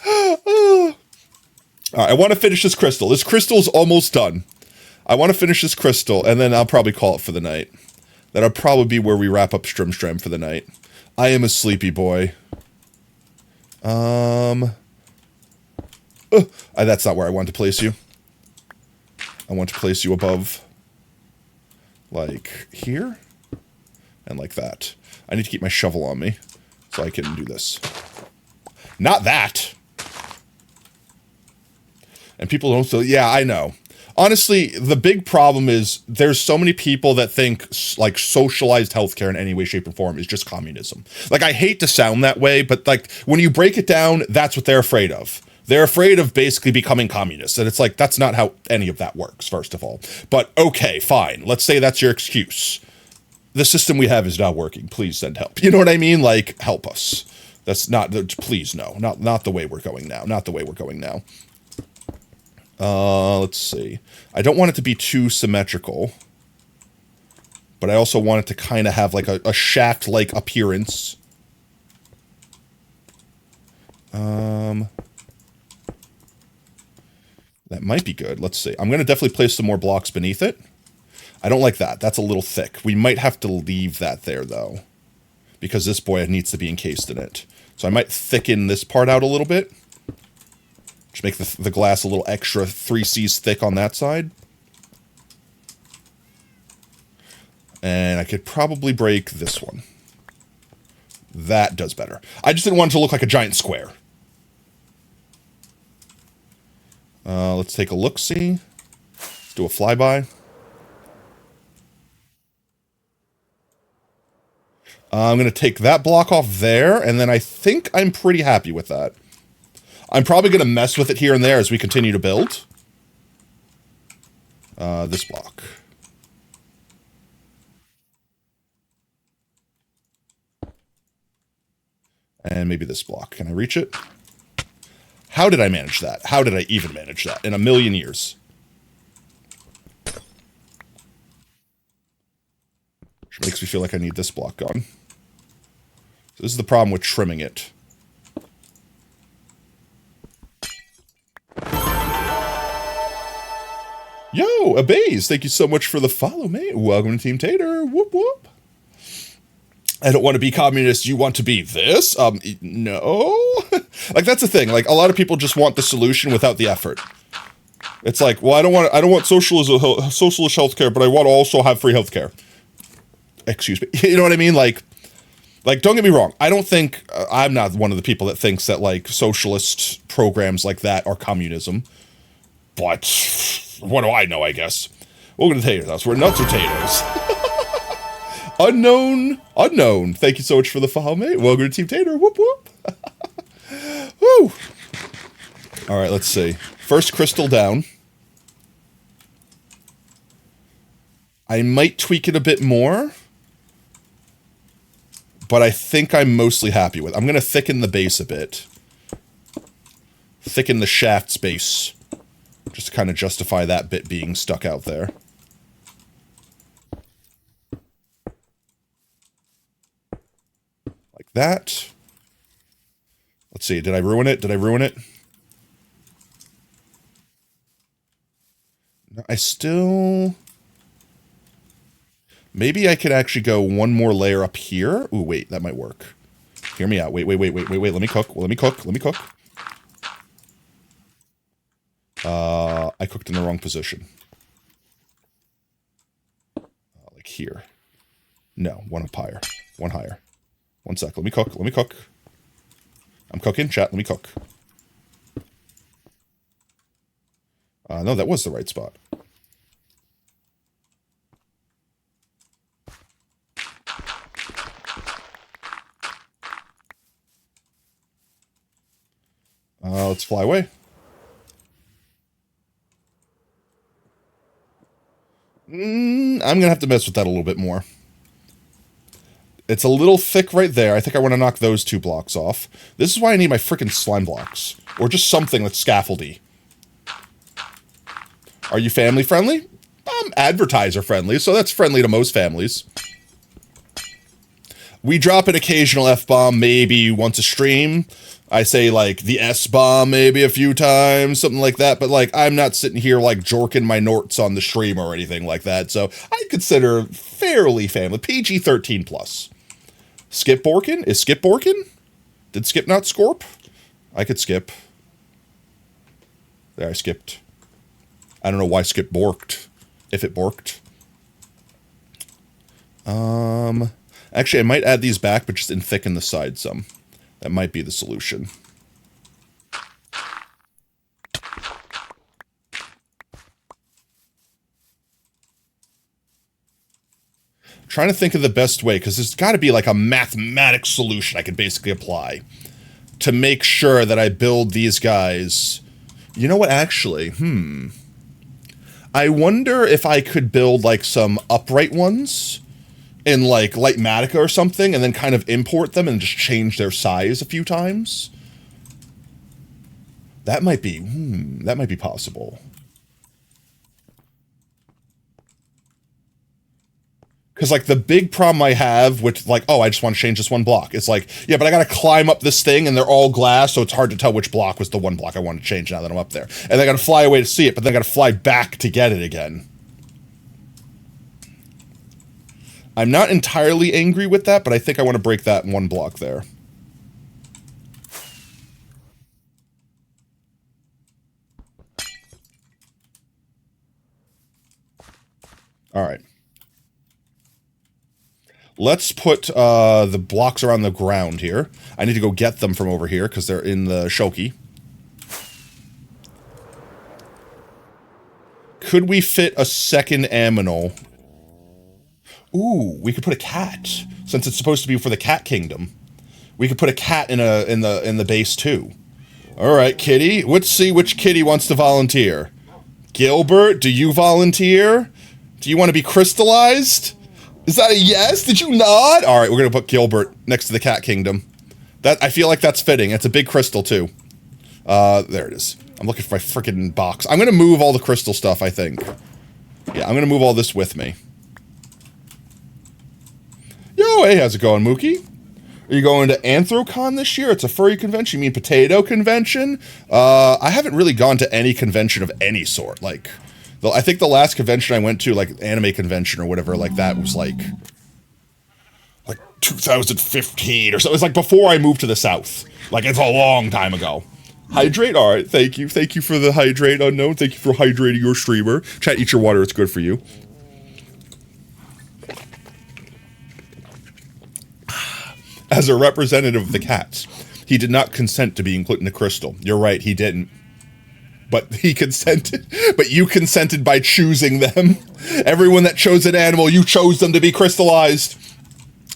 All right, I want to finish this crystal. This crystal's almost done. I want to finish this crystal, and then I'll probably call it for the night. That'll probably be where we wrap up Strimstram for the night. I am a sleepy boy. That's not where I want to place you. I want to place you above. Like here. And like that. I need to keep my shovel on me so I can do this. Not that. And people don't say, yeah, I know. Honestly, the big problem is there's so many people that think like socialized healthcare in any way, shape, or form is just communism. Like, I hate to sound that way, but like when you break it down, that's what they're afraid of. They're afraid of basically becoming communists. And it's like, that's not how any of that works, first of all. But okay, fine. Let's say that's your excuse. The system we have is not working. Please send help. You know what I mean? Like, help us. That's not, please, no. Not the way we're going now. Not the way we're going now. Let's see. I don't want it to be too symmetrical, but I also want it to kind of have like a shaft-like appearance. That might be good. Let's see. I'm going to definitely place some more blocks beneath it. I don't like that. That's a little thick. We might have to leave that there, though, because this boy needs to be encased in it. So I might thicken this part out a little bit. Just make the glass a little extra 3Cs thick on that side. And I could probably break this one. That does better. I just didn't want it to look like a giant square. Let's take a look-see. Let's do a flyby. I'm going to take that block off there, and then I think I'm pretty happy with that. I'm probably going to mess with it here and there as we continue to build. This block. And maybe this block. Can I reach it? How did I manage that? How did I even manage that? In a million years. Which makes me feel like I need this block gone. So this is the problem with trimming it. Yo, Abaze, thank you so much for the follow, mate. Welcome to Team Tater. Whoop, whoop. I don't want to be communist. You want to be this? No. Like, that's the thing. Like, a lot of people just want the solution without the effort. It's like, well, I don't want socialist healthcare, but I want to also have free healthcare. Excuse me. You know what I mean? Like, don't get me wrong. I don't think, I'm not one of the people that thinks that, like, socialist programs like that are communism. But what do I know, I guess? Welcome to Tater's House, where nuts are taters. Unknown. Thank you so much for the follow, mate. Welcome to Team Tater. Whoop, whoop. Woo. All right, let's see. First crystal down. I might tweak it a bit more, but I think I'm mostly happy with it. I'm going to thicken the base a bit. Thicken the shaft's base. Just to kind of justify that bit being stuck out there. Like that. Let's see, did I ruin it? No, I still... Maybe I could actually go one more layer up here. Ooh, wait, that might work. Hear me out. Wait. Let me cook. I cooked in the wrong position. Like here. No, one up higher. One higher. One sec. Let me cook. I'm cooking, chat. Let me cook. No, that was the right spot. Let's fly away. I'm going to have to mess with that a little bit more. It's a little thick right there. I think I want to knock those 2 blocks off. This is why I need my freaking slime blocks. Or just something that's scaffoldy. Are you family friendly? Advertiser friendly, so that's friendly to most families. We drop an occasional F-bomb maybe once a stream. I say, like, the S-bomb maybe a few times, something like that. But, like, I'm not sitting here, like, jorking my norts on the stream or anything like that. So I consider fairly family. PG-13 plus. Skip Borkin? Is Skip Borkin? Did Skip not scorp? I could skip. There, I skipped. I don't know why Skip borked. If it borked. Actually, I might add these back, but just thicken the side some. That might be the solution. Trying to think of the best way, because there's got to be like a mathematical solution I can basically apply to make sure that I build these guys. You know what, actually? I wonder if I could build like some upright ones in like Lightmatica or something, and then kind of import them and just change their size a few times. That might be possible. Because, like, the big problem I have with, like, oh, I just want to change this one block. It's like, yeah, but I got to climb up this thing, and they're all glass, so it's hard to tell which block was the one block I want to change now that I'm up there. And I got to fly away to see it, but then I got to fly back to get it again. I'm not entirely angry with that, but I think I want to break that one block there. All right. Let's put the blocks around the ground here. I need to go get them from over here because they're in the Shoki. Could we fit a second aminal? Ooh, we could put a cat. Since it's supposed to be for the cat kingdom, we could put a cat in the base too. All right, kitty. Let's see which kitty wants to volunteer. Gilbert, do you volunteer? Do you want to be crystallized? Is that a yes? Did you nod? All right, we're going to put Gilbert next to the cat kingdom. That I feel like that's fitting. It's a big crystal, too. There it is. I'm looking for my freaking box. I'm going to move all the crystal stuff, I think. Yeah, I'm going to move all this with me. Yo, hey, how's it going, Mookie? Are you going to Anthrocon this year? It's a furry convention. You mean potato convention? I haven't really gone to any convention of any sort. Like, I think the last convention I went to, like anime convention or whatever, like that was like 2015 or so. It was like before I moved to the South. Like it's a long time ago. Hydrate? All right, thank you. Thank you for the hydrate, Unknown. Thank you for hydrating your streamer. Chat, eat your water. It's good for you. As a representative of the cats, he did not consent to being put in a crystal. You're right, he didn't. But he consented. But you consented by choosing them. Everyone that chose an animal, you chose them to be crystallized.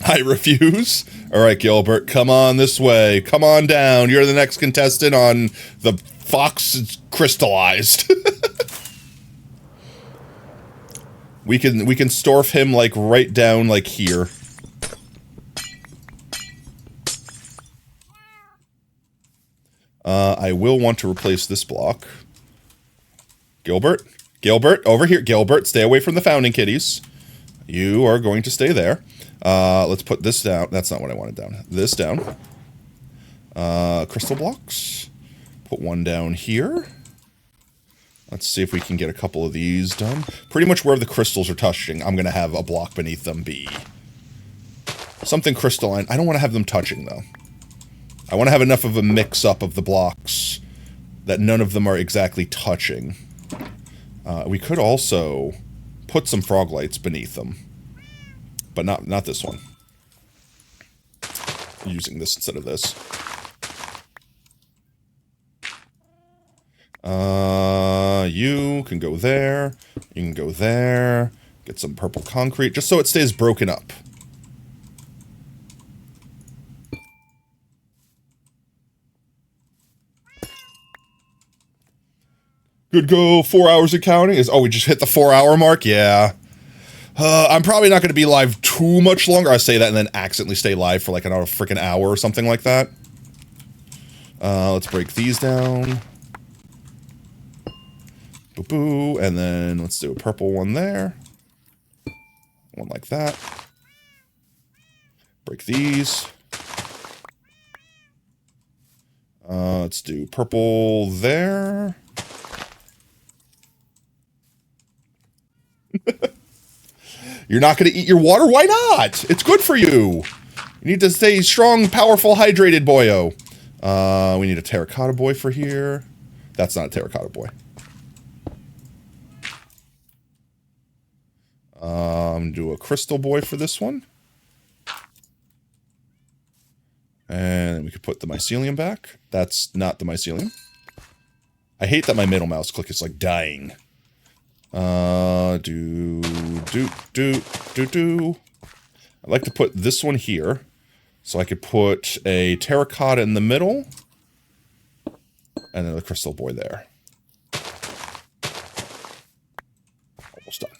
I refuse. All right, Gilbert, come on this way. Come on down. You're the next contestant on the Fox Crystallized. we can storf him like right down like here. I will want to replace this block. Gilbert, over here. Gilbert, stay away from the founding kitties. You are going to stay there. Let's put this down. That's not what I wanted down. This down. Crystal blocks. Put one down here. Let's see if we can get a couple of these done. Pretty much where the crystals are touching, I'm going to have a block beneath them be something crystalline. I don't want to have them touching, though. I want to have enough of a mix-up of the blocks that none of them are exactly touching. We could also put some frog lights beneath them. But not this one. I'm using this instead of this. You can go there. You can go there. Get some purple concrete, just so it stays broken up. Good go, 4 hours of counting. Oh, we just hit the 4-hour mark? Yeah. I'm probably not going to be live too much longer. I say that and then accidentally stay live for like another freaking hour or something like that. Let's break these down. Boo-boo. And then let's do a purple one there. One like that. Break these. Let's do purple there. You're not going to eat your water? Why not? It's good for you. You need to stay strong, powerful, hydrated, boyo. We need a terracotta boy for here. That's not a terracotta boy. Do a crystal boy for this one. And we could put the mycelium back. That's not the mycelium. I hate that my middle mouse click is like dying. I'd like to put this one here. So I could put a terracotta in the middle. And then the crystal boy there. Almost done.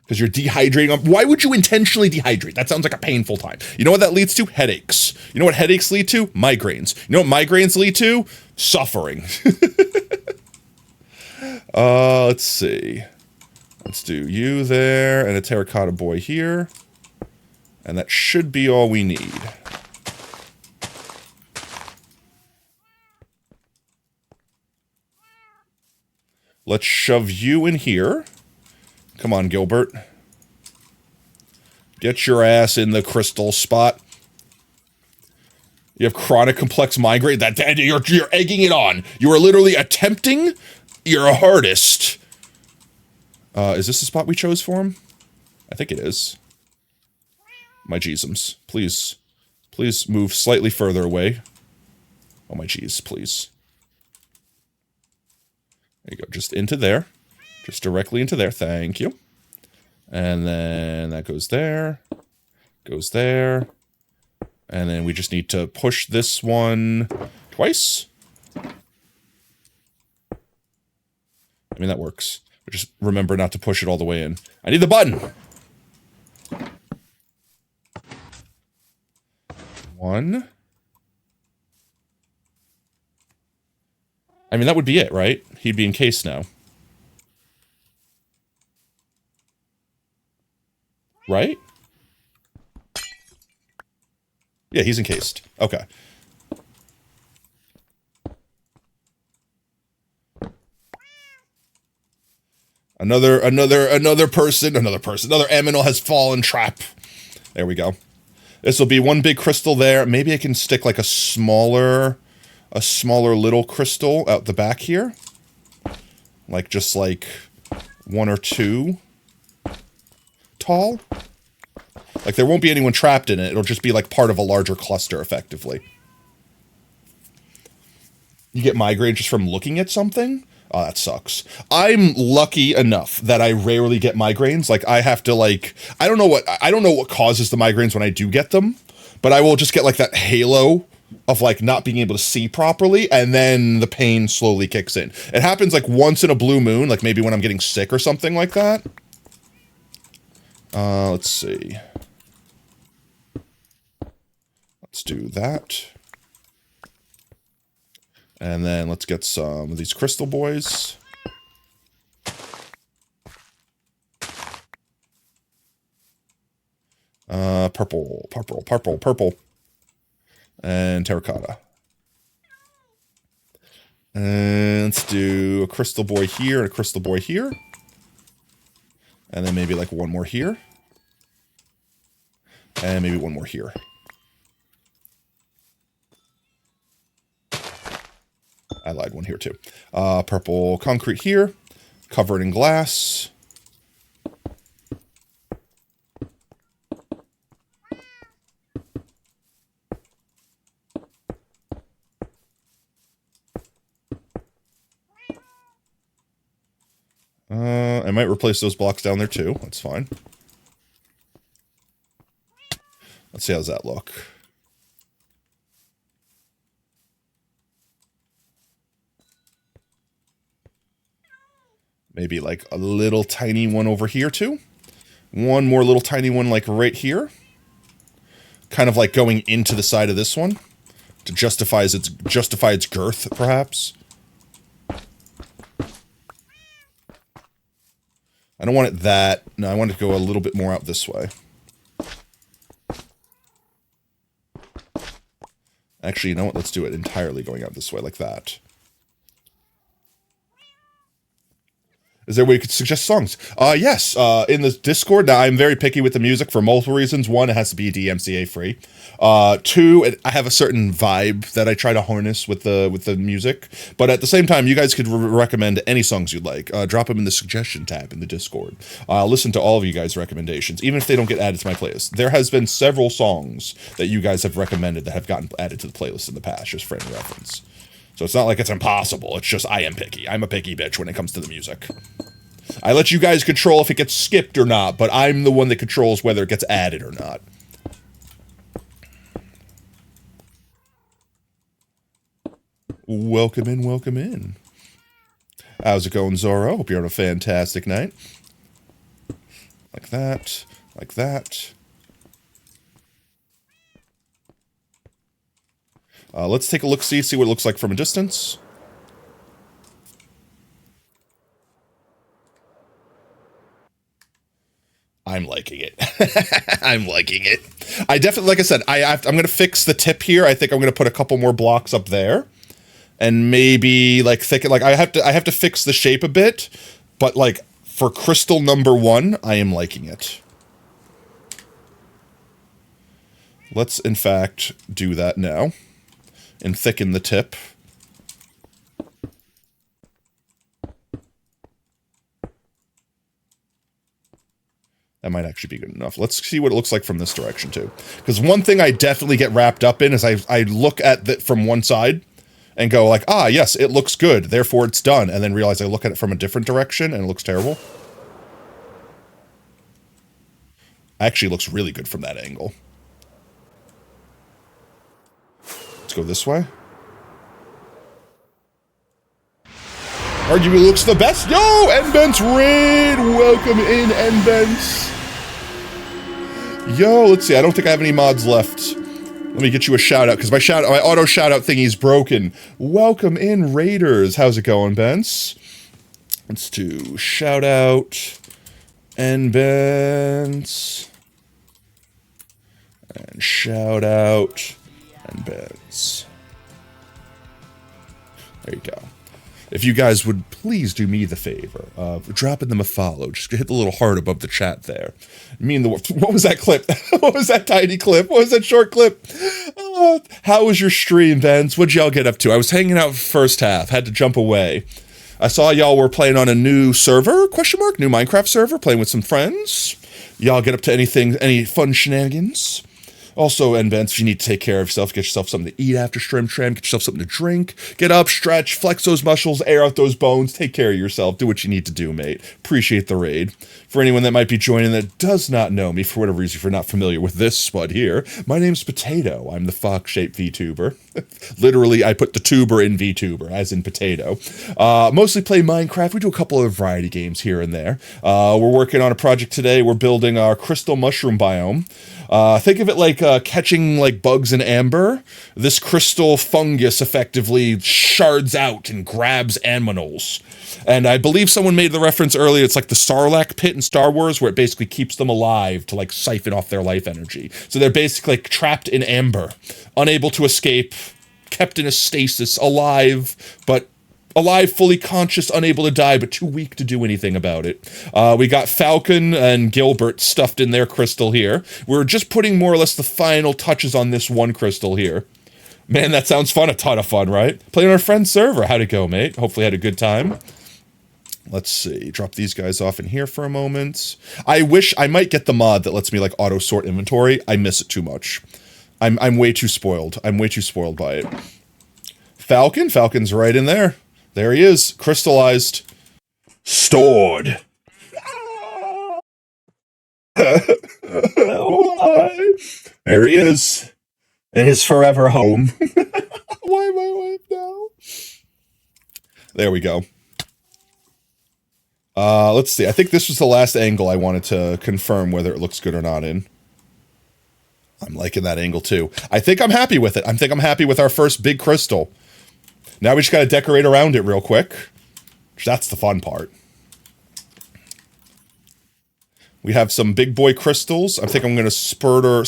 Because you're dehydrating them. Why would you intentionally dehydrate? That sounds like a painful time. You know what that leads to? Headaches. You know what headaches lead to? Migraines. You know what migraines lead to? Suffering. Let's see. Let's do you there and a terracotta boy here. And that should be all we need. Let's shove you in here. Come on, Gilbert. Get your ass in the crystal spot. You have chronic complex migraine. You're egging it on. You are literally attempting your hardest. Is this the spot we chose for him? I think it is. My Jeezums. Please. Please move slightly further away. Oh my jeez, please. There you go. Just into there. Just directly into there. Thank you. And then that goes there. Goes there. And then we just need to push this one twice. I mean, that works. But just remember not to push it all the way in. I need the button! One. I mean, that would be it, right? He'd be encased now. Right? Yeah, he's encased. Okay. Another aminal has fallen trap. There we go. This will be one big crystal there. Maybe I can stick like a smaller little crystal out the back here. Like just like 1 or 2 tall. Like there won't be anyone trapped in it. It'll just be like part of a larger cluster effectively. You get migraine just from looking at something? Oh, that sucks. I'm lucky enough that I rarely get migraines. Like I have to like, I don't know what causes the migraines when I do get them, but I will just get like that halo of like not being able to see properly, and then the pain slowly kicks in. It happens like once in a blue moon, like maybe when I'm getting sick or something like that. Let's see. Let's do that. And then let's get some of these crystal boys. Purple. And terracotta. And let's do a crystal boy here and a crystal boy here. And then maybe like one more here. And maybe one more here. I lied, one here too. Purple concrete here, covered in glass. I might replace those blocks down there too. That's fine. Let's see how's that look. Maybe like a little tiny one over here too. One more little tiny one like right here. Kind of like going into the side of this one to justify its girth, perhaps. I don't want it that. No, I want it to go a little bit more out this way. Actually, you know what? Let's do it entirely going out this way like that. Is there a way you could suggest songs? Yes. In the Discord, now I'm very picky with the music for multiple reasons. One, it has to be DMCA free. 2, I have a certain vibe that I try to harness with the music. But at the same time, you guys could recommend any songs you'd like. Drop them in the suggestion tab in the Discord. I'll listen to all of you guys' recommendations, even if they don't get added to my playlist. There has been several songs that you guys have recommended that have gotten added to the playlist in the past, just for any reference. So it's not like it's impossible. It's just I am picky. I'm a picky bitch when it comes to the music. I let you guys control if it gets skipped or not, but I'm the one that controls whether it gets added or not. Welcome in, welcome in. How's it going, Zorro? Hope you're having a fantastic night. Like that, like that. Let's take a look-see, see what it looks like from a distance. I'm liking it. I'm liking it. I definitely, like I said, I'm going to fix the tip here. I think I'm going to put a couple more blocks up there. And maybe, like, thicken, like, I have to fix the shape a bit. But, like, for crystal number 1, I am liking it. Let's, in fact, do that now. And thicken the tip. That might actually be good enough. Let's see what it looks like from this direction, too. Because one thing I definitely get wrapped up in is I look at it from one side and go like, ah, yes, it looks good, therefore it's done. And then realize I look at it from a different direction and it looks terrible. Actually, it looks really good from that angle. Let's go this way. Arguably looks the best. Yo, Nbents Raid! Welcome in, Nbents. Yo, let's see. I don't think I have any mods left. Let me get you a shout out because my auto shout out thingy's broken. Welcome in, Raiders. How's it going, Bents? Let's do shout out Nbents and shout out Nbents. There you go. If you guys would please do me the favor of dropping them a follow, just hit the little heart above the chat there. Me and the what was that clip? What was that tiny clip? What was that short clip? Oh, how was your stream, Vince? What'd y'all get up to? I was hanging out first half, had to jump away. I saw y'all were playing on a new server, question mark, new Minecraft server, playing with some friends. Y'all get up to anything, any fun shenanigans? Also, Nbents, if you need to take care of yourself, get yourself something to eat after stream, get yourself something to drink, get up, stretch, flex those muscles, air out those bones, take care of yourself, do what you need to do, mate. Appreciate the raid. For anyone that might be joining that does not know me, for whatever reason, if you're not familiar with this spud here, my name's Potato. I'm the fox-shaped VTuber. Literally, I put the tuber in VTuber, as in potato. Mostly play Minecraft. We do a couple of variety games here and there. We're working on a project today. We're building our crystal mushroom biome. Think of it like catching like bugs in amber. This crystal fungus effectively shards out and grabs animals. And I believe someone made the reference earlier, it's like the Sarlacc pit in Star Wars, where it basically keeps them alive to like siphon off their life energy. So they're basically like trapped in amber, unable to escape, kept in a stasis, alive, but alive, fully conscious, unable to die, but too weak to do anything about it. We got Falcon and Gilbert stuffed in their crystal here. We're just putting more or less the final touches on this one crystal here. Man, that sounds fun. A ton of fun, right? Playing on our friend's server. How'd it go, mate? Hopefully had a good time. Let's see. Drop these guys off in here for a moment. I wish I might get the mod that lets me like auto sort inventory. I miss it too much. I'm way too spoiled. I'm way too spoiled by it. Falcon's right in there. There he is, crystallized. Stored. There he is. In his forever home. Why am I alive now? There we go. Let's see. I think this was the last angle I wanted to confirm whether it looks good or not in. I'm liking that angle too. I think I'm happy with it. I think I'm happy with our first big crystal. Now we just got to decorate around it real quick. That's the fun part. We have some big boy crystals. I think I'm going to splutter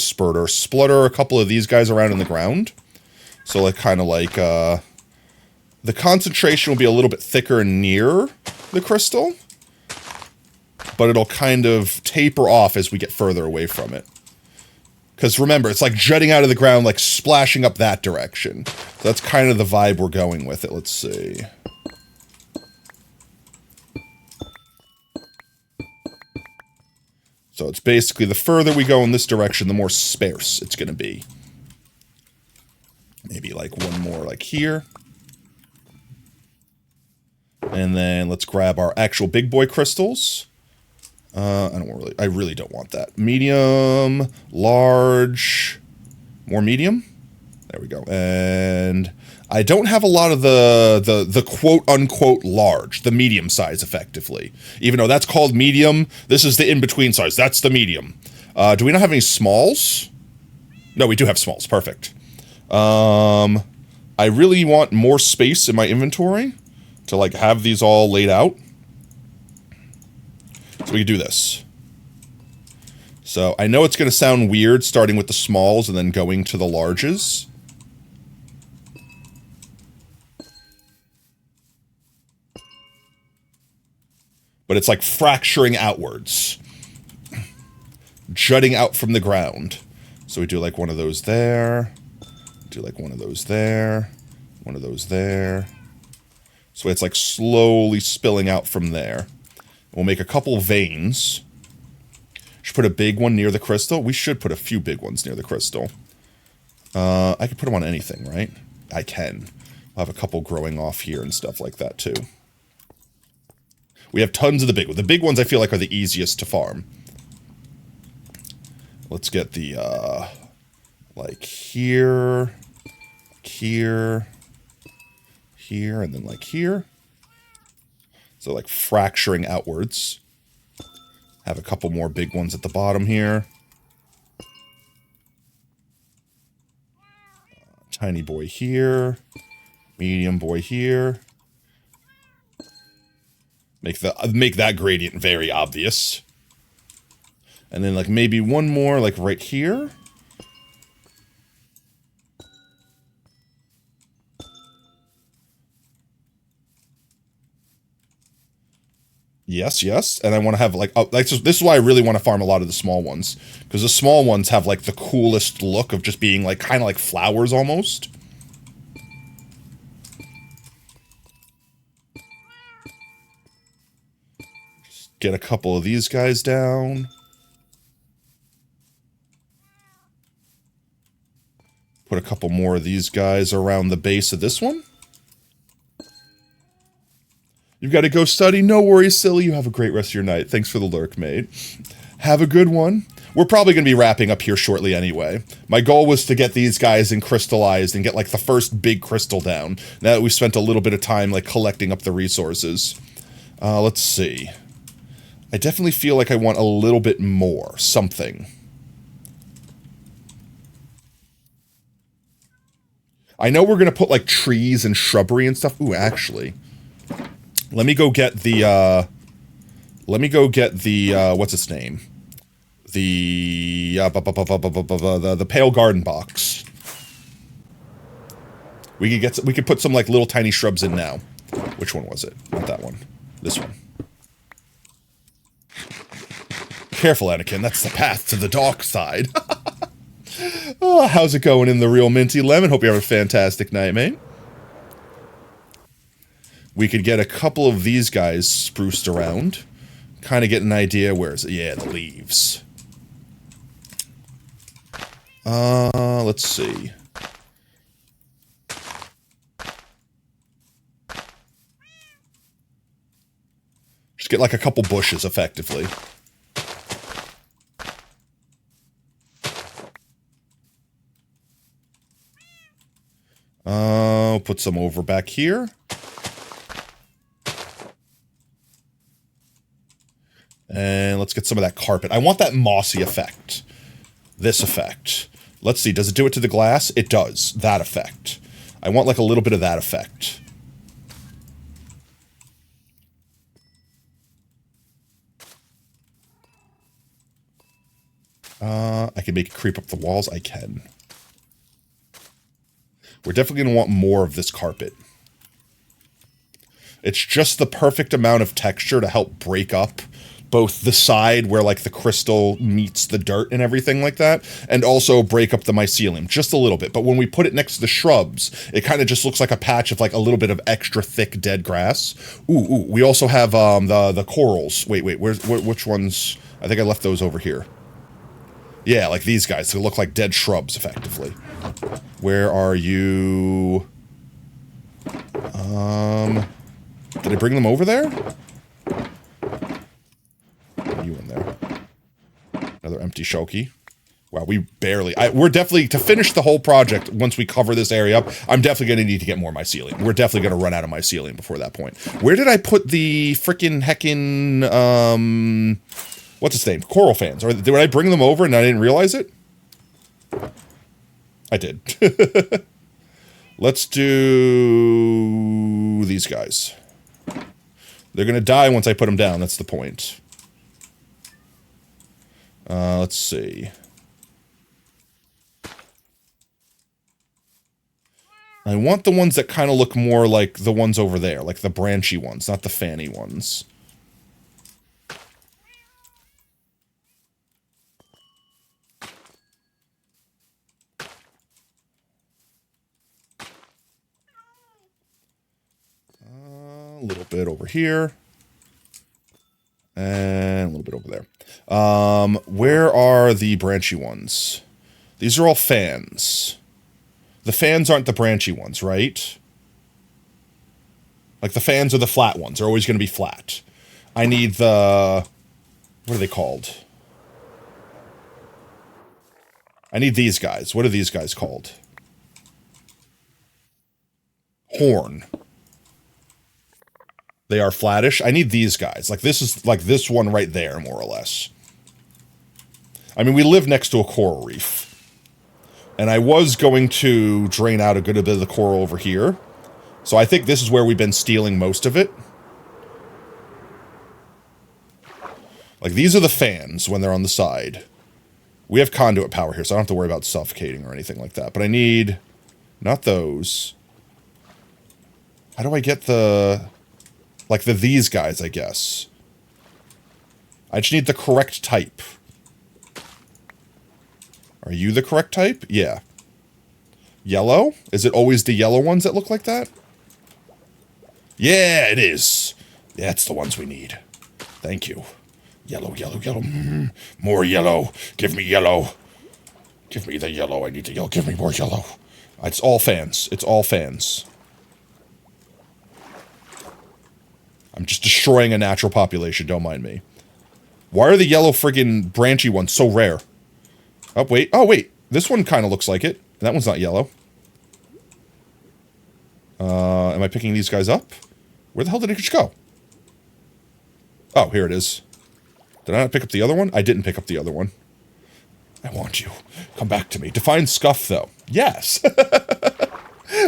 a couple of these guys around in the ground. So like kind of like, the concentration will be a little bit thicker near the crystal. But it'll kind of taper off as we get further away from it. Because remember, it's like jutting out of the ground, like splashing up that direction. So that's kind of the vibe we're going with it. Let's see. So it's basically the further we go in this direction, the more sparse it's going to be. Maybe like one more like here. And then let's grab our actual big boy crystals. I really don't want that. Medium, large, more medium. There we go. And I don't have a lot of the quote-unquote large, the medium size, effectively. Even though that's called medium, this is the in-between size. That's the medium. Do we not have any smalls? No, we do have smalls. Perfect. I really want more space in my inventory to, like, have these all laid out. So we can do this. So I know it's going to sound weird starting with the smalls and then going to the larges. But it's like fracturing outwards. Jutting out from the ground. So we do like one of those there. Do like one of those there. One of those there. So it's like slowly spilling out from there. We'll make a couple veins. Should put a big one near the crystal. We should put a few big ones near the crystal. I could put them on anything, right? I can. I'll have a couple growing off here and stuff like that too. We have tons of the big ones. The big ones I feel like are the easiest to farm. Let's get the, like here, here, here, and then like here. So like fracturing outwards. Have a couple more big ones at the bottom here. Tiny boy here. Medium boy here. Make that gradient very obvious. And then like maybe one more like right here. Yes, yes. And I want to have like this is why I really want to farm a lot of the small ones, because the small ones have like the coolest look of just being like kind of like flowers almost. Get a couple of these guys down. Put a couple more of these guys around the base of this one. You've got to go study? No worries, silly. You have a great rest of your night. Thanks for the lurk, mate. Have a good one. We're probably going to be wrapping up here shortly anyway. My goal was to get these guys in crystallized and get like the first big crystal down. Now that we spent a little bit of time like collecting up the resources. Let's see. I definitely feel like I want a little bit more. Something. I know we're going to put like trees and shrubbery and stuff. Ooh, actually. Let me go get the, what's its name? The pale garden box. We could put some like little tiny shrubs in now. Which one was it? Not that one. This one. Careful, Anakin. That's the path to the dark side. Oh, how's it going in the real Minty Lemon? Hope you have a fantastic night, mate. We could get a couple of these guys spruced around. Kind of get an idea where is it? Yeah, the leaves. Let's see. Just get like a couple bushes, effectively. Put some over back here. And let's get some of that carpet. I want that mossy effect. This effect. Let's see, does it do it to the glass? It does. That effect. I want like a little bit of that effect. I can make it creep up the walls. I can. We're definitely going to want more of this carpet. It's just the perfect amount of texture to help break up both the side where like the crystal meets the dirt and everything like that, and also break up the mycelium just a little bit. But when we put it next to the shrubs, it kind of just looks like a patch of like a little bit of extra thick dead grass. Ooh, we also have the corals. Wait, which ones? I think I left those over here. Yeah, like these guys. They look like dead shrubs, effectively. Where are you? Did I bring them over there? You in there. Another empty Shoki. Wow, we barely... we're definitely... To finish the whole project, once we cover this area up, I'm definitely going to need to get more mycelium. We're definitely going to run out of mycelium before that point. Where did I put the frickin' heckin'... what's its name? Coral fans. Or did I bring them over and I didn't realize it? I did. Let's do... these guys. They're going to die once I put them down. That's the point. Let's see. I want the ones that kind of look more like the ones over there, like the branchy ones, not the fanny ones. A little bit over here. And a little bit over there. Where are the branchy ones? These are all fans. The fans aren't the branchy ones, right? Like, the fans are the flat ones. They're always going to be flat. I need the... what are they called? I need these guys. What are these guys called? Horn. They are flattish. I need these guys. Like, this is like this one right there, more or less. I mean, we live next to a coral reef. And I was going to drain out a good bit of the coral over here. So I think this is where we've been stealing most of it. Like, these are the fans when they're on the side. We have conduit power here, so I don't have to worry about suffocating or anything like that. But I need... not those. How do I get the... like these guys, I guess. I just need the correct type. Are you the correct type? Yeah. Yellow? Is it always the yellow ones that look like that? Yeah, it is. That's the ones we need. Thank you. Yellow, yellow, yellow. More yellow. Give me yellow. Give me the yellow. I need the yellow. Give me more yellow. It's all fans. It's all fans. I'm just destroying a natural population. Don't mind me. Why are the yellow friggin' branchy ones so rare? Oh, wait. Oh, wait. This one kind of looks like it. That one's not yellow. Am I picking these guys up? Where the hell did it just go? Oh, here it is. Did I not pick up the other one? I didn't pick up the other one. I want you. Come back to me. Define Scuff, though. Yes.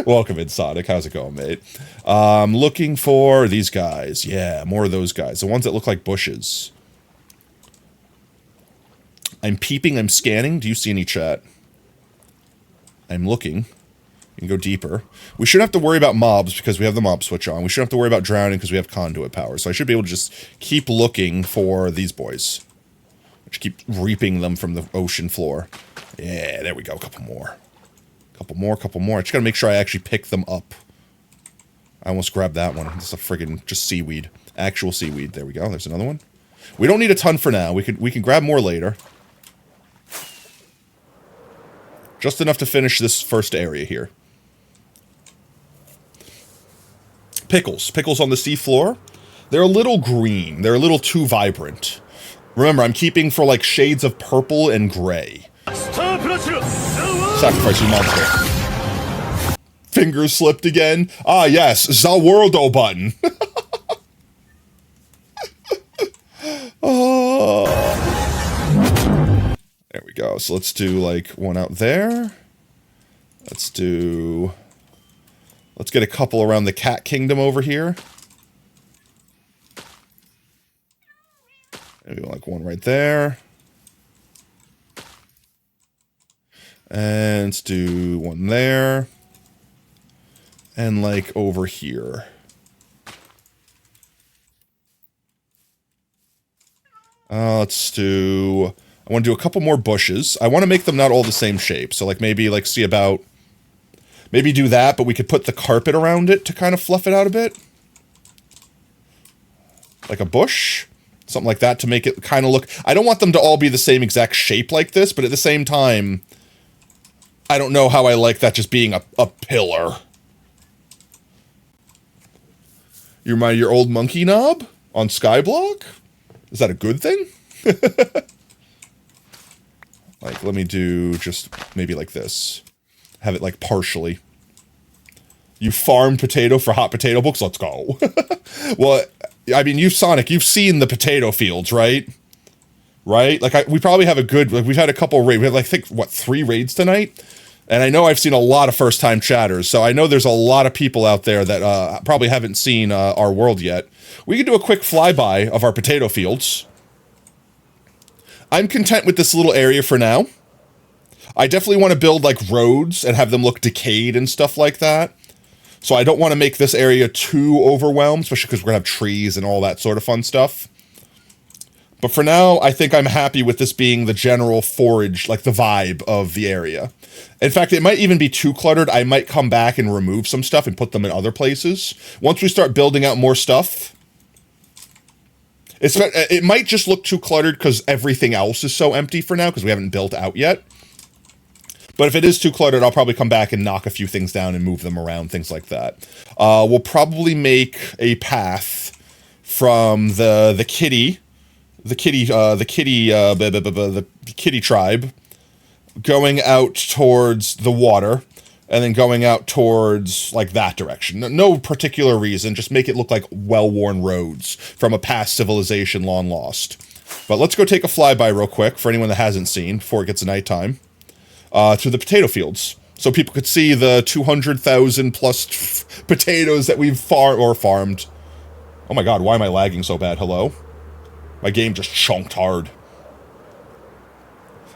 Welcome in, Sonic. How's it going, mate? Looking for these guys. Yeah, more of those guys. The ones that look like bushes. I'm peeping. I'm scanning. Do you see any chat? I'm looking. You can go deeper. We shouldn't have to worry about mobs because we have the mob switch on. We shouldn't have to worry about drowning because we have conduit power. So I should be able to just keep looking for these boys. Just keep reaping them from the ocean floor. Yeah, there we go. A couple more. Couple more, couple more. I just gotta make sure I actually pick them up. I almost grabbed that one. This is a friggin' just seaweed. Actual seaweed. There we go. There's another one. We don't need a ton for now. We can grab more later. Just enough to finish this first area here. Pickles. Pickles on the seafloor. They're a little green. They're a little too vibrant. Remember, I'm keeping for like shades of purple and gray. Sacrifice your monster. Fingers slipped again. Ah, yes. Zalworldo button. Oh. There we go. So let's do like one out there. Let's get a couple around the cat kingdom over here. Maybe like one right there. And let's do one there. And like over here. Let's do... I want to do a couple more bushes. I want to make them not all the same shape. So like maybe like see about... maybe do that, but we could put the carpet around it to kind of fluff it out a bit. Like a bush. Something like that to make it kind of look... I don't want them to all be the same exact shape like this, but at the same time... I don't know how I like that just being a pillar. You're your old monkey knob on Skyblock? Is that a good thing? Like, let me do just maybe like this. Have it like partially. You farmed potato for hot potato books? Let's go. Well, I mean, you've seen the potato fields, right? Right? Like, we probably have a good, like, we've had a couple raids. We have, like, I think, what, 3 raids tonight? And I know I've seen a lot of first-time chatters, so I know there's a lot of people out there that probably haven't seen our world yet. We could do a quick flyby of our potato fields. I'm content with this little area for now. I definitely want to build, like, roads and have them look decayed and stuff like that. So I don't want to make this area too overwhelmed, especially because we're going to have trees and all that sort of fun stuff. But for now, I think I'm happy with this being the general forage, like the vibe of the area. In fact, it might even be too cluttered. I might come back and remove some stuff and put them in other places. Once we start building out more stuff, it might just look too cluttered because everything else is so empty for now because we haven't built out yet. But if it is too cluttered, I'll probably come back and knock a few things down and move them around, things like that. We'll probably make a path from the kitty tribe, going out towards the water, and then going out towards, like, that direction. No particular reason, just make it look like well-worn roads from a past civilization long lost. But let's go take a flyby real quick, for anyone that hasn't seen, before it gets nighttime, to the potato fields. So people could see the 200,000 plus potatoes that we've farmed. Oh my god, why am I lagging so bad? Hello? My game just chunked hard.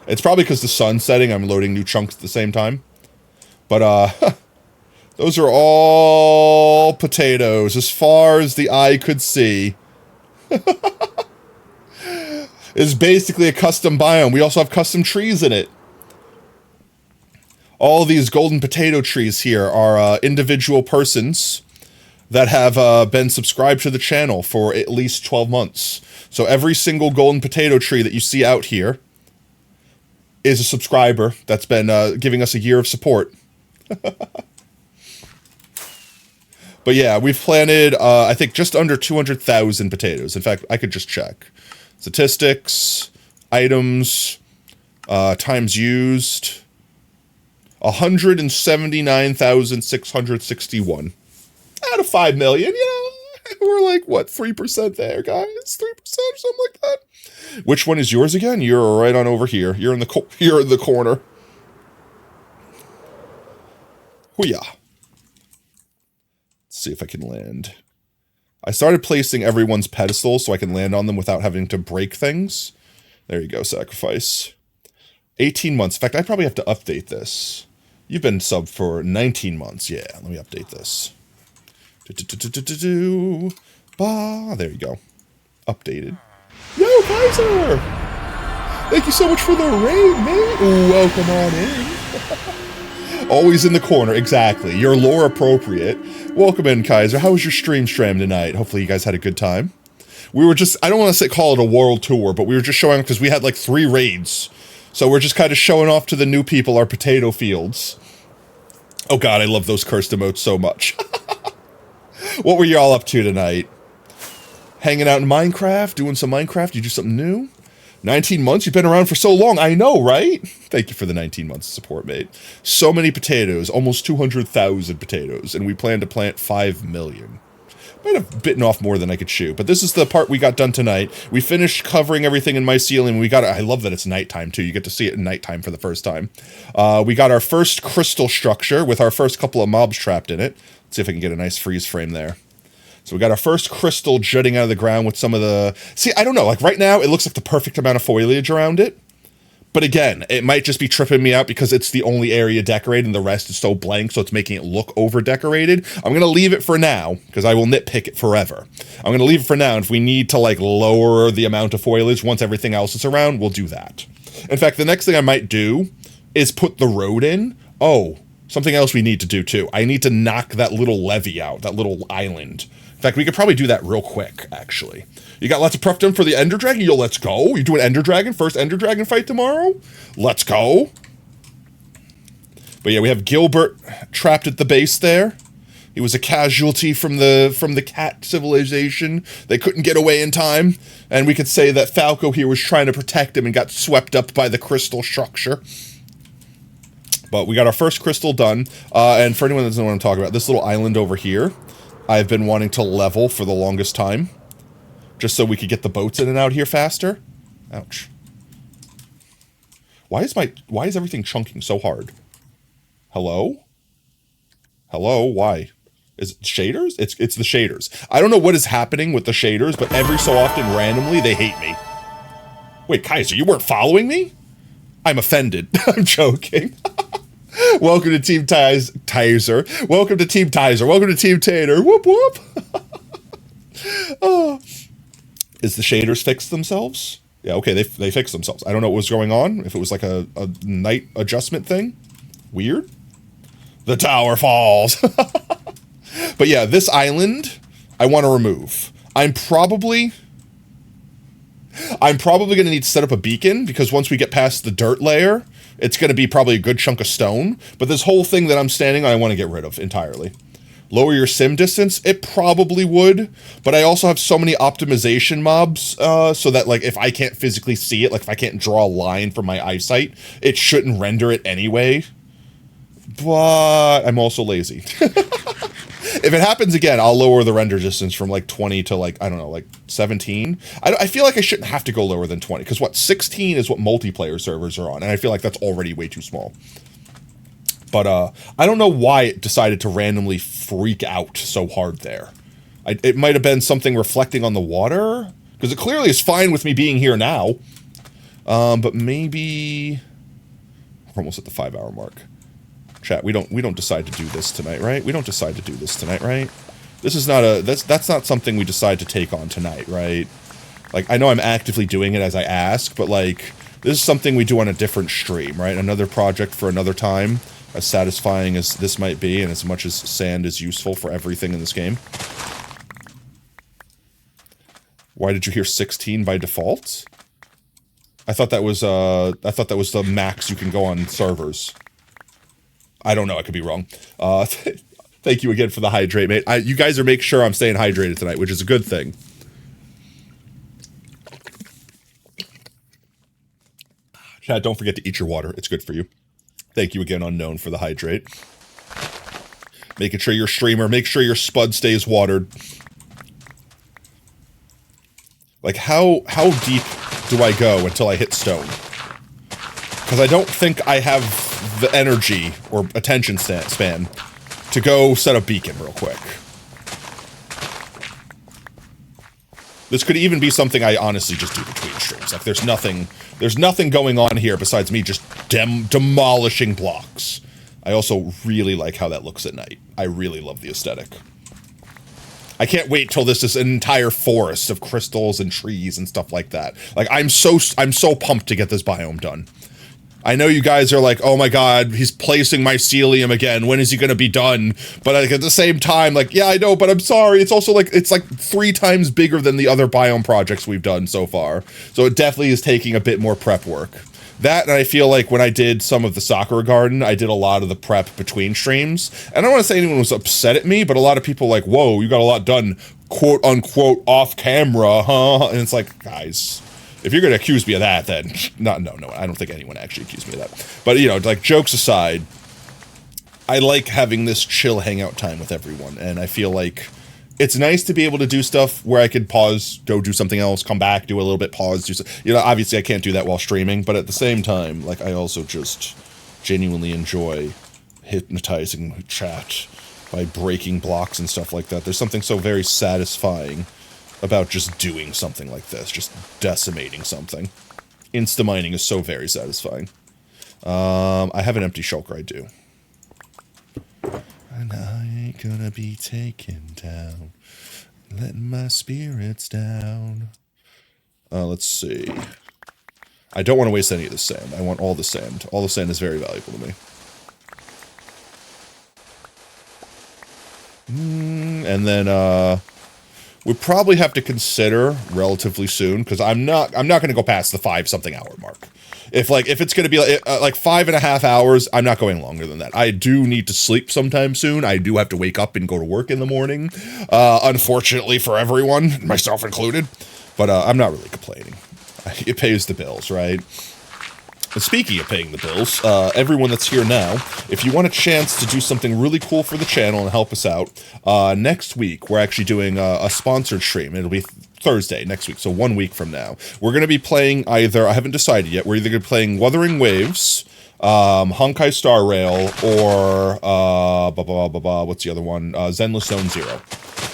It's probably because the sun's setting, I'm loading new chunks at the same time. But, those are all potatoes, as far as the eye could see. It's basically a custom biome. We also have custom trees in it. All these golden potato trees here are individual persons that have been subscribed to the channel for at least 12 months. So every single golden potato tree that you see out here is a subscriber that's been giving us a year of support. But yeah, we've planted, I think, just under 200,000 potatoes. In fact, I could just check. Statistics, items, times used, 179,661. Out of 5 million, yeah. We're like, what, 3% there, guys? 3% or something like that. Which one is yours again? You're right on over here. You're in the corner. Hoo-yah. Let's see if I can land. I started placing everyone's pedestals so I can land on them without having to break things. There you go, sacrifice. 18 months. In fact, I probably have to update this. You've been subbed for 19 months. Yeah, let me update this. There you go. Updated. Yo, Kaiser! Thank you so much for the raid, mate. Welcome on in. Always in the corner, exactly. You're lore appropriate. Welcome in, Kaiser. How was your stream tonight? Hopefully you guys had a good time. We were just, I don't want to call it a world tour, but we were just showing, because we had like 3 raids. So we're just kind of showing off to the new people our potato fields. Oh god, I love those cursed emotes so much. What were y'all up to tonight? Hanging out in Minecraft? Doing some Minecraft? You do something new? 19 months? You've been around for so long. I know, right? Thank you for the 19 months of support, mate. So many potatoes. Almost 200,000 potatoes. And we plan to plant 5 million. Might have bitten off more than I could chew. But this is the part we got done tonight. We finished covering everything in mycelium. We got it. I love that it's nighttime, too. You get to see it in nighttime for the first time. We got our first crystal structure with our first couple of mobs trapped in it. Let's see if I can get a nice freeze frame there. So we got our first crystal jutting out of the ground with some of the... See, I don't know. Like, right now, it looks like the perfect amount of foliage around it. But again, it might just be tripping me out because it's the only area decorated and the rest is so blank, so it's making it look over-decorated. I'm going to leave it for now, because I will nitpick it forever. I'm going to leave it for now, and if we need to, like, lower the amount of foliage once everything else is around, we'll do that. In fact, the next thing I might do is put the road in. Oh, something else we need to do, too. I need to knock that little levee out, that little island. In fact, we could probably do that real quick, actually. You got lots of prep done for the Ender Dragon? Yo, let's go. You doing Ender Dragon? First Ender Dragon fight tomorrow? Let's go. But yeah, we have Gilbert trapped at the base there. He was a casualty from the cat civilization. They couldn't get away in time, and we could say that Falco here was trying to protect him and got swept up by the crystal structure. But we got our first crystal done, and for anyone that doesn't know what I'm talking about, this little island over here, I've been wanting to level for the longest time, just so we could get the boats in and out here faster. Ouch. Why is everything chunking so hard? Hello? Hello? Why? Is it shaders? It's the shaders. I don't know what is happening with the shaders, but every so often, randomly, they hate me. Wait, Kaiser, you weren't following me? I'm offended. I'm joking. Welcome to Team Tizer. Welcome to Team Tizer. Welcome to Team Tater. Whoop, whoop. Oh. Is the shaders fixed themselves? Yeah, okay, they fixed themselves. I don't know what was going on. If it was like a night adjustment thing. Weird. The tower falls. But yeah, this island, I want to remove. I'm probably going to need to set up a beacon, because once we get past the dirt layer, it's going to be probably a good chunk of stone. But this whole thing that I'm standing on, I want to get rid of entirely. Lower your sim distance? It probably would, but I also have so many optimization mobs, so that, like, if I can't physically see it, like, if I can't draw a line from my eyesight, it shouldn't render it anyway. But I'm also lazy. If it happens again, I'll lower the render distance from, like, 20 to, like, I don't know, like, 17. I feel like I shouldn't have to go lower than 20, because, 16 is what multiplayer servers are on, and I feel like that's already way too small. But, I don't know why it decided to randomly freak out so hard there. It might have been something reflecting on the water, because it clearly is fine with me being here now. But maybe... We're almost at the 5-hour mark. Chat, we don't decide to do this tonight, right? We don't decide to do this tonight, right? This is not that's not something we decide to take on tonight, right? Like, I know I'm actively doing it as I ask, but, like, this is something we do on a different stream, right? Another project for another time, as satisfying as this might be, and as much as sand is useful for everything in this game. Why did you hear 16 by default? I thought that was the max you can go on servers. I don't know, I could be wrong. Thank you again for the hydrate, mate. You guys are making sure I'm staying hydrated tonight, which is a good thing. Chat, don't forget to eat your water. It's good for you. Thank you again, Unknown, for the hydrate. Making sure your streamer, make sure your spud stays watered. Like, how deep do I go until I hit stone? Because I don't think I have the energy or attention span to go set a beacon real quick. This could even be something I honestly just do between streams. Like, there's nothing going on here besides me just demolishing blocks. I also really like how that looks at night. I really love the aesthetic. I can't wait till this is an entire forest of crystals and trees and stuff like that. Like, I'm so pumped to get this biome done. I know you guys are like, oh my god, he's placing mycelium again. When is he gonna be done? But, like, at the same time, like, yeah, I know, but I'm sorry. It's also like, it's like 3 times bigger than the other biome projects we've done so far. So it definitely is taking a bit more prep work. That, and I feel like when I did some of the Sakura Garden, I did a lot of the prep between streams. And I don't want to say anyone was upset at me, but a lot of people like, whoa, you got a lot done, quote unquote, off camera, huh? And it's like, guys, if you're going to accuse me of that, then no, I don't think anyone actually accused me of that. But, you know, like, jokes aside, I like having this chill hangout time with everyone, and I feel like it's nice to be able to do stuff where I could pause, go do something else, come back, do a little bit, pause, do some, you know, obviously I can't do that while streaming, but at the same time, like, I also just genuinely enjoy hypnotizing chat by breaking blocks and stuff like that. There's something so very satisfying about just doing something like this, just decimating something. Insta-mining is so very satisfying. I have an empty shulker, I do. And I ain't gonna be taken down, letting my spirits down. Let's see. I don't want to waste any of the sand. I want all the sand. All the sand is very valuable to me. And then, we probably have to consider relatively soon, because I'm not going to go past the 5-something hour mark. If it's going to be like 5.5 hours, I'm not going longer than that. I do need to sleep sometime soon. I do have to wake up and go to work in the morning. Unfortunately for everyone, myself included. But I'm not really complaining. It pays the bills, right? And speaking of paying the bills, everyone that's here now, if you want a chance to do something really cool for the channel and help us out, next week we're actually doing a sponsored stream. It'll be Thursday next week, so 1 week from now. We're going to be playing either, I haven't decided yet, we're either going to be playing Wuthering Waves, Honkai Star Rail, or what's the other one? Zenless Zone Zero.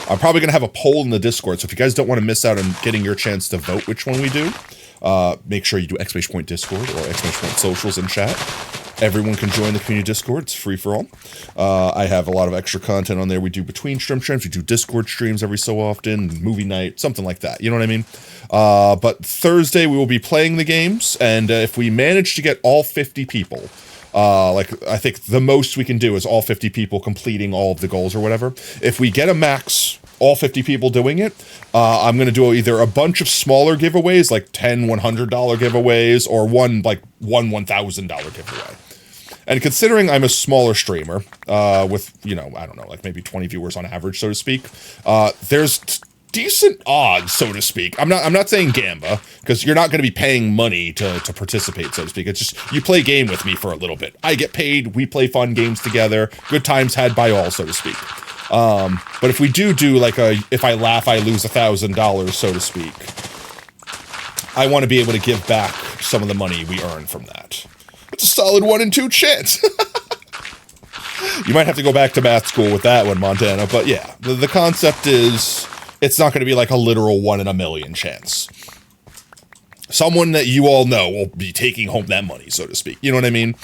I'm probably going to have a poll in the Discord, so if you guys don't want to miss out on getting your chance to vote which one we do, make sure you do ! Discord or ! Socials in chat. Everyone can join the community Discord. It's free for all. I have a lot of extra content on there. We do between streams. We do Discord streams every so often, movie night, something like that. You know what I mean? But Thursday we will be playing the games, and if we manage to get all 50 people, I think the most we can do is all 50 people completing all of the goals or whatever. If we get a max, all 50 people doing it, I'm going to do either a bunch of smaller giveaways, like 10 $100 giveaways, or one $1,000 giveaway. And considering I'm a smaller streamer, with, I don't know, like maybe 20 viewers on average, so to speak, there's decent odds, so to speak. I'm not saying gamba, because you're not going to be paying money to participate, so to speak. It's just, you play game with me for a little bit. I get paid, we play fun games together, good times had by all, so to speak. But if we do like if I laugh, I lose $1,000, so to speak, I want to be able to give back some of the money we earn from that. It's a solid 1 in 2 chance. You might have to go back to math school with that one, Montana. But yeah, the concept is, it's not going to be like a literal 1 in a million chance. Someone that you all know will be taking home that money, so to speak. You know what I mean?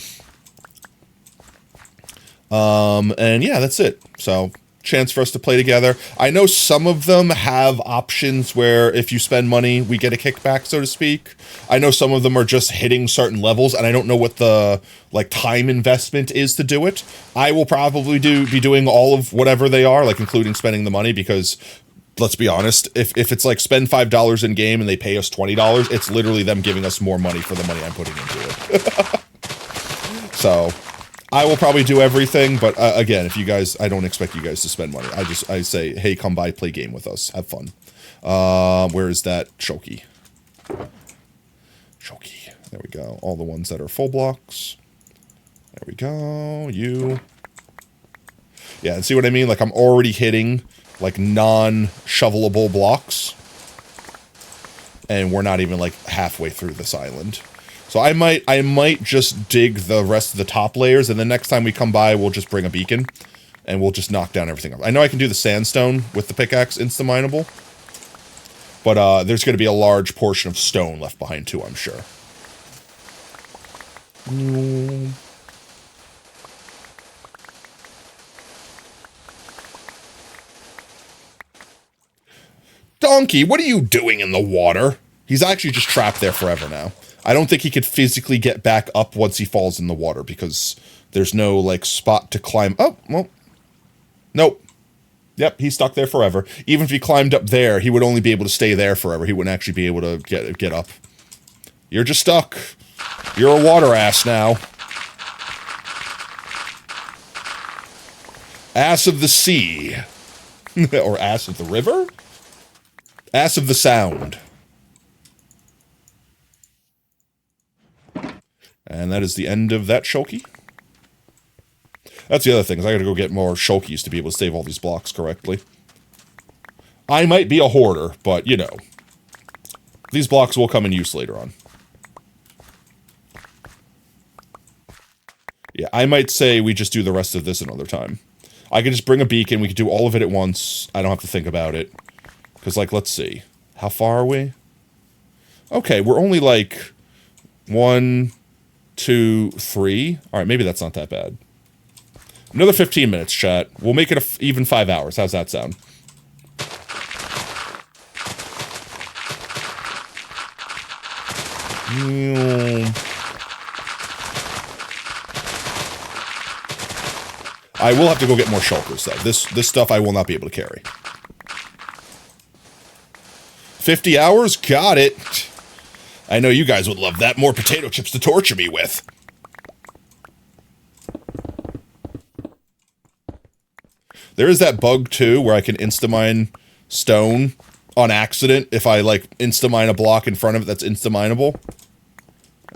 And yeah, that's it. So, chance for us to play together. I know some of them have options where if you spend money, we get a kickback, so to speak. I know some of them are just hitting certain levels, and I don't know what the time investment is to do it. I will probably be doing all of whatever they are, like including spending the money, because let's be honest, if it's like spend $5 in game and they pay us $20, it's literally them giving us more money for the money I'm putting into it. So I will probably do everything, but again, if you guys, I don't expect you guys to spend money. I say, hey, come by, play game with us, have fun. Where is that Shoki? Shoki, there we go. All the ones that are full blocks. There we go, you. Yeah, and see what I mean? Like, I'm already hitting, like, non-shovelable blocks. And we're not even, like, halfway through this island. So I might just dig the rest of the top layers, and the next time we come by, we'll just bring a beacon, and we'll just knock down everything up. I know I can do the sandstone with the pickaxe insta-mineable, but there's going to be a large portion of stone left behind too, I'm sure. Donkey, what are you doing in the water? He's actually just trapped there forever now. I don't think he could physically get back up once he falls in the water, because there's no, like, spot to climb. Oh, well. Nope. Yep, he's stuck there forever. Even if he climbed up there, he would only be able to stay there forever. He wouldn't actually be able to get up. You're just stuck. You're a water ass now. Ass of the sea. Or ass of the river? Ass of the sound. And that is the end of that Shoki. That's the other thing, is I gotta go get more Shokis to be able to save all these blocks correctly. I might be a hoarder, but, you know. These blocks will come in use later on. Yeah, I might say we just do the rest of this another time. I could just bring a beacon, we could do all of it at once. I don't have to think about it. Because, like, let's see. How far are we? Okay, we're only, like, 1, 2, 3. All right, maybe that's not that bad. Another 15 minutes, chat. We'll make it even 5 hours. How's that sound? I will have to go get more shulkers, though. This stuff I will not be able to carry. 50 hours? Got it. I know you guys would love that. More potato chips to torture me with. There is that bug, too, where I can insta-mine stone on accident if I, like, insta-mine a block in front of it that's insta-mineable.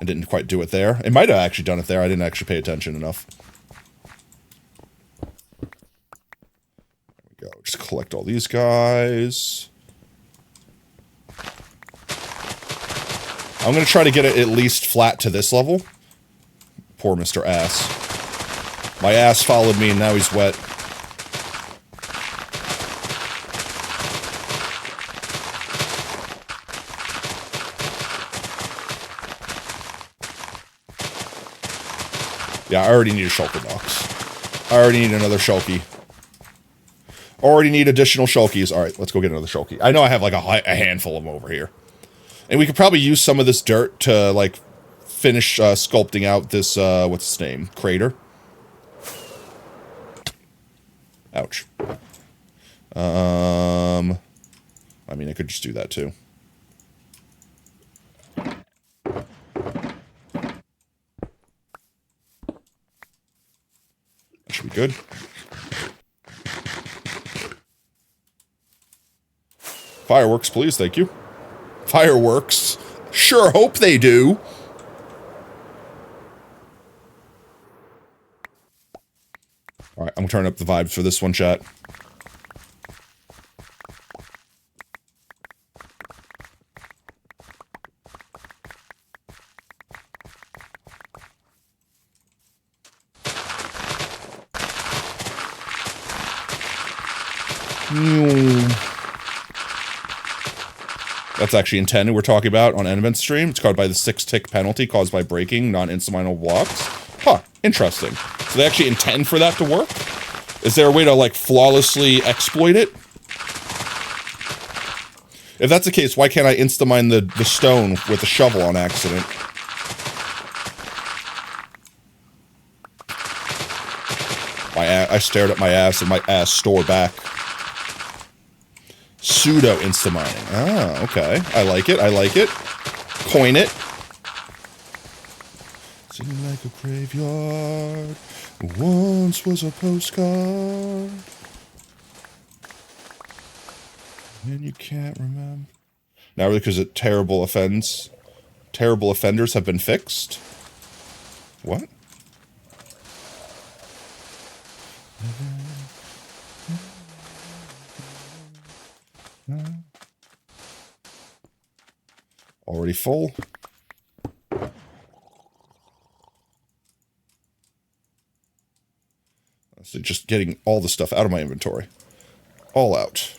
I didn't quite do it there. It might have actually done it there. I didn't actually pay attention enough. There we go. Just collect all these guys. I'm going to try to get it at least flat to this level. Poor Mr. Ass. My ass followed me and now he's wet. Yeah, I already need a shulker box. I already need another shulky. Already need additional shulkies. Alright, let's go get another shulky. I know I have like a handful of them over here. And we could probably use some of this dirt to like finish sculpting out this, what's its name? Crater. Ouch. I mean, I could just do that too. Should be good. Fireworks, please. Thank you. Fireworks. Sure hope they do. Alright, I'm turning up the vibes for this one, chat. That's actually intended. We're talking about on Envent stream. It's caused by the 6-tick penalty caused by breaking non-insurmountable blocks. Huh, interesting. So they actually intend for that to work? Is there a way to, like, flawlessly exploit it? If that's the case, why can't I insta-mine the stone with a shovel on accident? I stared at my ass and my ass store back. Pseudo insta-mining. Ah, okay. I like it. I like it. Coin it. Seemed like a graveyard. Once was a postcard. And you can't remember. Now because it terrible offenders have been fixed? What? Already full. So just getting all the stuff out of my inventory. All out.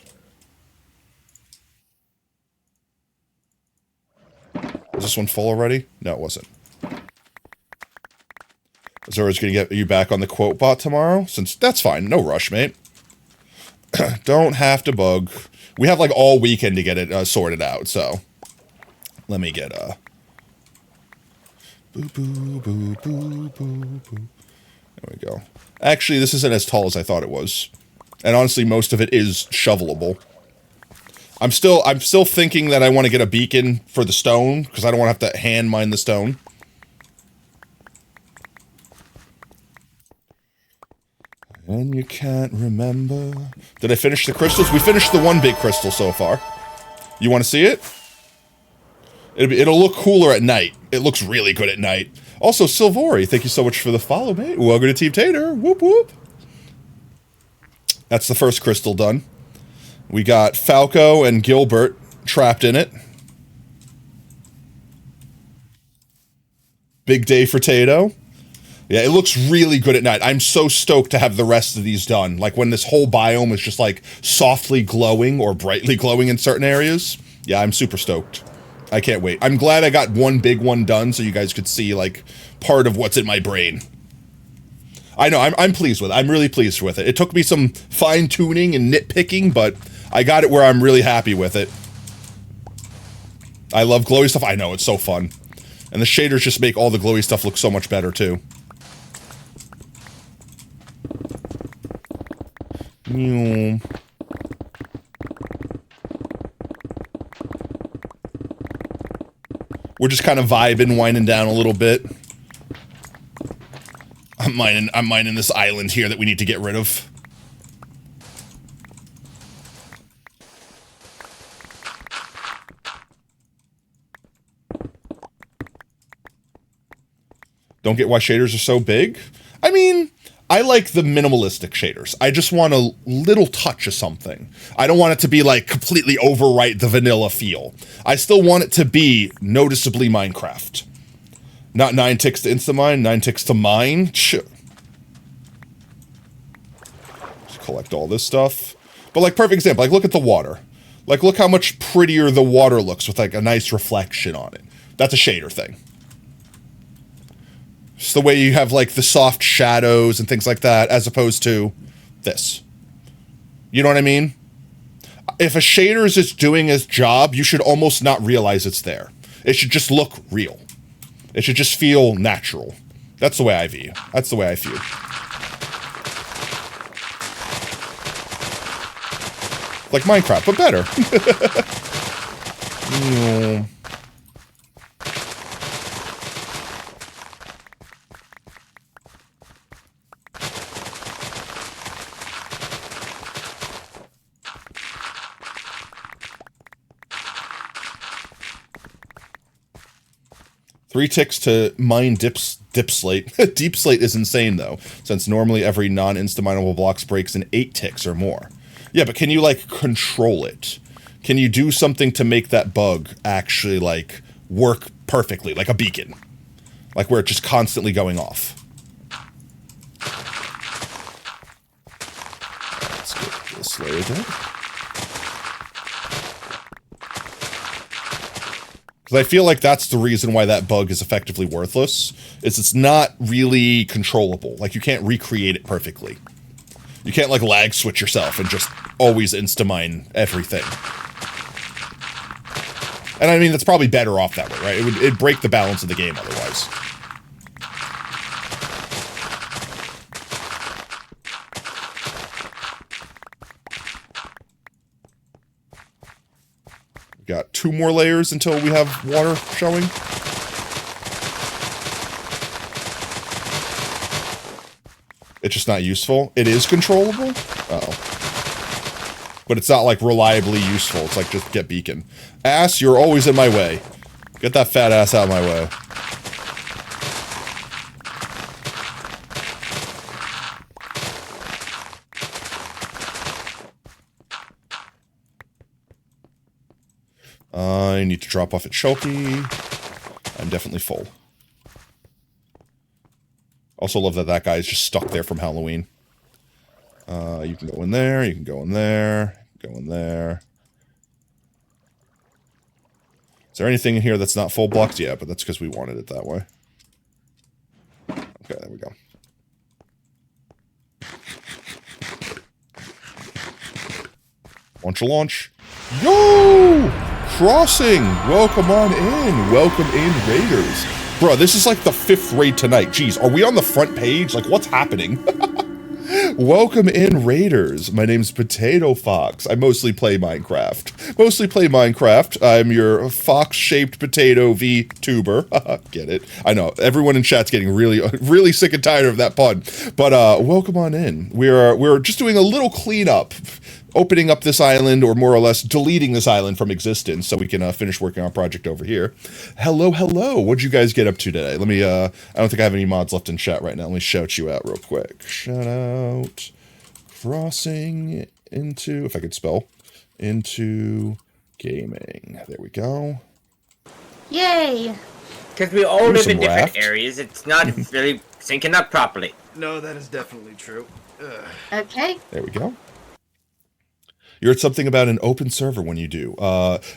Is this one full already? No, it wasn't. Zora's gonna get you back on the quote bot tomorrow? Since that's fine, no rush, mate. Don't have to bug. We have like all weekend to get it sorted out, so. Let me get boo boo boo boo boo boo. There we go. Actually, this isn't as tall as I thought it was. And honestly, most of it is shovelable. I'm still thinking that I want to get a beacon for the stone, because I don't want to have to hand mine the stone. And you can't remember. Did I finish the crystals? We finished the one big crystal so far. You want to see it? It'll look cooler at night. It looks really good at night. Also, Silvori, thank you so much for the follow, mate. Welcome to Team Tater. Whoop, whoop. That's the first crystal done. We got Falco and Gilbert trapped in it. Big day for Tato. Yeah, it looks really good at night. I'm so stoked to have the rest of these done. Like when this whole biome is just like softly glowing or brightly glowing in certain areas. Yeah, I'm super stoked. I can't wait. I'm glad I got one big one done so you guys could see, like, part of what's in my brain. I know, I'm pleased with it. I'm really pleased with it. It took me some fine-tuning and nitpicking, but I got it where I'm really happy with it. I love glowy stuff. I know, it's so fun. And the shaders just make all the glowy stuff look so much better, too. We're just kind of vibing, winding down a little bit. I'm mining this island here that we need to get rid of. Don't get why shaders are so big. I mean, I like the minimalistic shaders. I just want a little touch of something. I don't want it to be like completely overwrite the vanilla feel. I still want it to be noticeably Minecraft. Not 9 ticks to insta-mine, 9 ticks to mine. Just collect all this stuff. But like, perfect example, like look at the water. Like look how much prettier the water looks with like a nice reflection on it. That's a shader thing. It's the way you have like the soft shadows and things like that, as opposed to this. You know what I mean? If a shader is just doing its job, you should almost not realize it's there. It should just look real. It should just feel natural. That's the way I view. That's the way I view. Like Minecraft, but better. Yeah. 3 ticks to mine dip slate. Deep slate is insane though, since normally every non-insta-mineable blocks breaks in 8 ticks or more. Yeah, but can you like control it? Can you do something to make that bug actually like work perfectly, like a beacon? Like where it's just constantly going off. Let's get this layer down. Because I feel like that's the reason why that bug is effectively worthless, is it's not really controllable. Like, you can't recreate it perfectly. You can't, like, lag switch yourself and just always insta-mine everything. And I mean, that's probably better off that way, right? It'd break the balance of the game otherwise. Got 2 more layers until we have water showing. It's just not useful. It is controllable. Uh-oh. But it's not like reliably useful. It's like just get beacon. Ass, you're always in my way. Get that fat ass out of my way. I need to drop off at Shulky. I'm definitely full. Also love that that guy is just stuck there from Halloween. You can go in there, you can go in there, go in there. Is there anything in here that's not full blocked? Yeah, but that's because we wanted it that way. Okay, there we go. Launch a launch. Yo! Crossing! Welcome on in. Welcome in, Raiders. Bro, this is like the 5th raid tonight. Jeez, are we on the front page? Like, what's happening? Welcome in, Raiders. My name's Potato Fox. I mostly play Minecraft. I'm your fox-shaped potato VTuber. Get it? I know. Everyone in chat's getting really sick and tired of that pun. But welcome on in. We're just doing a little cleanup. Opening up this island, or more or less deleting this island from existence so we can finish working on our project over here. Hello. What'd you guys get up to today? Let me, I don't think I have any mods left in chat right now. Let me shout you out real quick. Shout out. Crossing into, if I could spell, into gaming. There we go. Yay! Because we all live in different raft. areas, it's not really syncing up properly. No, that is definitely true. Ugh. Okay. There we go. You heard something about an open server when you do.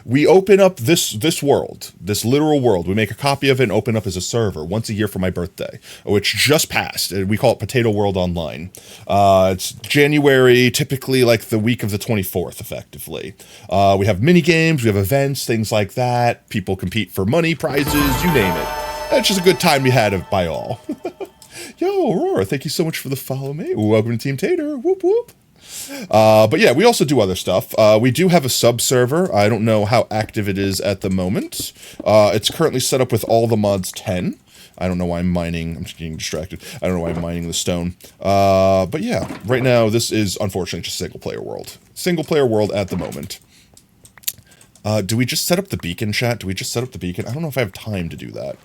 We open up this world, this literal world. We make a copy of it and open up as a server once a year for my birthday, which just passed. We call it Potato World Online. It's January, typically like the week of the 24th, effectively. We have mini games, we have events, things like that. People compete for money, prizes, you name it. It's just a good time we had by all. Yo, Aurora, thank you so much for the follow me. Welcome to Team Tater. Whoop whoop. But yeah, we also do other stuff. We do have a sub server. I don't know how active it is at the moment. It's currently set up with all the mods 10. I don't know why I'm mining. I'm just getting distracted. I don't know why I'm mining the stone. But yeah, right now this is unfortunately just single player world. Single player world at the moment. Do we just set up the beacon, chat? Do we just set up the beacon? I don't know if I have time to do that.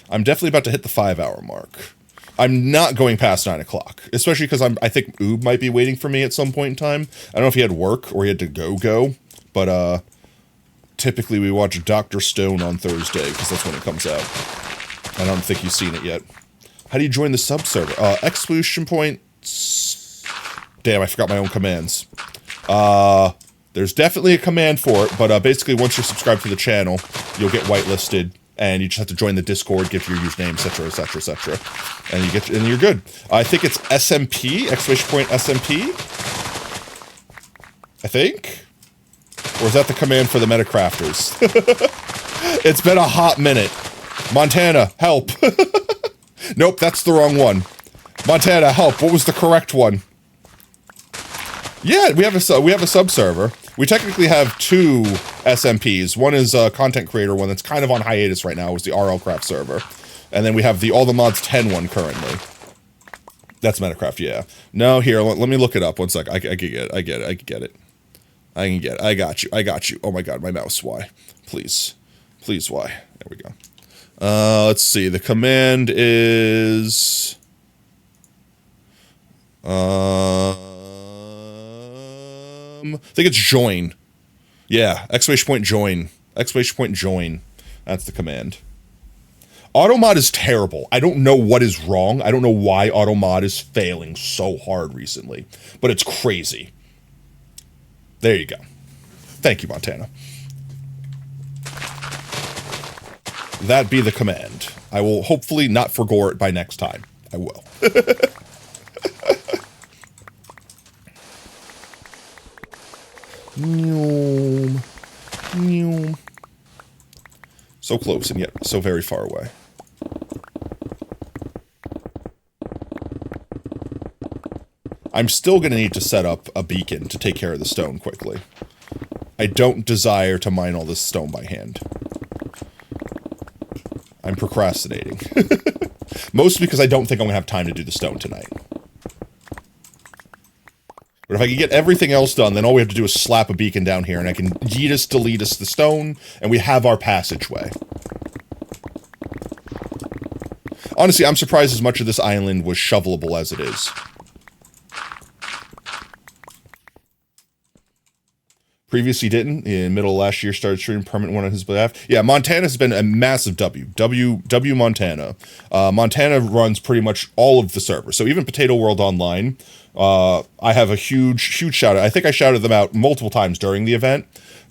I'm definitely about to hit the 5-hour mark. I'm not going past 9 o'clock, especially because I think Oob might be waiting for me at some point in time. I don't know if he had work or he had to go, but typically we watch Dr. Stone on Thursday because that's when it comes out. I don't think you've seen it yet. How do you join the sub server? Exclusion point. Damn, I forgot my own commands. There's definitely a command for it, but basically once you're subscribed to the channel, you'll get whitelisted, and you just have to join the Discord, give your username, etc., etc., etc., and you're good. I think it's SMP, exclamation point SMP. I think, or is that the command for the Metacrafters? It's been a hot minute. Montana, help! Nope, that's the wrong one. Montana, help! What was the correct one? Yeah, we have a sub server. We technically have 2 SMPs. One is a content creator one that's kind of on hiatus right now. It's the RL Craft server, and then we have the All the Mods 10 one currently. That's Metacraft, yeah. No, here, let me look it up. 1 sec. I can get it. I can get it. I got you. Oh my god, my mouse. Why? Please, why? There we go. Let's see. The command is I think it's join. Yeah, exclamation point join. Exclamation point join. That's the command. Automod is terrible. I don't know what is wrong. I don't know why Automod is failing so hard recently, but it's crazy. There you go. Thank you, Montana. That be the command. I will hopefully not forgo it by next time. I will. So close and yet so very far away. I'm still going to need to set up a beacon to take care of the stone quickly. I don't desire to mine all this stone by hand. I'm procrastinating. Mostly because I don't think I'm going to have time to do the stone tonight. But if I can get everything else done, then all we have to do is slap a beacon down here, and I can yeetus deletus the stone, and we have our passageway. Honestly, I'm surprised as much of this island was shovelable as it is. Previously didn't. In middle of last year, started streaming permanent one on his behalf. Yeah, Montana's been a massive W. W Montana. Montana runs pretty much all of the servers. So even Potato World Online, I have a huge shout out. I think I shouted them out multiple times during the event.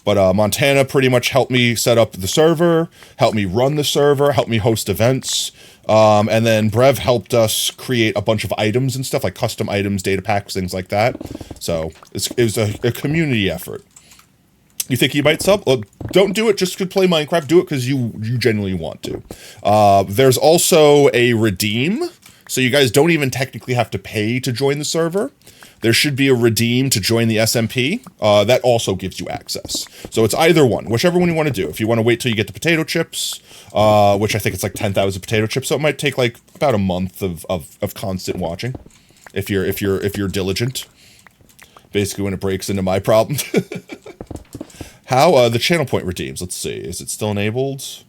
But Montana pretty much helped me set up the server, helped me run the server, helped me host events. And then Brev helped us create a bunch of items and stuff, like custom items, data packs, things like that. So it was a community effort. You think you might sub? Well, don't do it just to play Minecraft. Do it because you genuinely want to. There's also a redeem, so you guys don't even technically have to pay to join the server. There should be a redeem to join the SMP. That also gives you access. So it's either one, whichever one you want to do. If you want to wait till you get the potato chips, which I think it's like 10,000 potato chips, so it might take like about a month of constant watching, if you're diligent. Basically, when it breaks into my problem. How the channel point redeems? Let's see. Is it still enabled?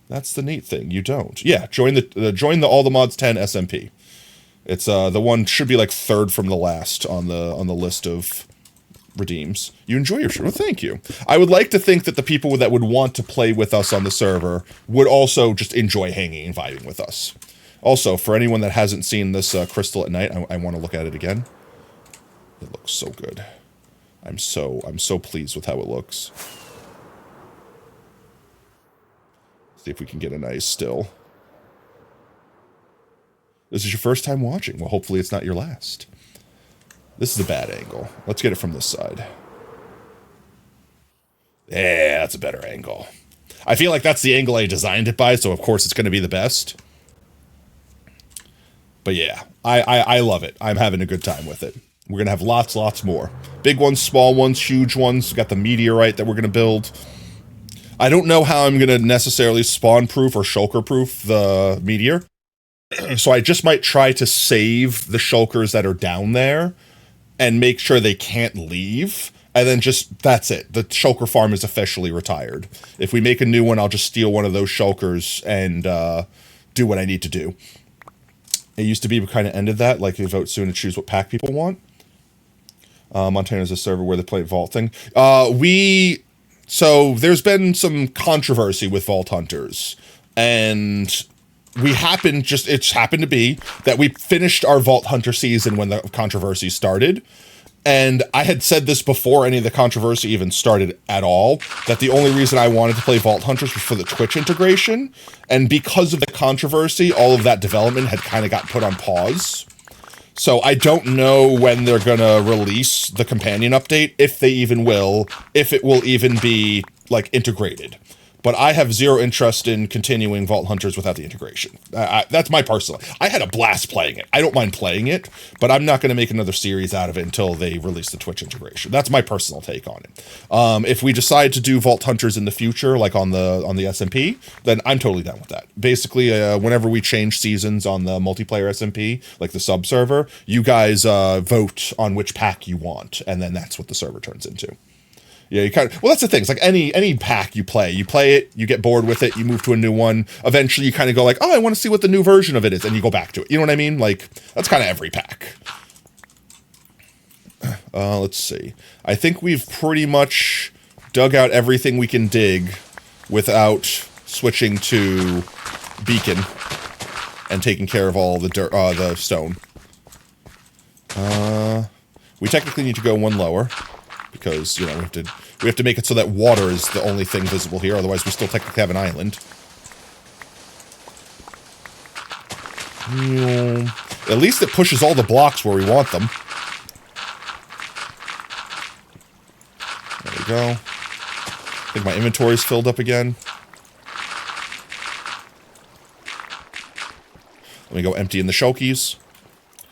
That's the neat thing. You don't. Yeah, join the All the Mods 10 SMP. It's the one should be like 3rd from the last on the list of redeems. You enjoy your show. Well, thank you. I would like to think that the people that would want to play with us on the server would also just enjoy hanging and vibing with us. Also, for anyone that hasn't seen this crystal at night, I want to look at it again. It looks so good. I'm so pleased with how it looks. See if we can get a nice still. This is your first time watching. Well, hopefully it's not your last. This is a bad angle. Let's get it from this side. Yeah, that's a better angle. I feel like that's the angle I designed it by, so of course it's going to be the best. But yeah, I love it. I'm having a good time with it. We're going to have lots more. Big ones, small ones, huge ones. We've got the meteorite that we're going to build. I don't know how I'm going to necessarily spawn-proof or shulker-proof the meteor. So I just might try to save the shulkers that are down there and make sure they can't leave. And then just, that's it. The shulker farm is officially retired. If we make a new one, I'll just steal one of those shulkers and do what I need to do. It used to be we kind of ended that, like you vote soon to choose what pack people want. Montana's a server where they play vaulting. So there's been some controversy with Vault Hunters, and it's happened to be that we finished our Vault Hunter season when the controversy started. And I had said this before any of the controversy even started at all, that the only reason I wanted to play Vault Hunters was for the Twitch integration. And because of the controversy, all of that development had kind of got put on pause. So I don't know when they're going to release the companion update, if they even will, if it will even be, like, integrated. But I have zero interest in continuing Vault Hunters without the integration. That's my personal. I had a blast playing it. I don't mind playing it, but I'm not going to make another series out of it until they release the Twitch integration. That's my personal take on it. If we decide to do Vault Hunters in the future, like on the SMP, then I'm totally down with that. Basically, whenever we change seasons on the multiplayer SMP, like the sub server, you guys vote on which pack you want, and then that's what the server turns into. Yeah, you kind of, well, that's the thing. It's like any pack you play it, you get bored with it, you move to a new one. Eventually, you kind of go like, oh, I want to see what the new version of it is, and you go back to it. You know what I mean? Like, that's kind of every pack. Let's see. I think we've pretty much dug out everything we can dig without switching to beacon and taking care of all the dirt, the stone. We technically need to go one lower. Because, you know, we have to make it so that water is the only thing visible here, otherwise we still technically have an island. At least it pushes all the blocks where we want them. There we go. I think my inventory's filled up again. Let me go empty in the shulkies.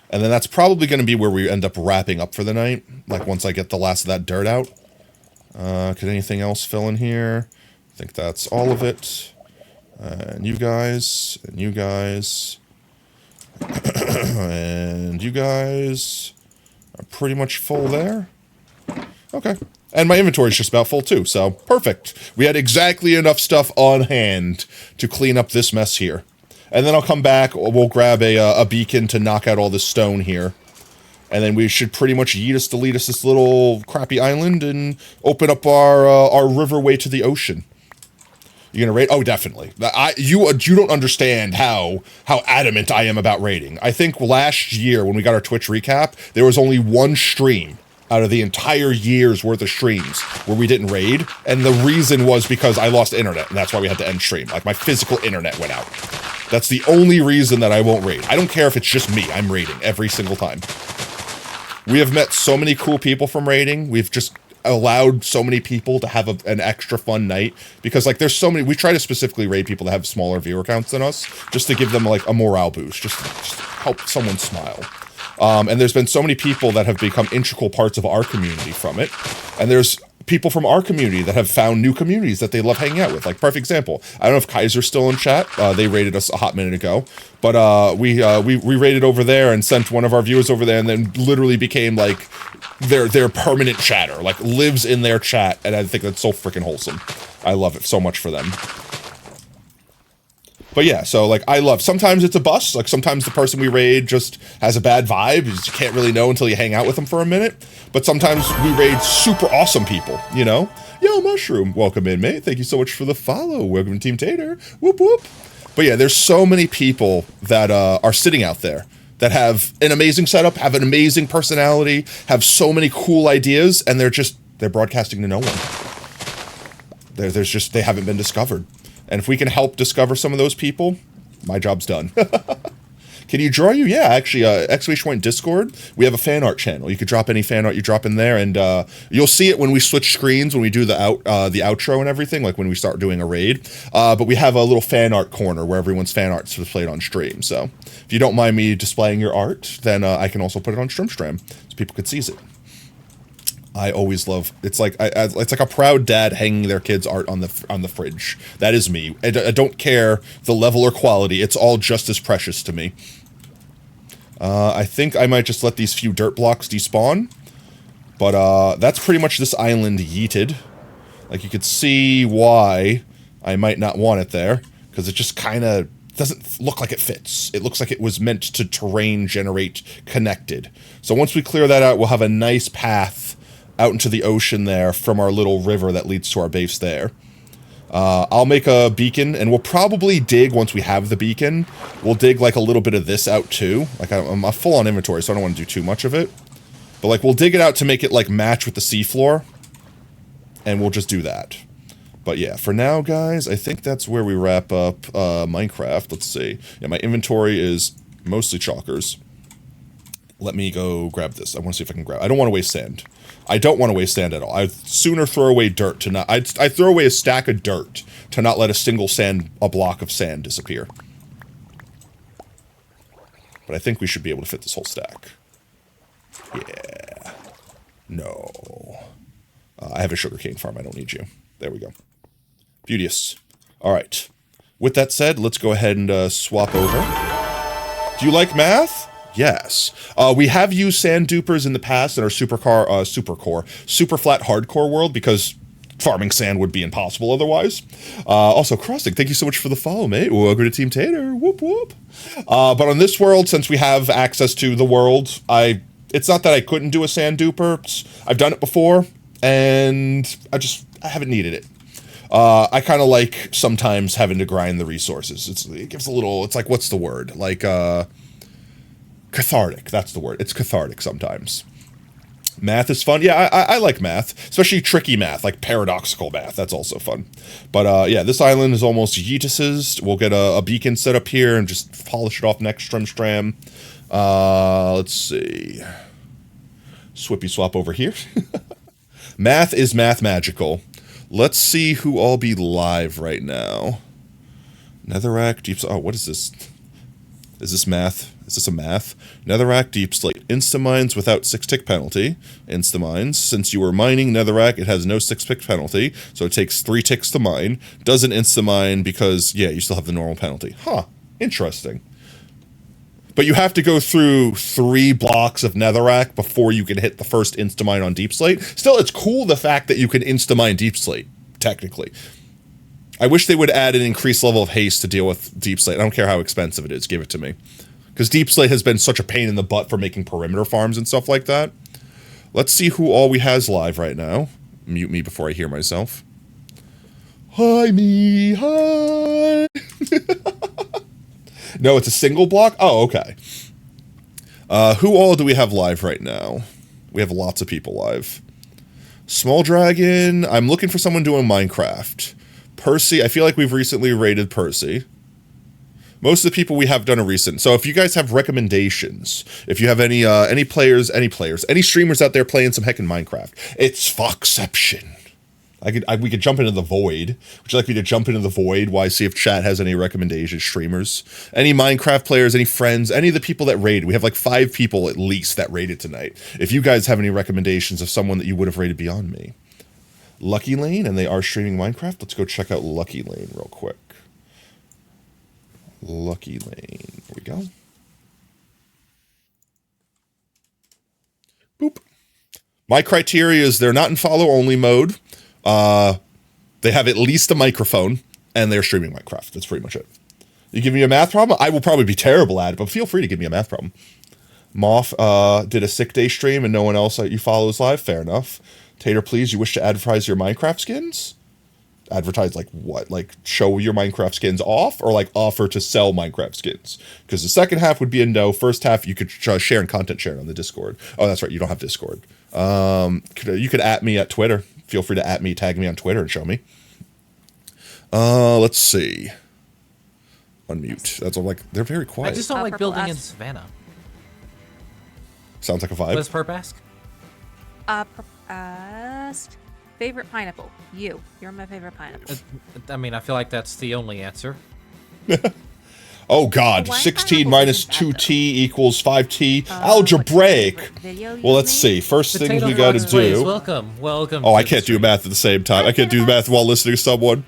And then that's probably going to be where we end up wrapping up for the night. Like, once I get the last of that dirt out. Could anything else fill in here? I think that's all of it. And you guys. And you guys. And you guys are pretty much full there. Okay. And my inventory's just about full, too. So, perfect. We had exactly enough stuff on hand to clean up this mess here. And then I'll come back, we'll grab a beacon to knock out all this stone here. And then we should pretty much lead us this little crappy island and open up our riverway to the ocean. You're gonna raid? Oh, definitely. You don't understand how adamant I am about raiding. I think last year when we got our Twitch recap, there was only one stream out of the entire year's worth of streams where we didn't raid, and the reason was because I lost internet, and that's why we had to end stream. Like, my physical internet went out. That's the only reason that I won't raid. I don't care if it's just me, I'm raiding every single time. We have met so many cool people from raiding. We've just allowed so many people to have an extra fun night, because, like, there's so many, we try to specifically raid people that have smaller viewer counts than us, just to give them, like, a morale boost, just help someone smile. And there's been so many people that have become integral parts of our community from it. And there's people from our community that have found new communities that they love hanging out with. Like, perfect example. I don't know if Kaiser's still in chat. They raided us a hot minute ago. But we raided over there and sent one of our viewers over there, and then literally became, like, their permanent chatter. Like, lives in their chat. And I think that's so freaking wholesome. I love it so much for them. But yeah, so, like, sometimes it's a bust, like, sometimes the person we raid just has a bad vibe, you can't really know until you hang out with them for a minute, but sometimes we raid super awesome people, you know? Yo, Mushroom, welcome in, mate, thank you so much for the follow, welcome to Team Tater, whoop whoop. But yeah, there's so many people that are sitting out there that have an amazing setup, have an amazing personality, have so many cool ideas, and they're broadcasting to no one. They haven't been discovered. And if we can help discover some of those people, my job's done. Can you draw you? Yeah, actually, exclamation point Discord. We have a fan art channel. You could drop any fan art you drop in there, and you'll see it when we switch screens, when we do the outro and everything, like when we start doing a raid. But we have a little fan art corner where everyone's fan art's displayed on stream. So if you don't mind me displaying your art, then I can also put it on stream so people could see it. I always love. It's like it's like a proud dad hanging their kids' art on the fridge. That is me. I don't care the level or quality. It's all just as precious to me. I think I might just let these few dirt blocks despawn, but that's pretty much this island yeeted. Like you could see why I might not want it there, because it just kind of doesn't look like it fits. It looks like it was meant to terrain generate connected. So once we clear that out, we'll have a nice path out into the ocean there from our little river that leads to our base there. I'll make a beacon, and we'll probably dig, once we have the beacon, we'll dig like a little bit of this out too. Like I'm full on inventory, so I don't want to do too much of it. But like we'll dig it out to make it like match with the seafloor, and we'll just do that. But yeah, for now, guys, I think that's where we wrap up Minecraft. Let's see. Yeah, my inventory is mostly chalkers. Let me go grab this. I want to see if I can grab. I don't want to waste sand. I don't want to waste sand at all. I'd sooner throw away dirt to not. I'd throw away a stack of dirt to not let a block of sand disappear. But I think we should be able to fit this whole stack. Yeah. No. I have a sugarcane farm. I don't need you. There we go. Beauteous. All right. With that said, let's go ahead and swap over. Do you like math? Yes. We have used sand dupers in the past in our super flat hardcore world because farming sand would be impossible otherwise. Also, Crossing, thank you so much for the follow, mate. Welcome to Team Tater. Whoop, whoop. But on this world, since we have access to the world, it's not that I couldn't do a sand duper. I've done it before, and I haven't needed it. I kind of like sometimes having to grind the resources. It gives a little, it's like, what's the word? Like, cathartic, that's the word. It's cathartic sometimes. Math is fun. Yeah, I like math, especially tricky math, like paradoxical math. That's also fun. But yeah, this island is almost yeetus's. We'll get a beacon set up here and just polish it off next stram. Let's see. Swippy swap over here. Math is math magical. Let's see who all be live right now. Netherrack, deep. Oh, what is this? Is this math? Is this a math? Netherrack, Deep Slate. Instamines without 6-tick penalty. Instamines. Since you were mining Netherrack, it has no 6-tick penalty, so it takes 3 ticks to mine. Doesn't instamine because, yeah, you still have the normal penalty. Huh. Interesting. But you have to go through 3 blocks of Netherrack before you can hit the first instamine on Deep Slate. Still, it's cool the fact that you can instamine Deep Slate, technically. I wish they would add an increased level of haste to deal with Deep Slate. I don't care how expensive it is. Give it to me. Because Deep Slate has been such a pain in the butt for making perimeter farms and stuff like that. Let's see who all we has live right now. Mute me before I hear myself. Hi, me. Hi. No, it's a single block? Oh, okay. Who all do we have live right now? We have lots of people live. Small Dragon. I'm looking for someone doing Minecraft. Percy. I feel like we've recently raided Percy. Most of the people we have done a recent. So if you guys have recommendations, if you have any streamers out there playing some heckin' Minecraft, it's Foxception. We could jump into the void. Would you like me to jump into the void? Why, see if chat has any recommendations, streamers? Any Minecraft players, any friends, any of the people that raided? We have like 5 people at least that raided tonight. If you guys have any recommendations of someone that you would have raided beyond me. Lucky Lane, and they are streaming Minecraft. Let's go check out Lucky Lane real quick. Lucky Lane. There we go. Boop. My criteria is they're not in follow-only mode. They have at least a microphone, and they're streaming Minecraft. That's pretty much it. You give me a math problem? I will probably be terrible at it, but feel free to give me a math problem. Moth did a sick day stream, and no one else that you follow is live. Fair enough. Tater, please, you wish to advertise your Minecraft skins? Advertise like what? Like show your Minecraft skins off, or like offer to sell Minecraft skins? Because the second half would be a no. First half you could share and content share on the Discord. Oh, that's right, you don't have Discord. You could at me at Twitter. Feel free to at me, tag me on Twitter, and show me. Let's see. unmute. That's all. Like they're very quiet. I just don't like Purple building in asks- Savannah. Sounds like a What vibe. does Perp ask? Asked favorite pineapple. You're my favorite pineapple. I mean, I feel like that's the only answer. Oh God, Why 16 pineapple minus isn't bad, 2t equals 5t. What's your Algebraic. favorite video you Well, let's made? see. First thing Potato we got to Fox plays. do. Welcome. Oh, I to can't the do stream. math at the same time. I can't do math while listening to someone.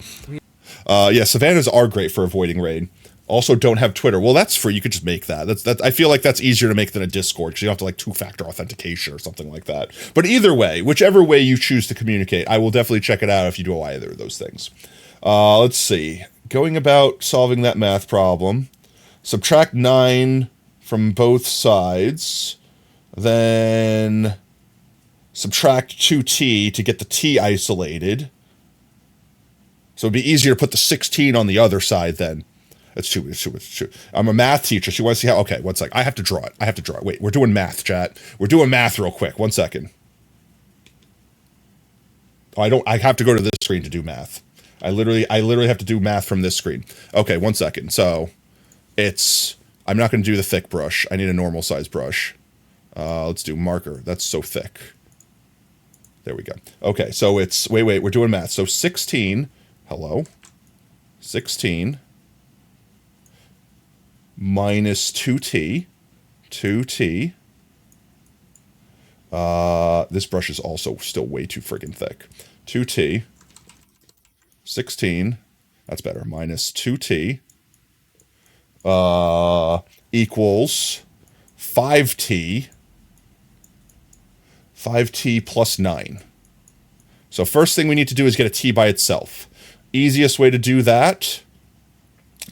Yeah, Savannas are great for avoiding rain. Also, don't have Twitter. Well, that's free. You could just make that. That's. I feel like that's easier to make than a Discord because you have to like two-factor authentication or something like that. But either way, whichever way you choose to communicate, I will definitely check it out if you do either of those things. Let's see. Going about solving that math problem. Subtract 9 from both sides. Then subtract 2t to get the t isolated. So it'd be easier to put the 16 on the other side then. It's too. I'm a math teacher. She wants to see how. Okay, 1 sec. I have to draw it. Wait, we're doing math, chat. We're doing math real quick. 1 second. Oh, I have to go to this screen to do math. I literally have to do math from this screen. Okay, 1 second. So I'm not going to do the thick brush. I need a normal size brush. Let's do marker. That's so thick. There we go. Okay, so wait, we're doing math. So 16, hello. 16 minus 2t. This brush is also still way too friggin' thick. 2t. 16. That's better. Minus 2t. Equals 5t. 5t plus 9. So first thing we need to do is get a t by itself. Easiest way to do that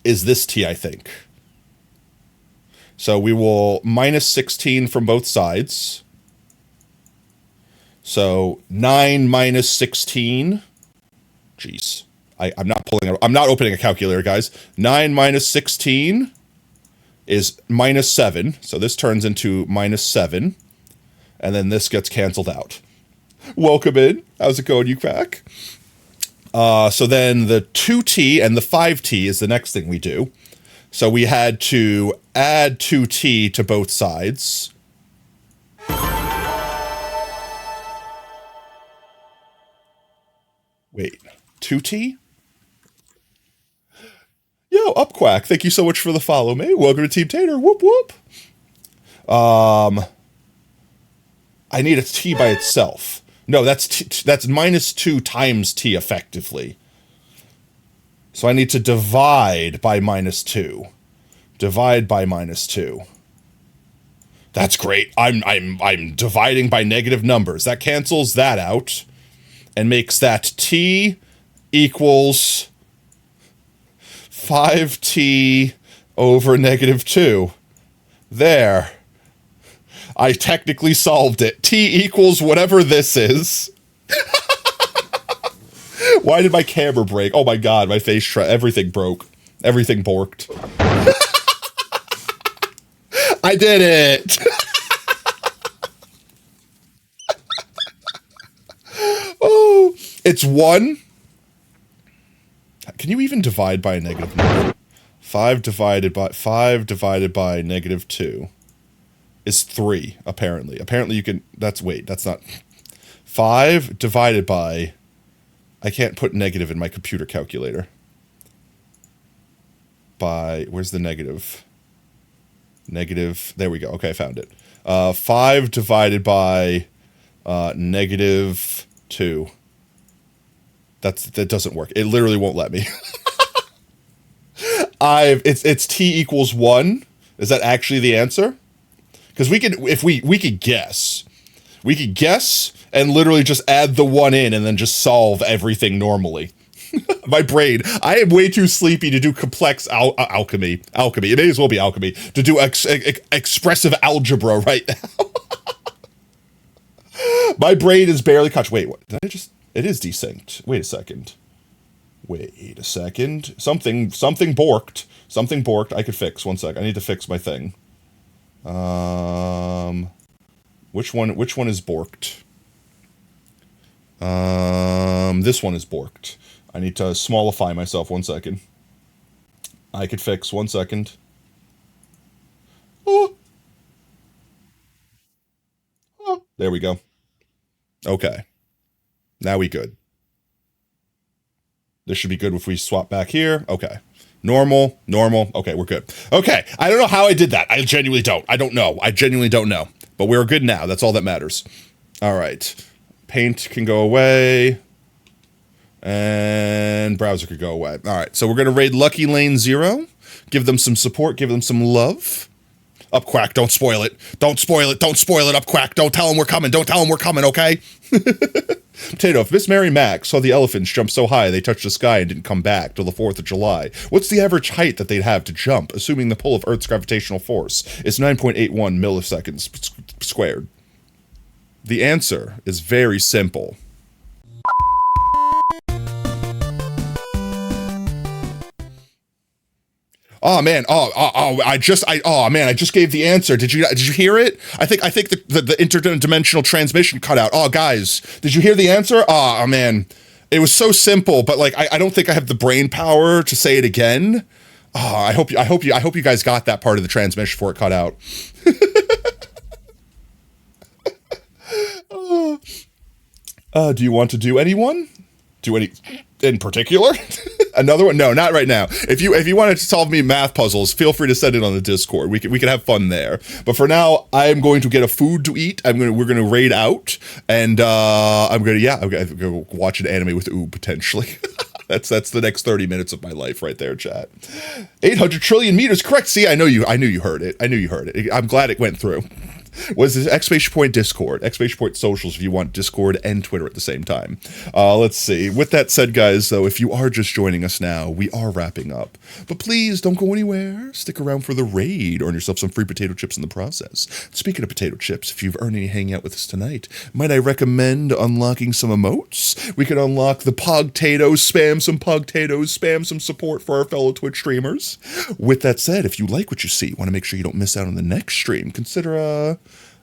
is this t, I think. So we will minus 16 from both sides. So 9 minus 16. Jeez. I'm not opening a calculator, guys. 9 minus 16 is minus 7. So this turns into minus 7. And then this gets canceled out. Welcome in. How's it going, you crack? So then the 2t and the 5t is the next thing we do. So we had to add 2t to both sides. Wait, 2t? Yo, Upquack, thank you so much for the follow, mate. Welcome to Team Tater. Whoop, whoop. I need a t by itself. No, that's minus 2 times t effectively. So I need to divide by minus 2. Divide by minus 2. That's great. I'm dividing by negative numbers. That cancels that out and makes that t equals 5t over negative 2. There. I technically solved it. T equals whatever this is. Why did my camera break? Oh my god, my face everything broke. Everything borked. I did it! Oh, it's 1. Can you even divide by a negative number? 5 divided by negative 2 is 3, apparently. Apparently you can, that's not. 5 divided by, I can't put negative in my computer calculator. By, where's the negative? Negative, there we go. Okay, I found it. 5 divided by negative 2. That doesn't work. It literally won't let me. It's t equals 1. Is that actually the answer? Because we could guess. We could guess and literally just add the 1 in and then just solve everything normally. My brain. I am way too sleepy to do complex alchemy. Alchemy. It may as well be alchemy. To do expressive algebra right now. My brain is barely catch. Wait, what? Did I just... It is desynced. Wait a second. Something borked. Something borked. I could fix. 1 sec. I need to fix my thing. Which one is borked? This one is borked. I need to smallify myself. 1 second. I could fix. 1 second. Oh. Oh. There we go. Okay. Now we good. This should be good if we swap back here. Okay. Normal. Okay, we're good. Okay. I don't know how I did that. I genuinely don't. I don't know. I genuinely don't know. But we're good now. That's all that matters. All right. Paint can go away. And browser could go away. All right. So we're going to raid Lucky Lane 0. Give them some support. Give them some love. Up Quack. Don't spoil it. Don't spoil it. Don't spoil it, Up Quack. Don't tell them we're coming. Don't tell them we're coming, okay? Potato, if Miss Mary Mac saw the elephants jump so high they touched the sky and didn't come back till the 4th of July, what's the average height that they'd have to jump, assuming the pull of Earth's gravitational force is 9.81 milliseconds squared? The answer is very simple. Oh man! I just gave the answer. Did you hear it? I think the interdimensional transmission cut out. Oh guys, did you hear the answer? Oh man, it was so simple, but like I don't think I have the brain power to say it again. Oh, I hope you guys got that part of the transmission before it cut out. Do you want to do anyone? Do any in particular? Another one? No, not right now. If you wanted to solve me math puzzles, feel free to send it on the Discord. We can have fun there. But for now, I am going to get a food to eat. We're gonna raid out, and I'm gonna watch an anime with Oob potentially. That's the next 30 minutes of my life right there, chat. 800 trillion meters, correct. See, I knew you heard it. I'm glad it went through. Was this exclamation point Discord, exclamation point socials if you want Discord and Twitter at the same time. Let's see. With that said, guys, though, if you are just joining us now, we are wrapping up. But please don't go anywhere. Stick around for the raid. Earn yourself some free potato chips in the process. Speaking of potato chips, if you've earned any hanging out with us tonight, might I recommend unlocking some emotes? We can unlock the Pogtatoes, spam some support for our fellow Twitch streamers. With that said, if you like what you see, want to make sure you don't miss out on the next stream, consider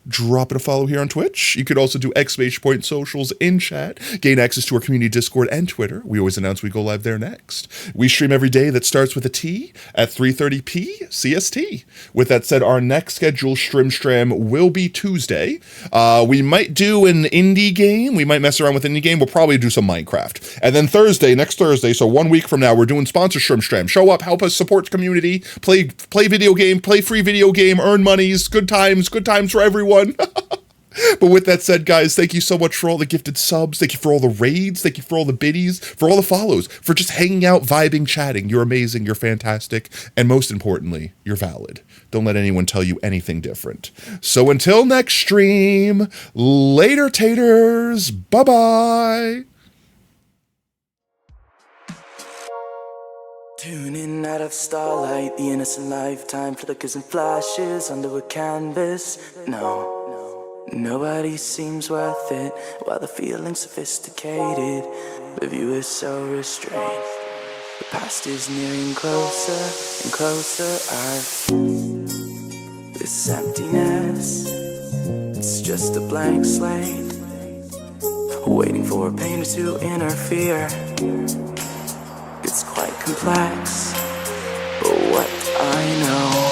dropping a follow here on Twitch. You could also do exclamation point socials in chat, gain access to our community Discord and Twitter. We always announce we go live there next. We stream every day that starts with a T at 3:30 CST. With that said, our next scheduled stream will be Tuesday. We might do an indie game. We might mess around with an indie game. We'll probably do some Minecraft. And then next Thursday, so 1 week from now, we're doing sponsor stream. Show up, help us support the community, play video game, play free video game, earn monies, good times for everyone. But with that said, guys, thank you so much for all the gifted subs. Thank you for all the raids. Thank you for all the biddies, for all the follows, for just hanging out, vibing, chatting. You're amazing. You're fantastic. And most importantly, you're valid. Don't let anyone tell you anything different. So until next stream, later taters. Bye-bye. Tuning out of starlight, the innocent lifetime flickers and flashes under a canvas. No, nobody seems worth it, while the feeling's sophisticated. The view is so restrained. The past is nearing closer and closer. This emptiness, it's just a blank slate, waiting for a painter to interfere. It's quite complex, but what I know